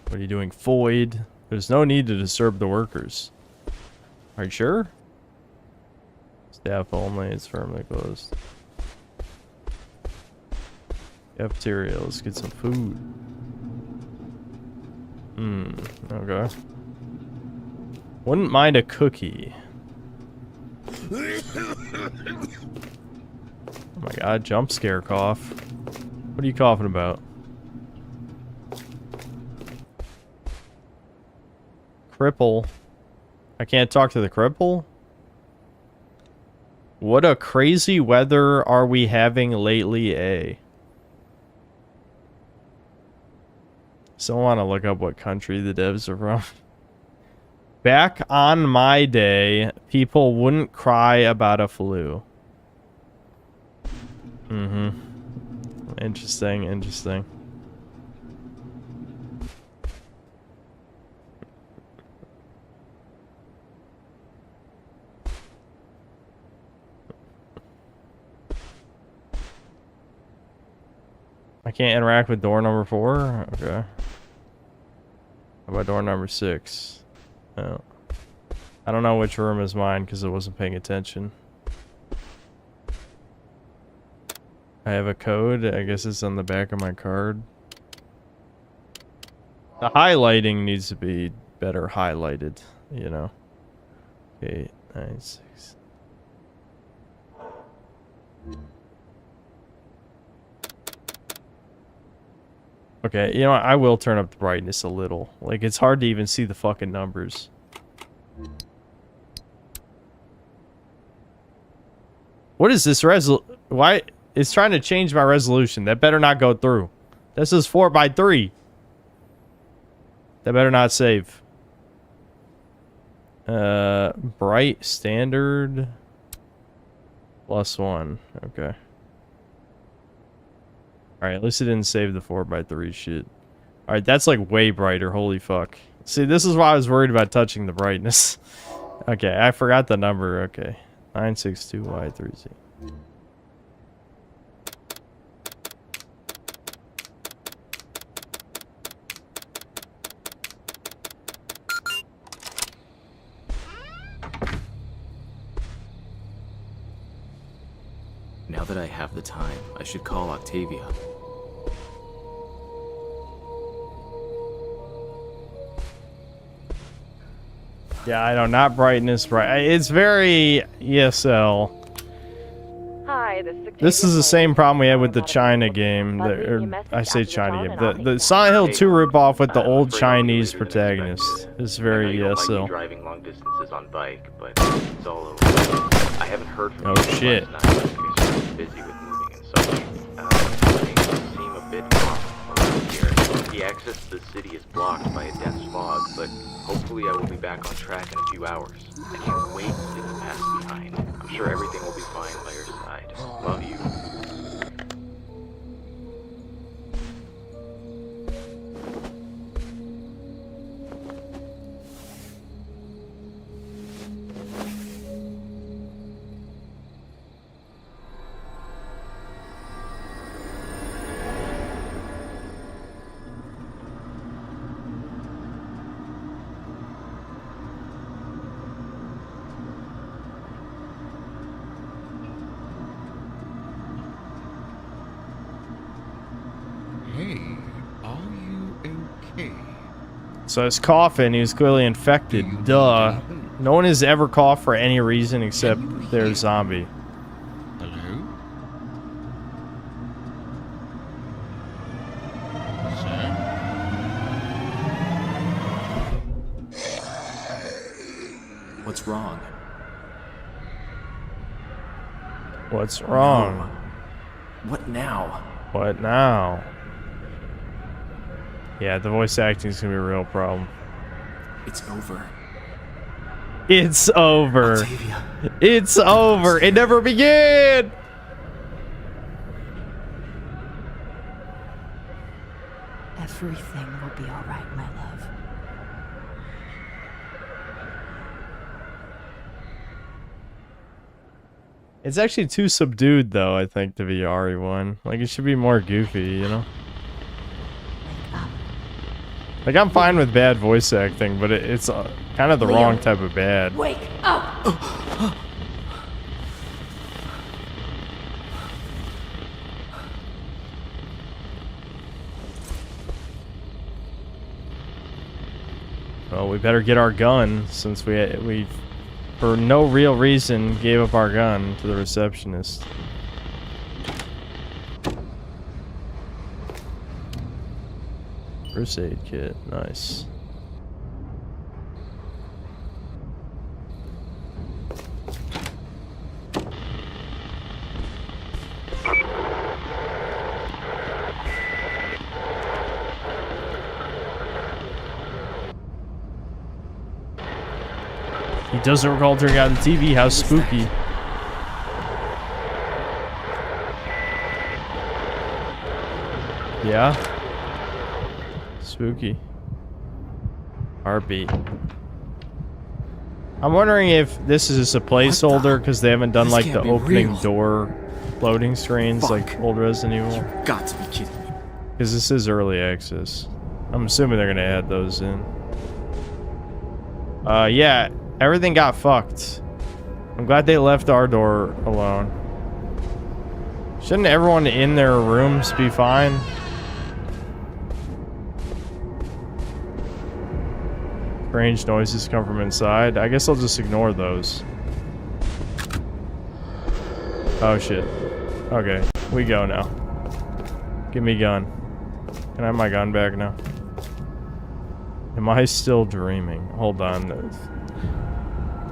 S1: What are you doing, Foyd? There's no need to disturb the workers. Are you sure? Staff only. It's firmly closed. Cafeteria. Let's get some food. Okay. Wouldn't mind a cookie. Oh my god, jump scare cough. What are you coughing about? Cripple. I can't talk to the cripple? What a crazy weather are we having lately, eh? Still want to look up what country the devs are from. Back on my day, people wouldn't cry about a flu. Interesting, interesting. I can't interact with door number 4? Okay. How about door number 6? Oh. I don't know which room is mine because I wasn't paying attention. I have a code. I guess it's on the back of my card. The highlighting needs to be better highlighted, you know. 8, 9, 6. Okay, you know what? I will turn up the brightness a little. Like, it's hard to even see the fucking numbers. What is this why? It's trying to change my resolution. That better not go through. This is 4:3. That better not save. Bright standard +1. Okay. Alright, at least it didn't save the 4:3 shit. Alright, that's like way brighter. Holy fuck. See, this is why I was worried about touching the brightness. Okay, I forgot the number. Okay. 962Y3Z.
S7: Now that I have the time, I should call Octavia.
S1: Yeah, I know, not brightness, bright. It's very ESL.
S5: Hi,
S1: This is the same problem we had with the China game. I say China game. The Silent Hill 2 ripoff with the old Chinese protagonist. It's very ESL.
S7: Driving long distances on bike, but it's all over. I haven't heard from
S1: Oh shit.
S7: Busy with moving and such. Things seem a bit off around here. The access to the city is blocked by a dense fog, but hopefully I will be back on track in a few hours. I can't wait to leave the past behind. I'm sure everything will be fine by your side. Love you.
S8: Hey, are you okay?
S1: So I was coughing, he was clearly infected. Duh. No one has ever coughed for any reason except they're a zombie.
S8: Hello? Sir?
S7: What's wrong?
S1: What's wrong?
S7: What now?
S1: What now? Yeah, the voice acting is gonna be a real problem.
S7: It's over.
S1: It's over.
S7: Octavia.
S1: It's over. It never began.
S5: Everything will be all right, my love.
S1: It's actually too subdued, though, I think, to be RE1. Like, it should be more goofy, you know?
S5: Wake up.
S1: Like, I'm fine with bad voice acting, but it's kind of the
S5: Leo.
S1: wrong type of bad.
S5: Wake up!
S1: Well, we better get our gun since we for no real reason gave up our gun to the receptionist. First aid kit, nice. He doesn't recall turning on the TV. How spooky. Yeah. Spooky. Heartbeat. I'm wondering if this is just a placeholder because they haven't done like the opening door loading screens like old Resident Evil.
S9: Got to be kidding me.
S1: Because this is early access. I'm assuming they're gonna add those in. Yeah, everything got fucked. I'm glad they left our door alone. Shouldn't everyone in their rooms be fine? Strange noises come from inside. I guess I'll just ignore those. Oh shit. Okay, we go now. Give me gun. Can I have my gun back now? Am I still dreaming? Hold on.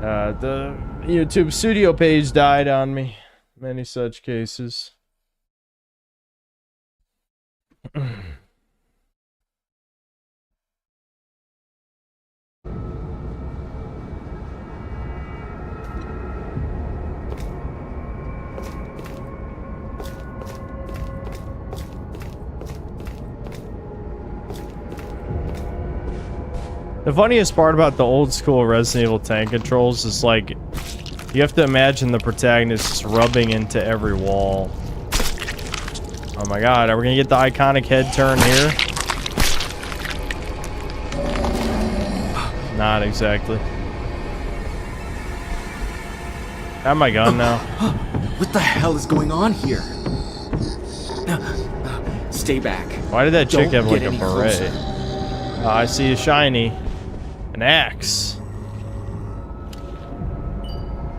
S1: The YouTube studio page died on me. Many such cases. The funniest part about the old school Resident Evil tank controls is like, you have to imagine the protagonist just rubbing into every wall. Oh my god, are we gonna get the iconic head turn here? Not exactly. I have my gun now.
S9: What the hell is going on here? Stay back.
S1: Why did that chick
S9: Don't
S1: have like
S9: get
S1: a
S9: any
S1: beret?
S9: closer.
S1: I see a shiny. An axe.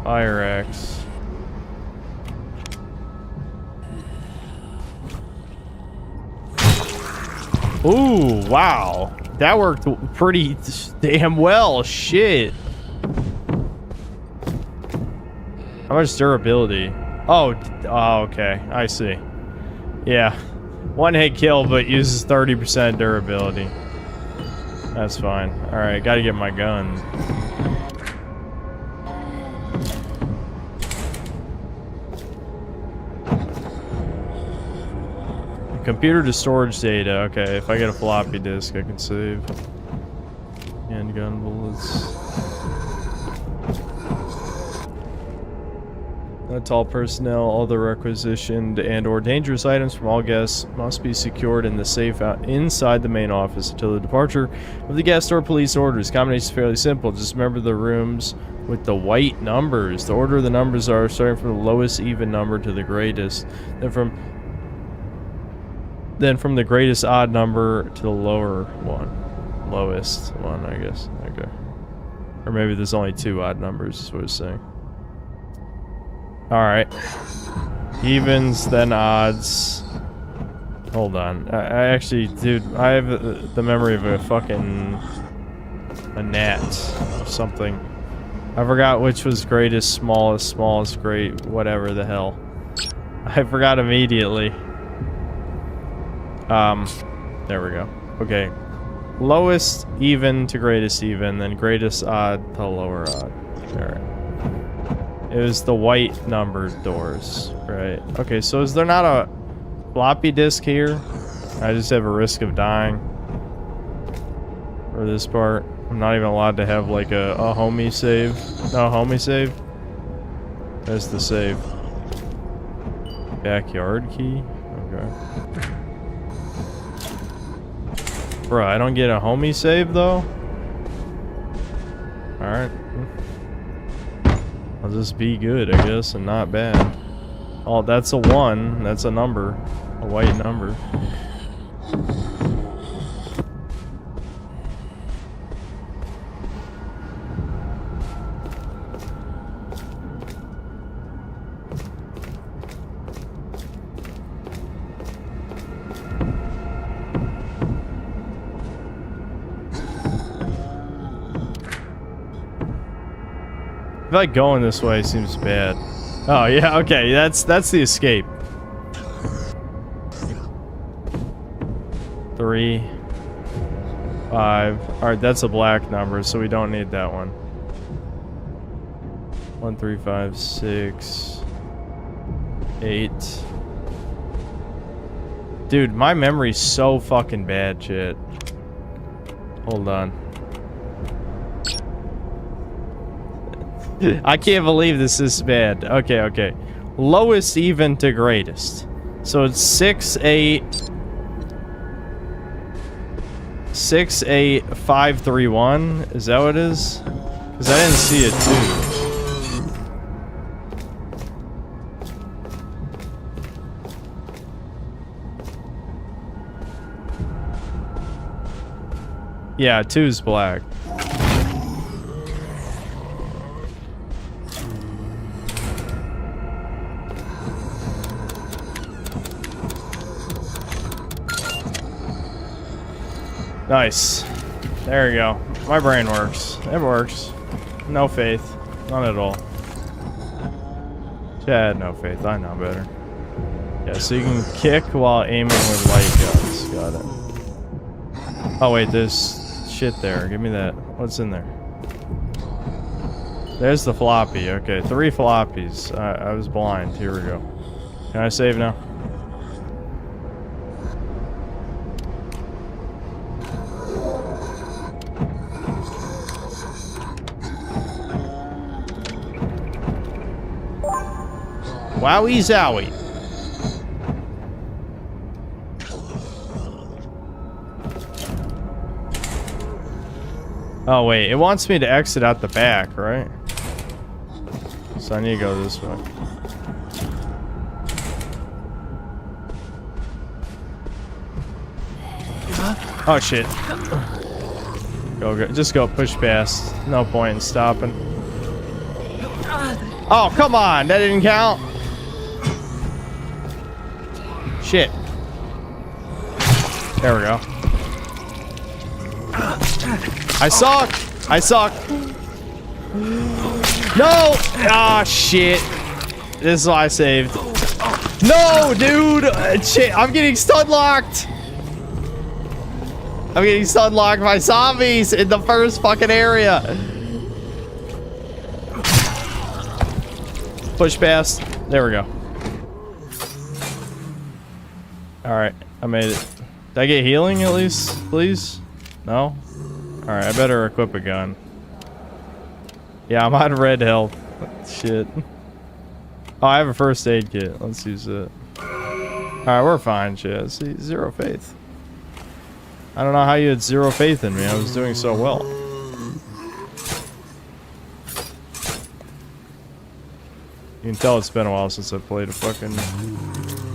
S1: Fire axe. Ooh, wow. That worked pretty damn well. Shit. How much durability? Oh, okay. I see. Yeah. One hit kill, but uses 30% durability. That's fine. Alright, gotta get my gun. Computer to storage data. Okay, if I get a floppy disk, I can save. Handgun bullets. Not all personnel, all the requisitioned and or dangerous items from all guests must be secured in the safe inside the main office until the departure of the guest or police orders. Combination is fairly simple. Just remember the rooms with the white numbers. The order of the numbers are starting from the lowest even number to the greatest. Then from the greatest odd number to the lower one. Lowest one, I guess. Okay. Or maybe there's only two odd numbers, is what it's saying. Alright. Evens, then odds. Hold on. I actually, dude, I have the memory of a gnat or something. I forgot which was greatest, smallest, great, whatever the hell. I forgot immediately. There we go. Okay. Lowest even to greatest even, then greatest odd to lower odd. Alright. It was the white numbered doors, right? Okay, so is there not a floppy disk here? I just have a risk of dying for this part. I'm not even allowed to have like a homie save. No, homie save? There's the save. Backyard key? Okay. Bro, I don't get a homie save though? Alright. I'll just be good, I guess, and not bad. Oh, that's a 1. That's a number. A white number. I feel like going this way seems bad. Oh yeah, okay, that's the escape. 3, 5. Alright, that's a black number, so we don't need that one. 1, 3, 5, 6, 8. Dude, my memory's so fucking bad, shit. Hold on. I can't believe this is bad. Okay, okay. Lowest even to greatest. So it's 6, 8... 6, 8, 5, 3, 1. Is that what it is? Because I didn't see it too. Yeah, 2's black. Nice. There we go. My brain works. It works. No faith. None at all. Chad, no faith. I know better. Yeah, so you can kick while aiming with light guns. Got it. Oh wait, there's shit there. Give me that. What's in there? There's the floppy. Okay, 3 floppies. I was blind. Here we go. Can I save now? Wowie zowie. Oh wait, it wants me to exit out the back, right? So I need to go this way. Oh shit. Go, just go push past. No point in stopping. Oh, come on, that didn't count. Shit. There we go. I suck. I suck. No. Ah, shit. This is why I saved. No, dude. Shit. I'm getting stun locked. I'm getting stun locked by zombies in the first fucking area. Push past. There we go. Alright, I made it. Did I get healing at least, please? No? Alright, I better equip a gun. Yeah, I'm on red health. Shit. Oh, I have a first aid kit. Let's use it. Alright, we're fine, shit. See, 0 faith. I don't know how you had 0 faith in me. I was doing so well. You can tell it's been a while since I played a fucking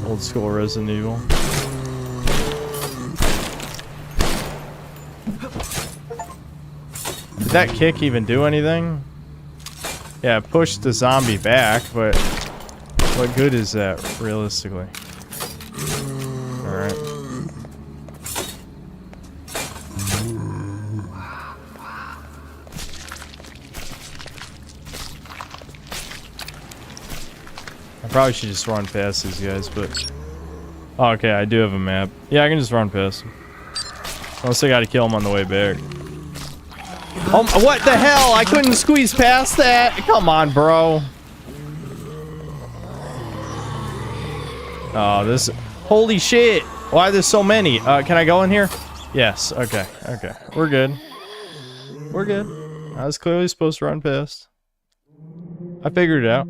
S1: old school Resident Evil. Did that kick even do anything? Yeah, it pushed the zombie back, but what good is that, realistically? Alright. I probably should just run past these guys, but... Oh, okay, I do have a map. Yeah, I can just run past them. Unless I gotta kill them on the way back. Oh, what the hell? I couldn't squeeze past that? Come on, bro. Oh, this... Holy shit! Why are there so many? Can I go in here? Yes, okay, okay. We're good. We're good. I was clearly supposed to run past. I figured it out.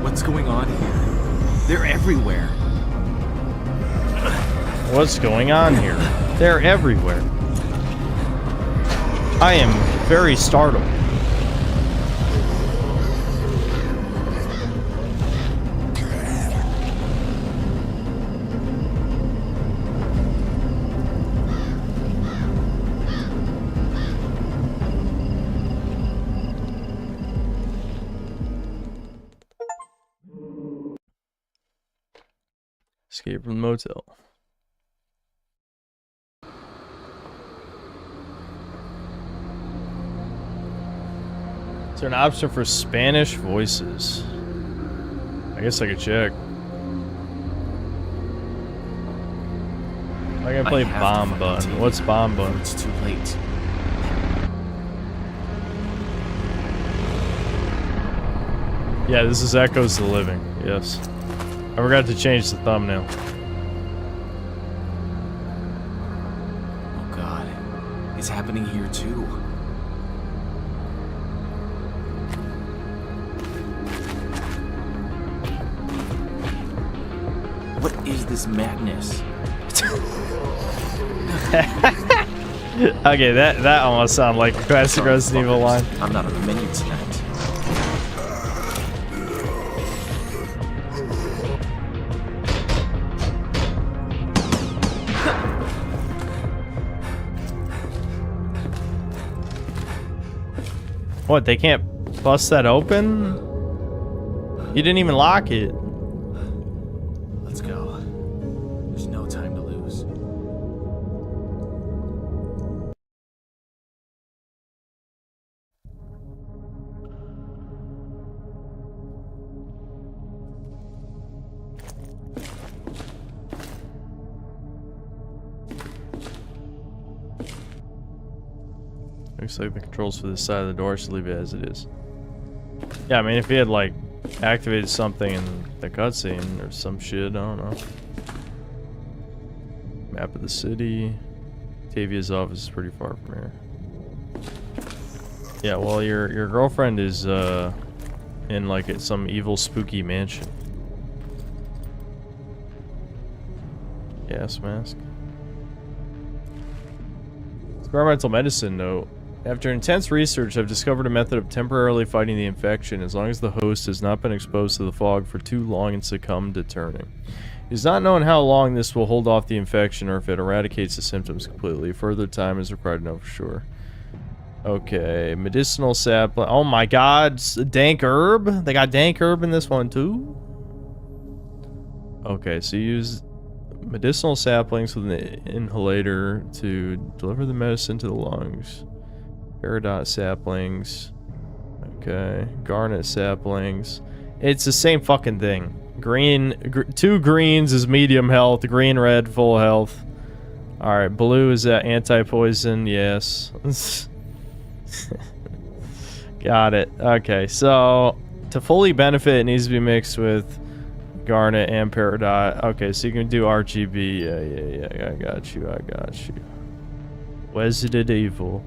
S9: What's going on here? They're everywhere.
S1: What's going on here? They're everywhere. I am very startled. Escape from the motel. Is there an option for Spanish voices? I guess I could check. I can play Bomb Bun. What's Bomb Bun?
S9: It's too late.
S1: Yeah, this is Echoes of the Living. Yes. I forgot to change the thumbnail.
S9: Oh god. It's happening here too. What is this madness?
S1: Okay, that almost sounded like a classic Resident Evil line.
S9: I'm not on the menu tonight.
S1: What, they can't bust that open? You didn't even lock it.
S9: Let's go. There's no time to lose.
S1: Looks like the controls for this side of the door, should leave it as it is. Yeah, I mean, if he had, like, activated something in the cutscene or some shit, I don't know. Map of the city. Tavia's office is pretty far from here. Yeah, well, your girlfriend is, in, like, some evil, spooky mansion. Gas mask. Experimental medicine note. After intense research, I've discovered a method of temporarily fighting the infection as long as the host has not been exposed to the fog for too long and succumbed to turning. It is not known how long this will hold off the infection or if it eradicates the symptoms completely. Further time is required to know for sure. Okay, medicinal sapling. Oh my god, dank herb? They got dank herb in this one too? Okay, so you use medicinal saplings with an inhalator to deliver the medicine to the lungs. Peridot saplings. Okay. Garnet saplings. It's the same fucking thing. Two greens is medium health. Green, red, full health. Alright, blue is anti-poison. Yes. Got it. Okay, so to fully benefit, it needs to be mixed with Garnet and Peridot. Okay, so you can do RGB. Yeah. I got you. Resident Evil.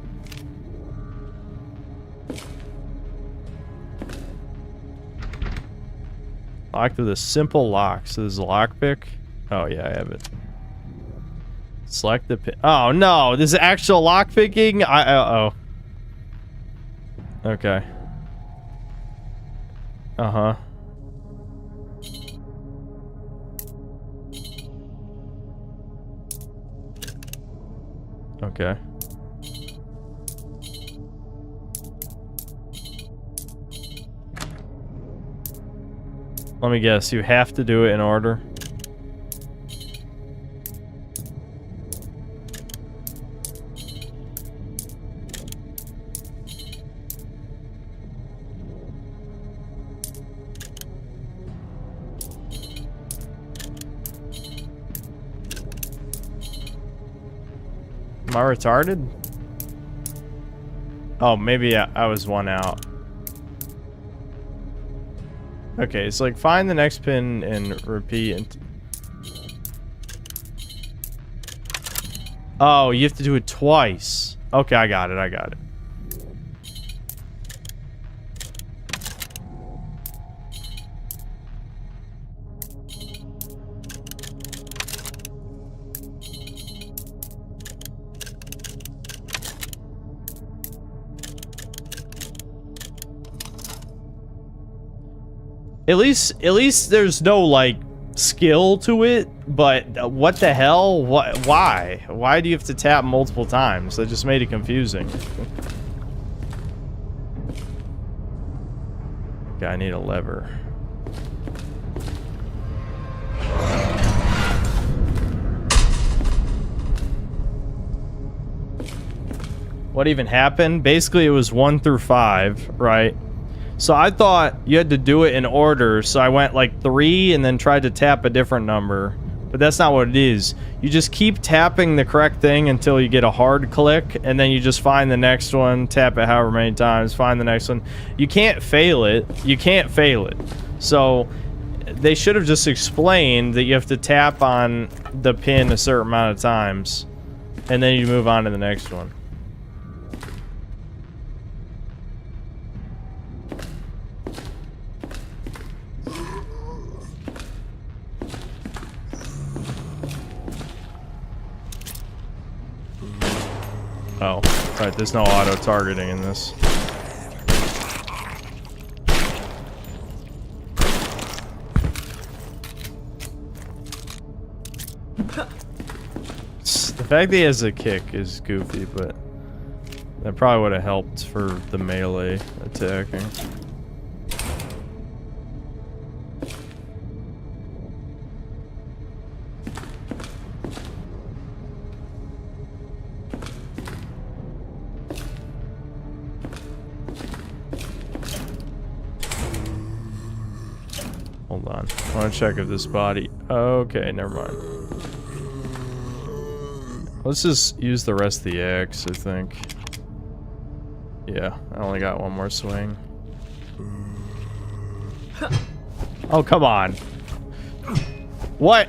S1: Locked with a simple lock. So there's a lockpick. Oh yeah, I have it. Select the pin. Oh no, this is actual lockpicking. Uh-oh. Okay. Uh-huh. Okay. Let me guess, you have to do it in order? Am I retarded? Oh, maybe I was one out. Okay, it's like find the next pin and repeat. And oh, you have to do it twice. Okay, I got it. At least there's no like skill to it, but what the hell? Why? Why do you have to tap multiple times? That just made it confusing. Okay, I need a lever. What even happened? Basically, it was 1 through 5, right? So I thought you had to do it in order, so I went like 3 and then tried to tap a different number. But that's not what it is. You just keep tapping the correct thing until you get a hard click, and then you just find the next one, tap it however many times, find the next one. You can't fail it. You can't fail it. So they should have just explained that you have to tap on the pin a certain amount of times, and then you move on to the next one. Oh, right, there's no auto-targeting in this. The fact that he has a kick is goofy, but that probably would have helped for the melee attacking. Hold on. I want to check if this body... Okay, never mind. Let's just use the rest of the axe, I think. Yeah, I only got one more swing. Oh, come on. What?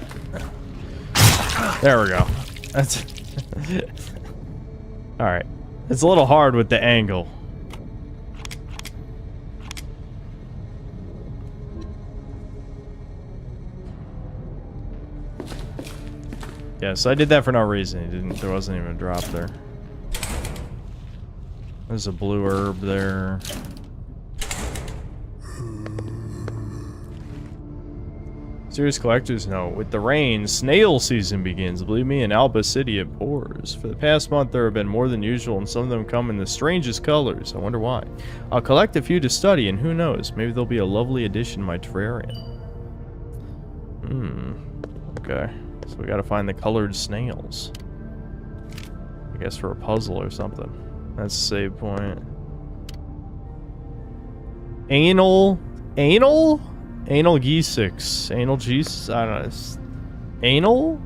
S1: There we go. That's... Alright. It's a little hard with the angle. Yeah, so I did that for no reason. There wasn't even a drop there. There's a blue herb there. Serious collector's note. With the rain, snail season begins. Believe me, in Alba City it pours. For the past month there have been more than usual, and some of them come in the strangest colors. I wonder why. I'll collect a few to study, and who knows, maybe they'll be a lovely addition to my terrarium. Okay. So we gotta find the colored snails. I guess for a puzzle or something. That's a save point. Anal G6. Anal G6. I don't know. Anal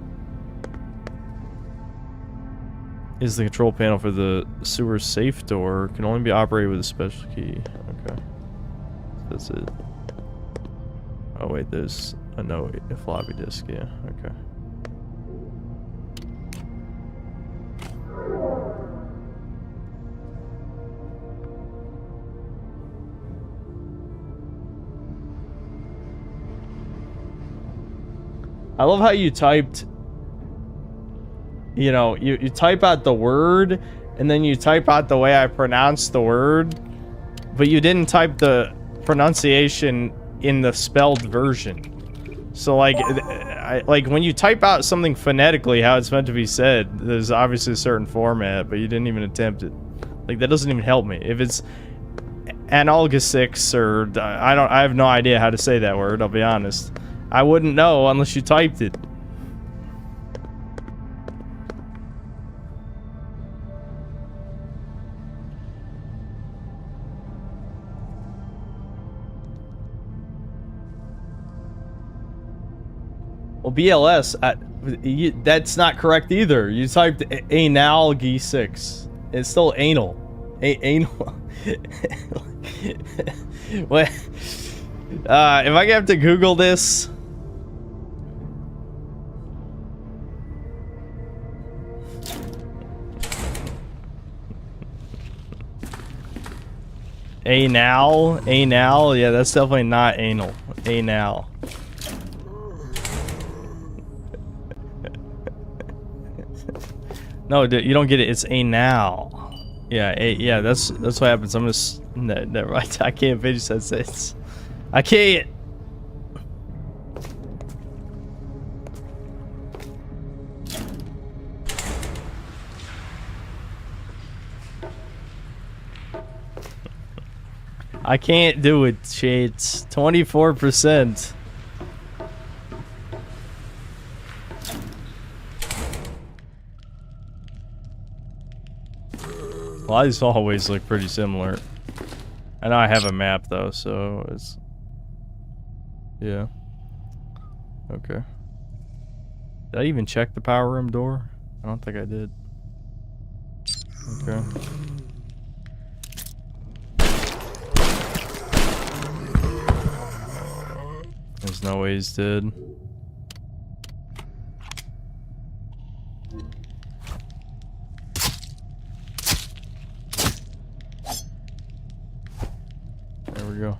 S1: is the control panel for the sewer safe door. Can only be operated with a special key. Okay. That's it. Oh wait, there's a note, a floppy disk. Yeah. Okay. I love how you typed, you know, you type out the word and then you type out the way I pronounced the word, but you didn't type the pronunciation in the spelled version. So like, like when you type out something phonetically how it's meant to be said, there's obviously a certain format, but you didn't even attempt it. Like that doesn't even help me. If it's analgesics or I have no idea how to say that word, I'll be honest. I wouldn't know unless you typed it. Well, BLS, that's not correct either. You typed analgesics. It's still anal. Anal. What? If I have to Google this. Anal, yeah, that's definitely not anal. Anal. No, you don't get it. It's anal. Yeah, yeah, that's what happens. I'm just never. I can't finish that sentence. I can't. I can't do it, Shades. 24%. Well, these always look pretty similar. I know I have a map though, so it's... Yeah. Okay. Did I even check the power room door? I don't think I did. Okay. There's no way he's dead. There we go.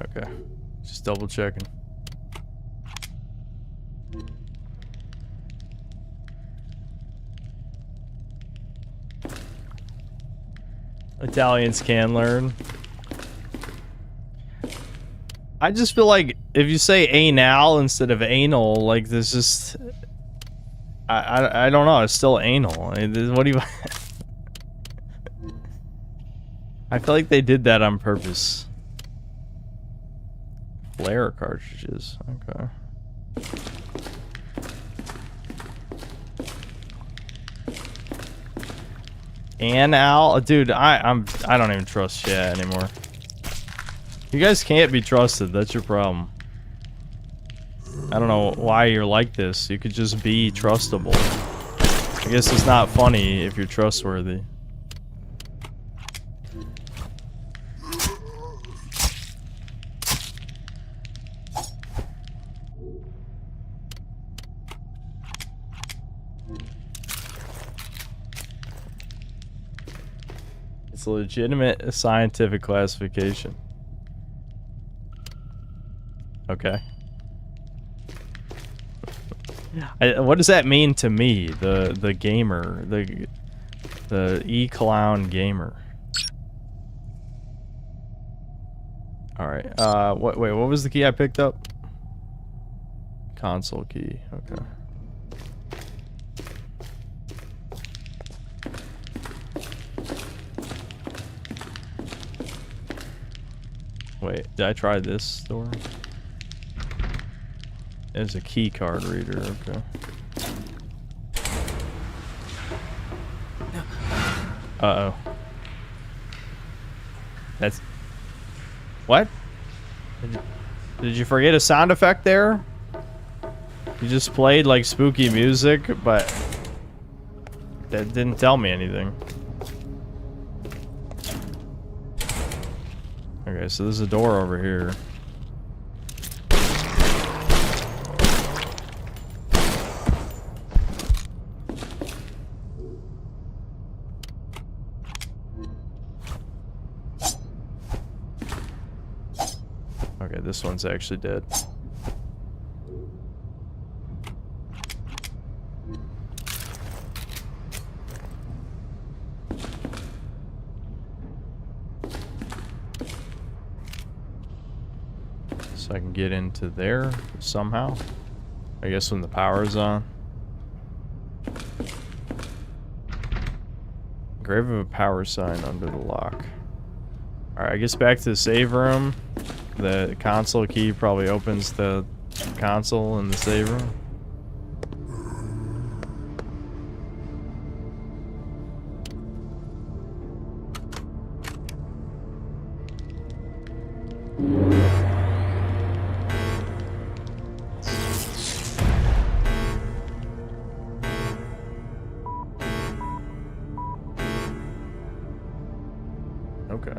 S1: Okay. Just double checking. Italians can learn. I just feel like if you say anal instead of anal, like there's just I don't know, it's still anal. What do you I feel like they did that on purpose. Flare cartridges. Okay. Anal, dude, I don't even trust shit anymore. You guys can't be trusted. That's your problem. I don't know why you're like this. You could just be trustable. I guess it's not funny if you're trustworthy. It's a legitimate scientific classification. Okay. What does that mean to me? The gamer, the E-clown gamer. All right. Wait, what was the key I picked up? Console key. Okay. Wait, did I try this door? There's a key card reader, okay. Uh-oh. That's... What? Did you forget a sound effect there? You just played like spooky music, but that didn't tell me anything. Okay, so there's a door over here. Okay, this one's actually dead. So I can get into there somehow. I guess when the power's on. Grave of a power sign under the lock. Alright, I guess back to the save room. The console key probably opens the console in the save room. Okay.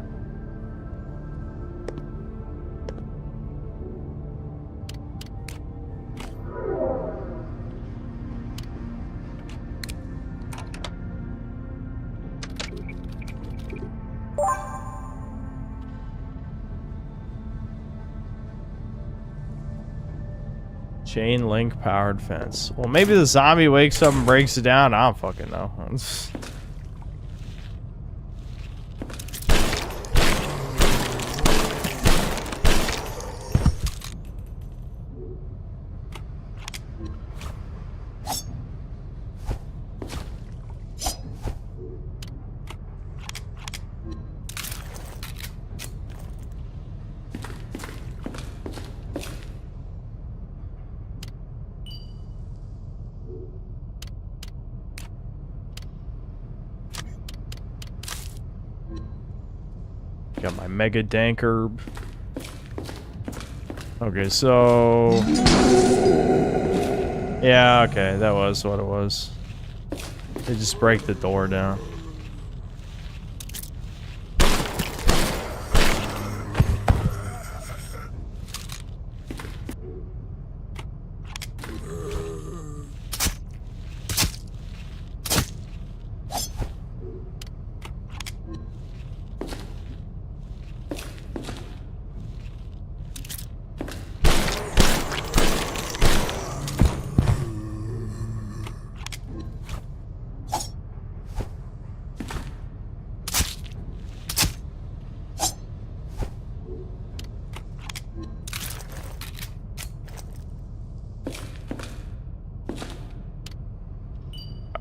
S1: Chain link powered fence. Well, maybe the zombie wakes up and breaks it down. I don't fucking know. Got my mega dank herb. Okay, so... Yeah, okay, that was what it was. They just break the door down.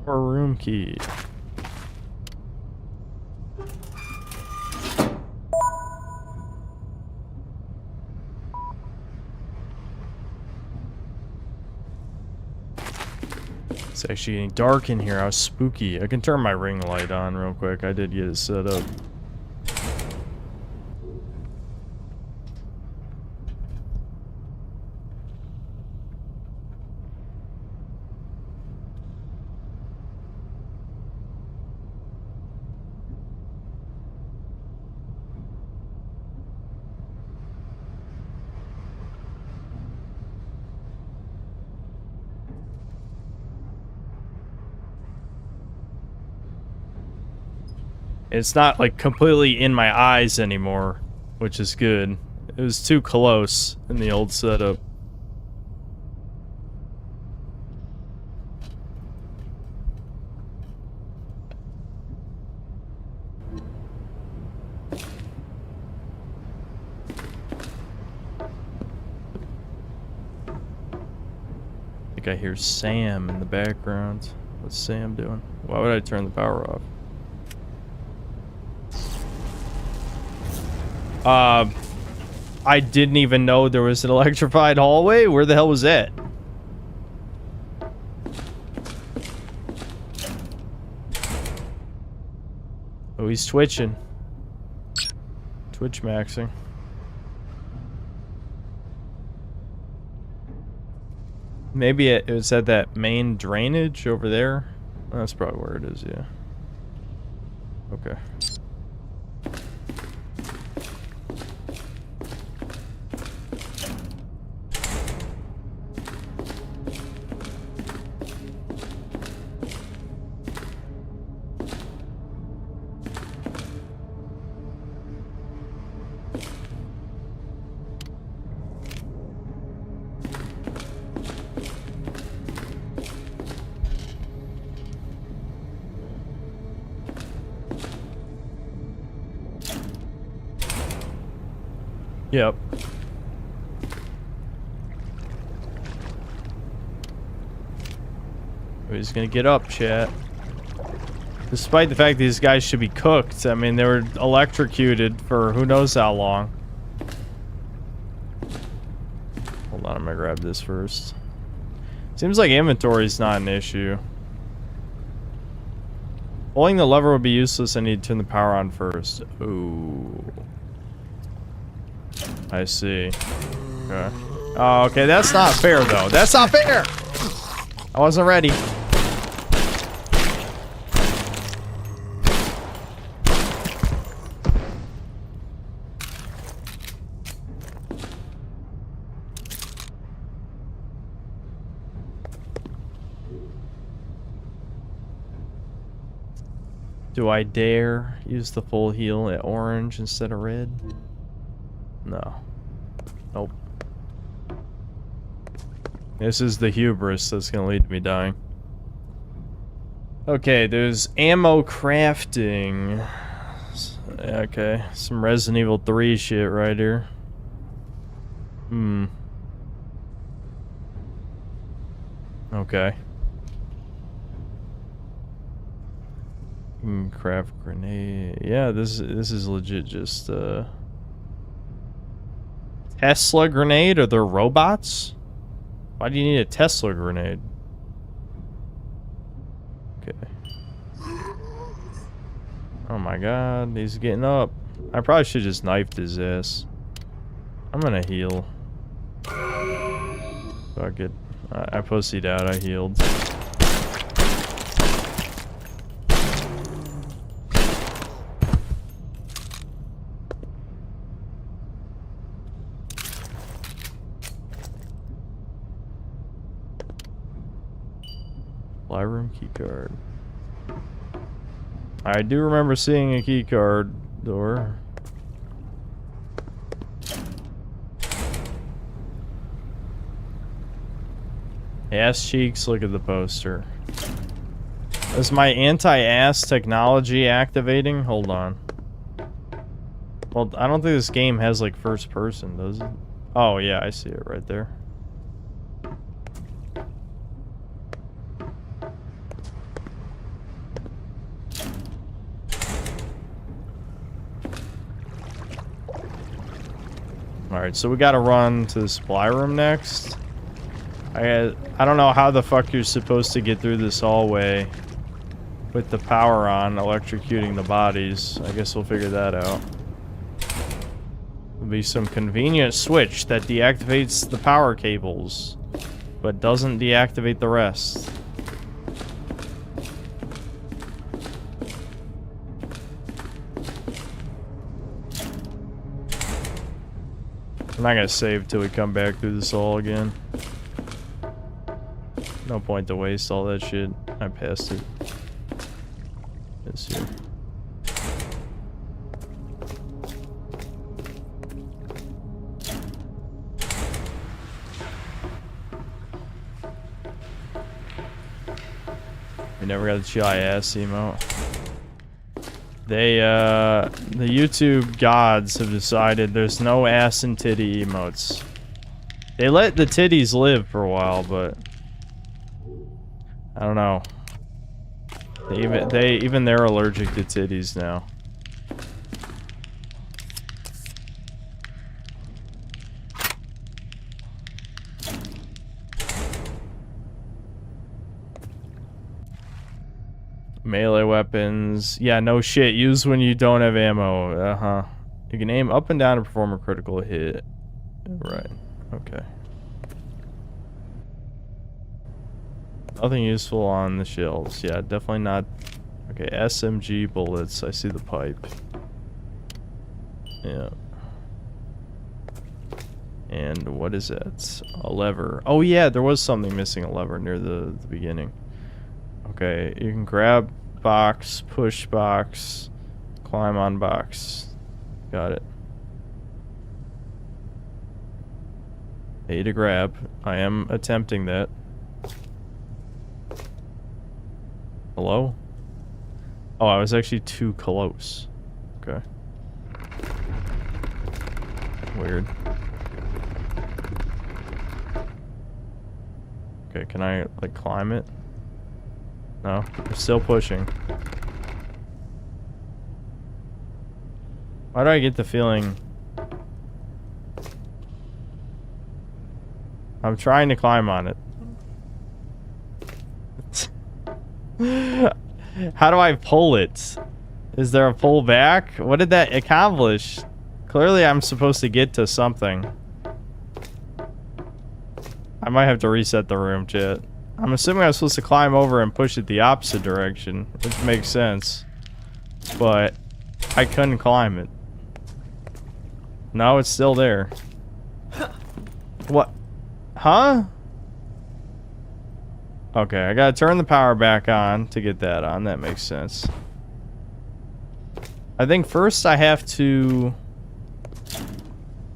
S1: Our room key. It's actually getting dark in here. How spooky. I can turn my ring light on real quick. I did get it set up. It's not like completely in my eyes anymore, which is good. It was too close in the old setup. I think I hear Sam in the background. What's Sam doing? Why would I turn the power off? I didn't even know there was an electrified hallway. Where the hell was that? Oh, he's twitching. Twitch maxing. Maybe it was at that main drainage over there. That's probably where it is, yeah. Okay. Yep. He's gonna get up, chat. Despite the fact these guys should be cooked. I mean, they were electrocuted for who knows how long. Hold on, I'm gonna grab this first. Seems like inventory is not an issue. Pulling the lever would be useless. I need to turn the power on first. Ooh. I see. Okay. Oh, okay, that's not fair, though. That's not fair! I wasn't ready. Do I dare use the full heal at orange instead of red? No. Nope. This is the hubris that's gonna lead to me dying. Okay, there's ammo crafting. Okay, some Resident Evil 3 shit right here. Okay. Craft grenade. Yeah, this is legit just Tesla grenade? Are there robots? Why do you need a Tesla grenade? Okay. Oh my god, he's getting up. I probably should just knifed his ass. I'm gonna heal. Fuck it. I pussied out. I healed. Room keycard. I do remember seeing a keycard door. Ass cheeks, look at the poster. Is my anti-ass technology activating? Hold on. Well, I don't think this game has like first person, does it? Oh yeah, I see it right there. Alright, so we gotta run to the supply room next. I don't know how the fuck you're supposed to get through this hallway with the power on, electrocuting the bodies. I guess we'll figure that out. There'll be some convenient switch that deactivates the power cables, but doesn't deactivate the rest. I'm not gonna save till we come back through this hall again. No point to waste all that shit. I passed it. It's here. We never got the Chi ass emote. They, the YouTube gods have decided there's no ass and titty emotes. They let the titties live for a while, but I don't know. Even they're allergic to titties now. Melee weapons. Yeah, no shit. Use when you don't have ammo. Uh-huh. You can aim up and down to perform a critical hit. Right. Okay. Nothing useful on the shelves. Yeah, definitely not. Okay, SMG bullets. I see the pipe. Yeah. And what is that? A lever. Oh yeah, there was something missing, a lever near the beginning. Okay, you can grab box, push box, climb on box. Got it. A to grab. I am attempting that. Hello? Oh, I was actually too close. Okay. Weird. Okay, can I, like, climb it? No, we're still pushing. Why do I get the feeling... I'm trying to climb on it. How do I pull it? Is there a pull back? What did that accomplish? Clearly I'm supposed to get to something. I might have to reset the room, chat. I'm assuming I was supposed to climb over and push it the opposite direction, which makes sense. But I couldn't climb it. No, it's still there. What? Huh? Okay, I gotta turn the power back on to get that on. That makes sense. I think first I have to...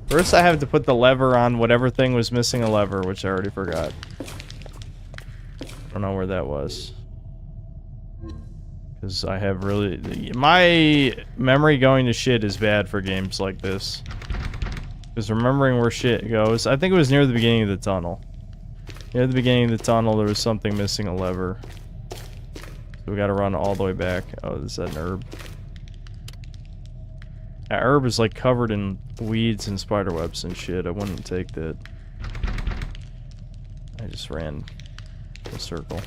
S1: First I have to put the lever on whatever thing was missing a lever, which I already forgot. I don't know where that was. Because I have really... My memory going to shit is bad for games like this. Because remembering where shit goes... I think it was near the beginning of the tunnel. Near the beginning of the tunnel, there was something missing a lever. So we gotta run all the way back. Oh, is that an herb? That herb is like covered in weeds and spiderwebs and shit. I wouldn't take that. I just ran a circle.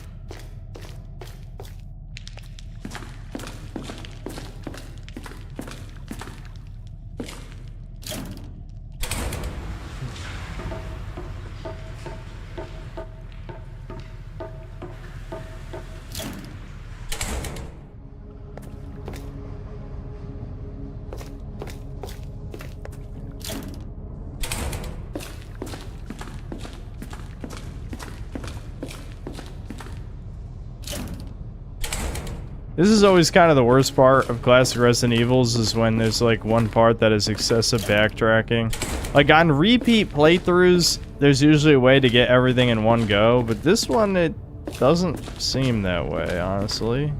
S1: This is always kind of the worst part of classic Resident Evils, is when there's like one part that is excessive backtracking. Like on repeat playthroughs, there's usually a way to get everything in one go, but this one, it doesn't seem that way, honestly.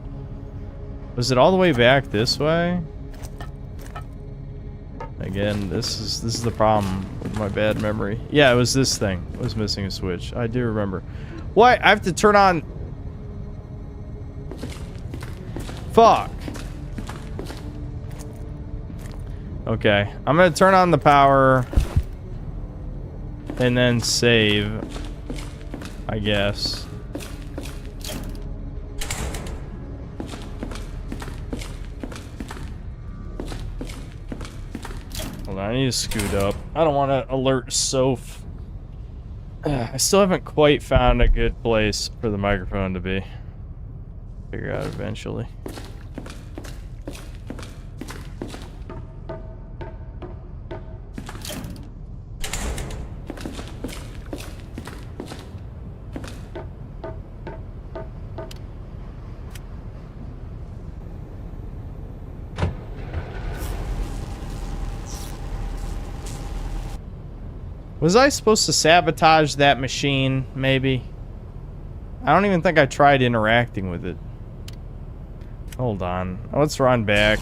S1: Was it all the way back this way? Again, this is the problem with my bad memory. Yeah, it was this thing. It was missing a switch. I do remember. What? I have to turn on... Fuck. Okay, I'm gonna turn on the power and then save, I guess. Hold on, I need to scoot up. I don't want to alert Soph. I still haven't quite found a good place for the microphone to be. Figure out eventually. Was I supposed to sabotage that machine, maybe? I don't even think I tried interacting with it. Hold on. Let's run back.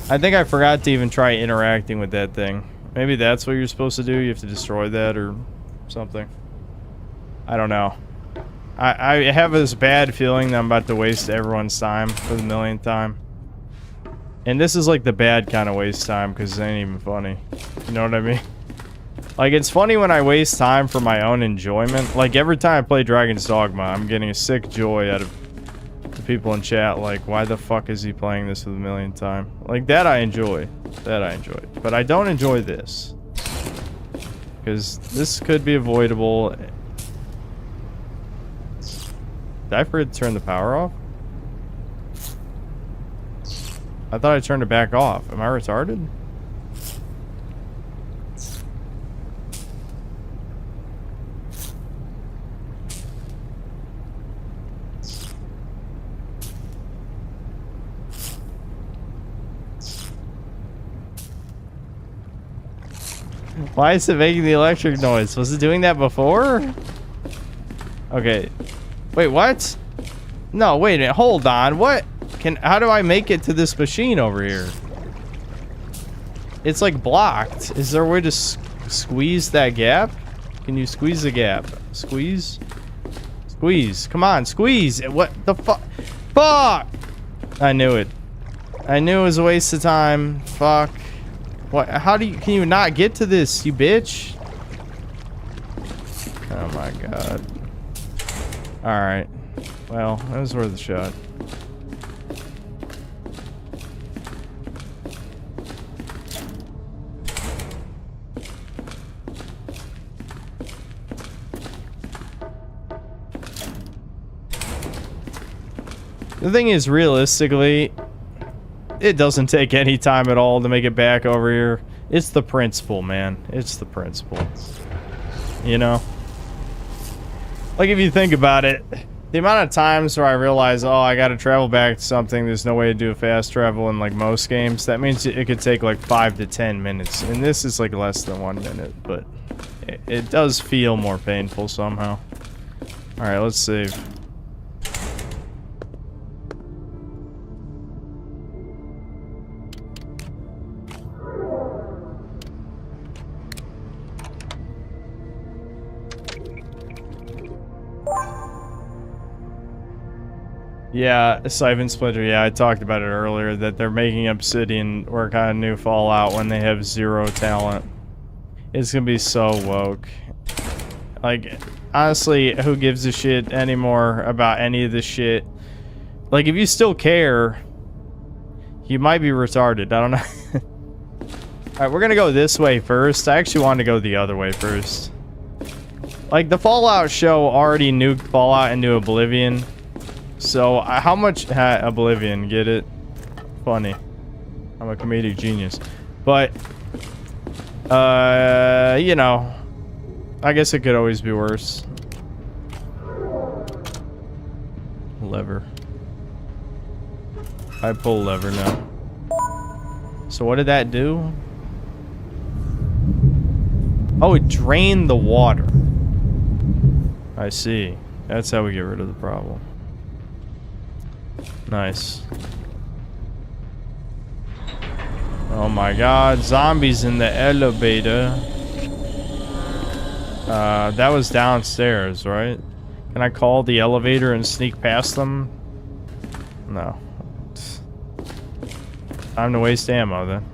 S1: I think I forgot to even try interacting with that thing. Maybe that's what you're supposed to do. You have to destroy that or something. I don't know. I have this bad feeling that I'm about to waste everyone's time for the millionth time. And this is like the bad kind of waste time because it ain't even funny. You know what I mean? Like, it's funny when I waste time for my own enjoyment. Like, every time I play Dragon's Dogma, I'm getting a sick joy out of the people in chat. Like, why the fuck is he playing this for the millionth time? Like, that I enjoy. That I enjoy. But I don't enjoy this. Because this could be avoidable. Did I forget to turn the power off? I thought I turned it back off. Am I retarded? Why is it making the electric noise? Was it doing that before? Okay. Wait, what? No, wait a minute. Hold on. What? How do I make it to this machine over here? It's like blocked. Is there a way to squeeze that gap? Can you squeeze the gap? Squeeze? Squeeze. Come on, squeeze. What the fuck? Fuck! I knew it. I knew it was a waste of time. Fuck. What? How do you... Can you not get to this, you bitch? Oh my god. Alright. Well, that was worth a shot. The thing is, realistically, it doesn't take any time at all to make it back over here. It's the principle, man. It's the principle. You know? Like, if you think about it, the amount of times where I realize, oh, I gotta travel back to something, there's no way to do a fast travel in, like, most games, that means it could take, like, 5 to 10 minutes. And this is, like, less than 1 minute, but it does feel more painful somehow. Alright, let's save. Yeah, Siphon Splinter, yeah, I talked about it earlier, that they're making Obsidian work on a new Fallout when they have 0 talent. It's gonna be so woke. Like, honestly, who gives a shit anymore about any of this shit? Like, if you still care, you might be retarded, I don't know. Alright, we're gonna go this way first. I actually wanted to go the other way first. Like, the Fallout show already nuked Fallout into Oblivion. So, how much... Oblivion, get it? Funny. I'm a comedic genius. But, you know, I guess it could always be worse. Lever. I pull lever now. So what did that do? Oh, it drained the water. I see. That's how we get rid of the problem. Nice. Oh my god, zombies in the elevator. That was downstairs, right? Can I call the elevator and sneak past them? No. Time to waste ammo then.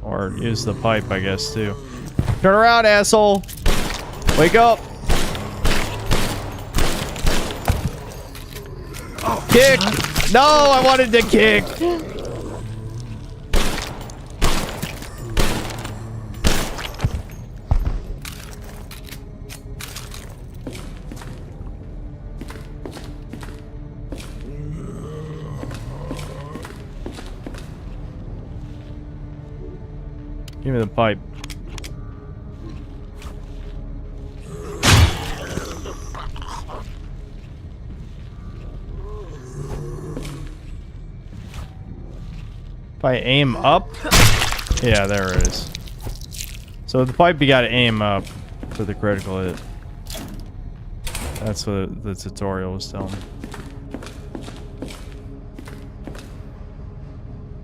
S1: Or use the pipe, I guess, too. Turn around, asshole! Wake up! Kick! No, I wanted to kick! Give me the pipe. If I aim up? Yeah, there it is. So with the pipe, you gotta aim up for the critical hit. That's what the tutorial was telling me.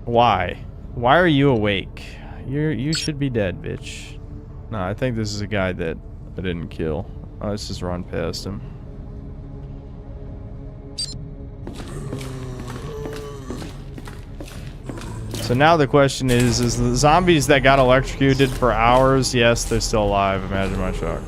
S1: Why? Why are you awake? You should be dead, bitch. No, I think this is a guy that I didn't kill. Oh, let's just run past him. So now the question is the zombies that got electrocuted for hours, yes, they're still alive. Imagine my shock.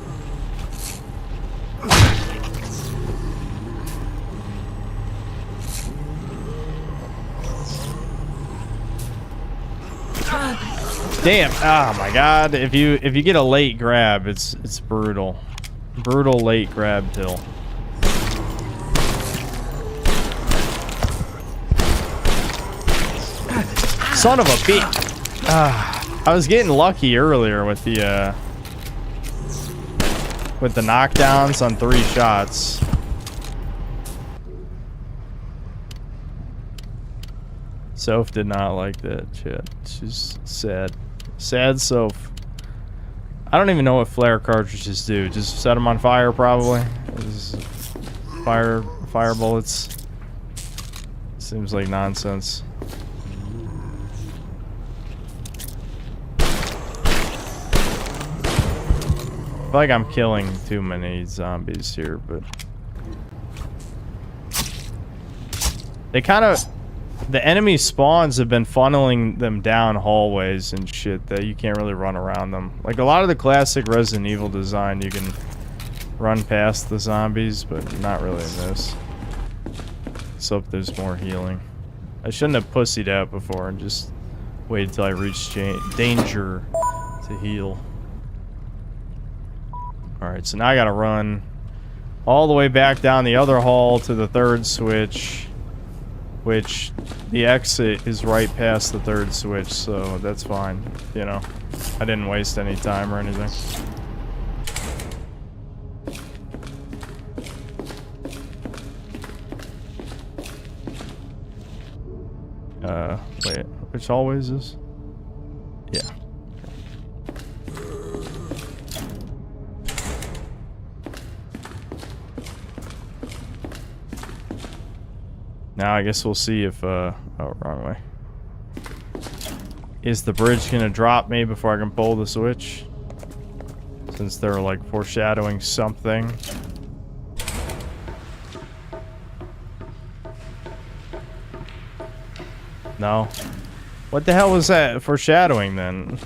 S1: Damn! Oh my god! If you get a late grab, it's brutal. Brutal late grab kill. Son of a bitch! I was getting lucky earlier with the knockdowns on 3 shots. Soph did not like that shit. She's sad. Sad Soph. I don't even know what flare cartridges do. Just set them on fire, probably. Fire bullets. Seems like nonsense. I feel like I'm killing too many zombies here, but they kind of... The enemy spawns have been funneling them down hallways and shit that you can't really run around them. Like a lot of the classic Resident Evil design, you can run past the zombies, but not really in this. Let's hope there's more healing. I shouldn't have pussied out before and just waited till I reached danger to heal. Alright, so now I gotta run all the way back down the other hall to the 3rd switch, which the exit is right past the 3rd switch, so that's fine. You know, I didn't waste any time or anything. Wait, which hallway is this? Yeah. Now I guess we'll see if, oh, wrong way. Is the bridge gonna drop me before I can pull the switch? Since they're like foreshadowing something. No. What the hell was that foreshadowing then?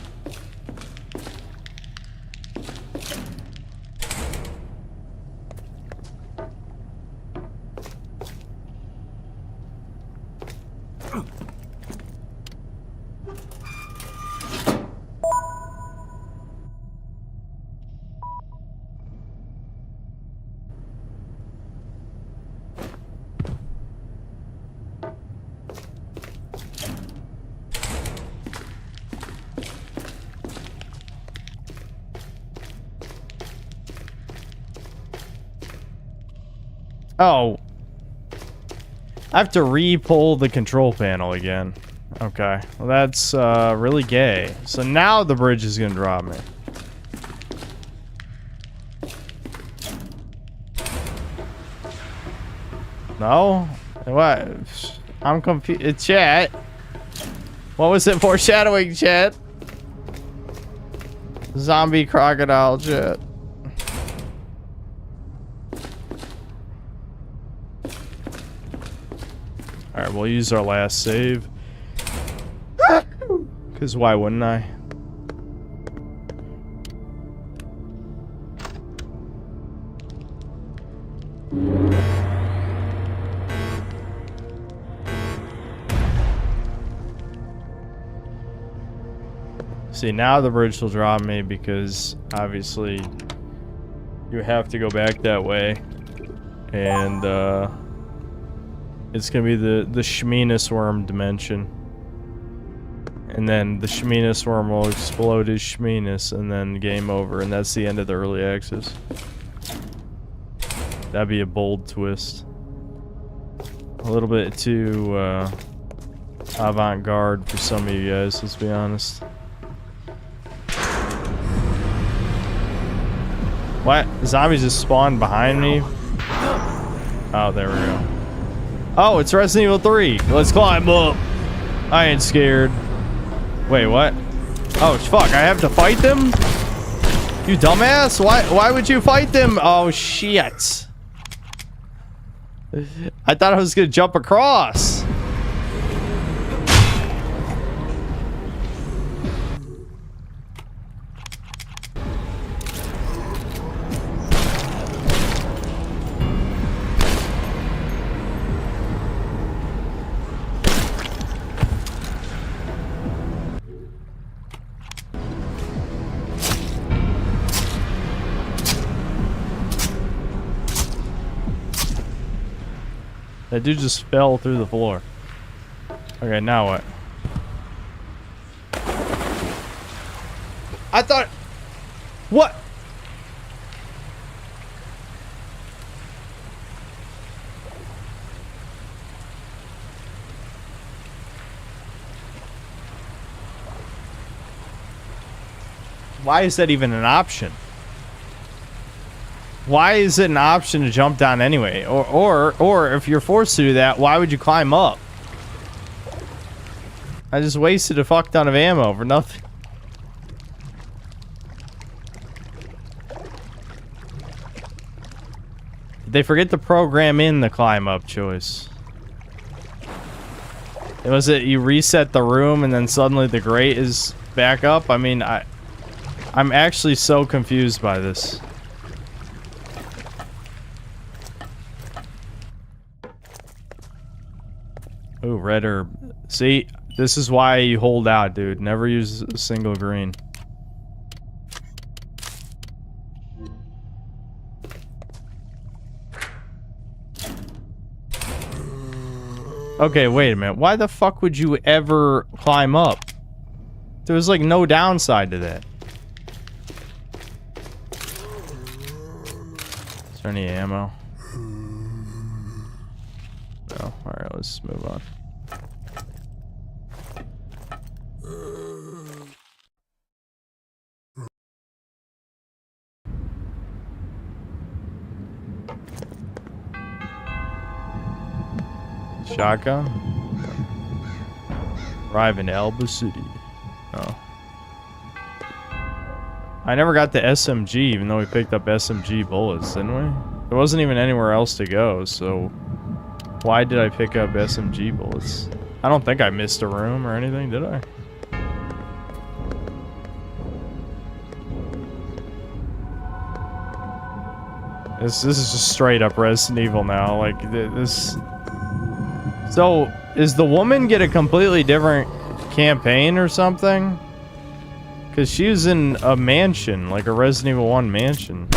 S1: Oh, I have to re-pull the control panel again. Okay. Well, that's really gay. So now the bridge is gonna drop me. No? What? I'm confused. Chat. What was it foreshadowing, chat? Zombie crocodile, chat. Alright, we'll use our last save. Because why wouldn't I? See, now the bridge will drop me because obviously you have to go back that way. And it's gonna be the Shminis worm dimension. And then the Shminis worm will explode his Shminis and then game over, and that's the end of the early access. That'd be a bold twist. A little bit too avant-garde for some of you guys, let's be honest. What? Zombies just spawned behind me? Oh, there we go. Oh, it's Resident Evil 3. Let's climb up. I ain't scared. Wait, what? Oh, fuck. I have to fight them? You dumbass. Why would you fight them? Oh, shit. I thought I was going to jump across. That dude just fell through the floor. Okay, now what? I thought... What? Why is that even an option? Why is it an option to jump down anyway? Or if you're forced to do that, why would you climb up? I just wasted a fuck ton of ammo for nothing. Did they forget to program in the climb up choice? Was it you reset the room and then suddenly the grate is back up? I mean, I'm actually so confused by this. Ooh, red herb. See, this is why you hold out, dude. Never use a single green. Okay, wait a minute. Why the fuck would you ever climb up? There was like no downside to that. Is there any ammo? No. Alright, let's move on. Shotgun? Arrive in Alba City. Oh. I never got the SMG, even though we picked up SMG bullets, didn't we? There wasn't even anywhere else to go, so... Why did I pick up SMG bullets? I don't think I missed a room or anything, did I? This is just straight up Resident Evil now. Like, this... So, is the woman get a completely different campaign or something? Because she was in a mansion, like a Resident Evil 1 mansion.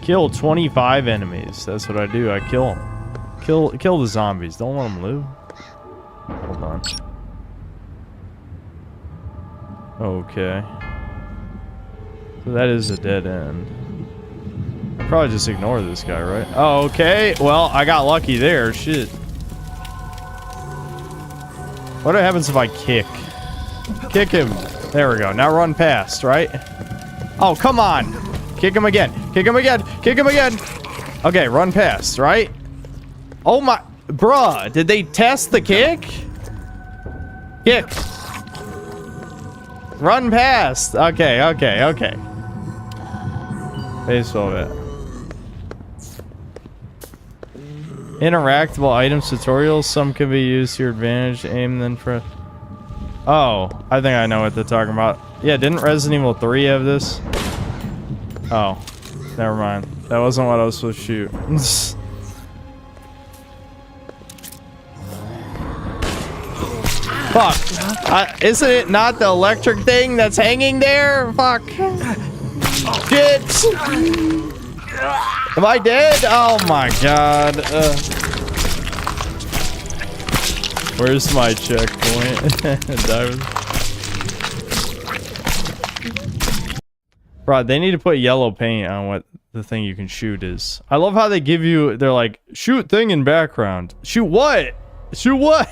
S1: Kill 25 enemies. That's what I do. I kill them. Kill the zombies. Don't let them live. Hold on. Okay. So that is a dead end. I'll probably just ignore this guy, right? Oh, okay. Well, I got lucky there. Shit. What happens if I kick? Kick him. There we go. Now run past, right? Oh, come on. Kick him again. Kick him again. Kick him again. Okay, run past, right? Oh my... Bruh, did they test the kick? Kick. Run past. Okay, okay, okay. Baseball bat. Interactable items tutorials. Some can be used to your advantage. Aim then press. Oh, I think I know what they're talking about. Yeah, didn't Resident Evil 3 have this? Oh, never mind. That wasn't what I was supposed to shoot. Fuck. Isn't it not the electric thing that's hanging there? Fuck. Shit. Am I dead? Oh my god. Where's my checkpoint? Diamond. Bro, they need to put yellow paint on what the thing you can shoot is. I love how they give you, they're like, shoot thing in background. Shoot what? Shoot what?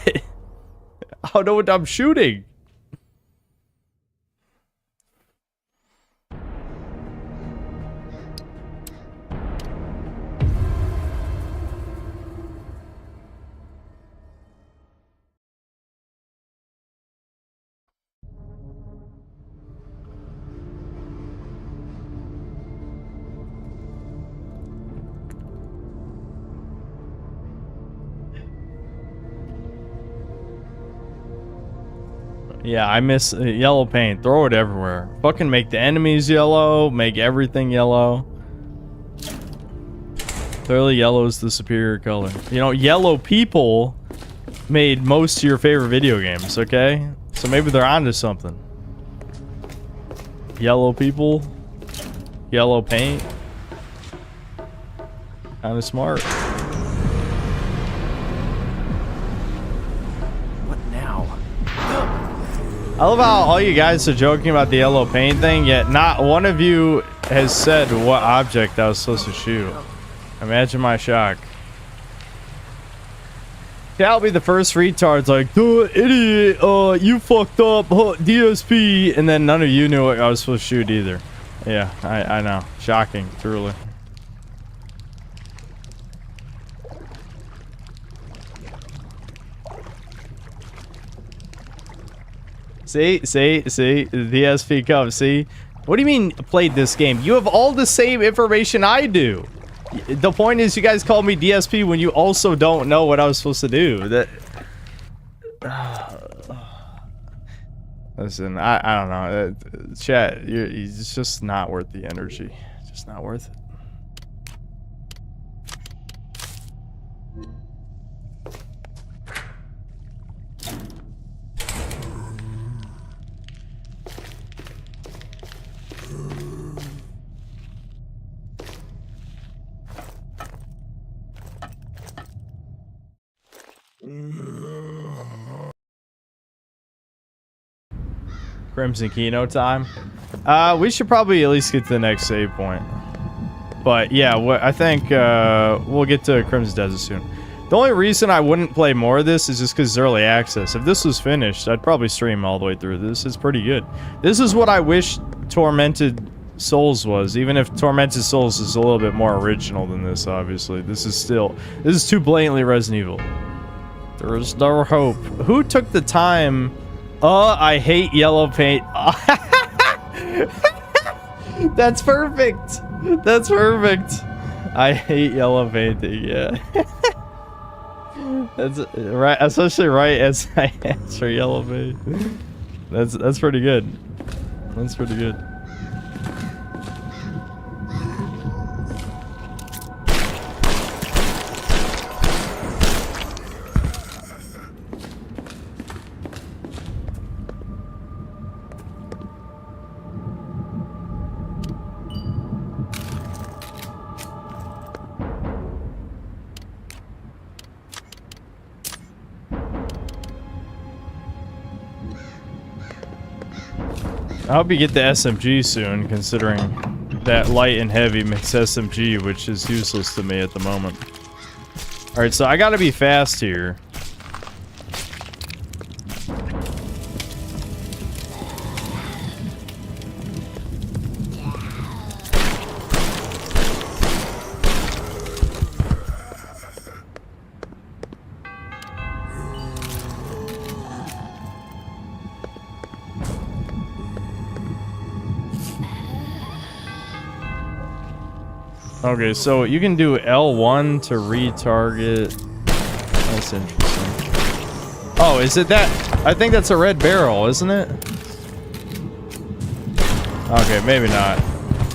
S1: I don't know what I'm shooting. Yeah, I miss yellow paint. Throw it everywhere. Fucking make the enemies yellow. Make everything yellow. Clearly yellow is the superior color. You know, yellow people made most of your favorite video games, okay? So maybe they're onto something. Yellow people. Yellow paint. Kinda smart. I love how all you guys are joking about the yellow paint thing, yet not one of you has said what object I was supposed to shoot. Imagine my shock. I'll be the first retard's like, duh, idiot, you fucked up, DSP, and then none of you knew what I was supposed to shoot either. Yeah, I know. Shocking, truly. See, the DSP comes, see? What do you mean played this game? You have all the same information I do. The point is you guys called me DSP when you also don't know what I was supposed to do. That. Listen, I don't know. Chat, it's just not worth the energy. Just not worth it. Crimson Kino time. We should probably at least get to the next save point. But yeah, I think we'll get to Crimson Desert soon. The only reason I wouldn't play more of this is just because it's early access. If this was finished, I'd probably stream all the way through. This is pretty good. This is what I wish Tormented Souls was, even if Tormented Souls is a little bit more original than this, obviously. This is too blatantly Resident Evil. There is no hope. Who took the time? I hate yellow paint. That's perfect. That's perfect. I hate yellow painting, yeah. That's right, especially right as I answer yellow paint. That's pretty good. That's pretty good. I hope you get the SMG soon, considering that light and heavy makes SMG, which is useless to me at the moment. Alright, so I gotta be fast here. Okay, so you can do L1 to retarget. That's interesting. Oh, is it that? I think that's a red barrel, isn't it? Okay, maybe not.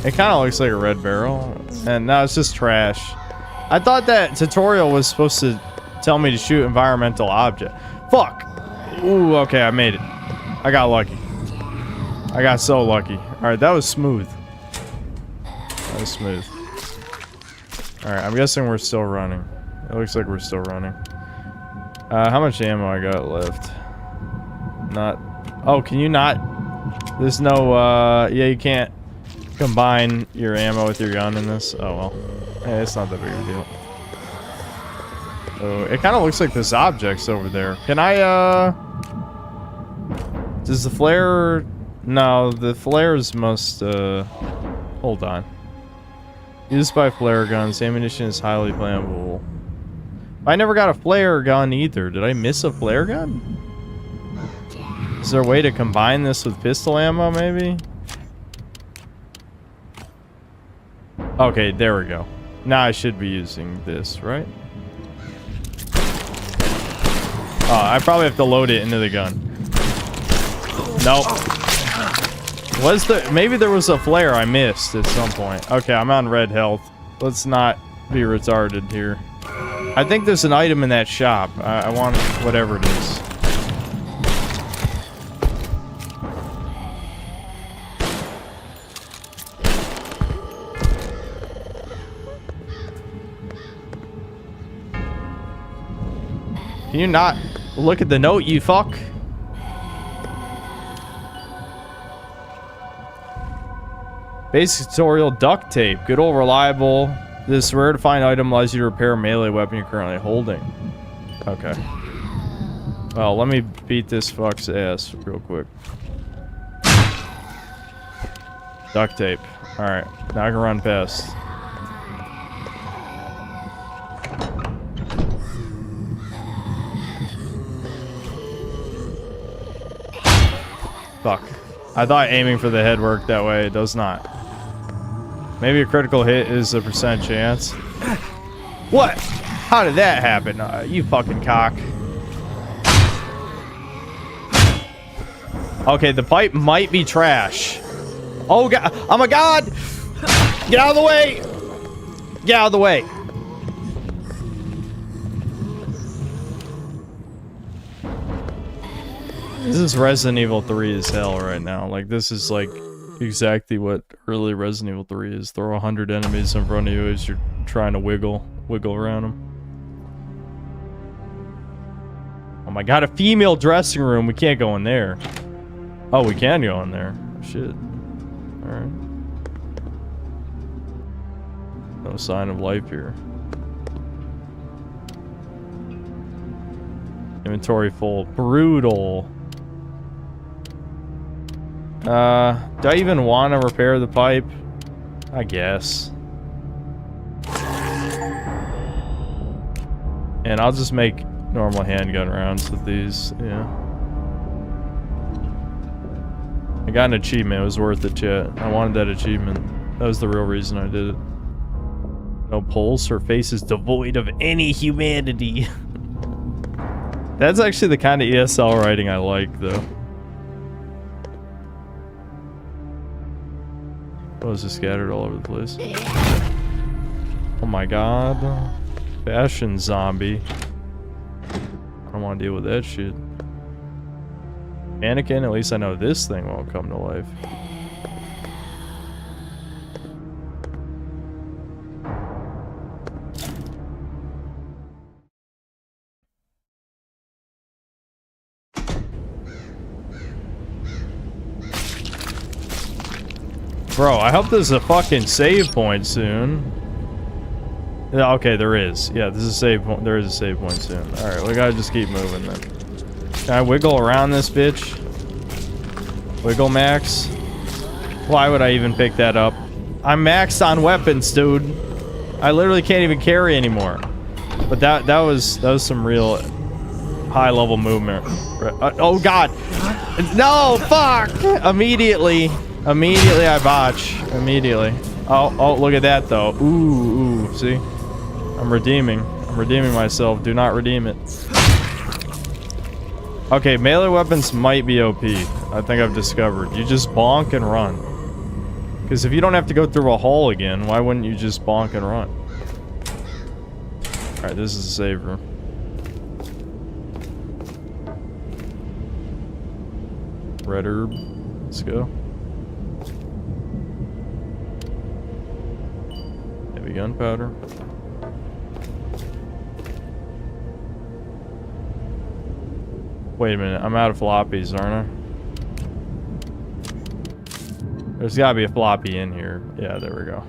S1: It kind of looks like a red barrel. And now it's just trash. I thought that tutorial was supposed to tell me to shoot environmental object. Fuck! Ooh, okay, I made it. I got lucky. I got so lucky. Alright, that was smooth. That was smooth. Alright, I'm guessing we're still running. It looks like we're still running. How much ammo I got left? Not... Oh, can you not... There's no, yeah, you can't combine your ammo with your gun in this. Oh, well. Hey, it's not that big of a deal. Oh, it kind of looks like there's objects over there. Can I, Does the flare... No, the flares must, Hold on. Used by flare guns, ammunition is highly flammable. I never got a flare gun either. Did I miss a flare gun? Is there a way to combine this with pistol ammo, maybe? Okay, there we go. Now I should be using this, right? Oh, I probably have to load it into the gun. Nope. Was there... Maybe there was a flare I missed at some point. Okay, I'm on red health. Let's not be retarded here. I think there's an item in that shop. I want whatever it is. Can you not look at the note, you fuck? Basic tutorial, duct tape. Good old reliable. This rare to find item allows you to repair a melee weapon you're currently holding. Okay. Well, let me beat this fuck's ass real quick. Duct tape. Alright, now I can run fast. Fuck. I thought aiming for the head worked that way. It does not. Maybe a critical hit is a % chance. What? How did that happen? You fucking cock. Okay, the pipe might be trash. Oh god. Oh my god! Get out of the way! Get out of the way. This is Resident Evil 3 as hell right now. Like, this is like exactly what early Resident Evil 3 is. Throw 100 enemies in front of you as you're trying to wiggle around them. Oh my god, a female dressing room. We can't go in there. Oh, we can go in there. Shit. Alright. No sign of life here. Inventory full. Brutal. Do I even want to repair the pipe? I guess. And I'll just make normal handgun rounds with these, yeah. I got an achievement, it was worth it, chat. I wanted that achievement. That was the real reason I did it. No pulse, her face is devoid of any humanity. That's actually the kind of ESL writing I like, though. Oh, it's just scattered all over the place. Oh my god. Fashion zombie. I don't want to deal with that shit. Mannequin, at least I know this thing won't come to life. Bro, I hope there's a fucking save point soon. Yeah, okay, there is. Yeah, this is a save point. There is a save point soon. Alright, we gotta just keep moving then. Can I wiggle around this bitch? Wiggle max? Why would I even pick that up? I'm maxed on weapons, dude. I literally can't even carry anymore. But that was some real high level movement. Oh god. No, fuck! Immediately I botch. Immediately. Oh, look at that though. Ooh, see? I'm redeeming myself. Do not redeem it. Okay, melee weapons might be OP. I think I've discovered. You just bonk and run. Because if you don't have to go through a hole again, why wouldn't you just bonk and run? Alright, this is a save room. Red herb. Let's go. Heavy gunpowder. Wait a minute, I'm out of floppies, aren't I? There's gotta be a floppy in here. Yeah, there we go.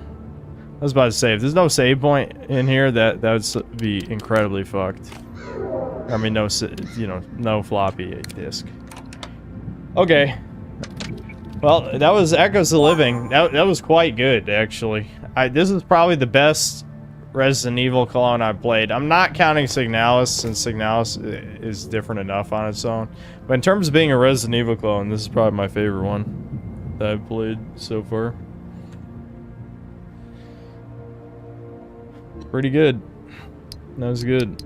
S1: I was about to say, if there's no save point in here, that would be incredibly fucked. I mean, no, you know, no floppy disk. Okay. Well, that was Echoes of Living. That was quite good, actually. This is probably the best Resident Evil clone I've played. I'm not counting Signalis, since Signalis is different enough on its own. But in terms of being a Resident Evil clone, this is probably my favorite one that I've played so far. Pretty good. That was good.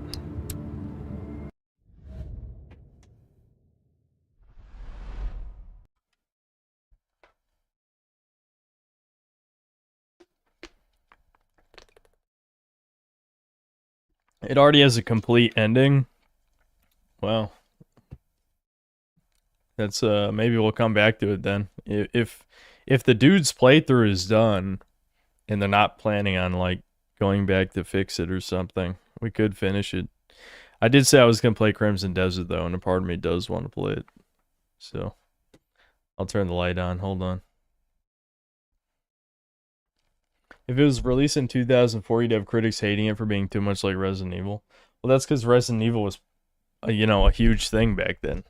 S1: It already has a complete ending. Well, that's maybe we'll come back to it then. If the dude's playthrough is done and they're not planning on like going back to fix it or something, we could finish it. I did say I was gonna play Crimson Desert though, and a part of me does want to play it. So I'll turn the light on. Hold on. If it was released in 2004, you'd have critics hating it for being too much like Resident Evil. Well, that's because Resident Evil was, you know, a huge thing back then.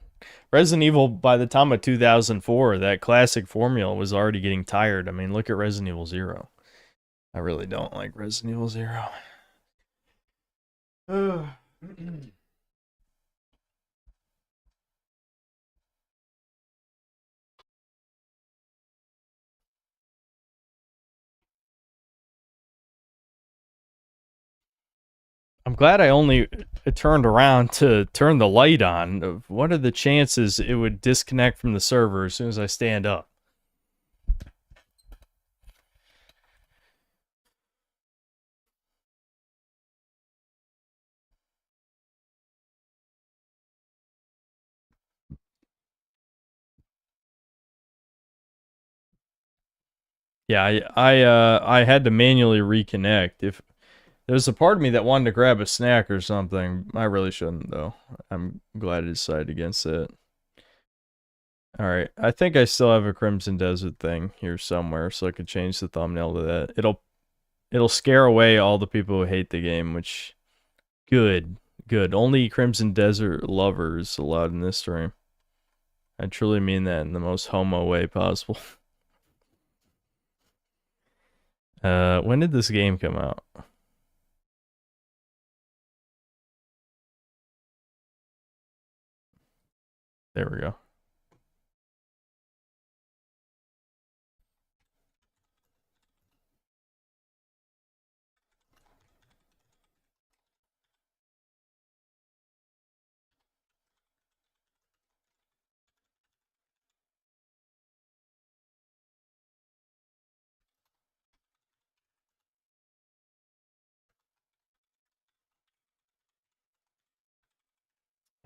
S1: Resident Evil, by the time of 2004, that classic formula was already getting tired. I mean, look at Resident Evil 0. I really don't like Resident Evil 0. I'm glad I only turned around to turn the light on. What are the chances it would disconnect from the server as soon as I stand up? Yeah, I had to manually reconnect. If there's a part of me that wanted to grab a snack or something, I really shouldn't though. I'm glad I decided against it. Alright, I think I still have a Crimson Desert thing here somewhere, so I could change the thumbnail to that. It'll scare away all the people who hate the game, which good. Only Crimson Desert lovers allowed in this stream. I truly mean that in the most homo way possible. When did this game come out? There we go.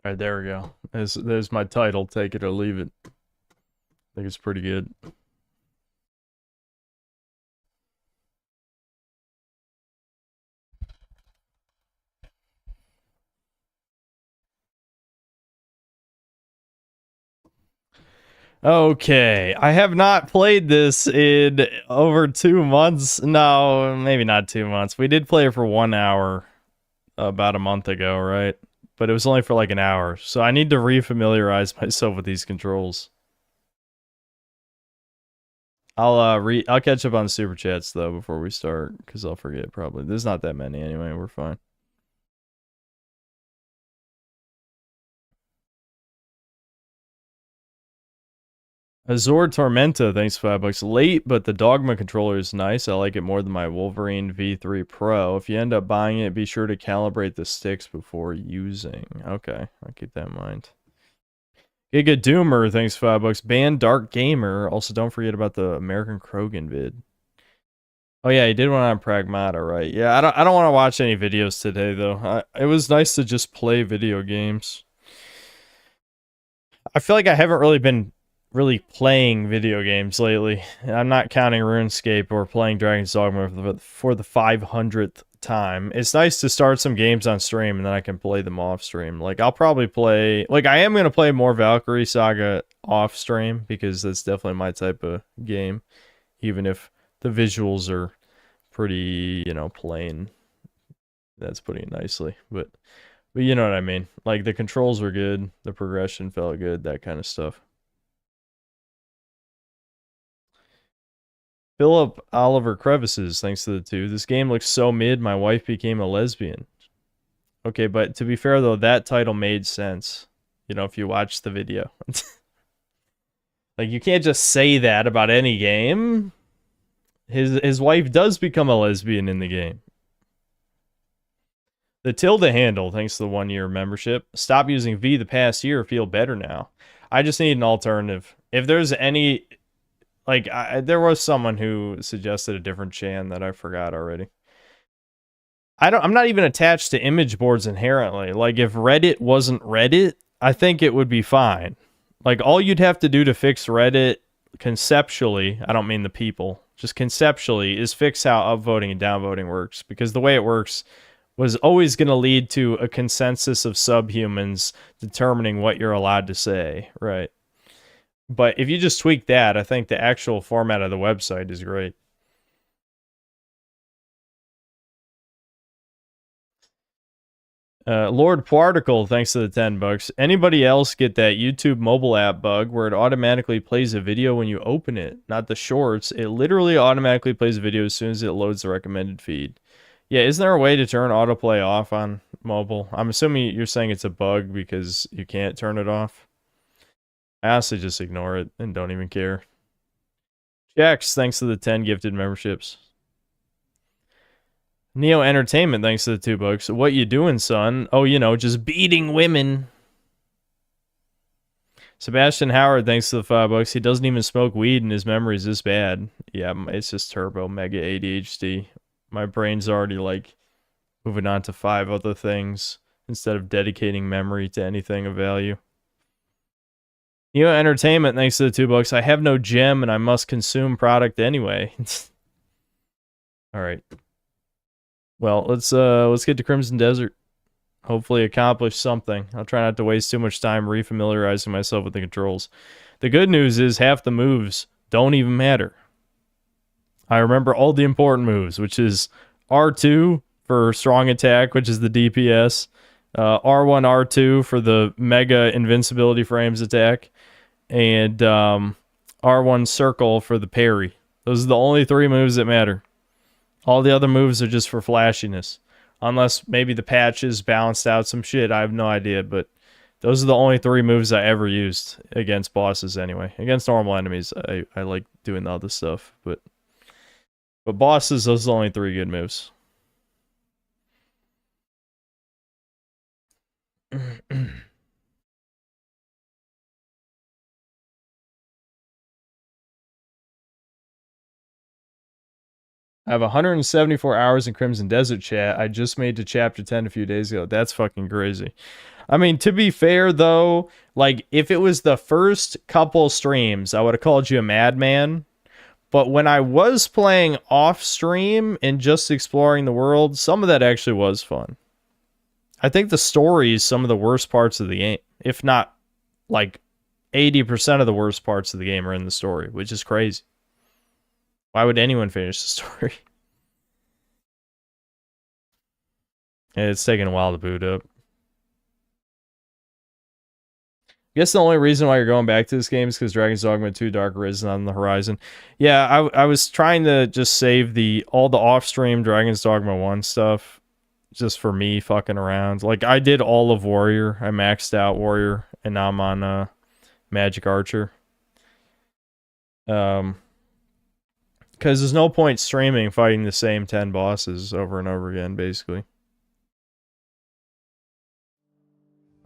S1: Alright, there we go. There's my title, take it or leave it. I think it's pretty good. Okay, I have not played this in over 2 months. No, maybe not 2 months. We did play it for 1 hour about a month ago, right? But it was only for like an hour, so I need to refamiliarize myself with these controls. I'll catch up on super chats though before we start, because I'll forget probably. There's not that many anyway. We're fine. Azor Tormenta, thanks for $5. Late, but the Dogma controller is nice. I like it more than my Wolverine V3 Pro. If you end up buying it, be sure to calibrate the sticks before using. Okay, I'll keep that in mind. Giga Doomer, thanks for $5. Ban Dark Gamer. Also, don't forget about the American Krogan vid. Oh yeah, he did one on Pragmata, right? Yeah, I don't want to watch any videos today though. It was nice to just play video games. I feel like I haven't really been playing video games lately. I'm not counting RuneScape or playing Dragon's Dogma for the 500th time. It's nice to start some games on stream and then I can play them off stream. Like I'll probably play, like I am going to play more Valkyrie Saga off stream because that's definitely my type of game, even if the visuals are pretty, you know, plain. That's putting it nicely, but you know what I mean. Like the controls were good, the progression felt good, that kind of stuff. Philip Oliver Crevices, thanks to the 2. This game looks so mid, my wife became a lesbian. Okay, but to be fair though, that title made sense. You know, if you watch the video. Like, you can't just say that about any game. His wife does become a lesbian in the game. The Tilde handle, thanks to the 1-year membership. Stop using V the past year, feel better now. I just need an alternative. If there's any... Like, there was someone who suggested a different Chan that I forgot already. I'm not even attached to image boards inherently. Like, if Reddit wasn't Reddit, I think it would be fine. Like, all you'd have to do to fix Reddit conceptually, I don't mean the people, just conceptually, is fix how upvoting and downvoting works. Because the way it works was always going to lead to a consensus of subhumans determining what you're allowed to say, right? But if you just tweak that, I think the actual format of the website is great. Lord Particle, thanks to the $10. Anybody else get that YouTube mobile app bug where it automatically plays a video when you open it? Not the shorts. It literally automatically plays a video as soon as it loads the recommended feed. Yeah, isn't there a way to turn autoplay off on mobile? I'm assuming you're saying it's a bug because you can't turn it off. I honestly just ignore it and don't even care. Jax, thanks to the 10 gifted memberships. Neo Entertainment, thanks to the $2. What you doing, son? Oh, you know, just beating women. Sebastian Howard, thanks to the $5. He doesn't even smoke weed and his memory's this bad. Yeah, it's just turbo mega ADHD. My brain's already like moving on to 5 other things instead of dedicating memory to anything of value. Neo Entertainment, thanks to the $2. I have no gem and I must consume product anyway. All right. Well, let's get to Crimson Desert. Hopefully accomplish something. I'll try not to waste too much time refamiliarizing myself with the controls. The good news is half the moves don't even matter. I remember all the important moves, which is R2 for strong attack, which is the DPS. R1, R2 for the mega invincibility frames attack. And R1 circle for the parry. Those are the only 3 moves that matter. All the other moves are just for flashiness. Unless maybe the patches balanced out some shit. I have no idea, but those are the only 3 moves I ever used against bosses anyway. Against normal enemies, I like doing the other stuff. But bosses, those are the only 3 good moves. I have 174 hours in Crimson Desert chat. I just made to chapter 10 a few days ago. That's fucking crazy. I mean, to be fair, though, like, if it was the first couple streams, I would have called you a madman. But when I was playing off-stream and just exploring the world, some of that actually was fun. I think the story is some of the worst parts of the game. If not, like, 80% of the worst parts of the game are in the story, which is crazy. Why would anyone finish the story? It's taking a while to boot up. I guess the only reason why you're going back to this game is because Dragon's Dogma 2 Dark Arisen on the horizon. Yeah, I was trying to just save all the off-stream Dragon's Dogma 1 stuff just for me fucking around. Like, I did all of Warrior. I maxed out Warrior, and now I'm on Magic Archer. Because there's no point streaming fighting the same 10 bosses over and over again, basically.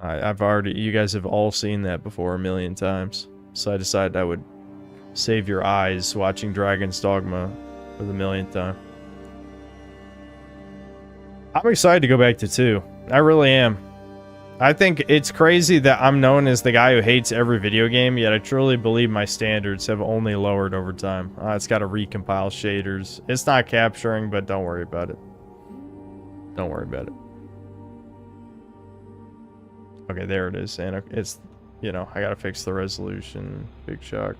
S1: You guys have all seen that before a million times. So I decided I would save your eyes watching Dragon's Dogma for the millionth time. I'm excited to go back to 2. I really am. I think it's crazy that I'm known as the guy who hates every video game, yet I truly believe my standards have only lowered over time. It's got to recompile shaders. It's not capturing, but don't worry about it. Don't worry about it. Okay, there it is. And it's, you know, I gotta fix the resolution. Big shock.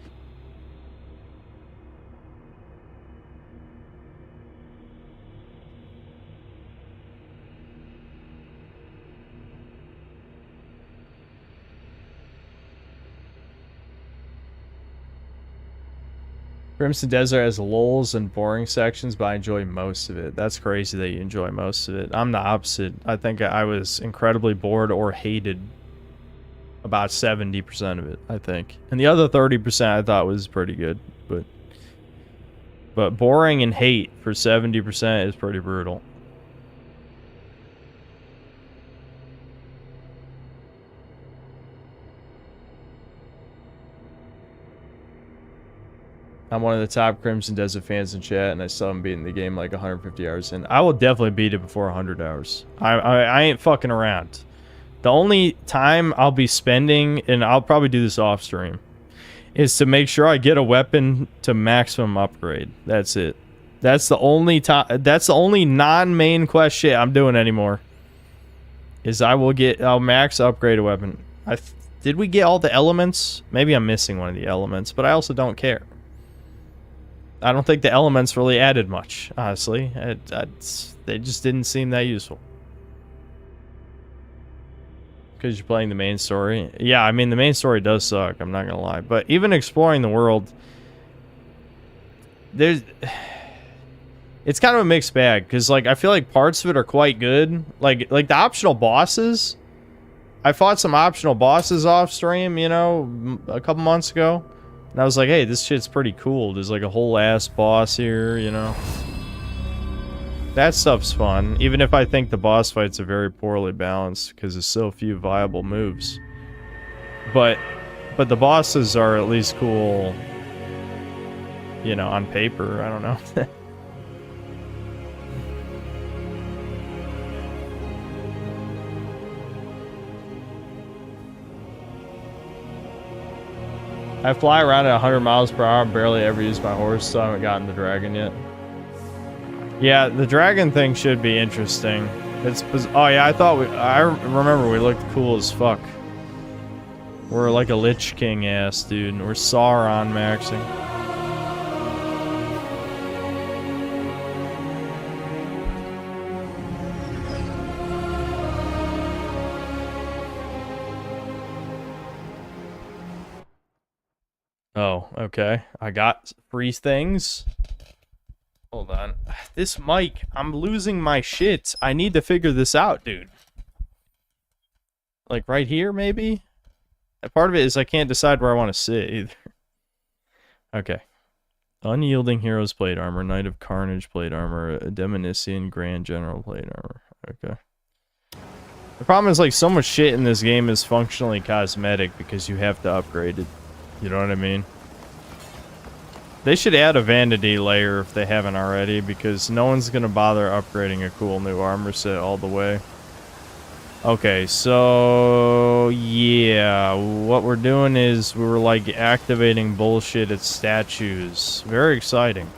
S1: Crimson Desert has lulls and boring sections, but I enjoy most of it. That's crazy that you enjoy most of it. I'm the opposite. I think I was incredibly bored or hated about 70% of it, I think. And the other 30% I thought was pretty good. But boring and hate for 70% is pretty brutal. I'm one of the top Crimson Desert fans in chat, and I still haven't beaten the game like 150 hours in. I will definitely beat it before 100 hours. I ain't fucking around. The only time I'll be spending, and I'll probably do this off stream, is to make sure I get a weapon to maximum upgrade. That's it. That's the only time. That's the only non-main quest shit I'm doing anymore. Is I'll max upgrade a weapon. Did we get all the elements? Maybe I'm missing one of the elements, but I also don't care. I don't think the elements really added much, honestly. They just didn't seem that useful. Because you're playing the main story. Yeah, I mean, the main story does suck, I'm not gonna lie. But even exploring the world, it's kind of a mixed bag. Because, like, I feel like parts of it are quite good. Like the optional bosses. I fought some optional bosses off stream, you know, a couple months ago. And I was like, hey, this shit's pretty cool. There's like a whole ass boss here, you know. That stuff's fun, even if I think the boss fights are very poorly balanced because there's so few viable moves. But the bosses are at least cool, you know, on paper. I don't know. I fly around at 100 miles per hour, barely ever use my horse, so I haven't gotten the dragon yet. Yeah, the dragon thing should be interesting. Oh yeah, I remember we looked cool as fuck. We're like a Lich King ass dude. We're Sauron maxing. Oh, okay. I got free things. Hold on. This mic, I'm losing my shit. I need to figure this out, dude. Like right here, maybe? Part of it is I can't decide where I want to sit either. Okay. Unyielding Heroes Plate Armor, Knight of Carnage Plate Armor, Demonician Grand General Plate Armor. Okay. The problem is, like, so much shit in this game is functionally cosmetic because you have to upgrade it. You know what I mean? They should add a vanity layer if they haven't already, because no one's gonna bother upgrading a cool new armor set all the way. Okay, so yeah, what we're doing is we're like activating bullshit at statues. Very exciting.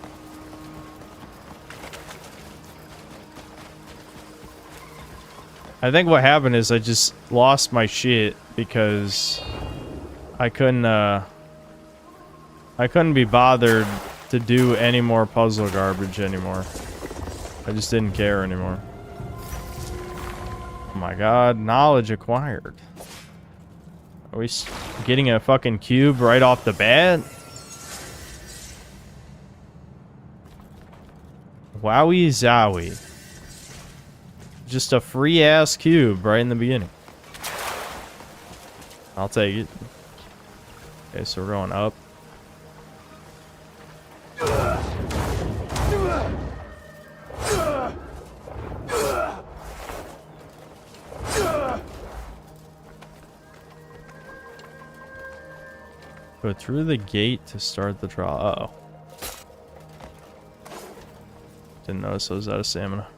S1: I think what happened is I just lost my shit because I couldn't be bothered to do any more puzzle garbage anymore. I just didn't care anymore. Oh my god, knowledge acquired. Are we getting a fucking cube right off the bat? Wowie zowie. Just a free ass cube right in the beginning. I'll take it. Okay, so we're going up. Go through the gate to start the trial. Uh-oh. Didn't notice I was out of stamina.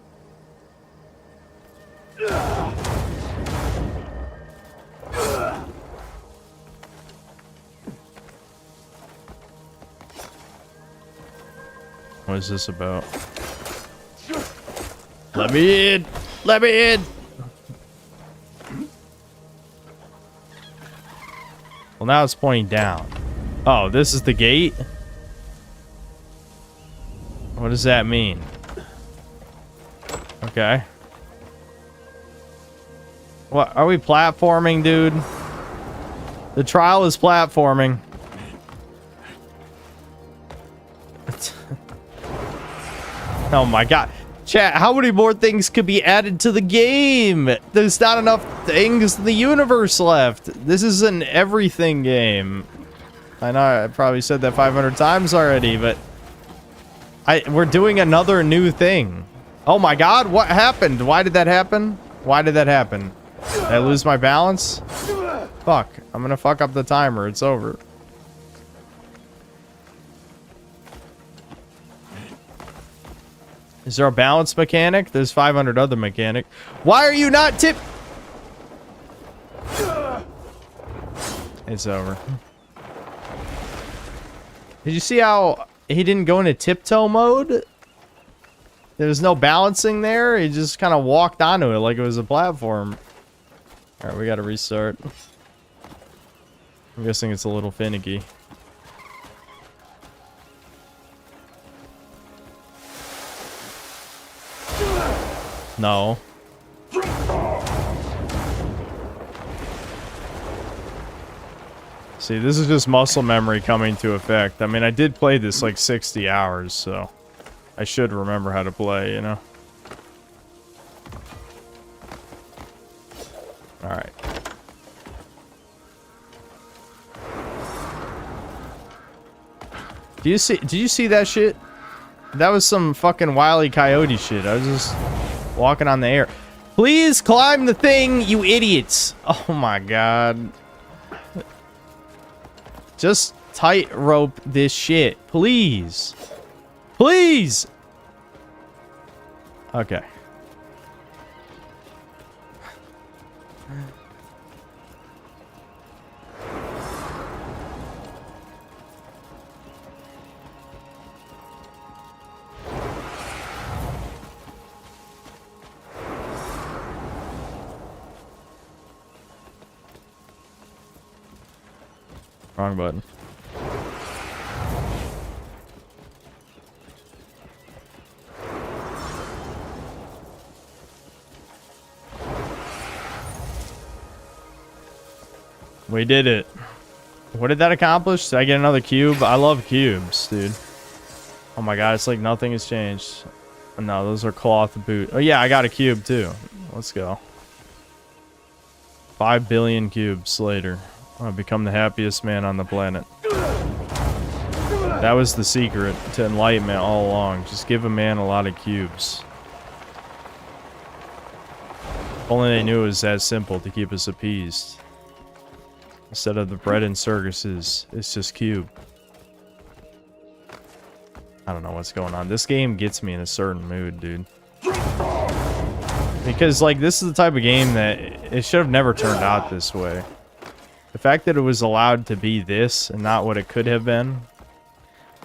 S1: What is this about? Let me in! Let me in! Well, now it's pointing down. Oh, this is the gate? What does that mean? Okay. What, are we platforming, dude? The trial is platforming. Oh my god. Chat, how many more things could be added to the game? There's not enough things in the universe left. This is an everything game. I know I probably said that 500 times already, but we're doing another new thing. Oh my god, what happened? Why did that happen? Why did that happen? Did I lose my balance? Fuck, I'm gonna fuck up the timer. It's over. Is there a balance mechanic? There's 500 other mechanic. Why are you not tip? It's over. Did you see how he didn't go into tiptoe mode? There was no balancing there. He just kind of walked onto it like it was a platform. All right, we got to restart. I'm guessing it's a little finicky. No. See, this is just muscle memory coming to effect. I mean, I did play this like 60 hours, so I should remember how to play, you know? Alright. Did you see that shit? That was some fucking Wile E. Coyote shit. I was just walking on the air. Please climb the thing, you idiots. Oh my god. Just tightrope this shit. Please. Please. Okay. Wrong button. We did it. What did that accomplish? Did I get another cube? I love cubes, dude. Oh my god, it's like nothing has changed. No, those are cloth boot. Oh yeah, I got a cube too. Let's go. 5 billion cubes later. I've become the happiest man on the planet. That was the secret to enlightenment all along. Just give a man a lot of cubes. Only they knew it was that simple to keep us appeased. Instead of the bread and circuses, it's just cube. I don't know what's going on. This game gets me in a certain mood, dude. Because, like, this is the type of game that it should have never turned out this way. The fact that it was allowed to be this and not what it could have been.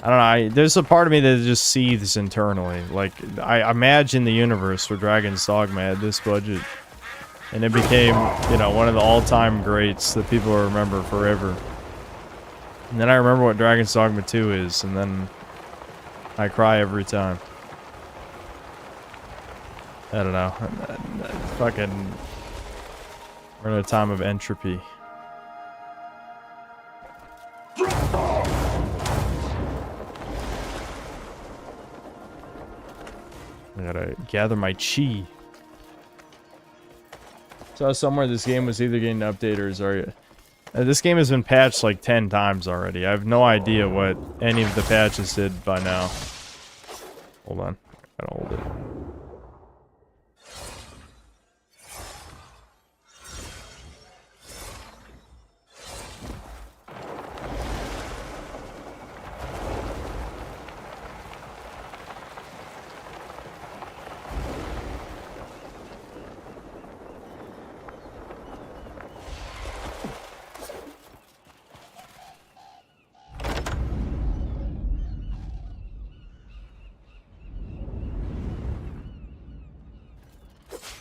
S1: I don't know. There's a part of me that just seethes internally. Like, I imagine the universe where Dragon's Dogma had this budget. And it became, you know, one of the all-time greats that people will remember forever. And then I remember what Dragon's Dogma 2 is, and then I cry every time. I don't know. Fucking... We're in a time of entropy. I gotta gather my chi. So somewhere this game was either getting an update or is already... this game has been patched like 10 times already. I have no idea what any of the patches did by now. Hold on. I gotta hold it.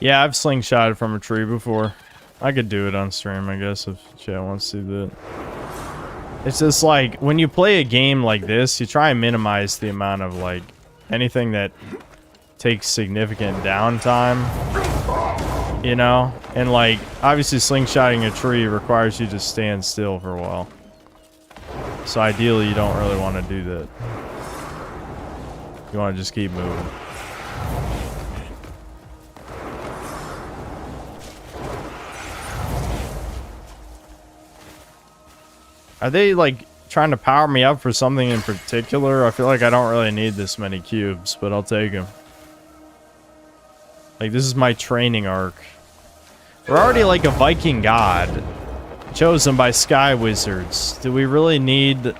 S1: Yeah, I've slingshotted from a tree before. I could do it on stream, I guess, if chat wants to do that. It's just like, when you play a game like this, you try and minimize the amount of, like, anything that takes significant downtime. You know? And, like, obviously slingshotting a tree requires you to stand still for a while. So ideally, you don't really want to do that. You want to just keep moving. Are they, like, trying to power me up for something in particular? I feel like I don't really need this many cubes, but I'll take them. Like, this is my training arc. We're already like a Viking god, chosen by Sky Wizards. Do we really need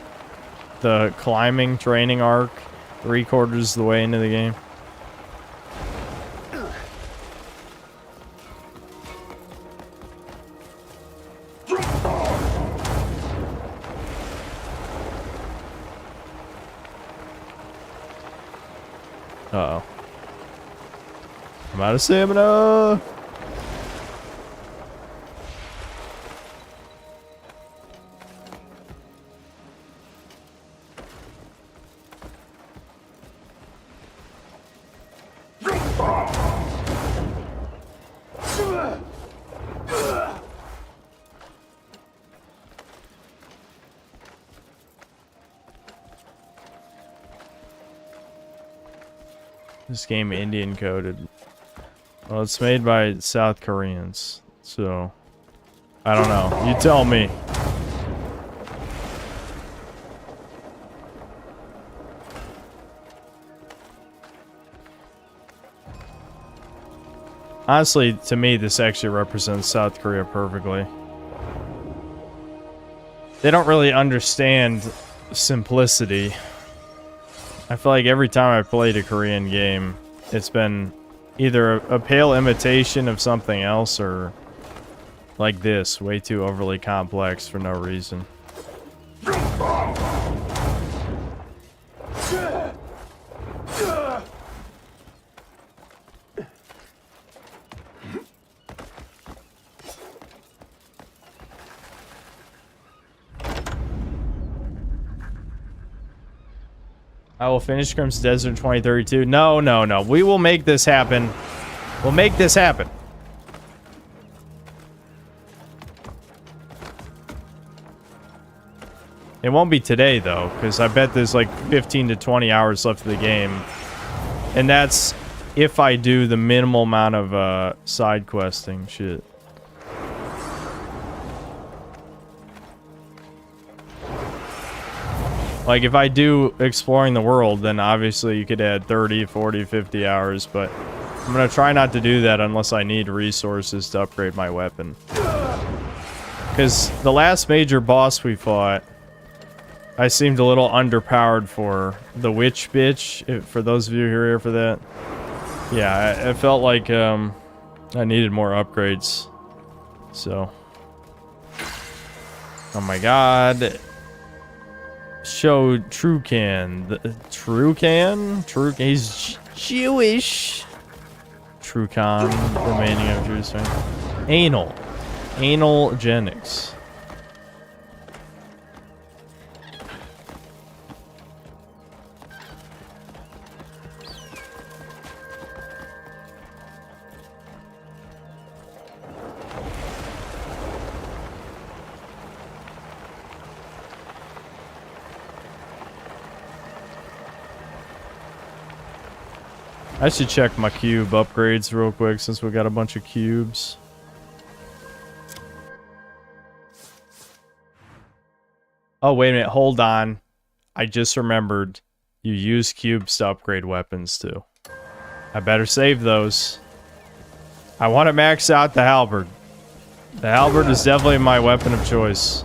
S1: the climbing training arc 3/4 of the way into the game? Uh-oh. I'm out of stamina! This game Indian coded. Well, it's made by South Koreans, so I don't know. You tell me. Honestly, to me, this actually represents South Korea perfectly. They don't really understand simplicity. I feel like every time I played a Korean game, it's been either a pale imitation of something else or like this, way too overly complex for no reason. I will finish Crim's Desert in 2032. No, no, no. We will make this happen. We'll make this happen. It won't be today, though, because I bet there's like 15 to 20 hours left of the game. And that's if I do the minimal amount of side questing shit. Like, if I do exploring the world, then obviously you could add 30, 40, 50 hours, but I'm gonna try not to do that unless I need resources to upgrade my weapon. Because the last major boss we fought, I seemed a little underpowered for the witch bitch, for those of you who are here for that. Yeah, I felt like I needed more upgrades. So. Oh my god. Show Trucan. Trucan? He's Jewish. Trucan, remaining of Jews, right? Anal. Analgenics. I should check my cube upgrades real quick since we got a bunch of cubes. Oh, wait a minute. Hold on. I just remembered you use cubes to upgrade weapons too. I better save those. I want to max out the halberd. The halberd is definitely my weapon of choice.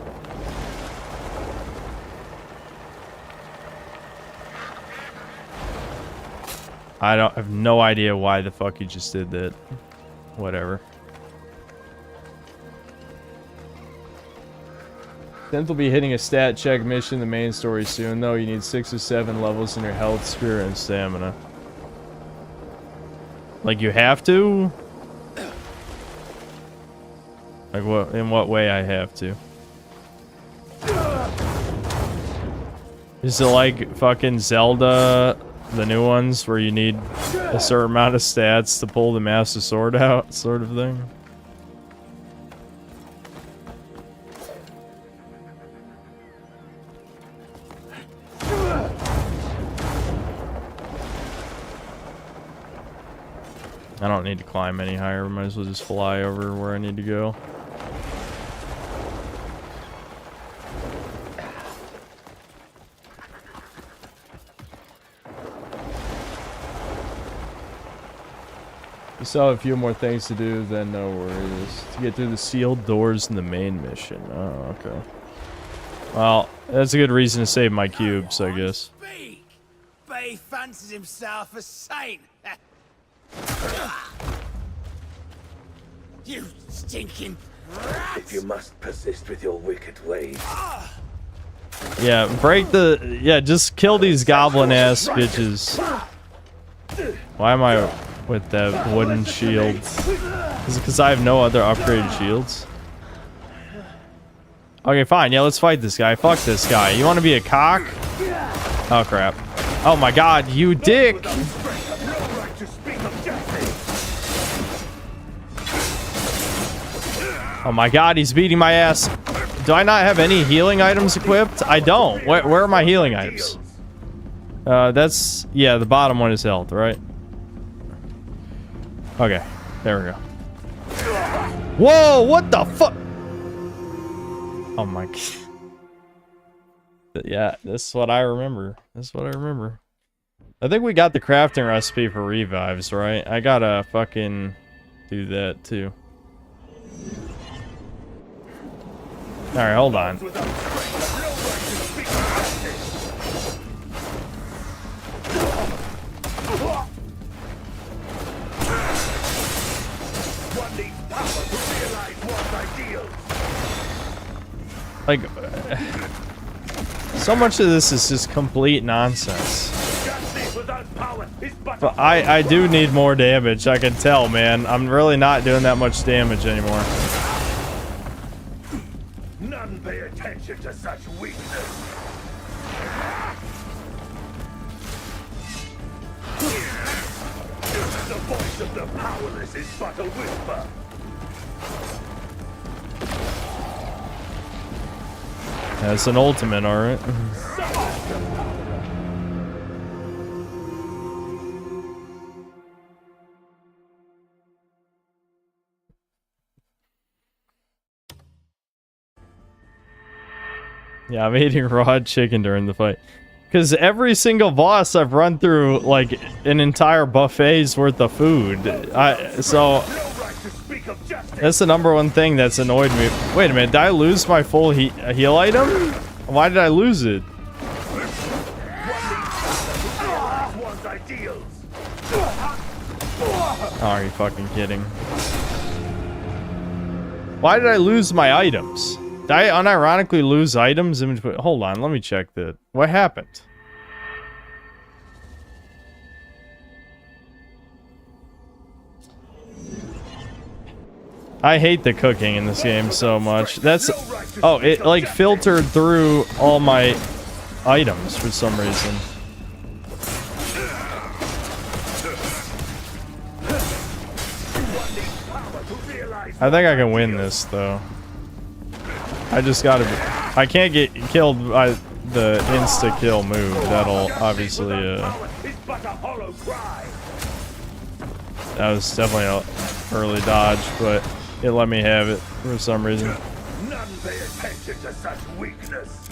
S1: I have no idea why the fuck you just did that. Whatever. Tenth will be hitting a stat check mission in the main story soon, though. You need 6 or 7 levels in your health, spirit, and stamina. Like you have to? Like what? In what way I have to? Is it like fucking Zelda, the new ones, where you need a certain amount of stats to pull the Master Sword out, sort of thing? I don't need to climb any higher. Might as well just fly over where I need to go. We still have a few more things to do, then no worries. To get through the sealed doors in the main mission. Oh, okay. Well, that's a good reason to save my cubes, I guess.
S10: Bay fancies himself a saint. You stinking rat!
S9: If you must persist with your wicked ways.
S1: Yeah, break the... Yeah, just kill these goblin-ass bitches. Why am I with that wooden shield? Is it because I have no other upgraded shields? Okay, fine. Yeah, let's fight this guy. Fuck this guy. You want to be a cock? Oh, crap. Oh, my God. You dick! Oh my God, he's beating my ass. Do I not have any healing items equipped? I don't. Where are my healing items? That's... Yeah, the bottom one is health, right? Okay, there we go. Whoa, what the fuck? Oh my God. Yeah, this is what I remember. This is what I remember. I think we got the crafting recipe for revives, right? I gotta fucking do that too. Alright, hold on. Like, so much of this is just complete nonsense. But I do need more damage, I can tell, man. I'm really not doing that much damage anymore.
S9: None pay attention to such weakness. The voice of the powerless is but a whisper.
S1: That's an ultimate, alright. Yeah, I'm eating raw chicken during the fight. Because every single boss I've run through, like, an entire buffet's worth of food. So, that's the number one thing that's annoyed me. Wait a minute, did I lose my full heal item? Why did I lose it? Oh, are you fucking kidding? Why did I lose my items? Did I unironically lose items in between? Hold on, let me check that. What happened? I hate the cooking in this game so much. That's... Oh, it like filtered through all my items for some reason. I think I can win this, though. I just gotta be... I can't get killed by the insta-kill move. That'll obviously, That was definitely an early dodge, but it let me have it for some reason.
S10: None pay attention to such weakness.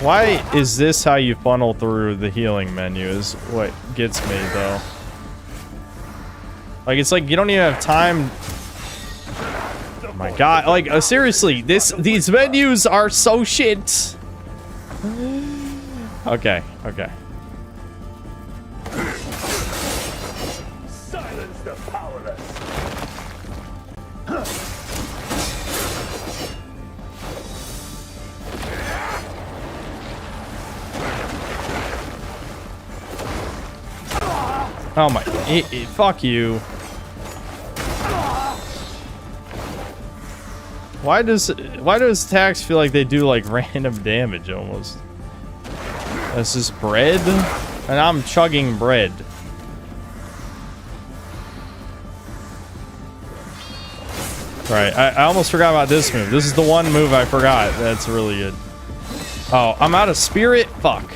S1: Why is this how you funnel through the healing menu is what gets me, though. Like, it's like you don't even have time. Oh my god, like, seriously, these menus are so shit. Okay, okay.
S10: Silence the powerless.
S1: Oh my, fuck you. Why does attacks feel like they do like random damage almost? This is bread, and I'm chugging bread. Right, I almost forgot about this move. This is the one move I forgot. That's really good. Oh, I'm out of spirit? Fuck.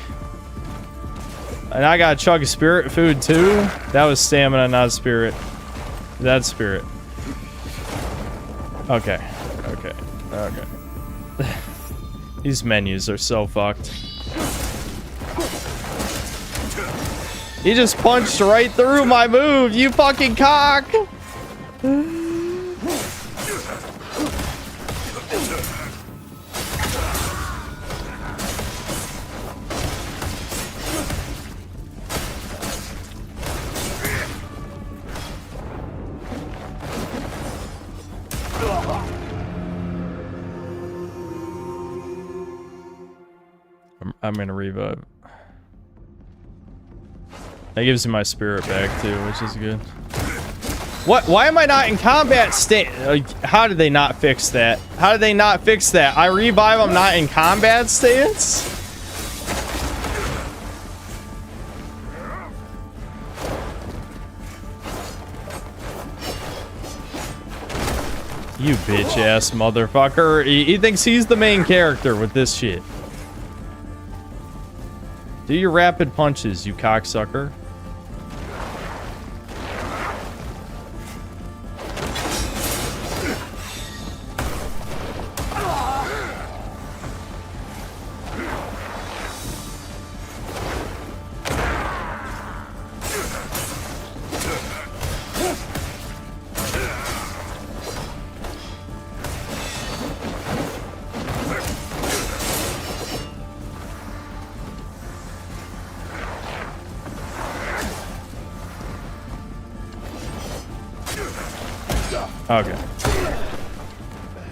S1: And I gotta chug spirit food too? That was stamina, not spirit. That's spirit. Okay. Okay. Okay. These menus are so fucked. He just punched right through my move, you fucking cock! I'm gonna revive. That gives me my spirit back too, which is good. What? Why am I not in combat state? How did they not fix that? How did they not fix that? I revive, I'm not in combat stance? You bitch ass motherfucker. He thinks he's the main character with this shit. Do your rapid punches, you cocksucker. Okay.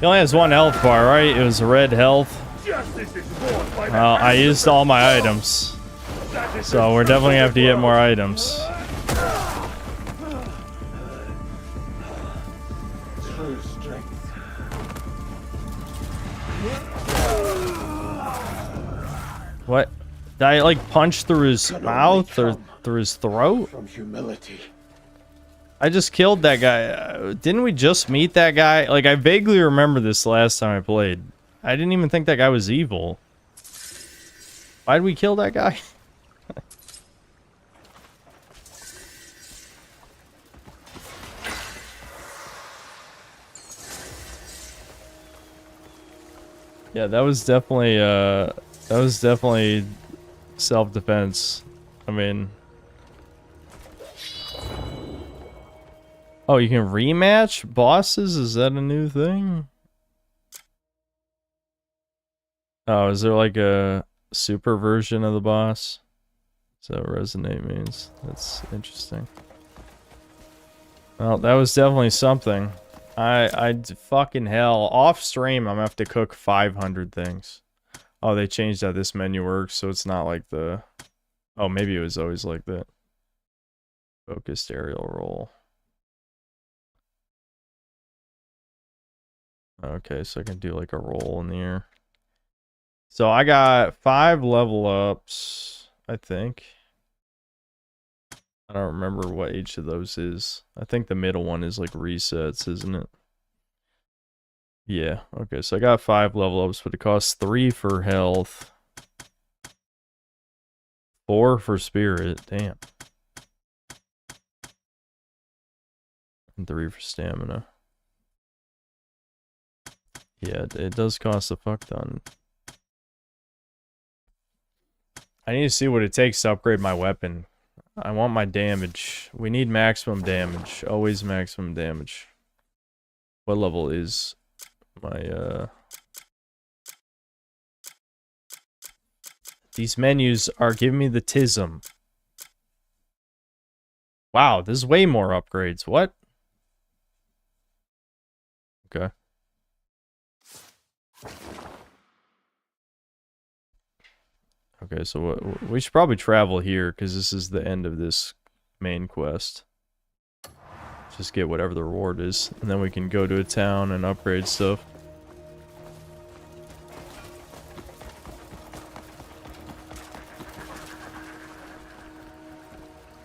S1: He only has one health bar, right? It was red health. Well, I used all my items. So we're definitely gonna have to get more items. What? Did I like punch through his mouth or through his throat?
S10: From humility.
S1: I just killed that guy. Didn't we just meet that guy? Like, I vaguely remember this last time I played. I didn't even think that guy was evil. Why did we kill that guy? Yeah, that was definitely self-defense. I mean, oh, you can rematch bosses? Is that a new thing? Oh, is there like a super version of the boss? Is that what resonate means? That's interesting. Well, that was definitely something. I fucking hell. Off stream, I'm gonna have to cook 500 things. Oh, they changed how this menu works, so it's not like the... Oh, maybe it was always like that. Focused aerial roll. Okay, so I can do like a roll in the air. So I got 5 level ups, I think. I don't remember what each of those is. I think the middle one is like resets, isn't it? Yeah, okay, so I got 5 level ups, but it costs 3 for health. 4 for spirit, damn. And 3 for stamina. Yeah, it does cost a fuck ton. I need to see what it takes to upgrade my weapon. I want my damage. We need maximum damage. Always maximum damage. What level is my, These menus are giving me the tism. Wow, there's way more upgrades. What? Okay. Okay, so we should probably travel here because this is the end of this main quest. Just get whatever the reward is, and then we can go to a town and upgrade stuff.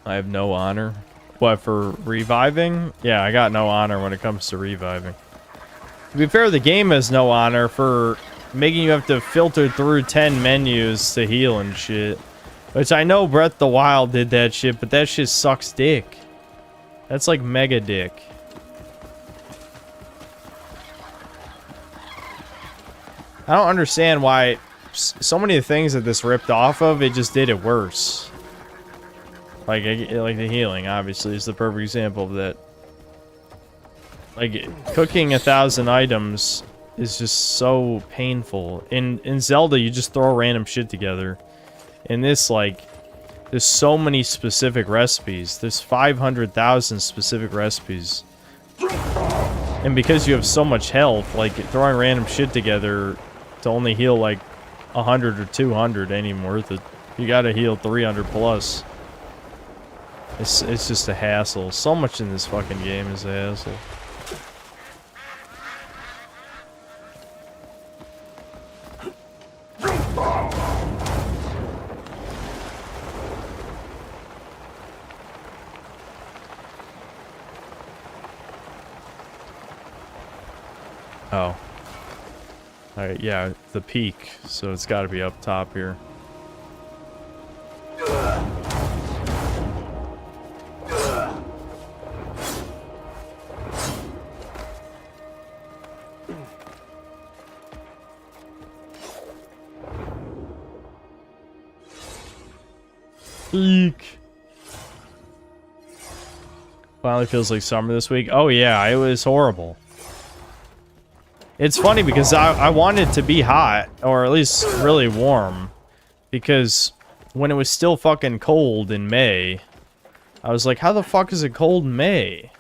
S1: I have no honor. What, for reviving? Yeah, I got no honor when it comes to reviving. To be fair, the game has no honor for making you have to filter through 10 menus to heal and shit. Which I know Breath of the Wild did that shit, but that shit sucks dick. That's like mega dick. I don't understand why so many of the things that this ripped off of, it just did it worse. Like the healing, obviously, is the perfect example of that. Like, cooking 1,000 items is just so painful. In Zelda, you just throw random shit together. In this, like, there's so many specific recipes. There's 500,000 specific recipes. And because you have so much health, like, throwing random shit together to only heal, like, 100 or 200 ain't even worth it. You gotta heal 300 plus. It's just a hassle. So much in this fucking game is a hassle. Oh. Alright, yeah, the peak. So it's gotta be up top here. Eek. Finally feels like summer this week. Oh yeah, it was horrible. It's funny because I wanted to be hot, or at least really warm, because when it was still fucking cold in May, I was like, how the fuck is it cold in May?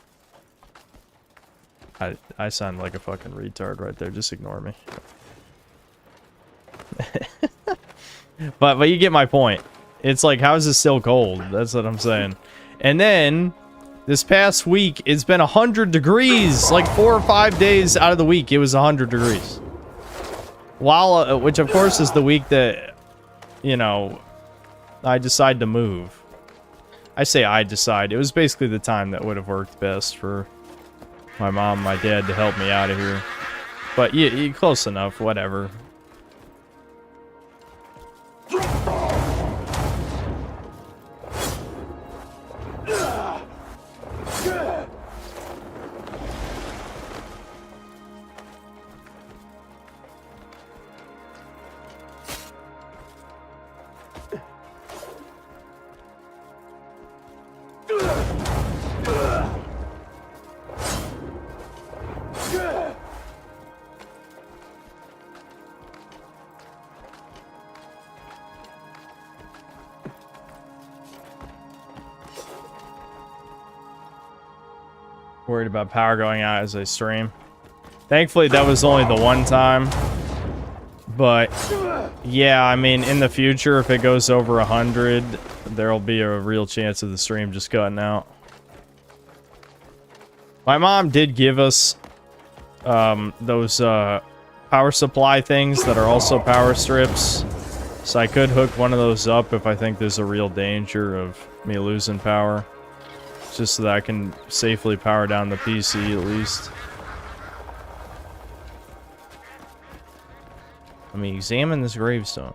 S1: I sound like a fucking retard right there, just ignore me. But you get my point. It's like, how is it still cold? That's what I'm saying. And then, this past week, it's been 100 degrees. Like 4 or 5 days out of the week, it was 100 degrees. While, which of course is the week that, you know, I decide to move. I say I decide. It was basically the time that would have worked best for my mom and my dad to help me out of here. But yeah, close enough, whatever. Worried about power going out as I stream. Thankfully, that was only the one time. But, yeah, I mean, in the future, if it goes over 100, there'll be a real chance of the stream just cutting out. My mom did give us those power supply things that are also power strips. So I could hook one of those up if I think there's a real danger of me losing power. Just so that I can safely power down the PC at least. Let me examine this gravestone.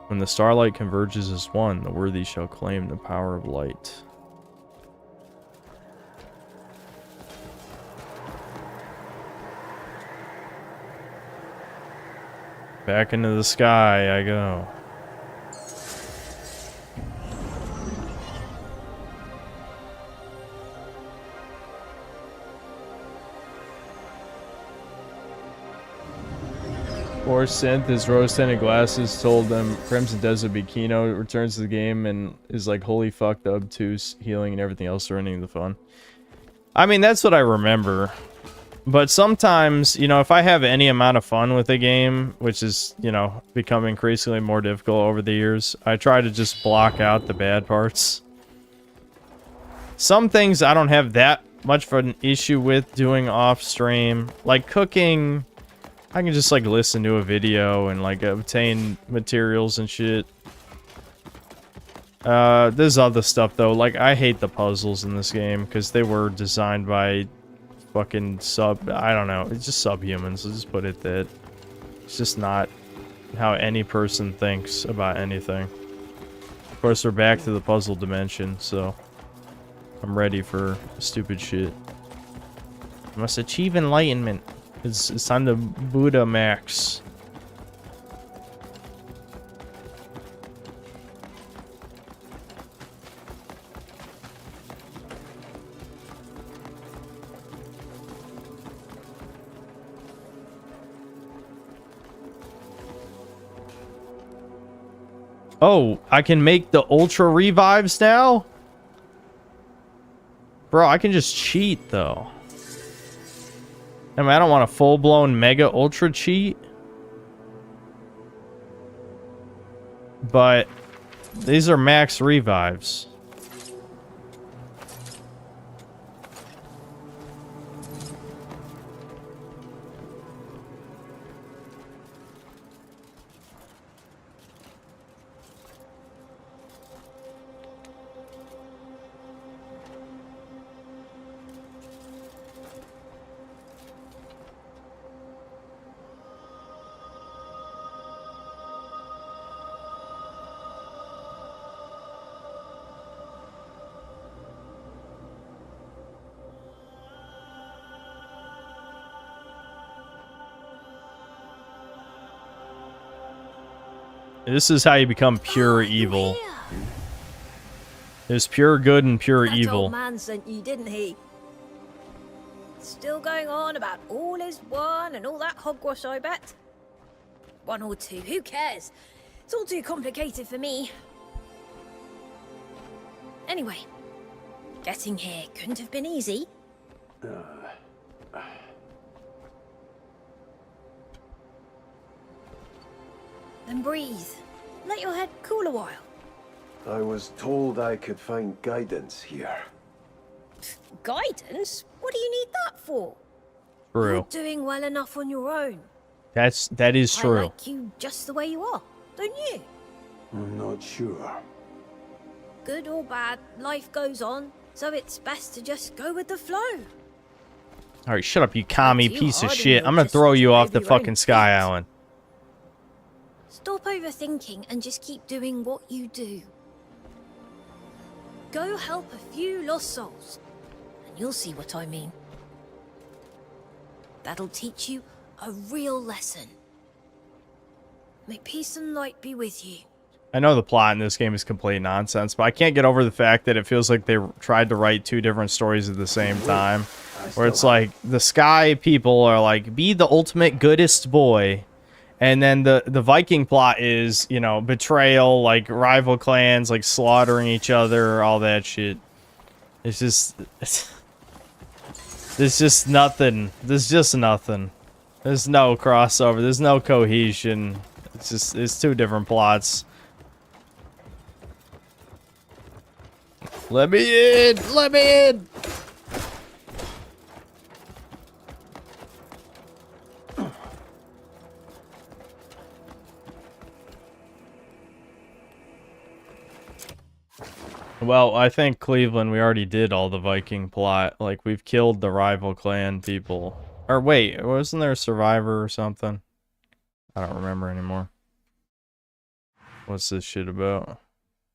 S1: When the starlight converges as one, the worthy shall claim the power of light. Back into the sky I go. Or synth, his rose-tinted glasses told them Crimson Desert Bikino returns to the game and is like, holy fuck, the obtuse healing and everything else ruining the fun. I mean, that's what I remember. But sometimes, you know, if I have any amount of fun with a game, which is, you know, becoming increasingly more difficult over the years, I try to just block out the bad parts. Some things I don't have that much of an issue with doing off stream, like cooking. I can just like listen to a video and like obtain materials and shit. There's other stuff though, like I hate the puzzles in this game because they were designed by fucking I don't know, it's just subhumans. Let's just put it that it's just not how any person thinks about anything. Of course, we're back to the puzzle dimension, so I'm ready for stupid shit. I must achieve enlightenment. It's time to Buddha Max. Oh, I can make the ultra revives now? Bro, I can just cheat though. I mean, I don't want a full-blown mega ultra cheat. But these are max revives. This is how you become pure evil. There's pure good and pure evil.
S11: Old man sent you, didn't he? Still going on about all is one and all that hogwash, I bet. One or two, who cares? It's all too complicated for me. Anyway, getting here couldn't have been easy. Then breathe. Let your head cool a while.
S12: I was told I could find guidance here.
S11: Guidance? What do you need that for?
S1: True.
S11: You're doing well enough on your own.
S1: That is true.
S11: I like you just the way you are, don't you?
S12: I'm not sure.
S11: Good or bad, life goes on, so it's best to just go with the flow.
S1: Alright, shut up, you commie piece of shit. I'm gonna throw you off the fucking Sky Island.
S11: Stop overthinking and just keep doing what you do. Go help a few lost souls, and you'll see what I mean. That'll teach you a real lesson. May peace and light be with you.
S1: I know the plot in this game is complete nonsense, but I can't get over the fact that it feels like they tried to write two different stories at the same time. Where it's like, the Sky people are like, be the ultimate goodest boy. And then the Viking plot is, you know, betrayal, like rival clans, like slaughtering each other, all that shit. It's just... There's just nothing. There's just nothing. There's no crossover. There's no cohesion. It's just, it's two different plots. Let me in! Let me in! Well, I think Cleveland, we already did all the Viking plot. Like, we've killed the rival clan people. Or wait, wasn't there a survivor or something? I don't remember anymore. What's this shit about?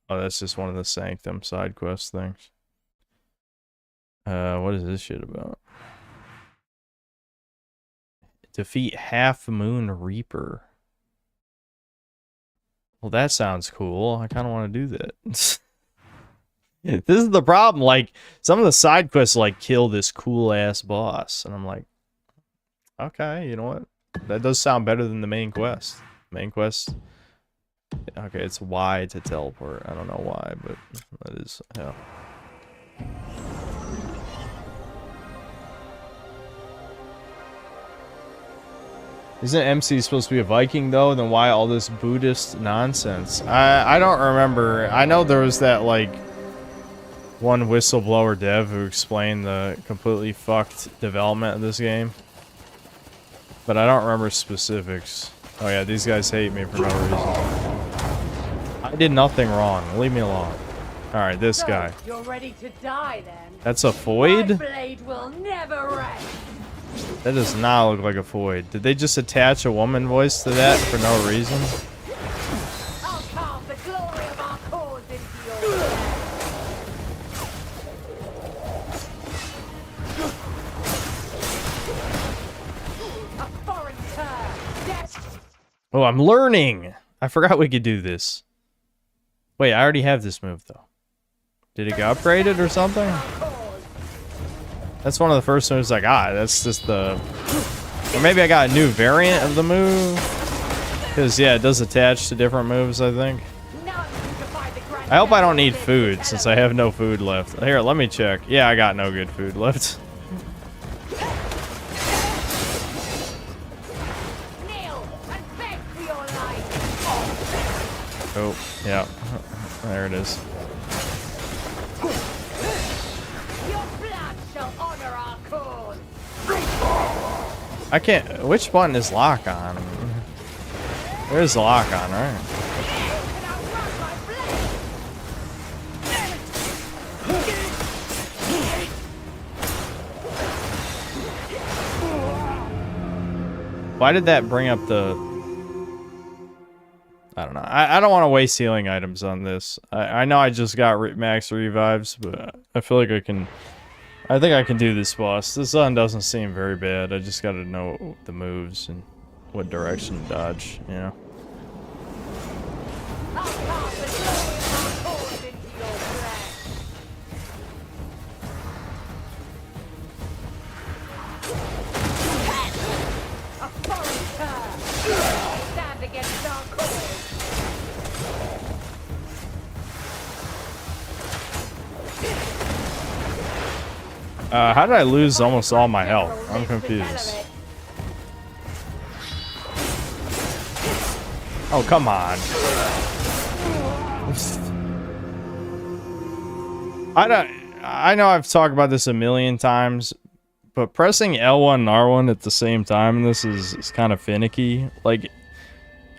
S1: Oh, that's just one of the Sanctum side quest things. What is this shit about? Defeat Half Moon Reaper. Well, that sounds cool. I kind of want to do that. This is the problem. Like, some of the side quests, like, kill this cool-ass boss. And I'm like, okay, you know what? That does sound better than the main quest. Main quest... Okay, it's Y to teleport. I don't know why, but that is... Yeah. Isn't MC supposed to be a Viking, though? Then why all this Buddhist nonsense? I don't remember. I know there was that, like, one whistleblower dev who explained the completely fucked development of this game. But I don't remember specifics. Oh yeah, these guys hate me for no reason. I did nothing wrong. Leave me alone. Alright, this guy.
S13: You're ready to die then.
S1: That's a Foid?
S13: My blade will never rest.
S1: That does not look like a Foid. Did they just attach a woman voice to that for no reason?
S13: I'll carve the glory of our cause into your head. A foreign cur. Death.
S1: Oh, I'm learning! I forgot we could do this. Wait, I already have this move, though. Did it get upgraded or something? That's one of the first moves I got. That's just the... Or maybe I got a new variant of the move. Because, yeah, it does attach to different moves, I think. I hope I don't need food, since I have no food left. Here, let me check. Yeah, I got no good food left. Oh, yeah. There it is. I can't... Which button is lock on? There's the lock on, right? Why did that bring up the... I don't know. I don't want to waste healing items on this. I know I just got max revives, but I feel like I can... I think I can do this boss. This one doesn't seem very bad. I just gotta know the moves and what direction to dodge, you know? How did I lose almost all my health? I'm confused. Oh, come on. I know I've talked about this a million times, but pressing L1 and R1 at the same time in this is kind of finicky. Like,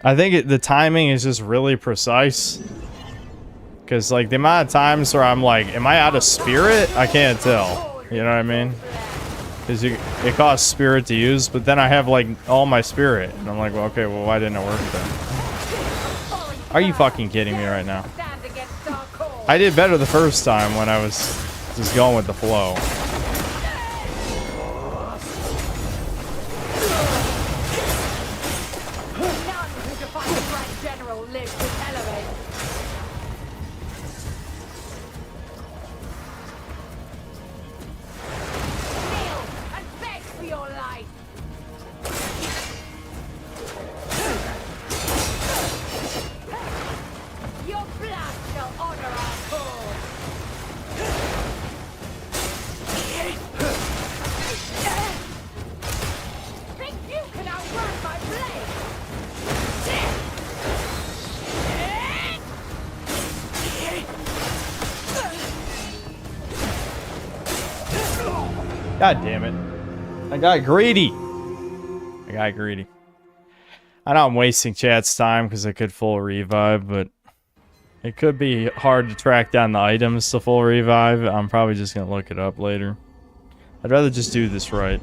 S1: I think the timing is just really precise. Because, like, the amount of times where I'm like, am I out of spirit? I can't tell. You know what I mean? Because it costs spirit to use, but then I have, like, all my spirit. And I'm like, well, okay, well, why didn't it work then? Are you fucking kidding me right now? I did better the first time when I was just going with the flow. God damn it. I got greedy. I know I'm wasting chat's time because I could full revive, but it could be hard to track down the items to full revive. I'm probably just going to look it up later. I'd rather just do this right.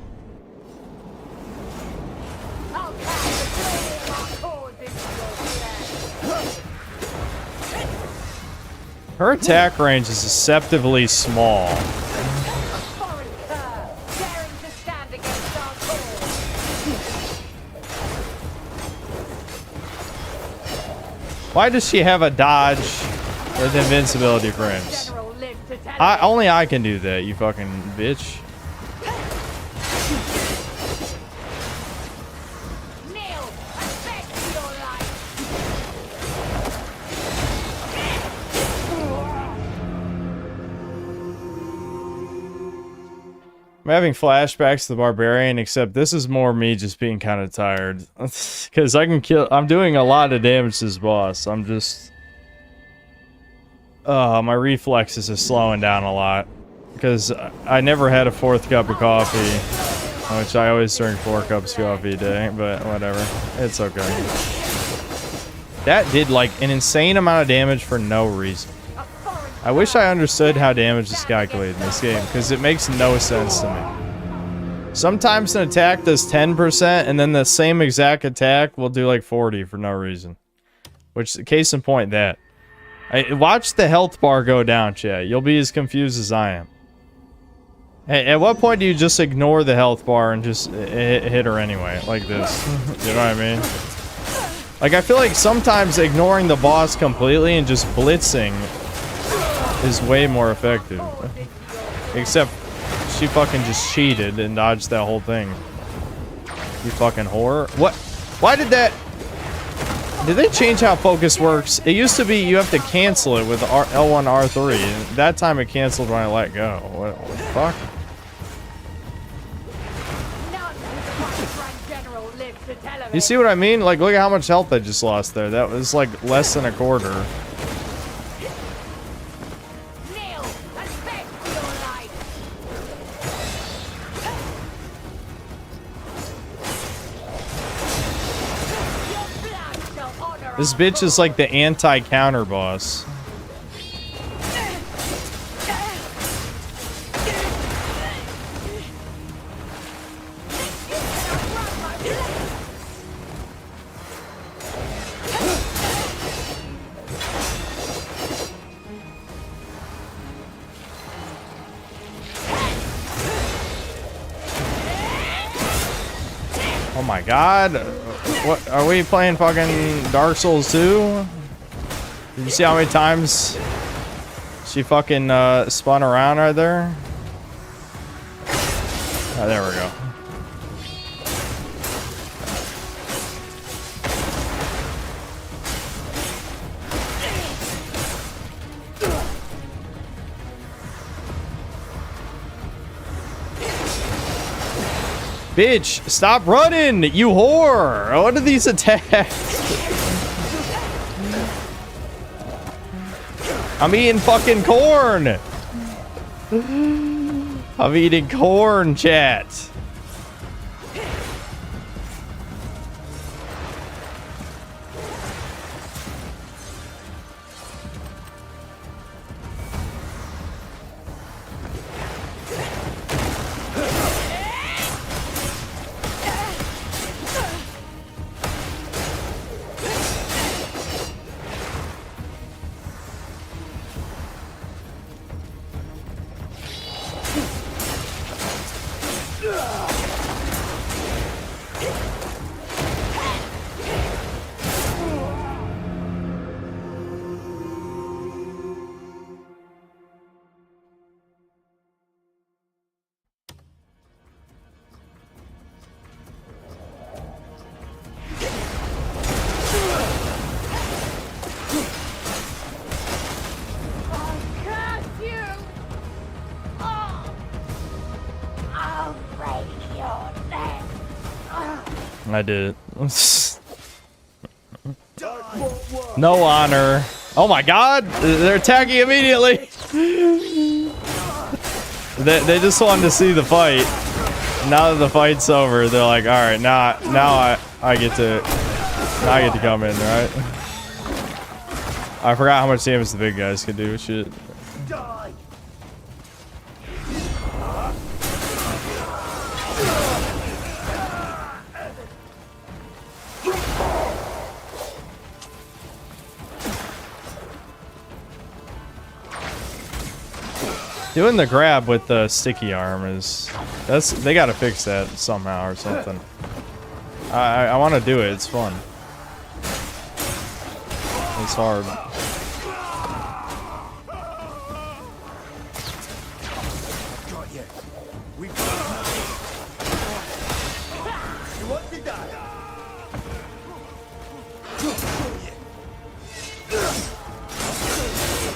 S1: Her attack range is deceptively small.
S13: Foreign cur, daring to stand against our cause.
S1: Why does she have a dodge with invincibility frames?
S13: General lived to tell
S1: Only I can do that, you fucking bitch.
S13: kneel and beg for your life.
S1: I'm having flashbacks to the barbarian, except this is more me just being kind of tired. Because I'm doing a lot of damage to this boss. I'm just... my reflexes are slowing down a lot. Because I never had a 4th cup of coffee. Which I always drink 4 cups of coffee a day, but whatever. It's okay. That did like an insane amount of damage for no reason. I wish I understood how damage is calculated in this game, because it makes no sense to me. Sometimes an attack does 10%, and then the same exact attack will do like 40 for no reason. Which, case in point, that. Watch the health bar go down, chat. You'll be as confused as I am. Hey, at what point do you just ignore the health bar and just hit her anyway? Like this. You know what I mean? Like, I feel like sometimes ignoring the boss completely and just blitzing is way more effective. Except she fucking just cheated and dodged that whole thing. You fucking whore. What? Why did that... Did they change how focus works? It used to be you have to cancel it with L1 R3. And that time it canceled when I let go. What the fuck? You see what I mean? Like, look at how much health I just lost there. That was like less than a quarter. This bitch is like the anti-counter boss. Oh my god. What, are we playing fucking Dark Souls 2? Did you see how many times she fucking spun around right there? Oh, there we go. Bitch, stop running, you whore! What are these attacks? I'm eating fucking corn! I'm eating corn, chat. I did it. No honor. Oh my god! They're attacking immediately! They just wanted to see the fight. Now that the fight's over, they're like, alright, now I get to come in, right? I forgot how much damage the big guys can do. Shit. Doing the grab with the sticky arm is... They gotta fix that somehow or something. I want to do it. It's fun. It's hard.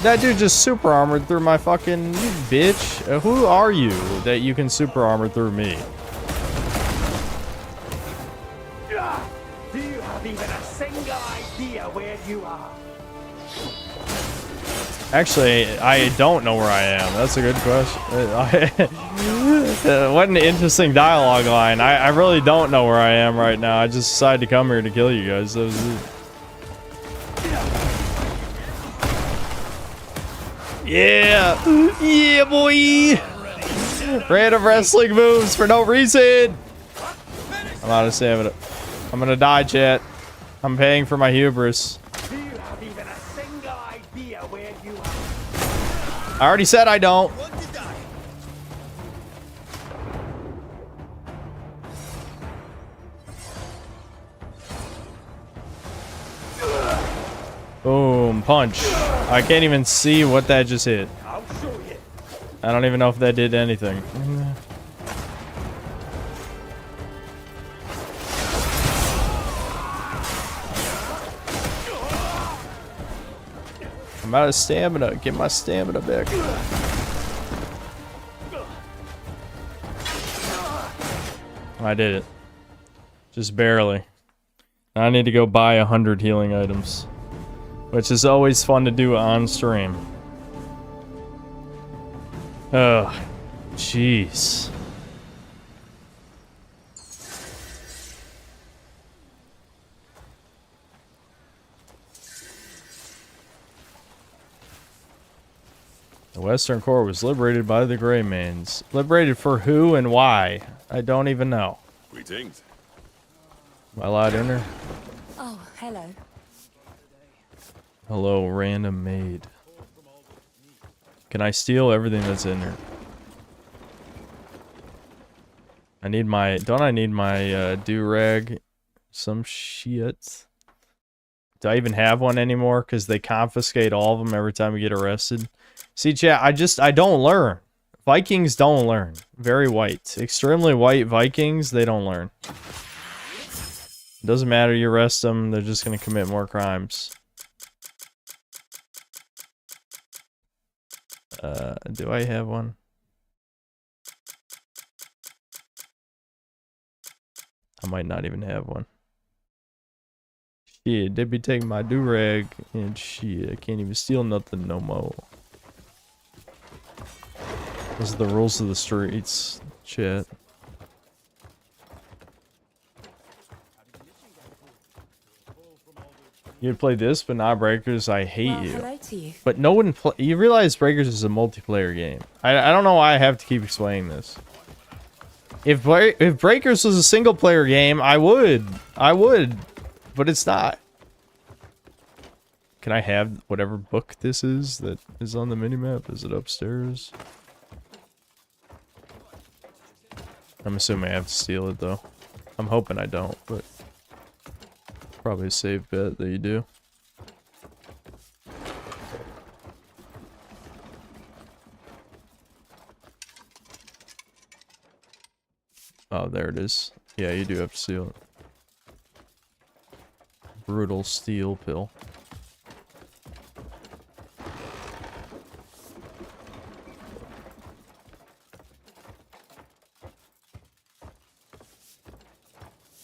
S1: That dude just super armored through my fucking bitch. Who are you that you can super armor through me?
S10: Do you have even a single idea where you are?
S1: Actually, I don't know where I am. That's a good question. What an interesting dialogue line. I really don't know where I am right now. I just decided to come here to kill you guys. That was it. Yeah! Yeah, boy! Random wrestling moves for no reason! I'm out of stamina. I'm gonna die, chat. I'm paying for my hubris.
S10: Do you have even a single idea where you are?
S1: I already said I don't. Boom, punch. I can't even see what that just hit.
S10: I'll show you.
S1: I don't even know if that did anything. I'm out of stamina. Get my stamina back. I did it. Just barely. Now I need to go buy 100 healing items. Which is always fun to do on stream. Ugh. Jeez. The Western Core was liberated by the Greymans. Liberated for who and why? I don't even know.
S14: Greetings.
S1: Am I allowed in there?
S5: Oh, hello.
S1: Hello, random maid. Can I steal everything that's in there? I need my... Don't I need my do-rag? Some shit. Do I even have one anymore? Because they confiscate all of them every time we get arrested. See, chat, I don't learn. Vikings don't learn. Very white. Extremely white Vikings, they don't learn. It doesn't matter, you arrest them, they're just going to commit more crimes. Do I have one? I might not even have one. Shit, they be taking my do-rag and shit, I can't even steal nothing no more. Those are the rules of the streets, chat. You'd play this, but not Breakers. I hate
S5: Well,
S1: you.
S5: hello to you.
S1: But no one you realize Breakers is a multiplayer game. I don't know why I have to keep explaining this. If Breakers was a single player game, I would, but it's not. Can I have whatever book this is that is on the minimap? Is it upstairs? I'm assuming I have to steal it though. I'm hoping I don't, but probably a safe bet that you do. Oh, there it is. Yeah, you do have to steal it. Brutal steel pill.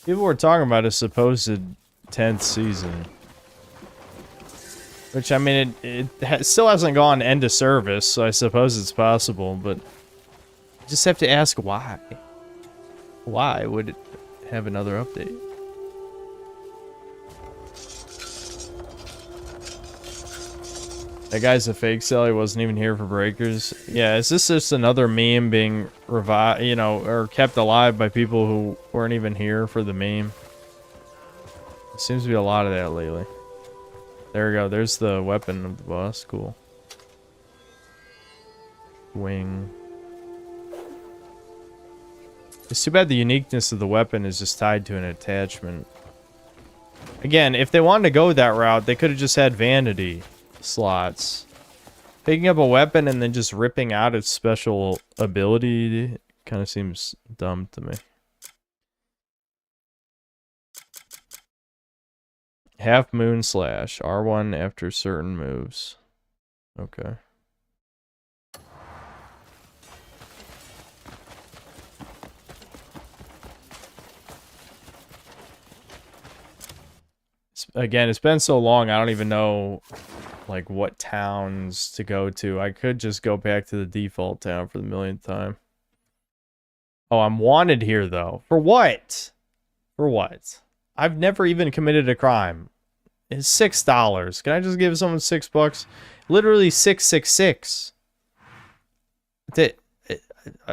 S1: People were talking about a supposed 10th season. Which, I mean, it still hasn't gone end of service, so I suppose it's possible, but you just have to ask why. Why would it have another update? That guy's a fake sell, he wasn't even here for Breakers. Yeah, is this just another meme being revived, you know, or kept alive by people who weren't even here for the meme? There seems to be a lot of that lately. There we go, there's the weapon of the boss, cool. wing. It's too bad the uniqueness of the weapon is just tied to an attachment. Again, if they wanted to go that route, they could have just had vanity slots. Picking up a weapon and then just ripping out its special ability kind of seems dumb to me. Half Moon Slash. R1 after certain moves. Okay. Again, it's been so long, I don't even know like what towns to go to. I could just go back to the default town for the millionth time. Oh, I'm wanted here though. For what? For what? I've never even committed a crime. It's $6. Can I just give someone $6? Literally 666.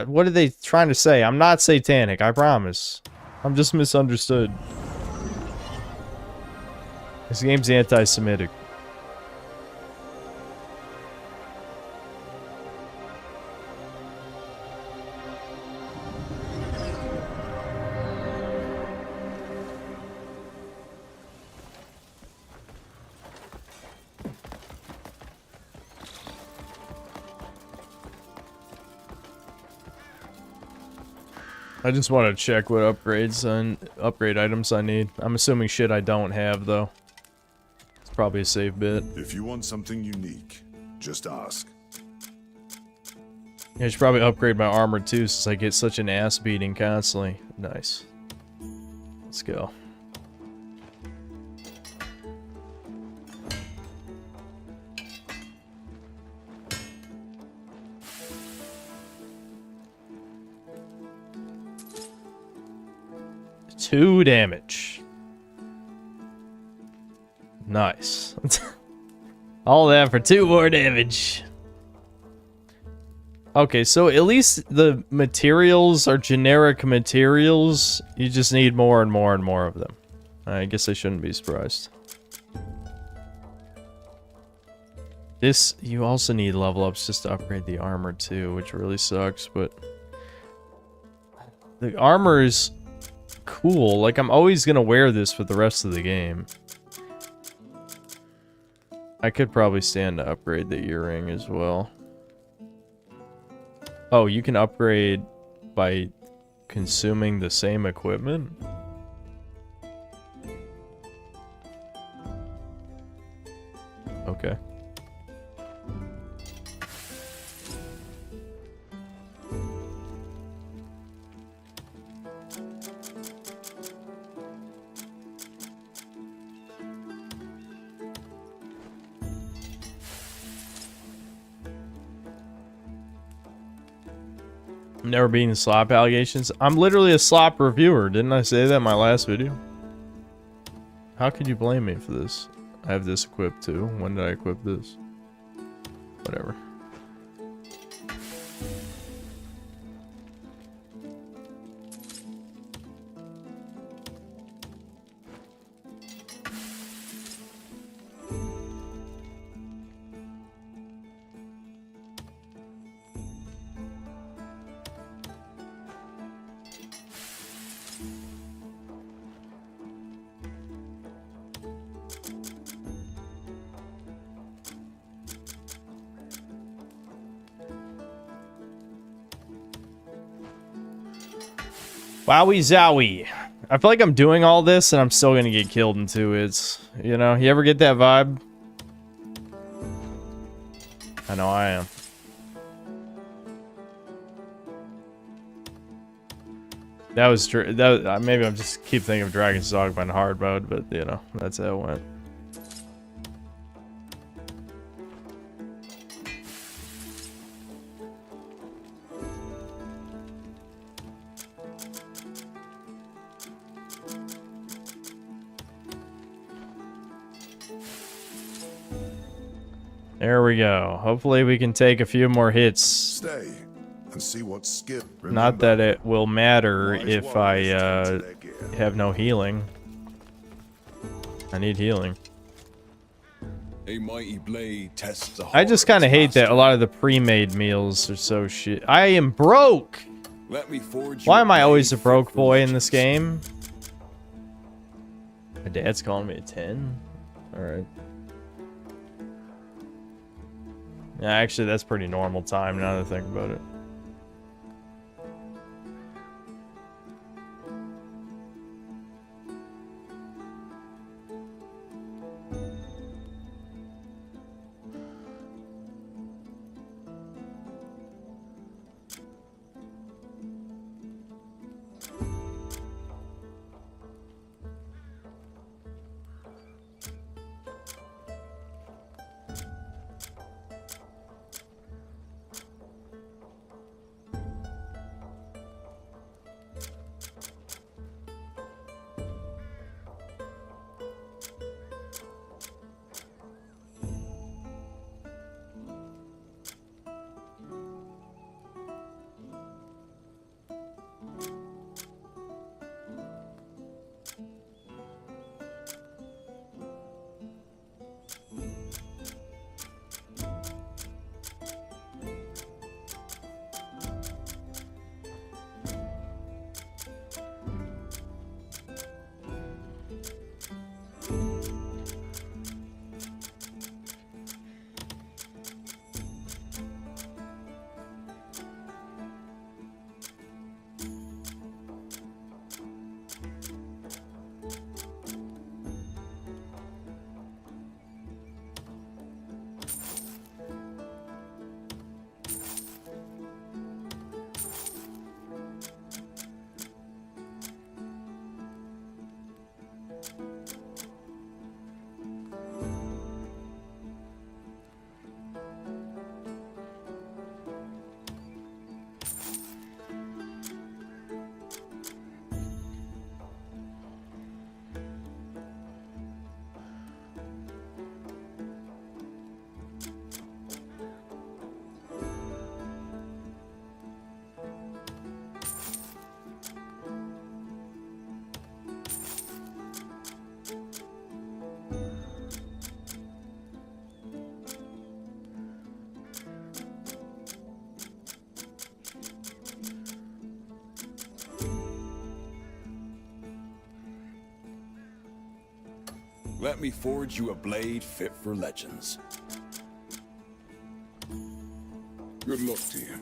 S1: What are they trying to say? I'm not satanic, I promise. I'm just misunderstood. This game's anti-Semitic. I just want to check what upgrade items I need. I'm assuming shit I don't have though. It's probably a safe bit.
S14: If you want something unique, just ask.
S1: I should probably upgrade my armor too, since I get such an ass beating constantly. Nice. Let's go. Two damage. Nice. All that for 2 more damage. Okay, so at least the materials are generic materials. You just need more and more and more of them. I guess I shouldn't be surprised. This, you also need level ups just to upgrade the armor too, which really sucks, but the armor is cool. Like, I'm always gonna wear this for the rest of the game. I could probably stand to upgrade the earring as well. Oh, you can upgrade by consuming the same equipment? Okay. Never being slop allegations. I'm literally a slop reviewer. Didn't I say that in my last video? How could you blame me for this? I have this equipped too. When did I equip this? Whatever. Wowie zowie. I feel like I'm doing all this and I'm still gonna get killed in 2 hits. You know, you ever get that vibe? I know I am. That was true. Maybe I'm just keep thinking of Dragon's Dogma in hard mode, but you know, that's how it went. There we go. Hopefully we can take a few more hits.
S14: Stay and see what skill.
S1: Not that it will matter if I have no healing. I need healing.
S14: A mighty blade tests the
S1: I just kind of hate that a lot of the pre-made meals are so shit. I am broke.
S14: Let me forge
S1: Why
S14: you
S1: am I
S14: a
S1: always a
S14: blade
S1: broke
S14: fit for
S1: boy in this
S14: legends.
S1: game? My dad's calling me a 10. All right. Yeah, actually, that's pretty normal time now that I think about it.
S14: Let me forge you a blade fit for legends. Good luck to you.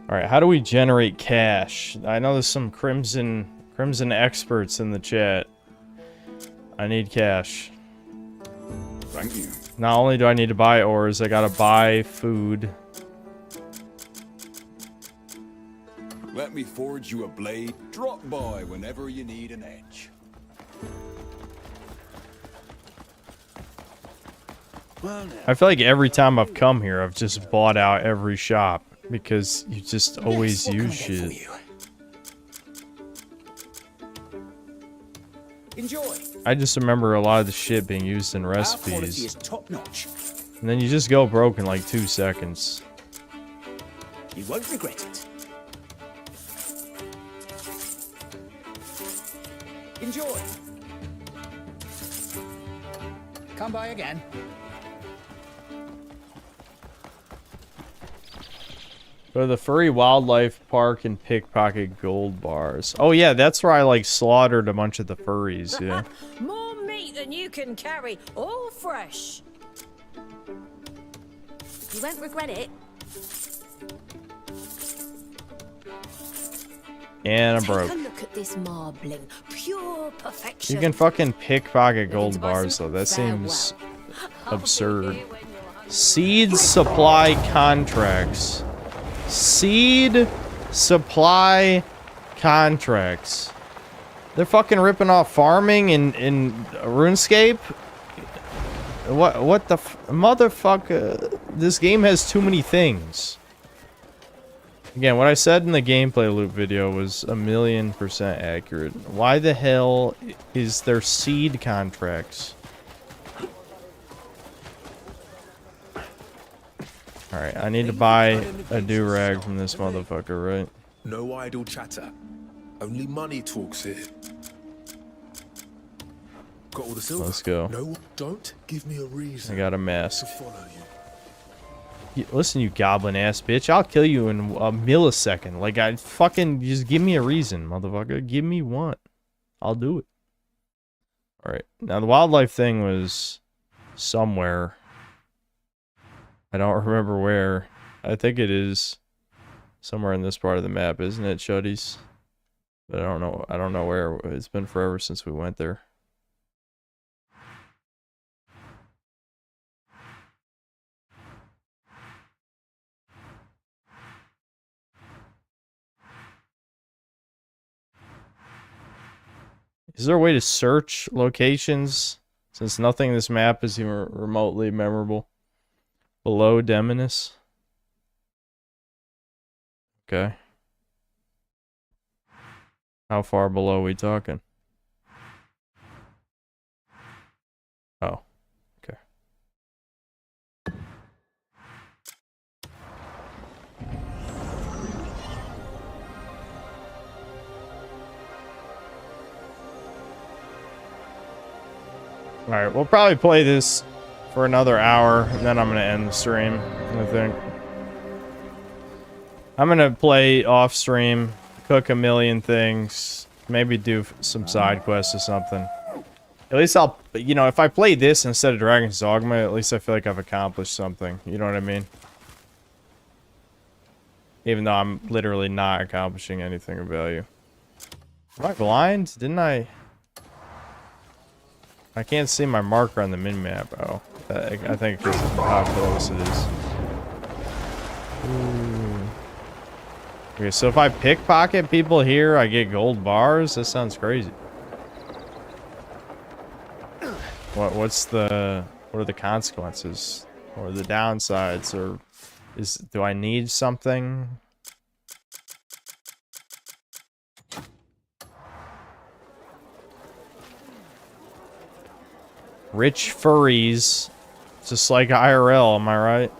S1: All right, how do we generate cash? I know there's some Crimson experts in the chat. I need cash.
S14: Thank you.
S1: Not only do I need to buy ores, I gotta buy food.
S14: Let me forge you a blade. Drop by whenever you need an edge.
S1: I feel like every time I've come here, I've just bought out every shop because you just always use shit.
S10: Enjoy.
S1: I just remember a lot of the shit being used in recipes.
S10: Is top notch.
S1: And then you just go broke in like 2 seconds.
S10: You won't regret it. Enjoy. Come by again.
S1: Go to the Furry Wildlife Park and pickpocket gold bars. Oh yeah, that's where I like slaughtered a bunch of the furries, yeah.
S11: More meat than you can carry, all fresh. You won't regret it.
S1: And I'm broke.
S11: Take a look at this marbling, pure perfection.
S1: You can fucking pickpocket gold bars though, that seems absurd. Seed supply contracts. Seed supply contracts. They're fucking ripping off farming in RuneScape? What the motherfucker? This game has too many things. Again, what I said in the gameplay loop video was 1,000,000% accurate. Why the hell is there seed contracts? Alright, I need to buy a do-rag from this motherfucker, right?
S15: No idle chatter. Only money talks here. Got all the silver?
S1: Let's go.
S15: No, don't give me a reason.
S1: I got a mask.
S15: To follow you.
S1: Listen, you goblin ass bitch. I'll kill you in a millisecond. Like, I fucking just give me a reason, motherfucker. Give me one. I'll do it. Alright. Now, the wildlife thing was somewhere. I don't remember where. I think it is somewhere in this part of the map, isn't it, Shuddies? But I don't know. I don't know where. It's been forever since we went there. Is there a way to search locations since nothing in this map is even remotely memorable? Below Demonis? Okay. How far below are we talking? Oh. Okay. Alright, we'll probably play this for another hour, and then I'm going to end the stream, I think. I'm going to play off stream, cook a million things, maybe do some side quests or something. At least I'll, you know, if I play this instead of Dragon's Dogma, at least I feel like I've accomplished something. You know what I mean? Even though I'm literally not accomplishing anything of value. Am I blind? Didn't I can't see my marker on the min-map. Oh, I think because of how close it is. Ooh. Okay, so if I pickpocket people here, I get gold bars? That sounds crazy. What are the consequences? Or the downsides? Or do I need something? Rich furries. Just like IRL, am I right?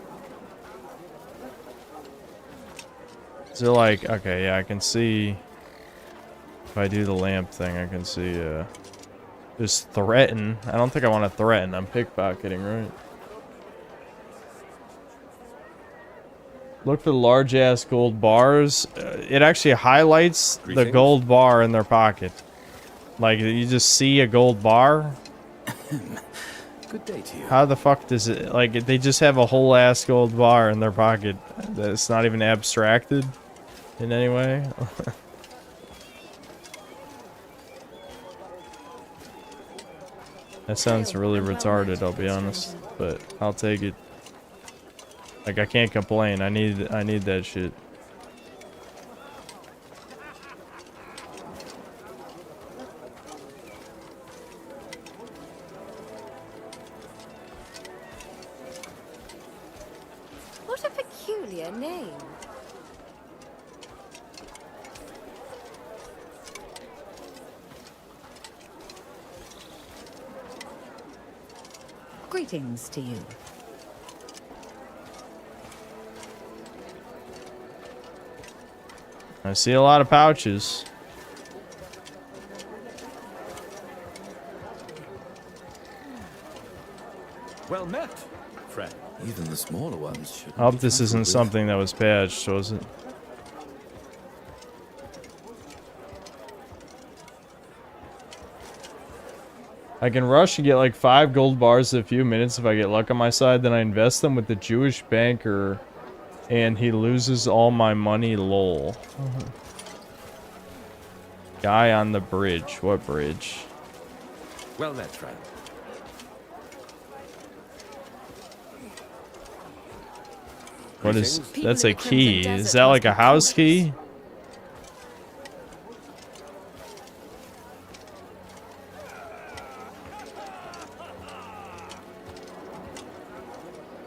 S1: So like, okay, yeah, I can see. If I do the lamp thing, I can see, just threaten. I don't think I want to threaten. I'm pickpocketing, right? Look for the large-ass gold bars. It actually highlights the gold bar in their pocket. Like, you just see a gold bar.
S9: Good day to you.
S1: How the fuck does it... Like, they just have a whole-ass gold bar in their pocket. That's not even abstracted in any way. That sounds really retarded, I'll be honest. But I'll take it. Like, I can't complain. I need that shit.
S11: What a peculiar name.
S3: Greetings to you.
S1: I see a lot of pouches.
S9: Well met, friend. Even the smaller ones should.
S1: I hope this isn't something that was patched, was it? I can rush and get like 5 gold bars in a few minutes if I get luck on my side. Then I invest them with the Jewish banker, and he loses all my money. Lol. Guy on the bridge. What bridge?
S9: Well met, friend.
S1: What is? That's a key. Is that like a house key?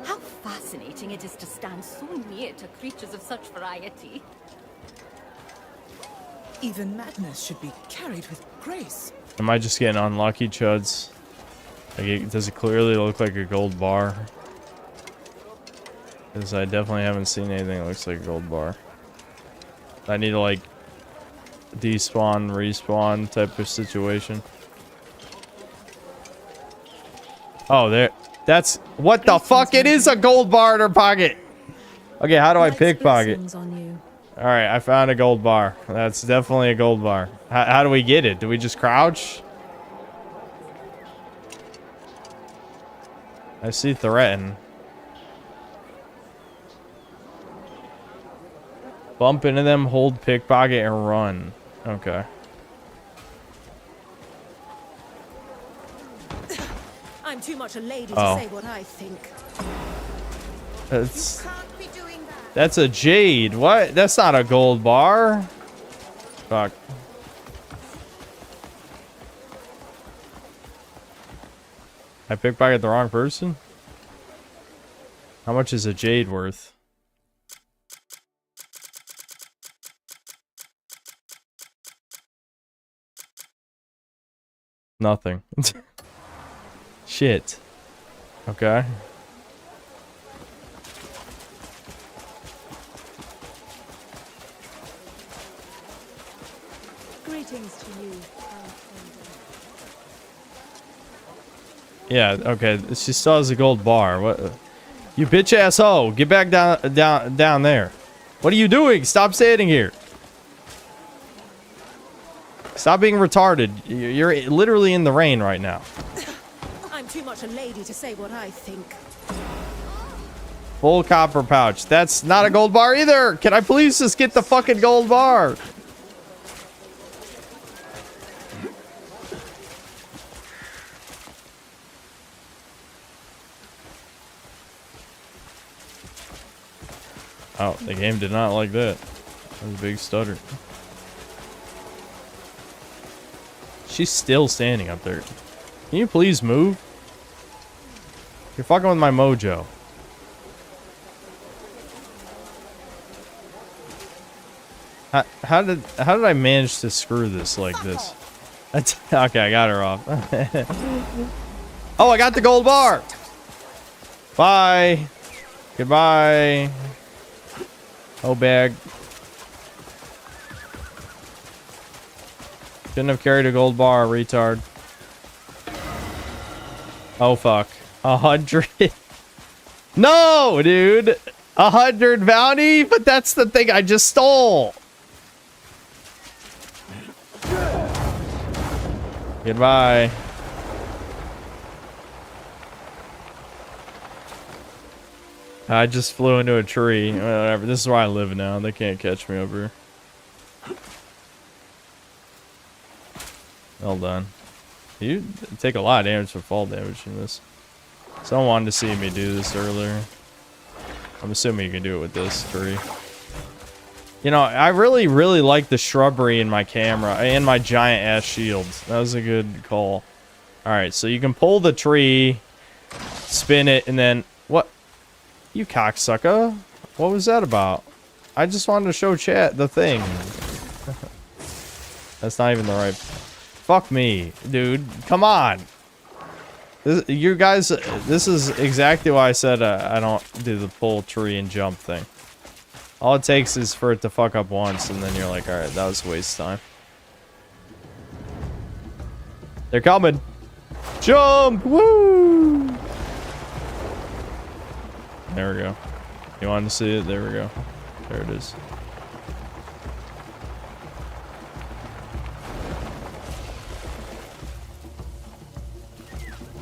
S5: How fascinating it is to stand so near to creatures of such variety.
S16: Even madness should be carried with grace.
S1: Am I just getting unlucky, chuds? Like, does it clearly look like a gold bar? Because I definitely haven't seen anything that looks like a gold bar. I need to like despawn, respawn type of situation. Oh, there. That's what the fuck? It is a gold bar in her pocket. Okay, how do I pickpocket? All right, I found a gold bar. That's definitely a gold bar. How do we get it? Do we just crouch? I see threaten. Bump into them, hold pickpocket, and run. Okay.
S13: I'm too much a lady
S1: Oh.
S13: to say what I think.
S1: That's a jade. What? That's not a gold bar. Fuck. I pickpocket the wrong person? How much is a jade worth? Nothing. Shit. Okay.
S5: Greetings to you.
S1: Yeah, okay. She still has a gold bar. What? You bitch ass hoe. Get back down there. What are you doing? Stop standing here. Stop being retarded. You're literally in the rain right now.
S13: I'm too much a lady to say what I think.
S1: Full copper pouch. That's not a gold bar either. Can I please just get the fucking gold bar? Oh, the game did not like that. That was a big stutter. She's still standing up there. Can you please move? You're fucking with my mojo. How did I manage to screw this like this? Okay, I got her off. Oh, I got the gold bar. Bye. Goodbye. Oh, bag. Shouldn't have carried a gold bar, retard. Oh, fuck. 100. No, dude. 100 bounty? But that's the thing I just stole. Goodbye. I just flew into a tree. Whatever. This is where I live now. They can't catch me over here. Well done. You take a lot of damage for fall damage in this. Someone wanted to see me do this earlier. I'm assuming you can do it with this tree. You know, I really like the shrubbery in my camera and my giant ass shields. That was a good call. Alright, so you can pull the tree, spin it, and then... What? You cocksucker. What was that about? I just wanted to show chat the thing. That's not even the right... Fuck me, dude. Come on. You guys, this is exactly why I said I don't do the pull tree and jump thing. All it takes is for it to fuck up once, and then you're like, alright, that was a waste of time. They're coming. Jump! Woo! There we go. You wanted to see it? There we go. There it is.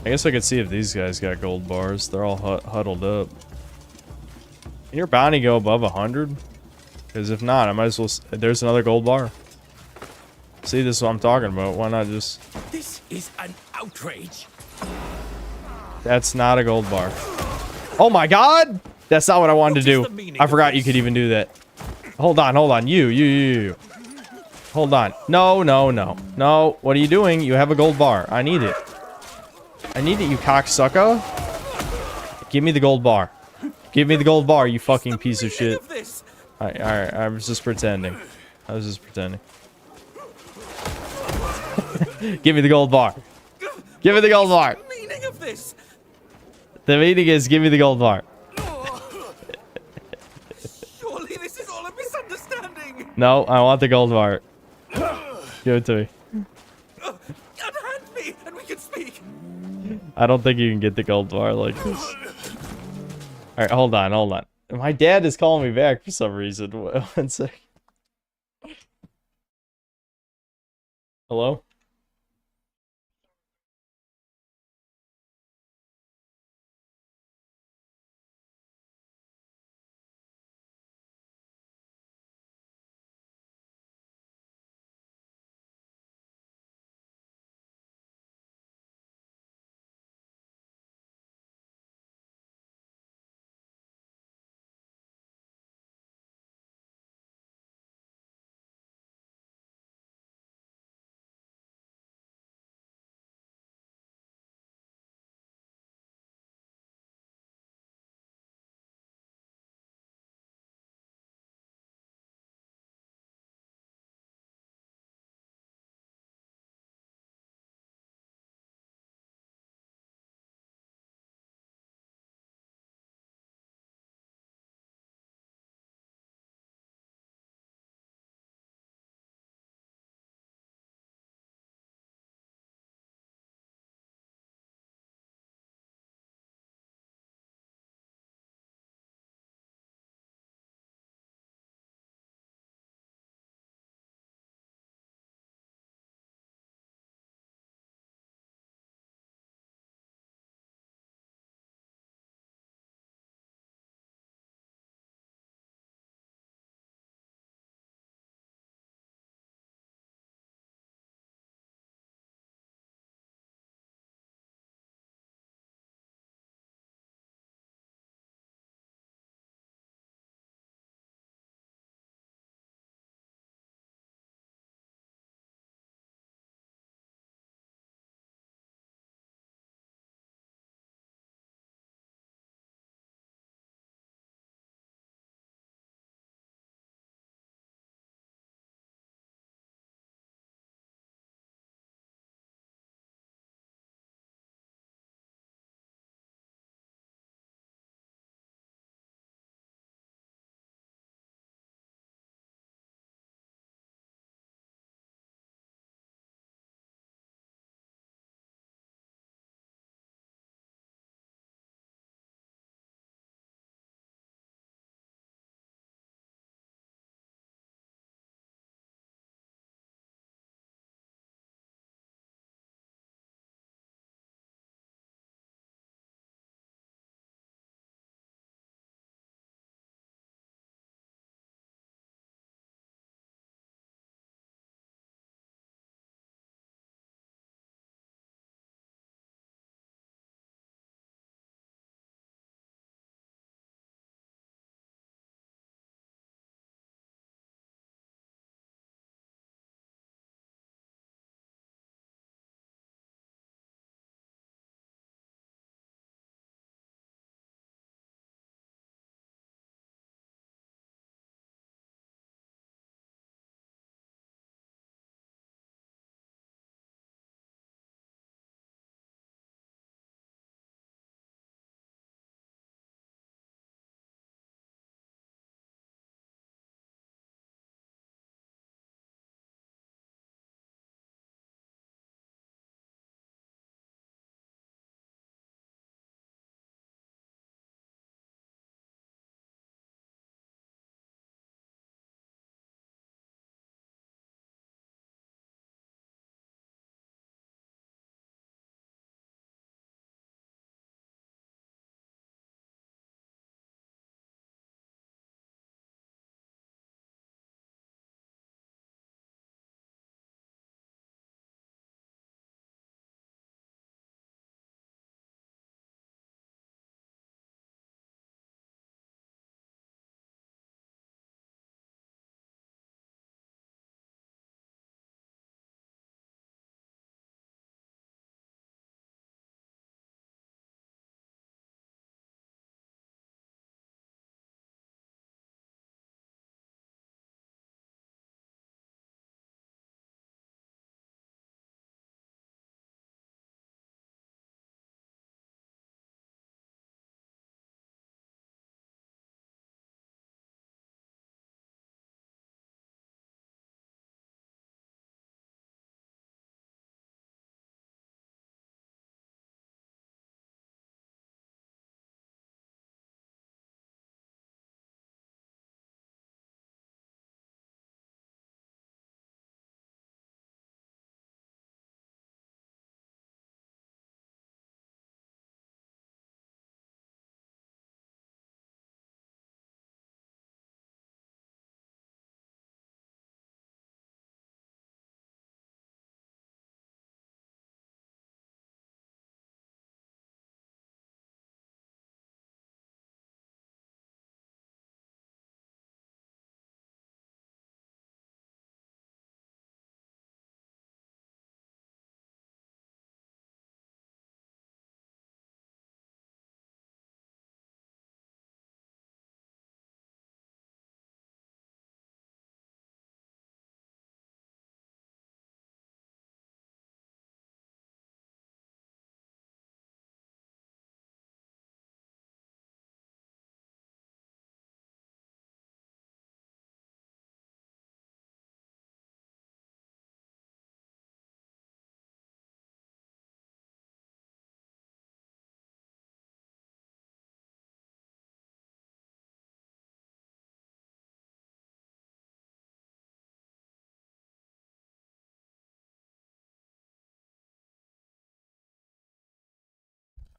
S1: I guess I could see if these guys got gold bars. They're all huddled up. Can your bounty go above 100? Because if not, I might as well... There's another gold bar. See, this is what I'm talking about. Why not just...
S10: This is an outrage.
S1: That's not a gold bar. Oh my god! That's not what I wanted to do. I forgot you could even do that. Hold on. You. Hold on. No. No, what are you doing? You have a gold bar. I need it. You cocksucker. Give me the gold bar. Give me the gold bar, you fucking piece of shit. Alright, I was just pretending. Give me the gold bar. Give me the gold bar. The meaning is give me the gold bar. No, I want the gold bar. Give it to me.
S9: Unhand me, and we can speak.
S1: I don't think you can get the gold bar like this. Alright, hold on. My dad is calling me back for some reason. 1 sec. Hello?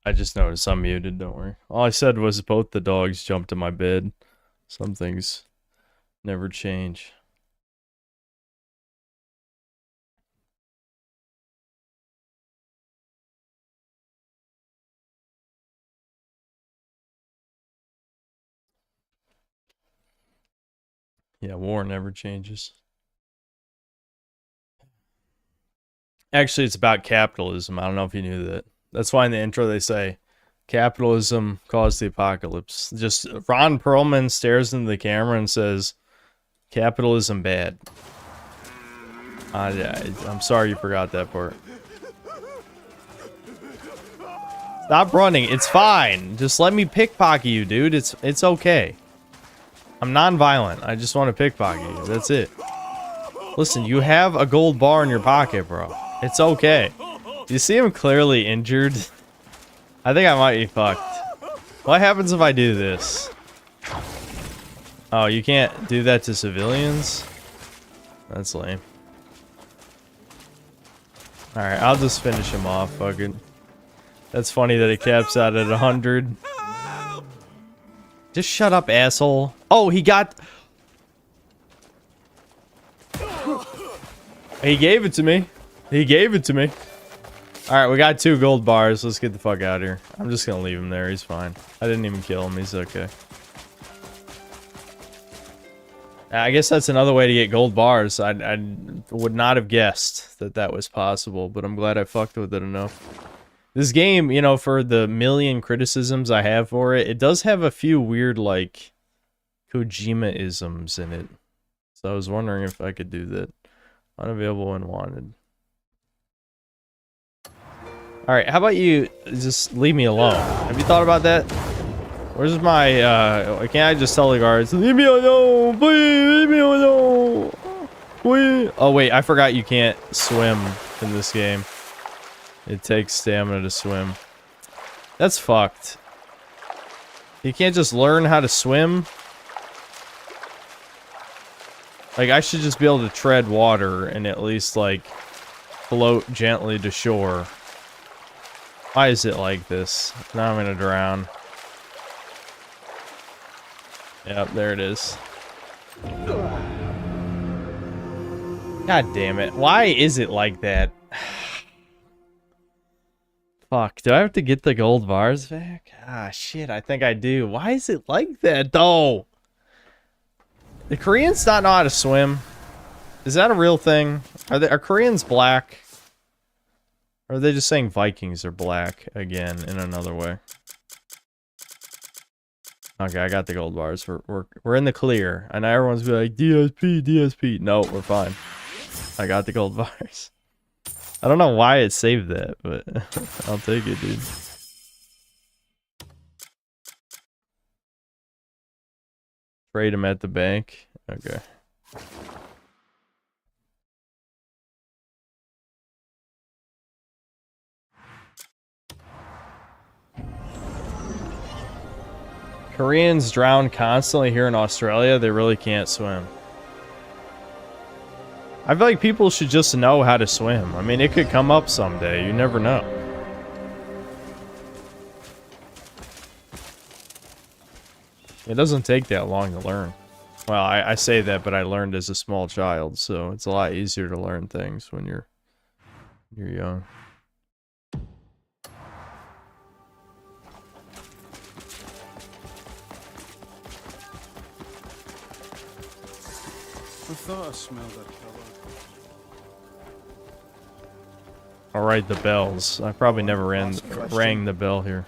S1: I just noticed I'm muted, don't worry. All I said was both the dogs jumped in my bed. Some things never change. Yeah, war never changes. Actually, it's about capitalism. I don't know if you knew that. That's why in the intro they say, capitalism caused the apocalypse. Just Ron Perlman stares into the camera and says, capitalism bad. I'm sorry you forgot that part. Stop running. It's fine. Just let me pickpocket you, dude. It's okay. I'm non-violent. I just want to pickpocket you. That's it. Listen, you have a gold bar in your pocket, bro. It's okay. You see him clearly injured? I think I might be fucked. What happens if I do this? Oh, you can't do that to civilians? That's lame. Alright, I'll just finish him off, fucking. That's funny that it caps out at 100. Just shut up, asshole. Oh, he got... He gave it to me. He gave it to me. Alright, we got 2 gold bars. Let's get the fuck out of here. I'm just gonna leave him there. He's fine. I didn't even kill him. He's okay. I guess that's another way to get gold bars. I would not have guessed that that was possible, but I'm glad I fucked with it enough. This game, you know, for the million criticisms I have for it, it does have a few weird, like, Kojima-isms in it. So I was wondering if I could do that. Unavailable when wanted. Alright, how about you just leave me alone? Have you thought about that? Where's my, can't I just tell the guards, leave me alone, please, leave me alone, please. Oh wait, I forgot you can't swim in this game. It takes stamina to swim. That's fucked. You can't just learn how to swim? Like, I should just be able to tread water and at least, like, float gently to shore. Why is it like this? Now I'm gonna drown. Yep, there it is. God damn it. Why is it like that? Fuck, do I have to get the gold bars back? Ah, shit, I think I do. Why is it like that, though? The Koreans not know how to swim? Is that a real thing? Are Koreans black? Or are they just saying Vikings are black again in another way? Okay, I got the gold bars. We're in the clear. I know everyone's be like, DSP, DSP. No, we're fine. I got the gold bars. I don't know why it saved that, but I'll take it, dude. Trade him at the bank. Okay. Koreans drown constantly here in Australia. They really can't swim. I feel like people should just know how to swim. I mean, it could come up someday. You never know. It doesn't take that long to learn. Well, I say that, but I learned as a small child, so it's a lot easier to learn things when you're young.
S15: I thought I smelled that fellow.
S1: Alright, the bells. I probably never rang the bell here.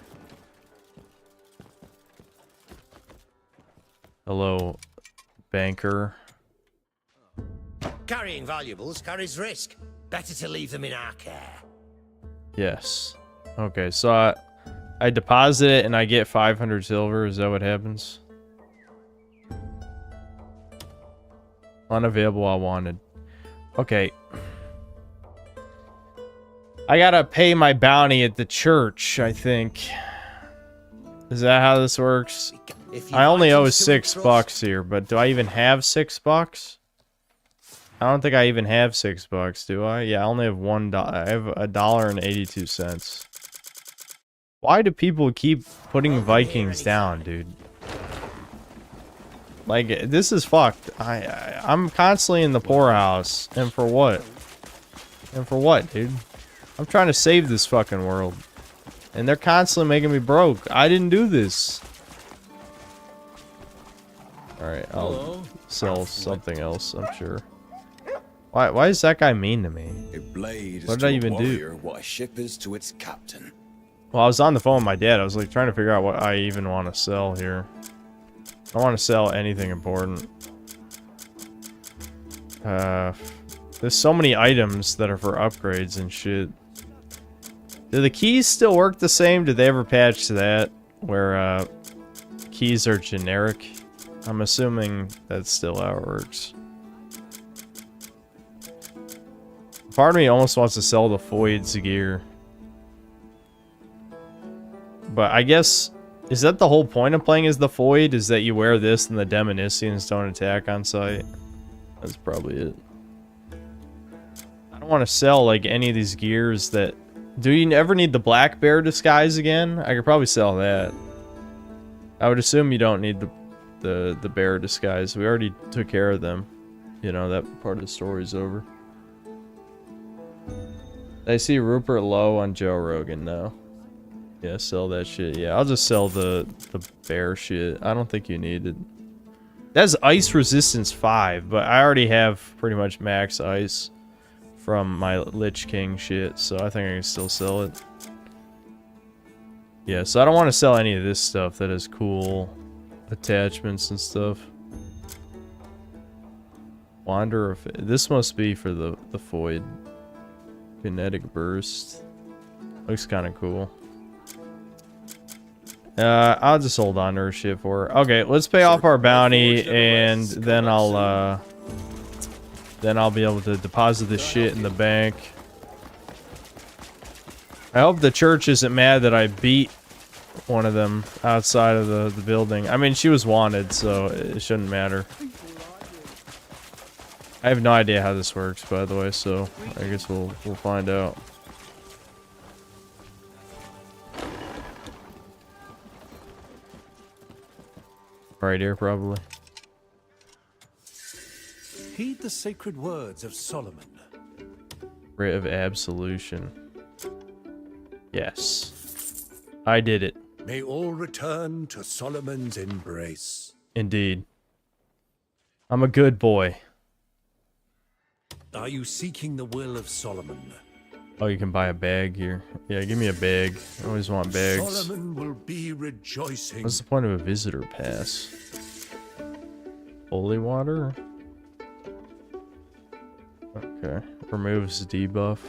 S1: Hello, banker.
S17: Carrying valuables carries risk. Better to leave them in our care.
S1: Yes. Okay, so I deposit it and I get 500 silver. Is that what happens? Unavailable, I wanted. Okay. I gotta pay my bounty at the church, I think. Is that how this works? I only owe $6 here, but do I even have $6? I don't think I even have $6, do I? Yeah, I only have $1. I have $1.82. Why do people keep putting Vikings down, dude? Like, this is fucked. I'm constantly in the poorhouse. And for what? And for what, dude? I'm trying to save this fucking world. And they're constantly making me broke. I didn't do this. Alright, I'll sell something else, I'm sure. Why is that guy mean to me?
S14: A blade
S15: What
S14: is
S15: did I
S14: to
S15: even
S14: a
S15: do?
S14: warrior what a ship is to its captain.
S1: Well, I was on the phone with my dad. I was like trying to figure out what I even want to sell here. I don't want to sell anything important. There's so many items that are for upgrades and shit. Do the keys still work the same? Did they ever patch that? Where, keys are generic? I'm assuming that's still how it works. Part of me almost wants to sell the Foyd's gear. But I guess... Is that the whole point of playing as the Foyd? Is that you wear this and the Demonicians don't attack on sight? That's probably it. I don't want to sell, like, any of these gears that... Do you ever need the Black Bear disguise again? I could probably sell that. I would assume you don't need the bear disguise. We already took care of them. You know, that part of the story's over. I see Rupert Lowe on Joe Rogan now. Yeah, sell that shit. Yeah, I'll just sell the bear shit. I don't think you need it. That's ice resistance 5, but I already have pretty much max ice from my Lich King shit, so I think I can still sell it. Yeah, so I don't want to sell any of this stuff that is cool attachments and stuff. Wander of... This must be for the Foyd. Kinetic Burst. Looks kind of cool. I'll just hold on to her shit for her. Okay, let's pay off our bounty, and then I'll be able to deposit this shit in the bank. I hope the church isn't mad that I beat one of them outside of the building. I mean, she was wanted, so it shouldn't matter. I have no idea how this works, by the way, so I guess we'll find out. Right here, probably.
S10: Heed the sacred words of Solomon.
S1: Writ of absolution. Yes. I did it.
S10: May all return to Solomon's embrace.
S1: Indeed. I'm a good boy.
S10: Are you seeking the will of Solomon?
S1: Oh, you can buy a bag here. Yeah, give me a bag. I always want bags.
S10: Solomon will be rejoicing.
S1: What's the point of a visitor pass? Holy water? Okay. Removes debuff.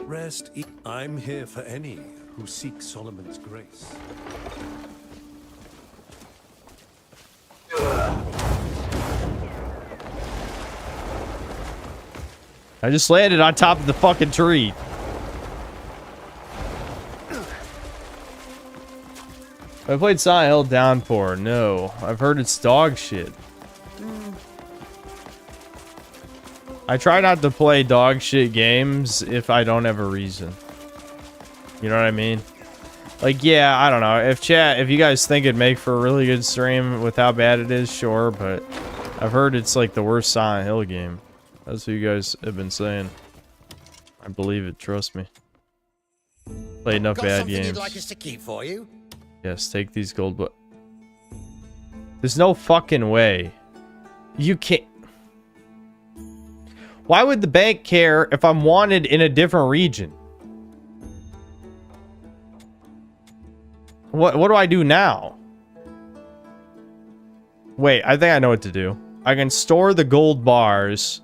S10: Rest. I'm here for any who seek Solomon's grace.
S1: I just landed on top of the fucking tree. I played Silent Hill Downpour. No. I've heard it's dog shit. I try not to play dog shit games if I don't have a reason. You know what I mean? Like, yeah, I don't know. If you guys think it'd make for a really good stream with how bad it is, sure, but I've heard it's like the worst Silent Hill game. That's what you guys have been saying. I believe it, trust me. Played enough
S17: Got
S1: bad
S17: something
S1: games.
S17: you'd like us to keep for you?
S1: Yes, take these gold, but there's no fucking way. You can't. Why would the bank care if I'm wanted in a different region? What do I do now? Wait, I think I know what to do. I can store the gold bars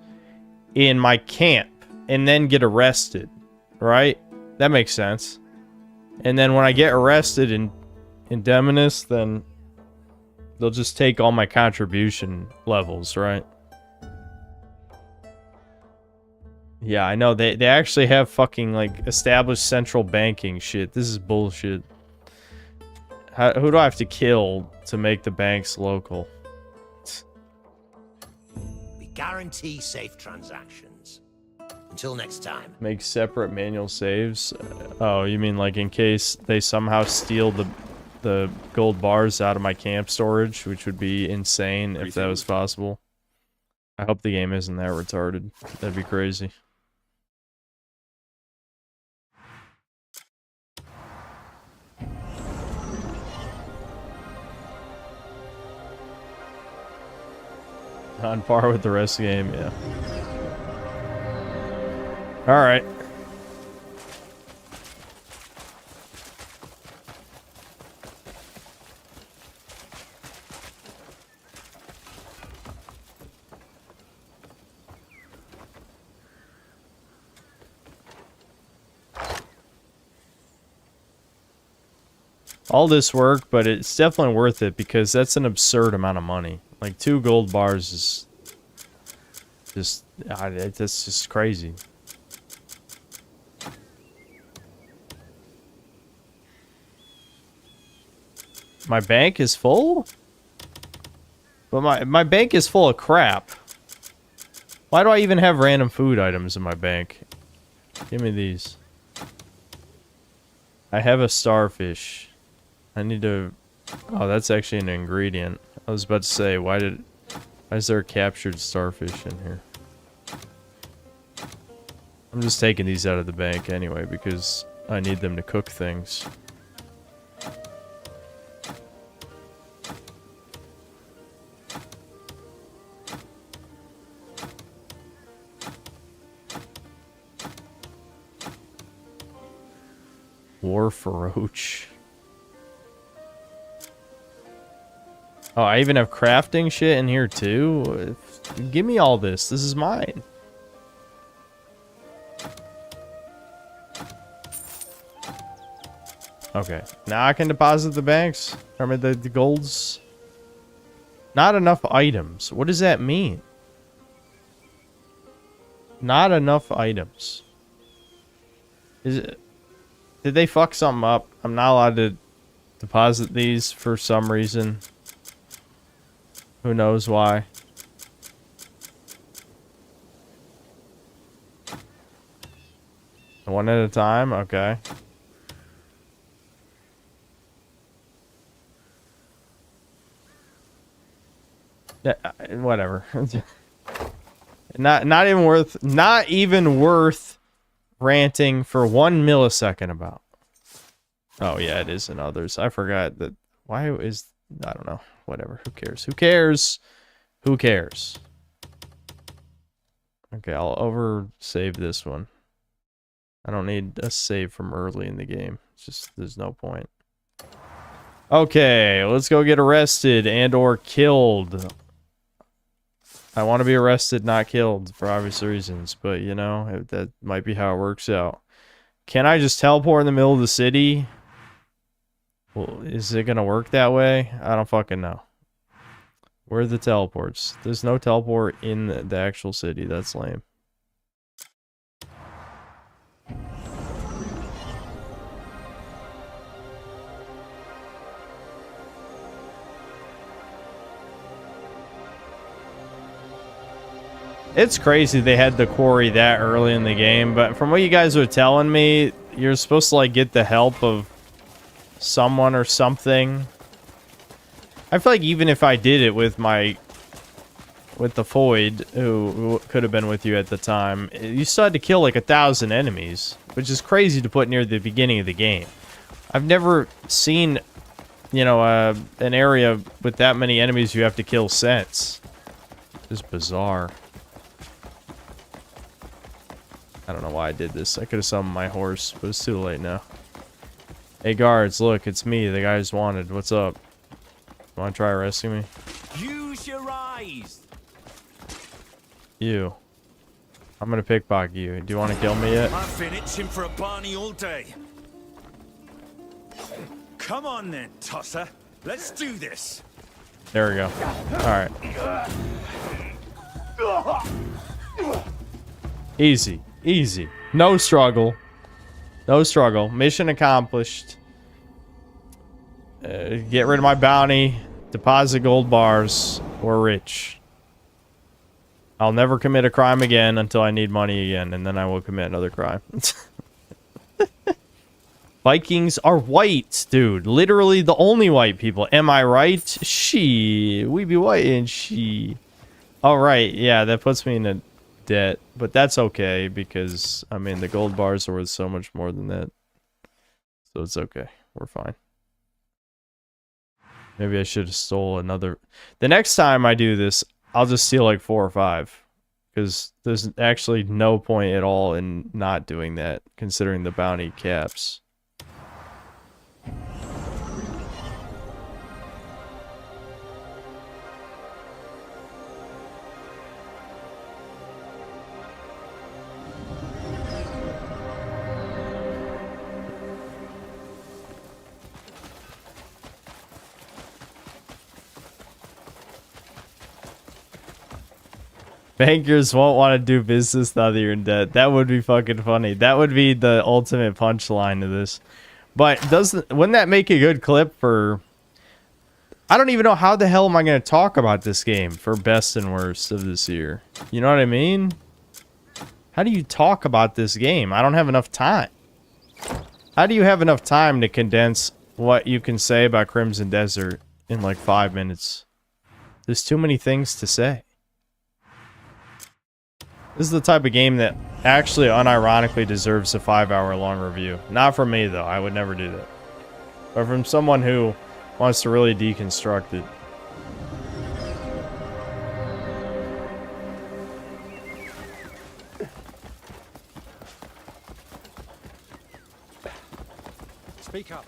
S1: in my camp and then get arrested, right? That makes sense. And then when I get arrested in Demonis, then they'll just take all my contribution levels, right? Yeah, I know. They actually have fucking, like, established central banking shit. This is bullshit. Who do I have to kill to make the banks local?
S17: We guarantee safe transactions. Until next time.
S1: Make separate manual saves. Oh, you mean like in case they somehow steal the gold bars out of my camp storage, which would be insane if that was possible. I hope the game isn't that retarded. That'd be crazy. On par with the rest of the game, yeah. Alright. All this work, but it's definitely worth it because that's an absurd amount of money. Like 2 gold bars is just, that's just crazy. My bank is full? But my bank is full of crap. Why do I even have random food items in my bank? Give me these. I have a starfish. I need to... Oh, that's actually an ingredient. I was about to say, why is there a captured starfish in here? I'm just taking these out of the bank anyway because I need them to cook things. War for Roach. Oh, I even have crafting shit in here too? Give me all this. This is mine. Okay. Now I can deposit the banks. I mean, the golds. Not enough items. What does that mean? Not enough items. Is it... Did they fuck something up? I'm not allowed to deposit these for some reason. Who knows why? One at a time? Okay. Yeah, whatever. Not even worth ranting for 1 millisecond about. Oh yeah, it is in others. I forgot that. Why is... I don't know. Whatever. Who cares? Who cares? Who cares? Okay, I'll over-save this one. I don't need a save from early in the game. It's just, there's no point. Okay, let's go get arrested and or killed. I want to be arrested, not killed, for obvious reasons. But, you know, that might be how it works out. Can I just teleport in the middle of the city? Well, is it gonna work that way? I don't fucking know. Where are the teleports? There's no teleport in the actual city. That's lame. It's crazy they had the quarry that early in the game, but from what you guys were telling me, you're supposed to like get the help of someone or something. I feel like even if I did it with the Void, who could have been with you at the time, you still had to kill like 1,000 enemies, which is crazy to put near the beginning of the game. I've never seen, you know, an area with that many enemies you have to kill since. It's bizarre. I don't know why I did this. I could have summoned my horse, but it's too late now. Hey guards, look, it's me, the guy who's wanted. What's up? Want to try arresting me?
S10: Use your eyes.
S1: You. I'm gonna pickpocket you. Do you want to kill me yet?
S10: I've been itching for a Barney all day. Come on then, Tosser. Let's do this.
S1: There we go. Alright. Easy. Easy. No struggle. No struggle. Mission accomplished. Get rid of my bounty. Deposit gold bars. We're rich. I'll never commit a crime again until I need money again, and then I will commit another crime. Vikings are white, dude. Literally the only white people. Am I right? We be white and she. All right, yeah, that puts me in a debt, but that's okay because I mean the gold bars are worth so much more than that, so it's okay. We're fine. Maybe I should have stole another. The next time I do this, I'll just steal like 4 or 5, because there's actually no point at all in not doing that, considering the bounty caps. Bankers won't want to do business now that you're in debt. That would be fucking funny. That would be the ultimate punchline to this. But wouldn't that make a good clip for... I don't even know how the hell am I going to talk about this game for best and worst of this year. You know what I mean? How do you talk about this game? I don't have enough time. How do you have enough time to condense what you can say about Crimson Desert in like 5 minutes? There's too many things to say. This is the type of game that actually unironically deserves a 5-hour-long review. Not from me, though. I would never do that. But from someone who wants to really deconstruct it.
S6: Speak up.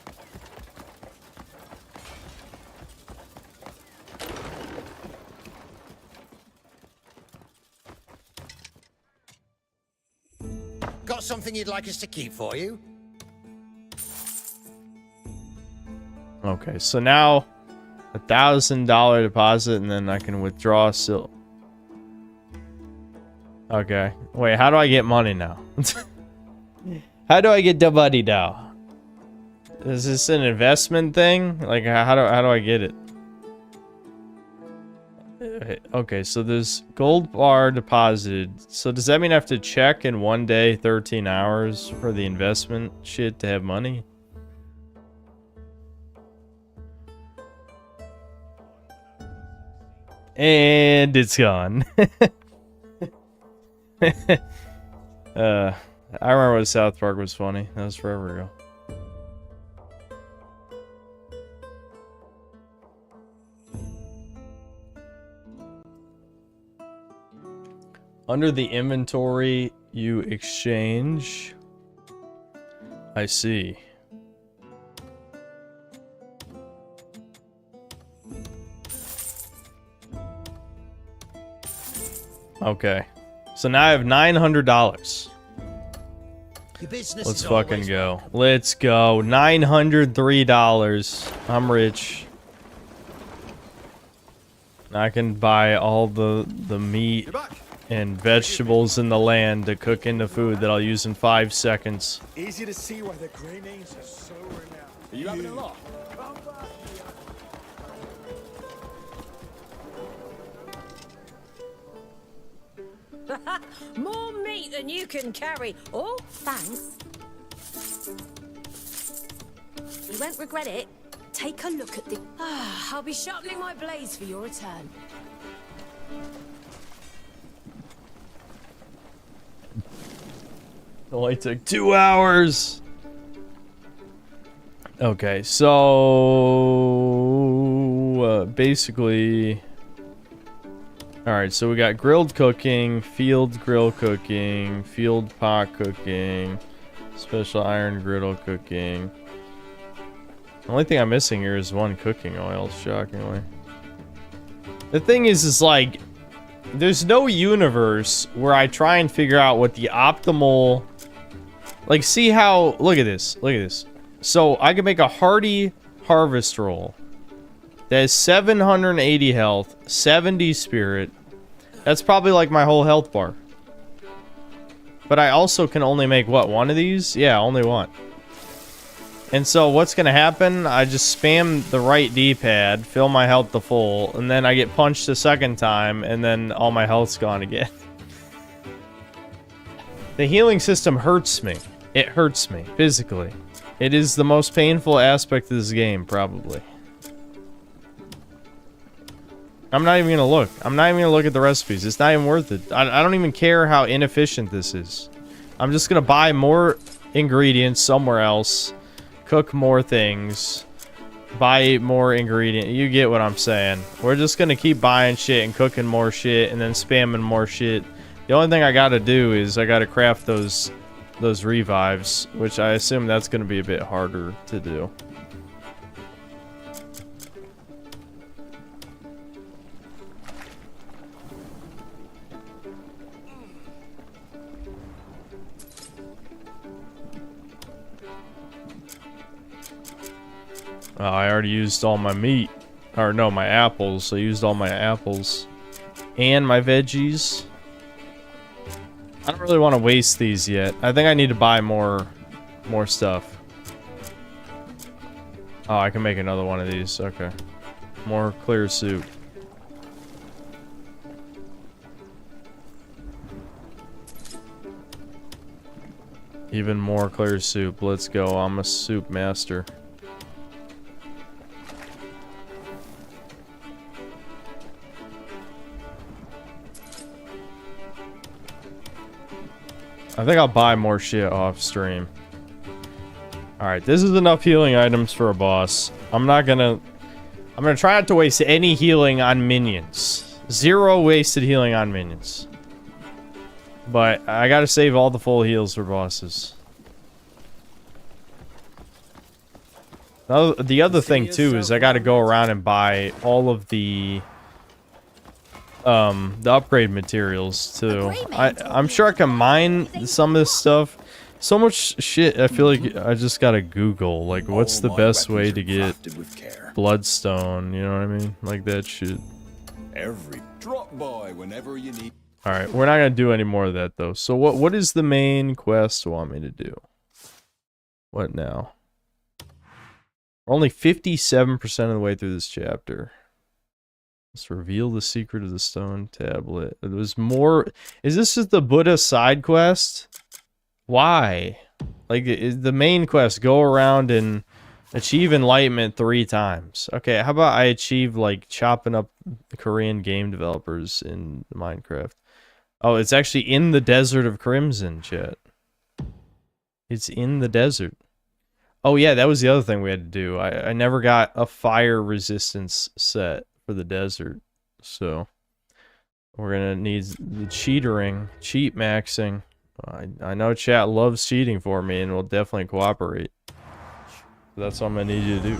S17: Got something you'd like us to keep for you?
S1: Okay, so now $1,000 deposit, and then I can withdraw still. Okay, wait, how do I get money now? How do I get the money now? Is this an investment thing? Like, how do I get it? Okay, so there's gold bar deposited. So does that mean I have to check in 1 day, 13 hours for the investment shit to have money? And it's gone. I remember when South Park was funny. That was forever ago. Under the inventory, you exchange. I see. Okay. So now I have $900. Let's fucking go. Let's go. $903. I'm rich. I can buy all the meat and vegetables in the land to cook into food that I'll use in 5 seconds.
S10: Easy to see why the Grey names are so renowned.
S14: Are you having a laugh?
S11: More meat than you can carry. Oh, thanks. You won't regret it. Take a look at the... I'll be sharpening my blades for your return.
S1: It only took 2 hours. Okay, so basically, all right. So we got grilled cooking, field grill cooking, field pot cooking, special iron griddle cooking. The only thing I'm missing here is 1 cooking oil, shockingly. The thing is like, there's no universe where I try and figure out what the optimal... Like, see how... Look at this. Look at this. So, I can make a hearty harvest roll. That has 780 health, 70 spirit. That's probably like my whole health bar. But I also can only make, what, 1 of these? Yeah, only 1. And so what's going to happen, I just spam the right D-pad, fill my health to full, and then I get punched a second time, and then all my health's gone again. The healing system hurts me. It hurts me, physically. It is the most painful aspect of this game, probably. I'm not even going to look. I'm not even going to look at the recipes. It's not even worth it. I don't even care how inefficient this is. I'm just going to buy more ingredients somewhere else, cook more things, buy more ingredients. You get what I'm saying. We're just going to keep buying shit and cooking more shit and then spamming more shit. The only thing I got to do is I got to craft those revives, which I assume that's going to be a bit harder to do. Oh, I already used all my meat. Or no, my apples. I used all my apples. And my veggies. I don't really want to waste these yet. I think I need to buy more stuff. Oh, I can make another one of these. Okay. More clear soup. Even more clear soup. Let's go. I'm a soup master. I think I'll buy more shit off stream. Alright, this is enough healing items for a boss. I'm gonna try not to waste any healing on minions. 0 wasted healing on minions. But I gotta save all the full heals for bosses. The other thing too is I gotta go around and buy all of the upgrade materials too. I'm sure I can mine some of this stuff. So much shit. I feel like I just gotta Google like what's the best way to get bloodstone. You know what I mean? Like that shit.
S14: Every drop by whenever you need.
S1: All right, we're not gonna do any more of that though. So what is the main quest you want me to do? What now? We're only 57% of the way through this chapter. Let's reveal the secret of the stone tablet. It was more. Is this just the Buddha side quest? Why? Like, is the main quest go around and achieve enlightenment 3 times? Okay, how about I achieve like chopping up the Korean game developers in Minecraft? Oh, it's actually in the Desert of Crimson, chat. It's in the desert. Oh yeah, that was the other thing we had to do. I never got a fire resistance set for the desert, so we're gonna need the cheat maxing. I know chat loves cheating for me and will definitely cooperate. That's what I'm gonna need you to do.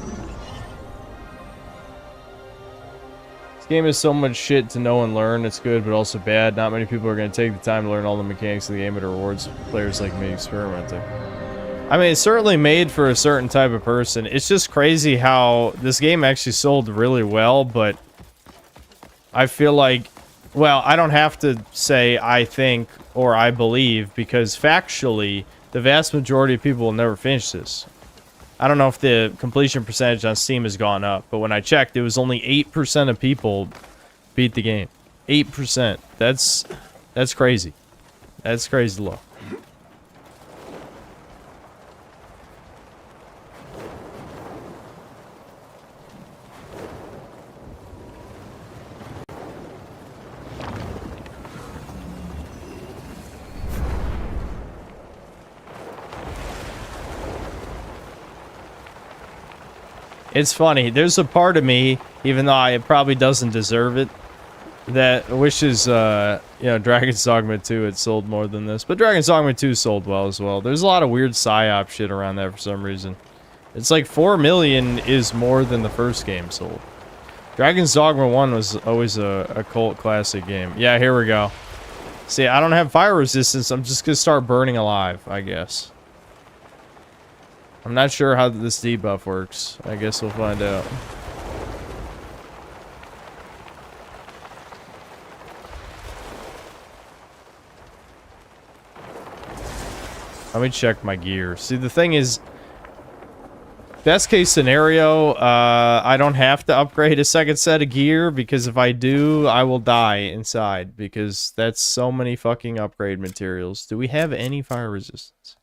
S1: This game is so much shit to know and learn. It's good but also bad. Not many people are gonna take the time to learn all the mechanics of the game, but it rewards players like me experimenting. I mean, it's certainly made for a certain type of person. It's just crazy how this game actually sold really well, but I feel like, well, I don't have to say I think or I believe, because factually, the vast majority of people will never finish this. I don't know if the completion percentage on Steam has gone up, but when I checked, it was only 8% of people beat the game. 8%. That's crazy. That's crazy low. It's funny, there's a part of me, even though it probably doesn't deserve it, that wishes, you know, Dragon's Dogma 2 had sold more than this. But Dragon's Dogma 2 sold well as well. There's a lot of weird psyop shit around that for some reason. It's like 4 million is more than the first game sold. Dragon's Dogma 1 was always a cult classic game. Yeah, here we go. See, I don't have fire resistance, I'm just gonna start burning alive, I guess. I'm not sure how this debuff works. I guess we'll find out. Let me check my gear. See, the thing is, Best case scenario, I don't have to upgrade a second set of gear, because if I do, I will die inside, because that's so many fucking upgrade materials. Do we have any fire resistance?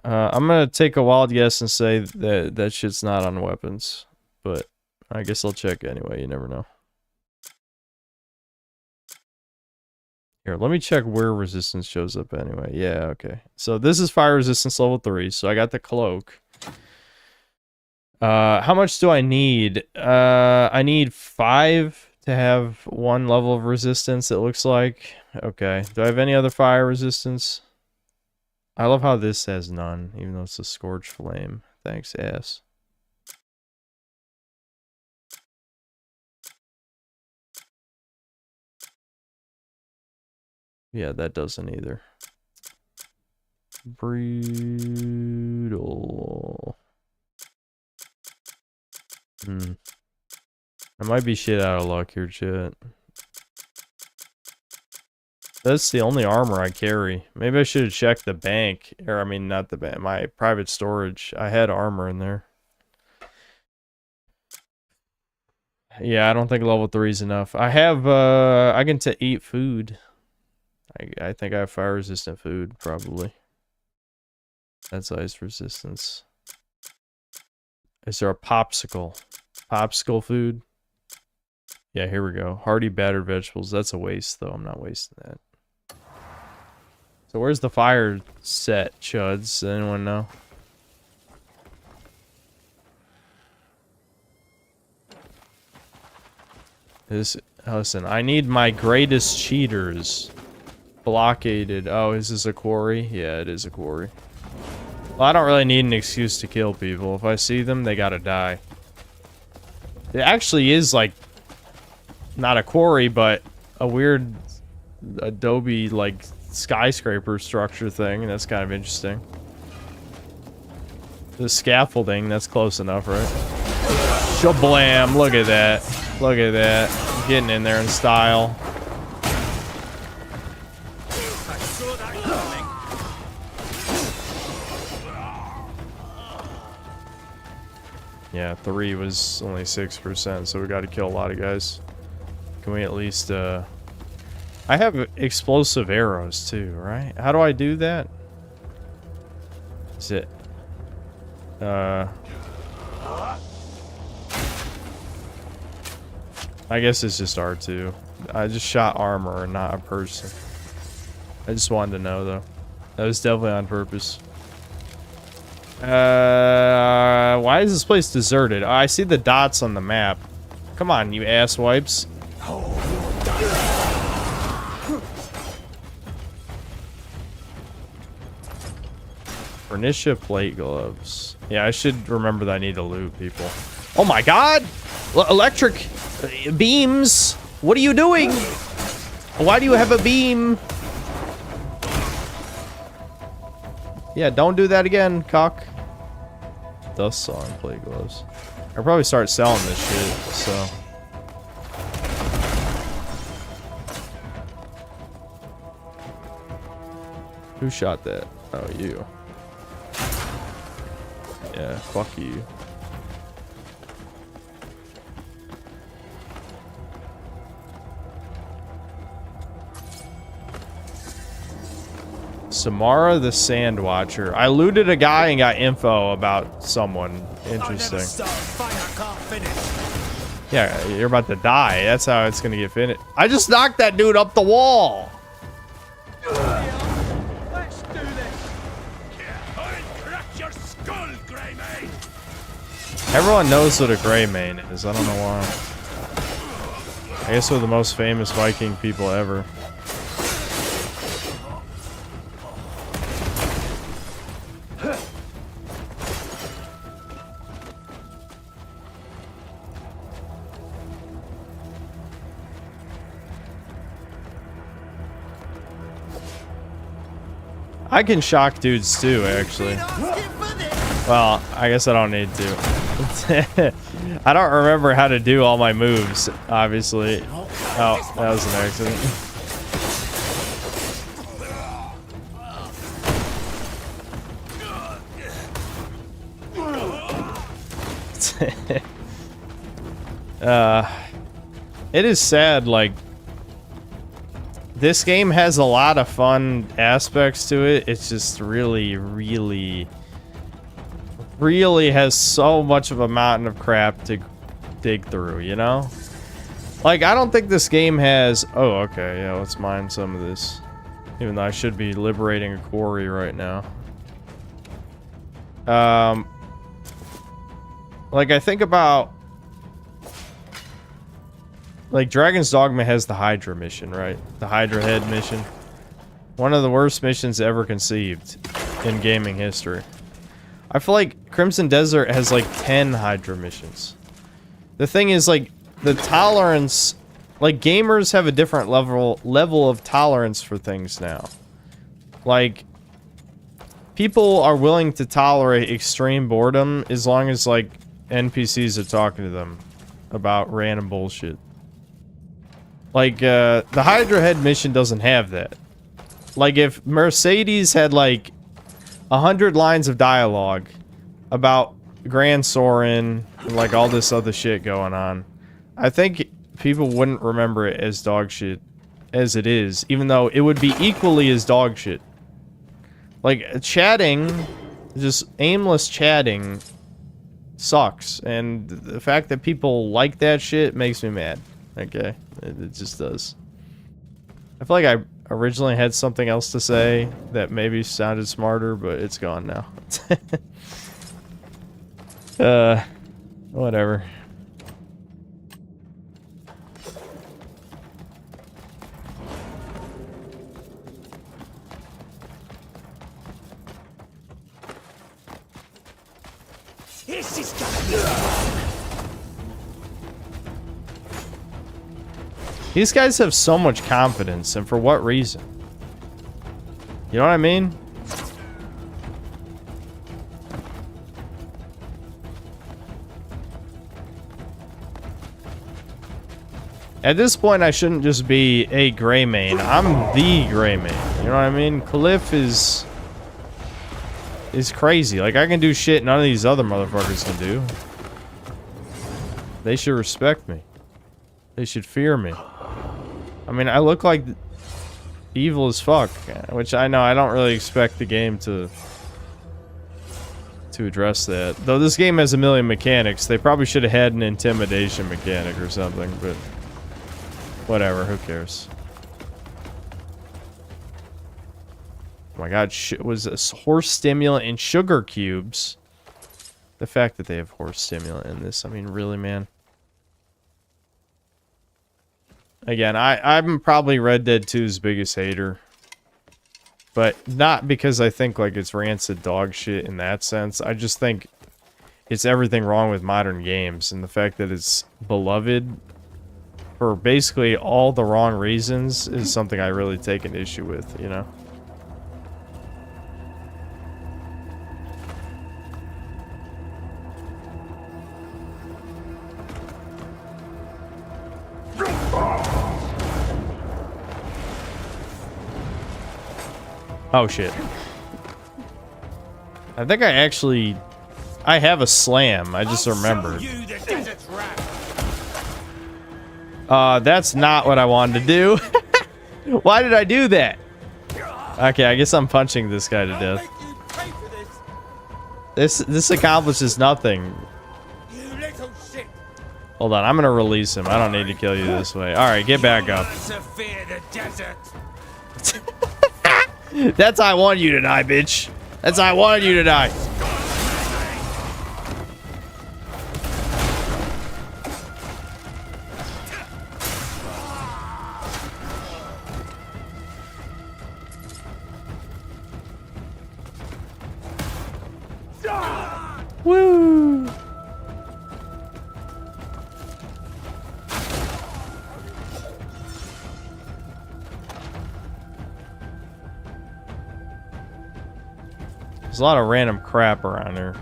S1: I'm gonna take a wild guess and say that that shit's not on weapons, but I guess I'll check anyway, you never know. Here, let me check where resistance shows up anyway. Yeah, okay. So this is fire resistance level 3, so I got the cloak. How much do I need? I need 5 to have 1 level of resistance, it looks like. Okay. Do I have any other fire resistance? I love how this has none, even though it's a scorch flame. Thanks, ass. Yeah, that doesn't either. Brutal. I might be shit out of luck here, chat. That's the only armor I carry. Maybe I should have checked the bank. Or, I mean, not the bank. My private storage. I had armor in there. Yeah, I don't think level 3 is enough. I have, I can eat food. I think I have fire resistant food, probably. That's ice resistance. Is there a popsicle? Popsicle food? Yeah, here we go. Hearty battered vegetables. That's a waste, though. I'm not wasting that. So where's the fire set, chuds? Does anyone know? Listen, I need my greatest cheaters. Blockaded. Oh, is this a quarry? Yeah, it is a quarry. Well, I don't really need an excuse to kill people. If I see them, they gotta die. It actually is, like, not a quarry, but a weird adobe, like, skyscraper structure thing. That's kind of interesting. The scaffolding, that's close enough, right? Shablam! Look at that. Look at that. Getting in there in style. Yeah, 3 was only 6%, so we got to kill a lot of guys. Can we at least, I have explosive arrows too, right? How do I do that? Is it, I guess it's just R2. I just shot armor and not a person. I just wanted to know, though. That was definitely on purpose. Why is this place deserted? Oh, I see the dots on the map. Come on, you asswipes. Vernicia plate gloves. Yeah, I should remember that I need to loot people. Oh my god! Electric beams! What are you doing? Why do you have a beam? Yeah, don't do that again, cock. Dust saw and plate gloves. I'll probably start selling this shit, so. Who shot that? Oh, you. Yeah, fuck you. Samara the Sand Watcher. I looted a guy and got info about someone. Interesting. Yeah, you're about to die. That's how it's gonna get finished. I just knocked that dude up the wall.
S10: Let's do this. I'll crack your skull, Greymane.
S1: Everyone knows what a Greymane is. I don't know why. I guess we're the most famous Viking people ever. I can shock dudes too, actually. Well, I guess I don't need to. I don't remember how to do all my moves, obviously. Oh, that was an accident. It is sad, like, this game has a lot of fun aspects to it. It's just really has so much of a mountain of crap to dig through, you know? Like, I don't think this game has... Oh, okay, yeah, let's mine some of this. Even though I should be liberating a quarry right now. Like, I think about... Like, Dragon's Dogma has the Hydra mission, right? The Hydra Head mission. One of the worst missions ever conceived in gaming history. I feel like Crimson Desert has like 10 Hydra missions. The thing is, like, the tolerance... Like, gamers have a different level of tolerance for things now. Like, people are willing to tolerate extreme boredom as long as, like, NPCs are talking to them about random bullshit. Like, the Hydra Head mission doesn't have that. Like, if Mercedes had, like, 100 lines of dialogue about Grand Sorin and, like, all this other shit going on, I think people wouldn't remember it as dog shit as it is, even though it would be equally as dog shit. Like, chatting, just aimless chatting, sucks, and the fact that people like that shit makes me mad. Okay, it just does. I feel like I originally had something else to say that maybe sounded smarter, but it's gone now. Whatever.
S10: This is gonna
S1: These guys have so much confidence, and for what reason? You know what I mean? At this point, I shouldn't just be a Greymane. I'm the Greymane. You know what I mean? Cliff is crazy. Like, I can do shit none of these other motherfuckers can do. They should respect me. They should fear me. I mean, I look like evil as fuck, which I know I don't really expect the game to address that. Though this game has a million mechanics, they probably should have had an intimidation mechanic or something, but whatever, who cares? Oh my god, was a horse stimulant and sugar cubes. The fact that they have horse stimulant in this, I mean, really, man. Again, I'm probably Red Dead 2's biggest hater. But not because I think, like, it's rancid dog shit in that sense. I just think it's everything wrong with modern games. And the fact that it's beloved for basically all the wrong reasons is something I really take an issue with, you know? Oh shit. I think I have a slam, I just remembered. That's not what I wanted to do. Why did I do that? Okay, I guess I'm punching this guy to death. This accomplishes nothing. Hold on, I'm gonna release him. I don't need to kill you this way. Alright, get back up. That's how I wanted you to die, bitch. That's how I wanted you to die. Woo! There's a lot of random crap around here.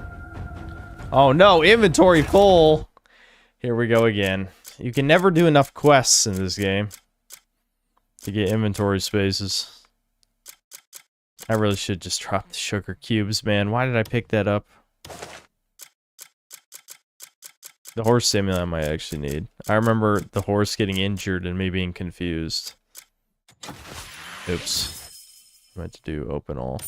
S1: Oh no, inventory full! Here we go again. You can never do enough quests in this game to get inventory spaces. I really should just drop the sugar cubes, man. Why did I pick that up? The horse stimulant I might actually need. I remember the horse getting injured and me being confused. Oops. I meant to do open all.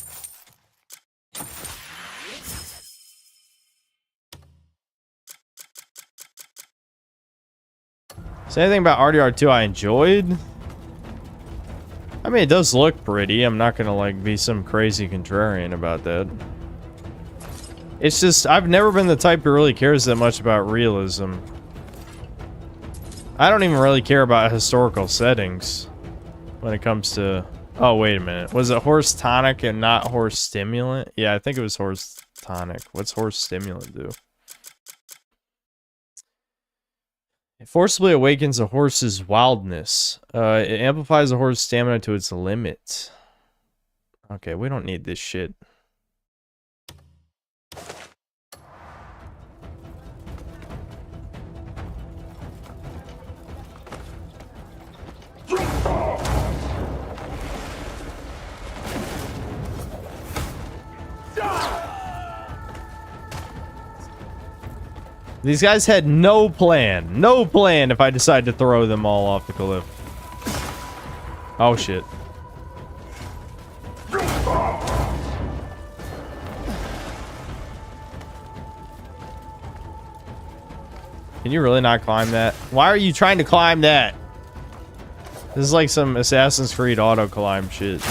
S1: Is there anything about RDR2 I enjoyed? I mean, it does look pretty. I'm not gonna like be some crazy contrarian about that. It's just, I've never been the type who really cares that much about realism. I don't even really care about historical settings when it comes to... Oh, wait a minute. Was it horse tonic and not horse stimulant? Yeah, I think it was horse tonic. What's horse stimulant do? It forcibly awakens a horse's wildness. It amplifies a horse's stamina to its limit. Okay, we don't need this shit. These guys had no plan. No plan if I decide to throw them all off the cliff. Oh, shit. Can you really not climb that? Why are you trying to climb that? This is like some Assassin's Creed auto climb shit.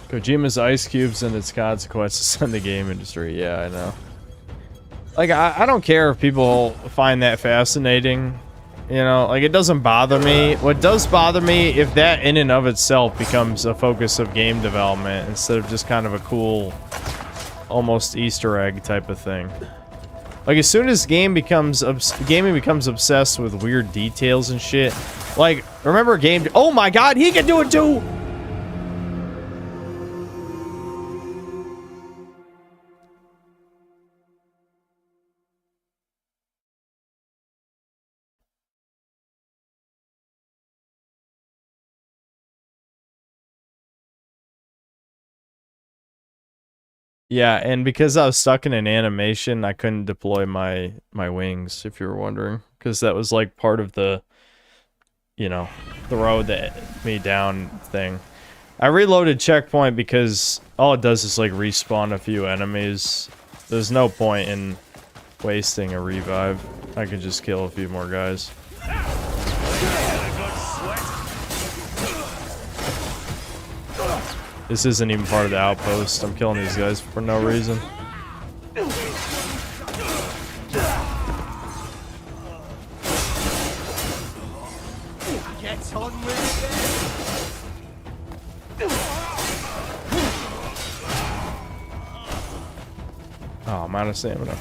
S1: Kojima's Ice Cubes and its consequences in the game industry. Yeah, I know. Like, I don't care if people find that fascinating. You know, like, it doesn't bother me. What does bother me, if that in and of itself becomes a focus of game development instead of just kind of a cool, almost Easter egg type of thing. Like, as soon as gaming becomes obsessed with weird details and shit. Like, remember game... Oh my god, he can do it too! Yeah, and because I was stuck in an animation, I couldn't deploy my wings, if you were wondering. Because that was like part of the, you know, throw me down thing. I reloaded checkpoint because all it does is like respawn a few enemies. There's no point in wasting a revive. I could just kill a few more guys. This isn't even part of the outpost. I'm killing these guys for no reason.
S10: Get on with
S1: Oh, I'm out of stamina.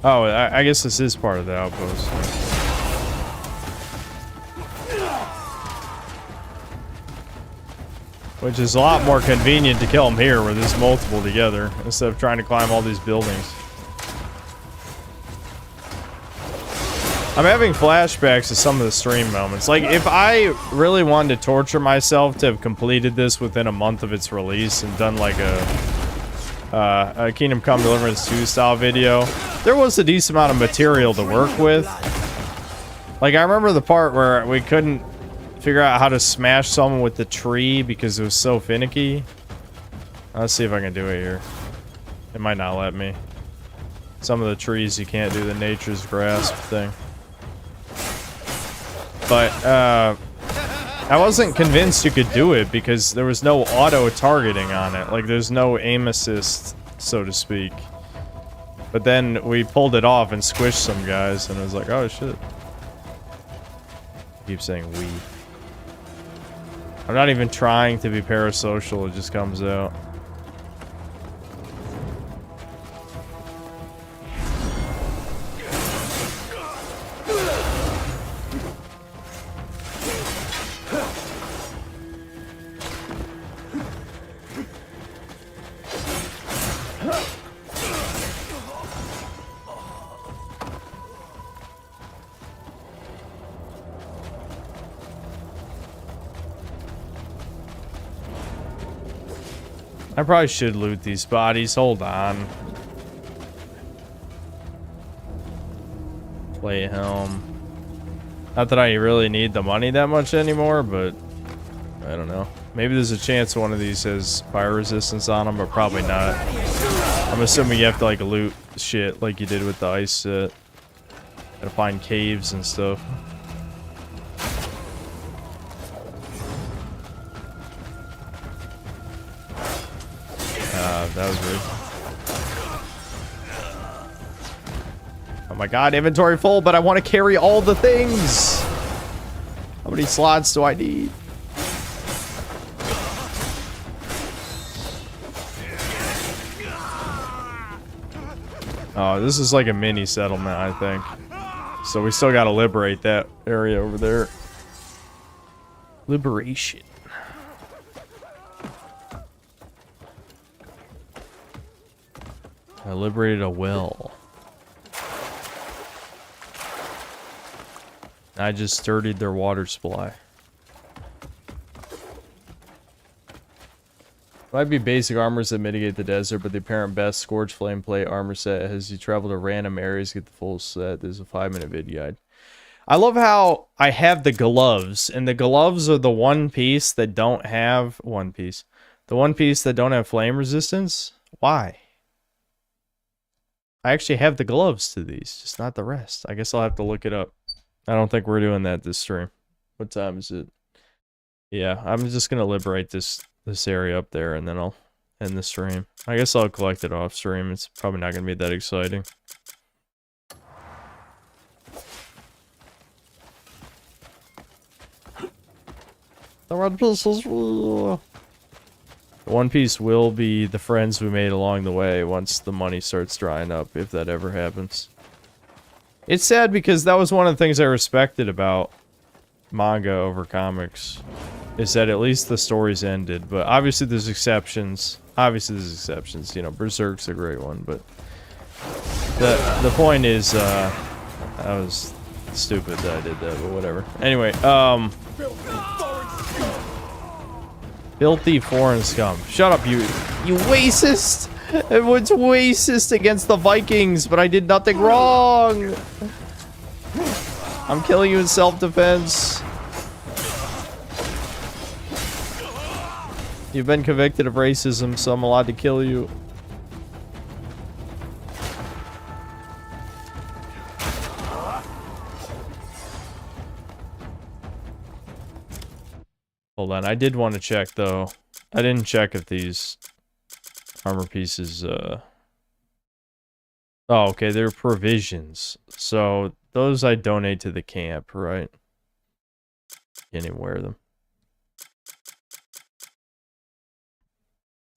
S1: Oh, I guess this is part of the outpost. Which is a lot more convenient to kill them here where there's multiple together instead of trying to climb all these buildings. I'm having flashbacks to some of the stream moments. Like, if I really wanted to torture myself to have completed this within a month of its release and done like a Kingdom Come Deliverance 2 style video, there was a decent amount of material to work with. Like, I remember the part where we couldn't figure out how to smash someone with the tree because it was so finicky. Let's see if I can do it here. It might not let me. Some of the trees you can't do the nature's grasp thing. But, I wasn't convinced you could do it because there was no auto-targeting on it. Like, there's no aim assist, so to speak. But then we pulled it off and squished some guys, and it was like, oh shit. I keep saying we. I'm not even trying to be parasocial, it just comes out. I probably should loot these bodies. Hold on. Plate helm. Not that I really need the money that much anymore, but I don't know. Maybe there's a chance one of these has fire resistance on them, but probably not. I'm assuming you have to like loot shit like you did with the ice set. Gotta find caves and stuff. That was weird. Oh my god, inventory full, but I want to carry all the things. How many slots do I need? Oh, this is like a mini settlement, I think. So we still gotta liberate that area over there. Liberation. I liberated a well. I just dirtied their water supply. Might be basic armors that mitigate the desert, but the apparent best Scourge Flame Plate armor set as you travel to random areas, get the full set. There's a 5-minute vid guide. I love how I have the gloves, and the gloves are the one piece that don't have the one piece that don't have flame resistance. Why? I actually have the gloves to these, just not the rest. I guess I'll have to look it up. I don't think we're doing that this stream. What time is it? Yeah, I'm just gonna liberate this area up there, and then I'll end the stream. I guess I'll collect it off stream. It's probably not gonna be that exciting. The red pistols. The one piece will be the friends we made along the way once the money starts drying up, if that ever happens. It's sad because that was one of the things I respected about manga over comics, is that at least the stories ended. But obviously there's exceptions. You know, Berserk's a great one, but the point is, that was stupid that I did that, but whatever. Anyway, filthy foreign scum. Shut up, you racist! Everyone's racist against the Vikings, but I did nothing wrong! I'm killing you in self-defense. You've been convicted of racism, so I'm allowed to kill you. Hold on, I did want to check though. I didn't check if these armor pieces, oh, okay, they're provisions. So, those I donate to the camp, right? Can't even wear them.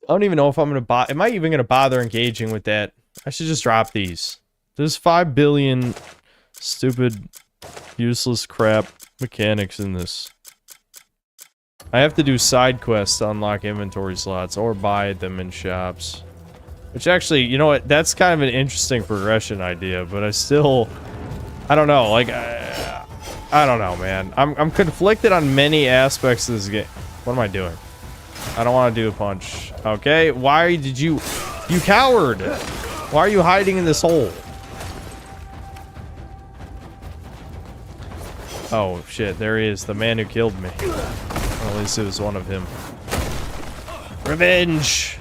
S1: I don't even know if I'm gonna buy. Am I even gonna bother engaging with that? I should just drop these. There's 5 billion stupid, useless crap mechanics in this. I have to do side quests to unlock inventory slots or buy them in shops. Which actually, you know what? That's kind of an interesting progression idea, but I don't know. Like, I don't know, man. I'm conflicted on many aspects of this game. What am I doing? I don't want to do a punch. Okay, why did you coward? Why are you hiding in this hole? Oh shit, there he is, the man who killed me. Well, at least it was one of him. Revenge!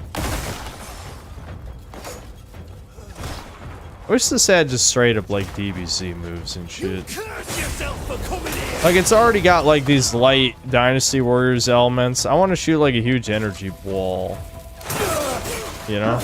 S1: I wish this had just straight up like DBZ moves and shit. Like it's already got like these light Dynasty Warriors elements. I want to shoot like a huge energy wall. You know?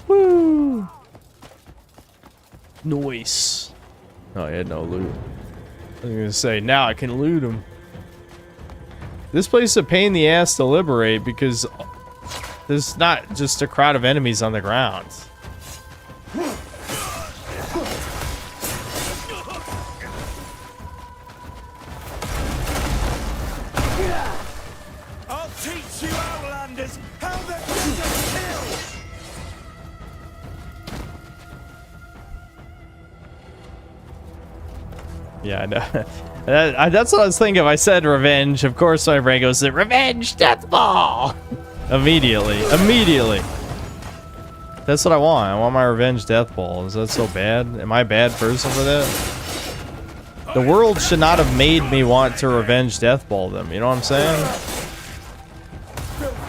S1: Woo! Nice. Oh, I had no loot. I was gonna say, now I can loot them. This place is a pain in the ass to liberate because there's not just a crowd of enemies on the ground. Yeah, I know. That's what I was thinking. If I said revenge, of course my brain goes to revenge death ball. Immediately. That's what I want. I want my revenge death ball. Is that so bad? Am I a bad person for that? The world should not have made me want to revenge death ball them. You know what I'm saying?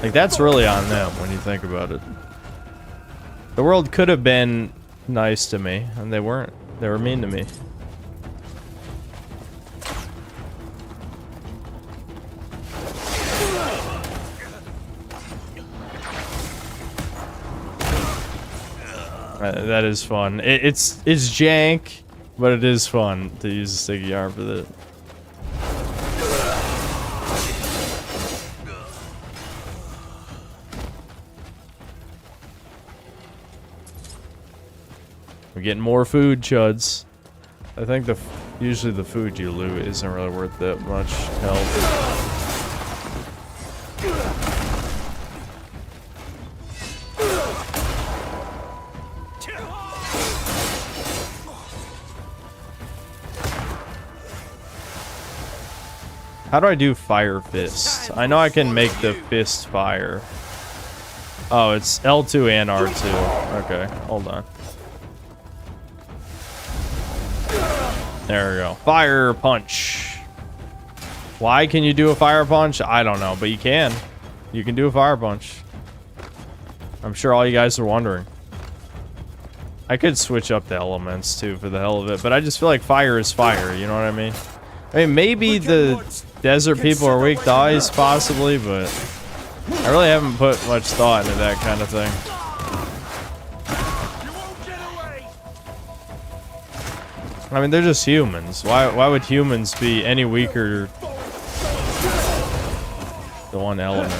S1: Like, that's really on them when you think about it. The world could have been nice to me, and they weren't. They were mean to me. That is fun. It's jank, but it is fun to use a sticky arm for that. We're getting more food, chuds. I think usually the food you loot isn't really worth that much health. How do I do fire fist? I know I can make the fist fire. Oh, it's L2 and R2. Okay, hold on. There we go. Fire punch. Why can you do a fire punch? I don't know, but you can. You can do a fire punch. I'm sure all you guys are wondering. I could switch up the elements too for the hell of it, but I just feel like fire is fire, you know what I mean? I mean, maybe the desert people are weak to ice, possibly, but I really haven't put much thought into that kind of thing. I mean, they're just humans. Why would humans be any weaker than one element?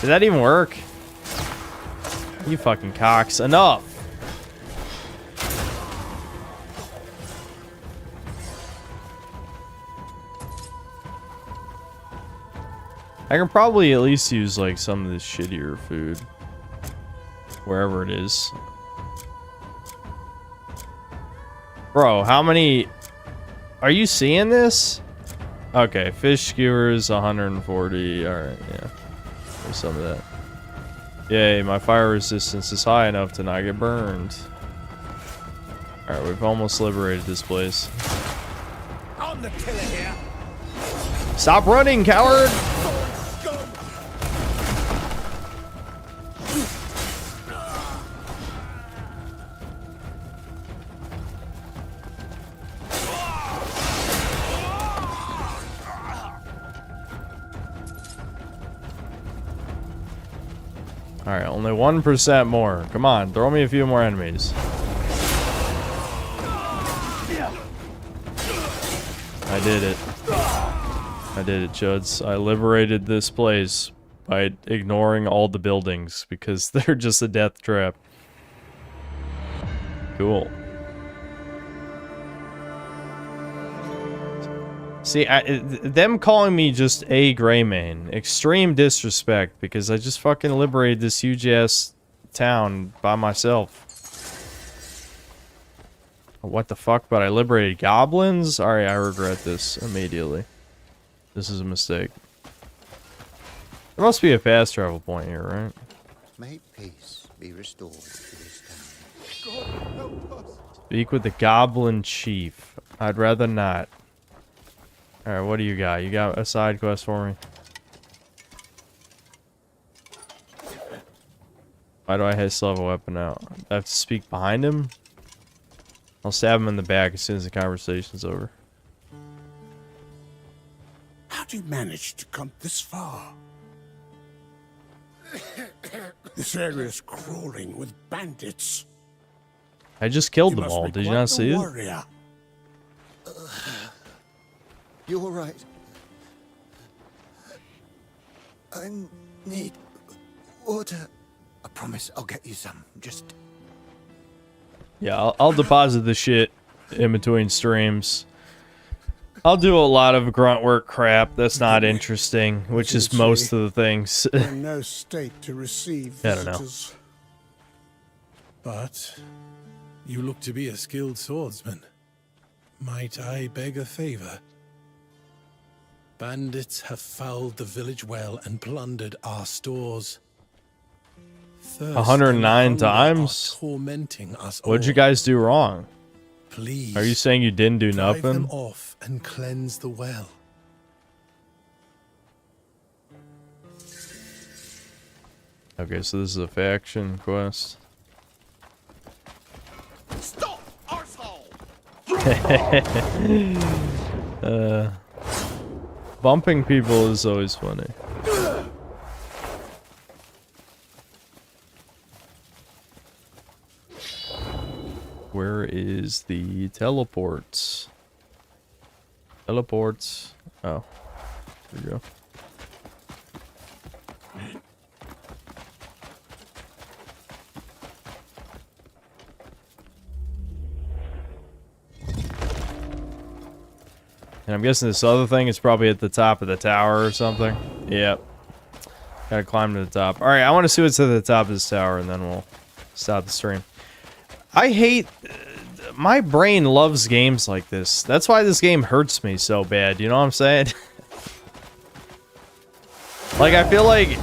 S1: Did that even work? You fucking cocks. Enough! I can probably at least use like some of this shittier food. Wherever it is. Bro, how many... Are you seeing this? Okay, fish skewers 140. Alright, yeah. There's some of that. Yay, my fire resistance is high enough to not get burned. Alright, we've almost liberated this place.
S10: I'm the killer here.
S1: Stop running, coward! Alright, only 1% more. Come on, throw me a few more enemies. I did it. I did it, chuds. I liberated this place by ignoring all the buildings because they're just a death trap. Cool. See, them calling me just a Greymane, extreme disrespect because I just fucking liberated this huge ass town by myself. What the fuck? But I liberated goblins? Alright, I regret this immediately. This is a mistake. There must be a fast travel point here, right?
S18: May peace be restored to this town.
S1: Speak with the goblin chief. I'd rather not. Alright, what do you got? You got a side quest for me? Why do I still have a weapon out? I have to speak behind him? I'll stab him in the back as soon as the conversation's over.
S10: How'd you manage to come this far? This area's crawling with bandits.
S1: I just killed them all. Did you not see it?
S18: You all right? I need water. I promise I'll get you some. Just...
S1: Yeah, I'll deposit the shit in between streams. I'll do a lot of grunt work crap that's not interesting, which is most of the things.
S19: in no state to receive
S1: I don't know.
S19: visitors.
S15: But you look to be a skilled swordsman. Might I beg a favor? Bandits have fouled the village well and plundered our stores. Thirst
S1: 109
S15: and hunger
S1: times?
S15: are tormenting us
S1: What'd you
S15: all.
S1: guys do wrong?
S15: Please,
S1: Are you saying you didn't do
S15: drive them
S1: nothing?
S15: off and cleanse the well.
S1: Okay, so this is a faction quest.
S10: Stop, arsehole!
S1: Bumping people is always funny. Where is the teleports? Teleports. Oh, there we go. And I'm guessing this other thing is probably at the top of the tower or something. Yep. Gotta climb to the top. Alright, I want to see what's at the top of this tower, and then we'll stop the stream. I hate... my brain loves games like this. That's why this game hurts me so bad, you know what I'm saying? Like, I feel like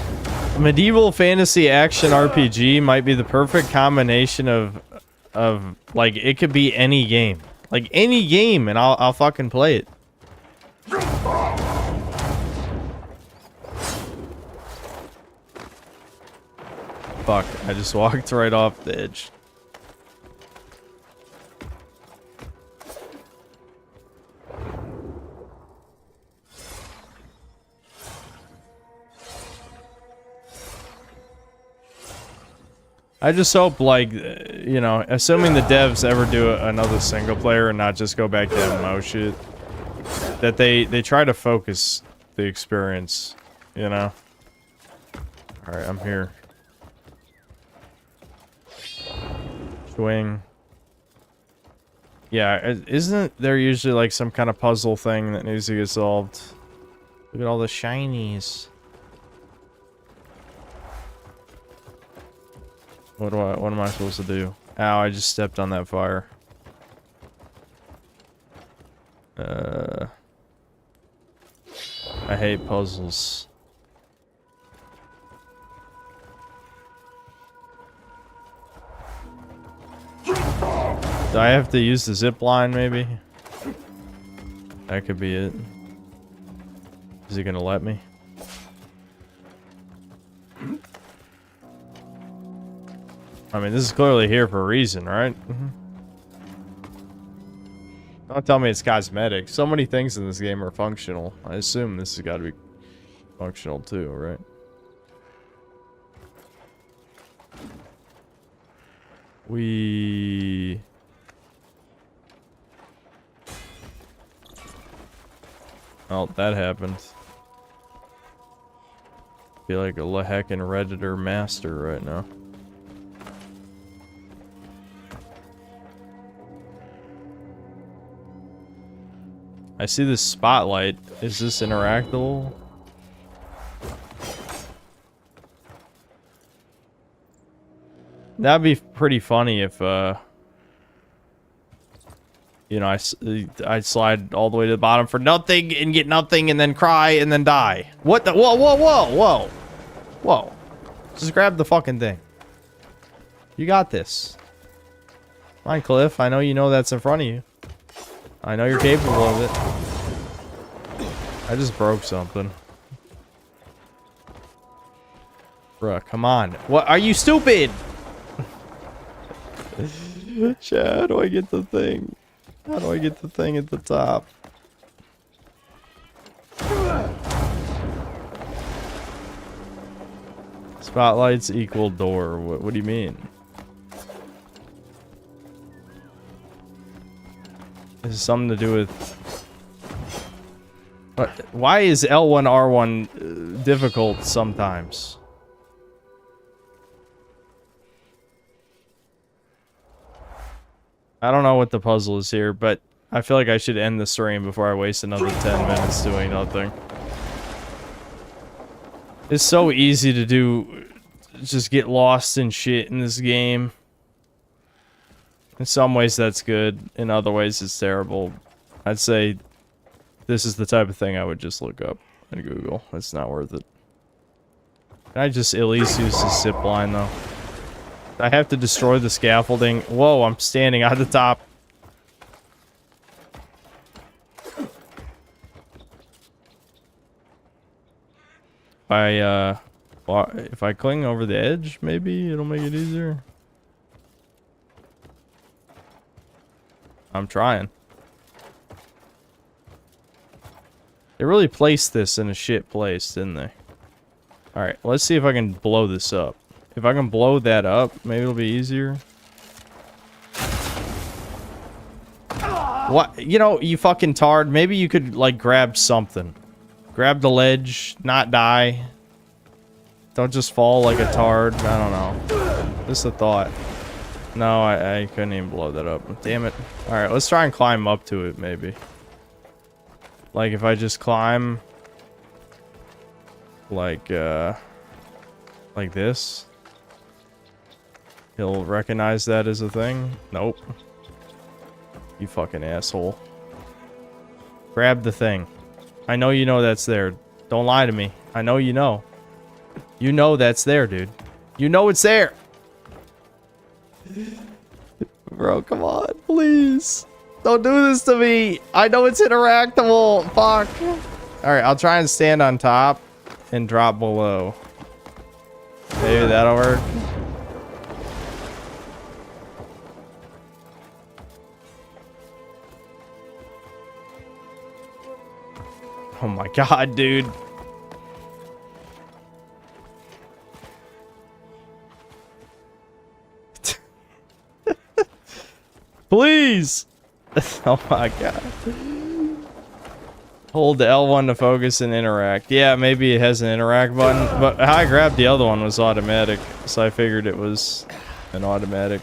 S1: medieval fantasy action RPG might be the perfect combination of like, it could be any game. Like, any game, and I'll fucking play it. Fuck, I just walked right off the edge. I just hope, like, you know, assuming the devs ever do another single player and not just go back to MMO shit, that they try to focus the experience, you know? Alright, I'm here. Swing. Yeah, isn't there usually, like, some kind of puzzle thing that needs to get solved? Look at all the shinies. What am I supposed to do? Ow, I just stepped on that fire. I hate puzzles. Do I have to use the zip line, maybe? That could be it. Is he gonna let me? I mean, this is clearly here for a reason, right? Don't tell me it's cosmetic. So many things in this game are functional. I assume this has got to be functional too, right? Oh, that happened. Feel like a heckin' Redditor master right now. I see this spotlight. Is this interactable? That'd be pretty funny if, you know, I slide all the way to the bottom for nothing and get nothing and then cry and then die. What the? Whoa, whoa, whoa, whoa. Whoa. Just grab the fucking thing. You got this. Come on, Cliff. I know you know that's in front of you. I know you're capable of it. I just broke something. Bruh, come on. What? Are you stupid? Chat, how do I get the thing? How do I get the thing at the top? Spotlights equal door. What do you mean? This is something to do with... But why is L1, R1 difficult sometimes? I don't know what the puzzle is here, but I feel like I should end the stream before I waste another 10 minutes doing nothing. It's so easy to do, just get lost in shit in this game. In some ways that's good, in other ways it's terrible. I'd say this is the type of thing I would just look up on Google. It's not worth it. Can I just at least use the zip line though? I have to destroy the scaffolding. Whoa, I'm standing on the top. If I cling over the edge, maybe it'll make it easier. I'm trying. They really placed this in a shit place, didn't they? Alright, let's see if I can blow this up. If I can blow that up, maybe it'll be easier. What? You know, you fucking tard. Maybe you could, like, grab something. Grab the ledge, not die. Don't just fall like a tard. I don't know. Just a thought. No, I couldn't even blow that up. Damn it. Alright, let's try and climb up to it, maybe. Like, if I just climb... Like this. He'll recognize that as a thing? Nope. You fucking asshole. Grab the thing. I know you know that's there. Don't lie to me. I know you know. You know that's there, dude. You know it's there. Bro, come on. Please. Don't do this to me. I know it's interactable. Fuck. Alright, I'll try and stand on top and drop below. Maybe that'll work. Oh my god, dude. Please. Oh my god. Hold the L1 to focus and interact. Yeah, maybe it has an interact button, but how I grabbed the other one was automatic, so I figured it was an automatic.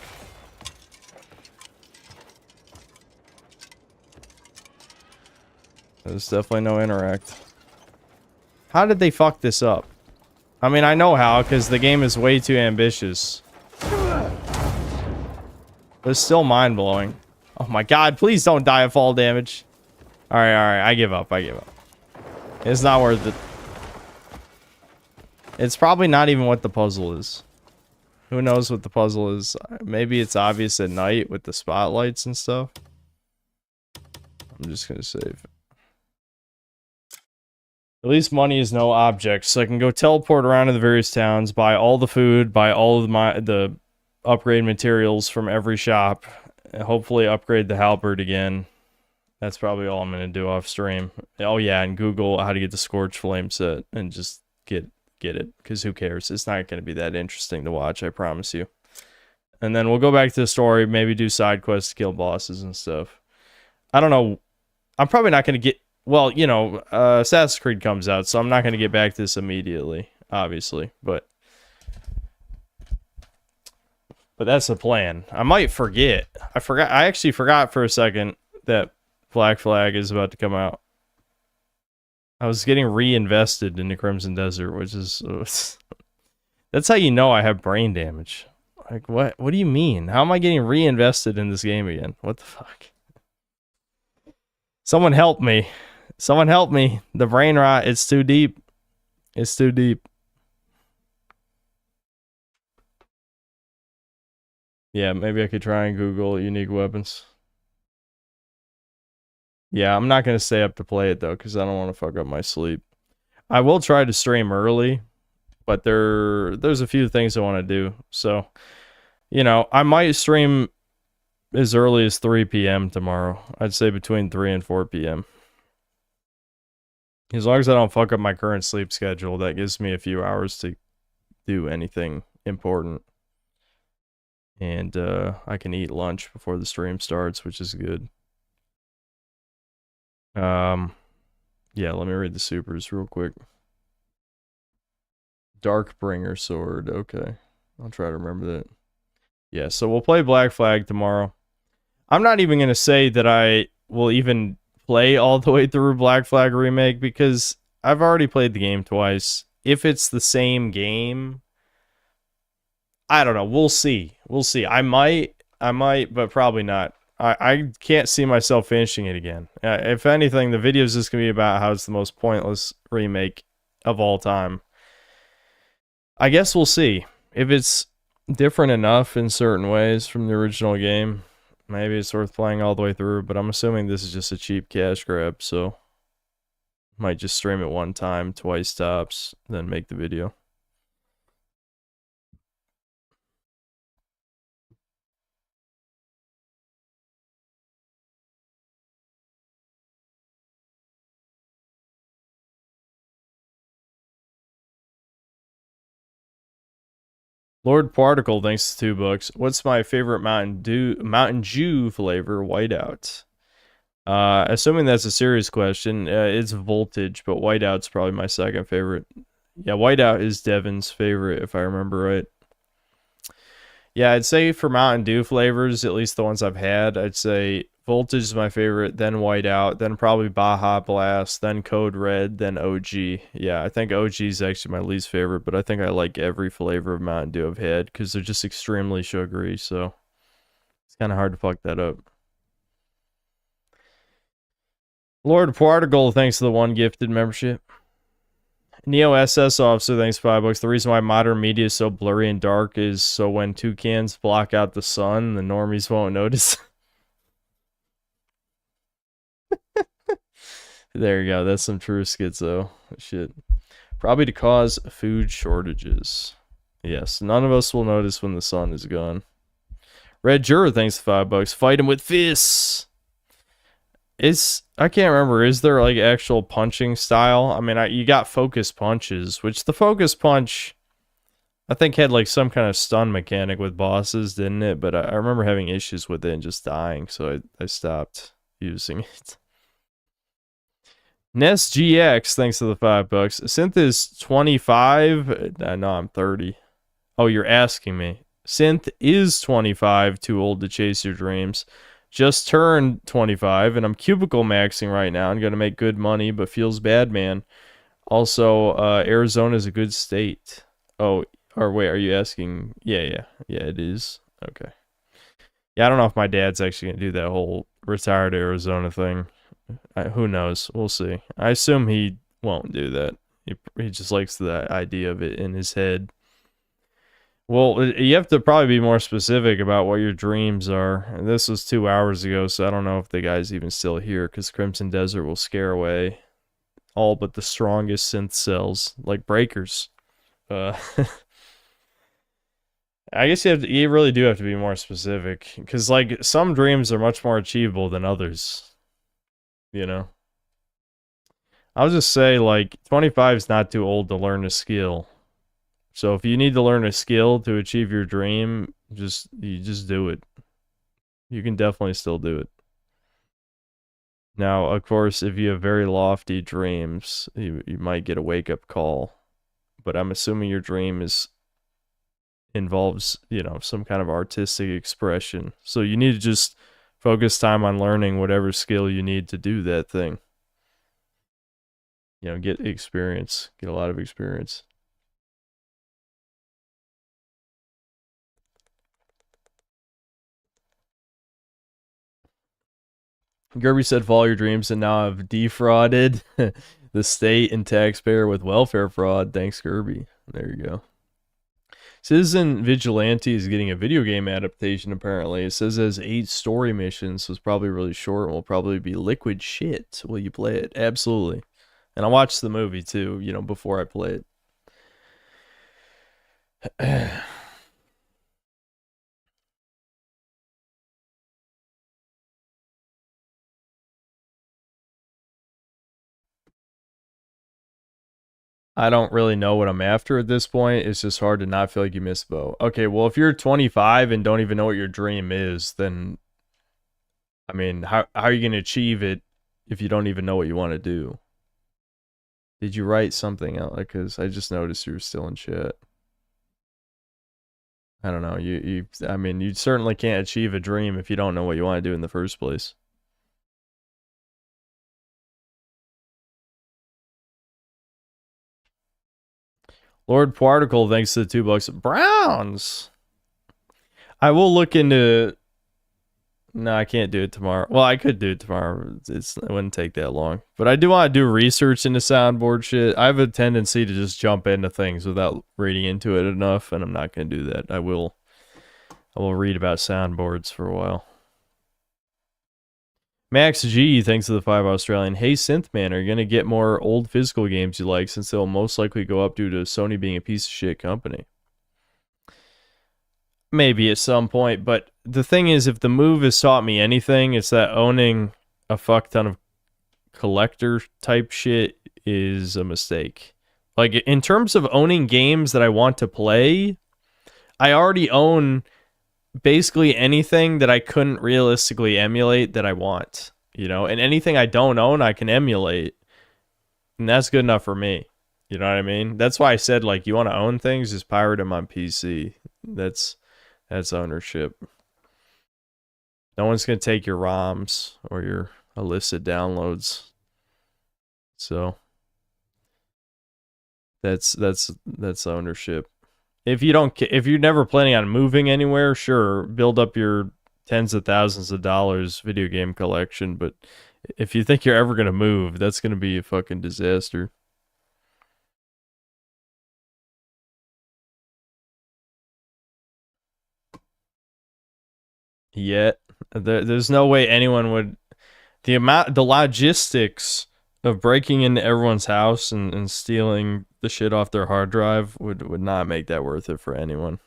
S1: There's definitely no interact. How did they fuck this up? I mean, I know how, because the game is way too ambitious. But it's still mind-blowing. Oh my god, please don't die of fall damage. Alright, I give up, I give up. It's not worth it. It's probably not even what the puzzle is. Who knows what the puzzle is? Maybe it's obvious at night with the spotlights and stuff. I'm just gonna save. At least money is no object, so I can go teleport around to the various towns, buy all the food, buy all of the upgrade materials from every shop, and hopefully upgrade the halberd again. That's probably all I'm going to do off stream. Oh yeah, and Google how to get the Scorch Flame set and just get it, because who cares? It's not going to be that interesting to watch, I promise you. And then we'll go back to the story, maybe do side quests to kill bosses and stuff. I don't know. I'm probably not going to get... Well, you know, Assassin's Creed comes out, so I'm not going to get back to this immediately, obviously, but that's the plan. I might forget. I actually forgot for a second that Black Flag is about to come out. I was getting reinvested into Crimson Desert, which is... that's how you know I have brain damage. Like, what? What do you mean? How am I getting reinvested in this game again? What the fuck? Someone help me. Someone help me. The brain rot, it's too deep. It's too deep. Yeah, maybe I could try and Google unique weapons. Yeah, I'm not going to stay up to play it, though, because I don't want to fuck up my sleep. I will try to stream early, but there's a few things I want to do. So, you know, I might stream as early as 3 p.m. tomorrow. I'd say between 3 and 4 p.m. As long as I don't fuck up my current sleep schedule, that gives me a few hours to do anything important. And I can eat lunch before the stream starts, which is good. Yeah, let me read the supers real quick. Darkbringer sword, okay. I'll try to remember that. Yeah, so we'll play Black Flag tomorrow. I'm not even going to say that I will even play all the way through Black Flag Remake, because I've already played the game twice. If it's the same game, I don't know. We'll see. We'll see. I might, but probably not. I can't see myself finishing it again. If anything, the video is just going to be about how it's the most pointless remake of all time. I guess we'll see. If it's different enough in certain ways from the original game, maybe it's worth playing all the way through, but I'm assuming this is just a cheap cash grab, so might just stream it one time, twice tops, then make the video. Lord Particle, thanks to $2. What's my favorite Mountain Dew flavor? Whiteout. Assuming that's a serious question, it's Voltage, but Whiteout's probably my second favorite. Yeah, Whiteout is Devin's favorite, if I remember right. Yeah, I'd say for Mountain Dew flavors, at least the ones I've had, I'd say Voltage is my favorite, then Whiteout, then probably Baja Blast, then Code Red, then OG. Yeah, I think OG is actually my least favorite, but I think I like every flavor of Mountain Dew I've had because they're just extremely sugary, so it's kind of hard to fuck that up. Lord Particle, thanks to the 1 gifted membership. Neo SS Officer, thanks for $5. The reason why modern media is so blurry and dark is so when toucans block out the sun, the normies won't notice. There you go. That's some true schizo shit. Probably to cause food shortages. Yes, none of us will notice when the sun is gone. Red Juror, thanks to $5. Fight him with fists. I can't remember. Is there like actual punching style? I mean, you got focus punches, which the focus punch, I think, had like some kind of stun mechanic with bosses, didn't it? But I remember having issues with it and just dying, so I stopped using it. Nest GX, thanks to the $5. Synth is 25. No, I'm 30. Oh, you're asking me. Synth is 25, too old to chase your dreams. Just turned 25, and I'm cubicle maxing right now. I'm going to make good money, but feels bad, man. Also, Arizona is a good state. Oh, or wait, are you asking? Yeah, it is. Okay. Yeah, I don't know if my dad's actually going to do that whole retired Arizona thing. Who knows? We'll see. I assume he won't do that. He just likes the idea of it in his head. Well, you have to probably be more specific about what your dreams are. And this was 2 hours ago, so I don't know if the guy's even still here, because Crimson Desert will scare away all but the strongest synth cells, like breakers. I guess you really do have to be more specific, because like some dreams are much more achievable than others. You know? I'll just say, like, 25 is not too old to learn a skill. So if you need to learn a skill to achieve your dream, you just do it. You can definitely still do it. Now, of course, if you have very lofty dreams, you might get a wake-up call. But I'm assuming your dream involves, some kind of artistic expression. So you need to just focus time on learning whatever skill you need to do that thing. Get experience. Get a lot of experience. Gerby said, follow your dreams, and now I've defrauded the state and taxpayer with welfare fraud. Thanks, Gerby. There you go. Citizen Vigilante is getting a video game adaptation, apparently. It says it has 8 story missions, so it's probably really short and will probably be liquid shit. Will you play it? Absolutely. And I'll watch the movie, too, before I play it. I don't really know what I'm after at this point. It's just hard to not feel like you miss Bo. Okay, well, if you're 25 and don't even know what your dream is, then, I mean, how are you going to achieve it if you don't even know what you want to do? Did you write something out? Because I just noticed you were still in chat. I don't know. I mean, you certainly can't achieve a dream if you don't know what you want to do in the first place. Lord Particle, thanks to the $2. Browns. I will look into. No, I can't do it tomorrow. Well, I could do it tomorrow. It wouldn't take that long. But I do want to do research into soundboard shit. I have a tendency to just jump into things without reading into it enough, and I'm not going to do that. I will read about soundboards for a while. Max G, thanks to the 5 Australian. Hey, Synthman, are you going to get more old physical games you like, since they'll most likely go up due to Sony being a piece of shit company? Maybe at some point, but the thing is, if the move has taught me anything, it's that owning a fuck ton of collector type shit is a mistake. Like, in terms of owning games that I want to play, I already own basically anything that I couldn't realistically emulate that I want, you know, and anything I don't own, I can emulate, and that's good enough for me. You know what I mean? That's why I said, like, you want to own things, just pirate them on PC. That's ownership. No one's gonna take your ROMs or your illicit downloads. So that's ownership. If you're never planning on moving anywhere, sure, build up your tens of thousands of dollars video game collection. But if you think you're ever gonna move, that's gonna be a fucking disaster. Yet there's no way anyone would. The logistics of breaking into everyone's house and stealing the shit off their hard drive would not make that worth it for anyone.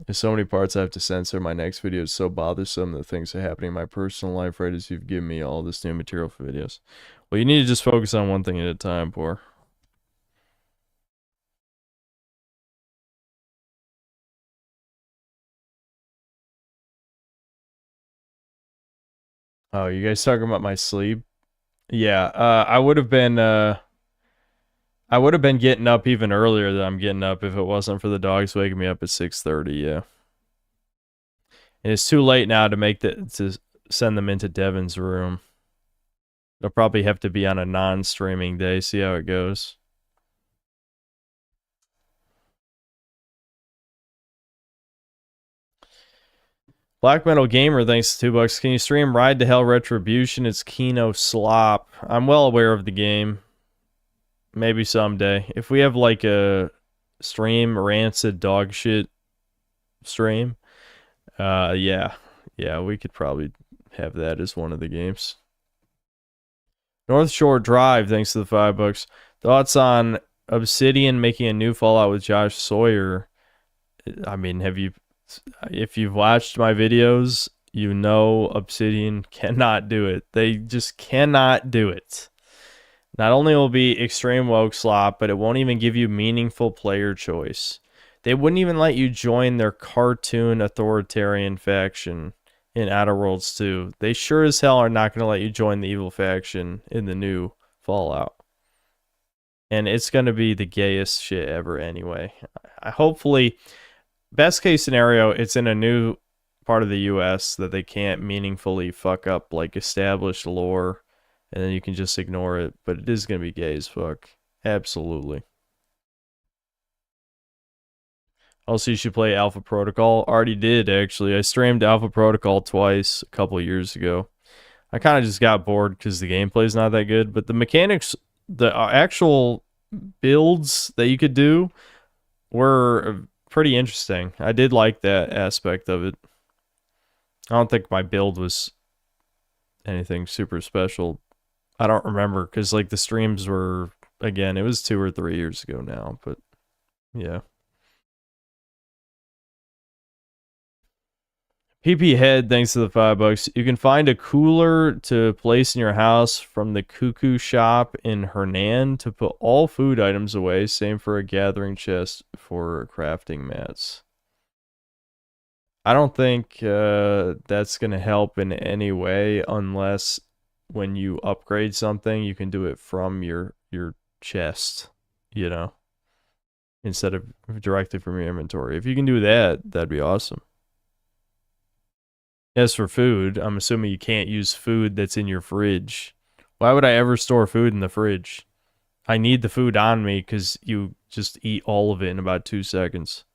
S1: There's so many parts I have to censor. My next video is so bothersome. The things that are happening in my personal life right as you've given me all this new material for videos. Well, you need to just focus on one thing at a time, poor. Oh, you guys talking about my sleep? Yeah, I would have been getting up even earlier than I'm getting up if it wasn't for the dogs waking me up at 6:30, yeah. And it's too late now to send them into Devin's room. They'll probably have to be on a non-streaming day, see how it goes. Black Metal Gamer, thanks to $2. Can you stream Ride to Hell Retribution? It's Kino Slop. I'm well aware of the game. Maybe someday. If we have like a stream, rancid dog shit stream, yeah, we could probably have that as one of the games. North Shore Drive, thanks to the $5. Thoughts on Obsidian making a new Fallout with Josh Sawyer? I mean, if you've watched my videos, you know Obsidian cannot do it. They just cannot do it. Not only will it be extreme woke slop, but it won't even give you meaningful player choice. They wouldn't even let you join their cartoon authoritarian faction in Outer Worlds 2. They sure as hell are not going to let you join the evil faction in the new Fallout. And it's going to be the gayest shit ever anyway. Hopefully, best case scenario, it's in a new part of the US that they can't meaningfully fuck up like established lore, and then you can just ignore it. But it is going to be gay as fuck. Absolutely. Also, you should play Alpha Protocol. Already did, actually. I streamed Alpha Protocol twice a couple of years ago. I kind of just got bored because the gameplay's not that good. But the mechanics, the actual builds that you could do were pretty interesting. I did like that aspect of it. I don't think my build was anything super special. I don't remember because like the streams were, again, it was 2 or 3 years ago now, but yeah. PP Head, thanks to the $5. You can find a cooler to place in your house from the Cuckoo Shop in Hernan to put all food items away. Same for a gathering chest for crafting mats. I don't think that's going to help in any way unless when you upgrade something, you can do it from your chest, you know, instead of directly from your inventory. If you can do that, that'd be awesome. As for food, I'm assuming you can't use food that's in your fridge Why would I ever store food in the fridge? I need the food on me because you just eat all of it in about 2 seconds.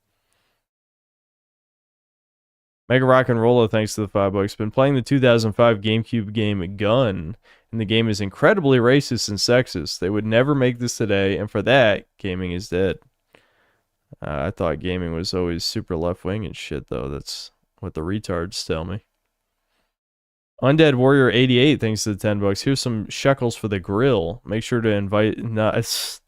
S1: Mega Rock and Rolla, thanks to the $5. Been playing the 2005 GameCube game Gun, and the game is incredibly racist and sexist. They would never make this today, and for that, gaming is dead. I thought gaming was always super left-wing and shit, though. That's what the retards tell me. Undead Warrior 88, thanks to the $10. Here's some shekels for the grill. Make sure to invite... No, it's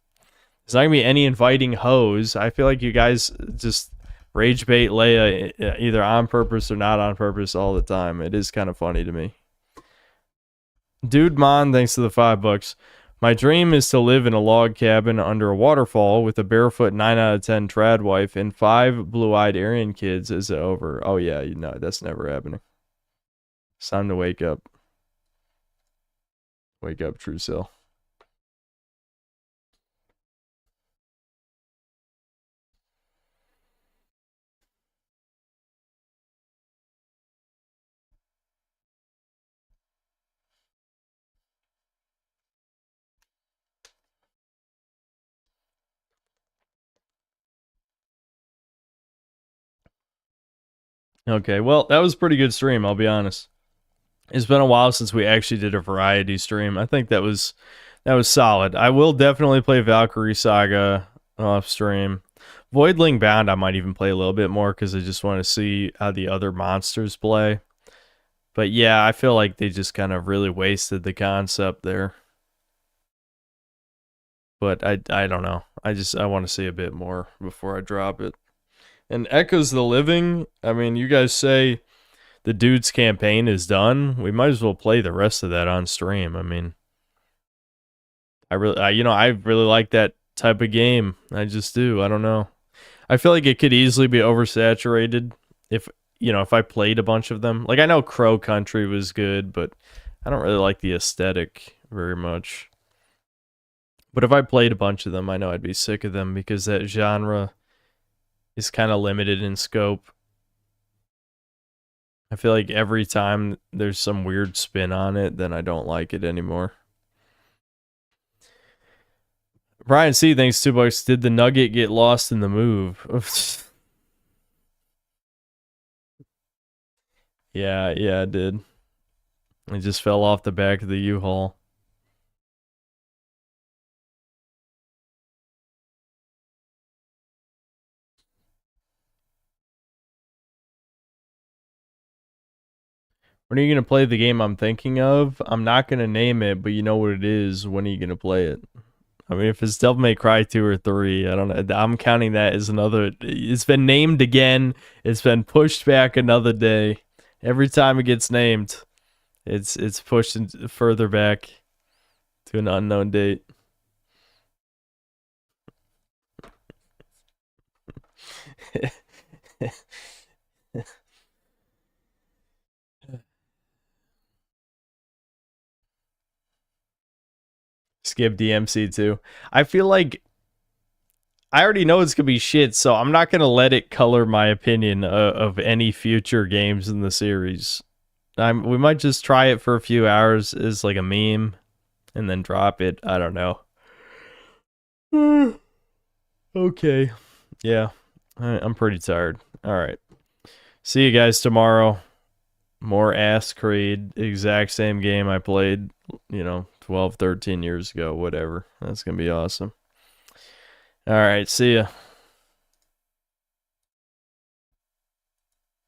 S1: not going to be any inviting hoes. I feel like you guys just rage bait Leia either on purpose or not on purpose all the time. It is kind of funny to me. Dude Mon, thanks to the $5. My dream is to live in a log cabin under a waterfall with a barefoot 9 out of 10 trad wife and 5 blue-eyed Aryan kids. Is it over? Oh yeah, you know, that's never happening. It's time to wake up. Wake up, Truesil. Okay, well, that was a pretty good stream, I'll be honest. It's been a while since we actually did a variety stream. I think that was solid. I will definitely play Valkyrie Saga off stream. Voidling Bound I might even play a little bit more because I just want to see how the other monsters play. But yeah, I feel like they just kind of really wasted the concept there. But I don't know. I want to see a bit more before I drop it. And Echoes the Living, I mean, you guys say the dude's campaign is done. We might as well play the rest of that on stream. I mean, I really like that type of game. I just do. I don't know. I feel like it could easily be oversaturated if I played a bunch of them. Like, I know Crow Country was good, but I don't really like the aesthetic very much. But if I played a bunch of them, I know I'd be sick of them because that genre is kind of limited in scope. I feel like every time there's some weird spin on it, then I don't like it anymore. Brian C, thanks $2. Did the nugget get lost in the move? Yeah, it did. It just fell off the back of the U-Haul. When are you going to play the game I'm thinking of? I'm not going to name it, but you know what it is. When are you going to play it? I mean, if it's Devil May Cry 2 or 3, I don't know. I'm counting that as another... It's been named again. It's been pushed back another day. Every time it gets named, it's pushed further back to an unknown date. Skip DMC too. I feel like I already know it's gonna be shit, so I'm not gonna let it color my opinion of any future games in the series. We might just try it for a few hours as like a meme, and then drop it. I don't know. Okay, yeah, I'm pretty tired. All right, see you guys tomorrow. More Ass Creed, exact same game I played, 12, 13 years ago, whatever. That's going to be awesome. All right, see ya.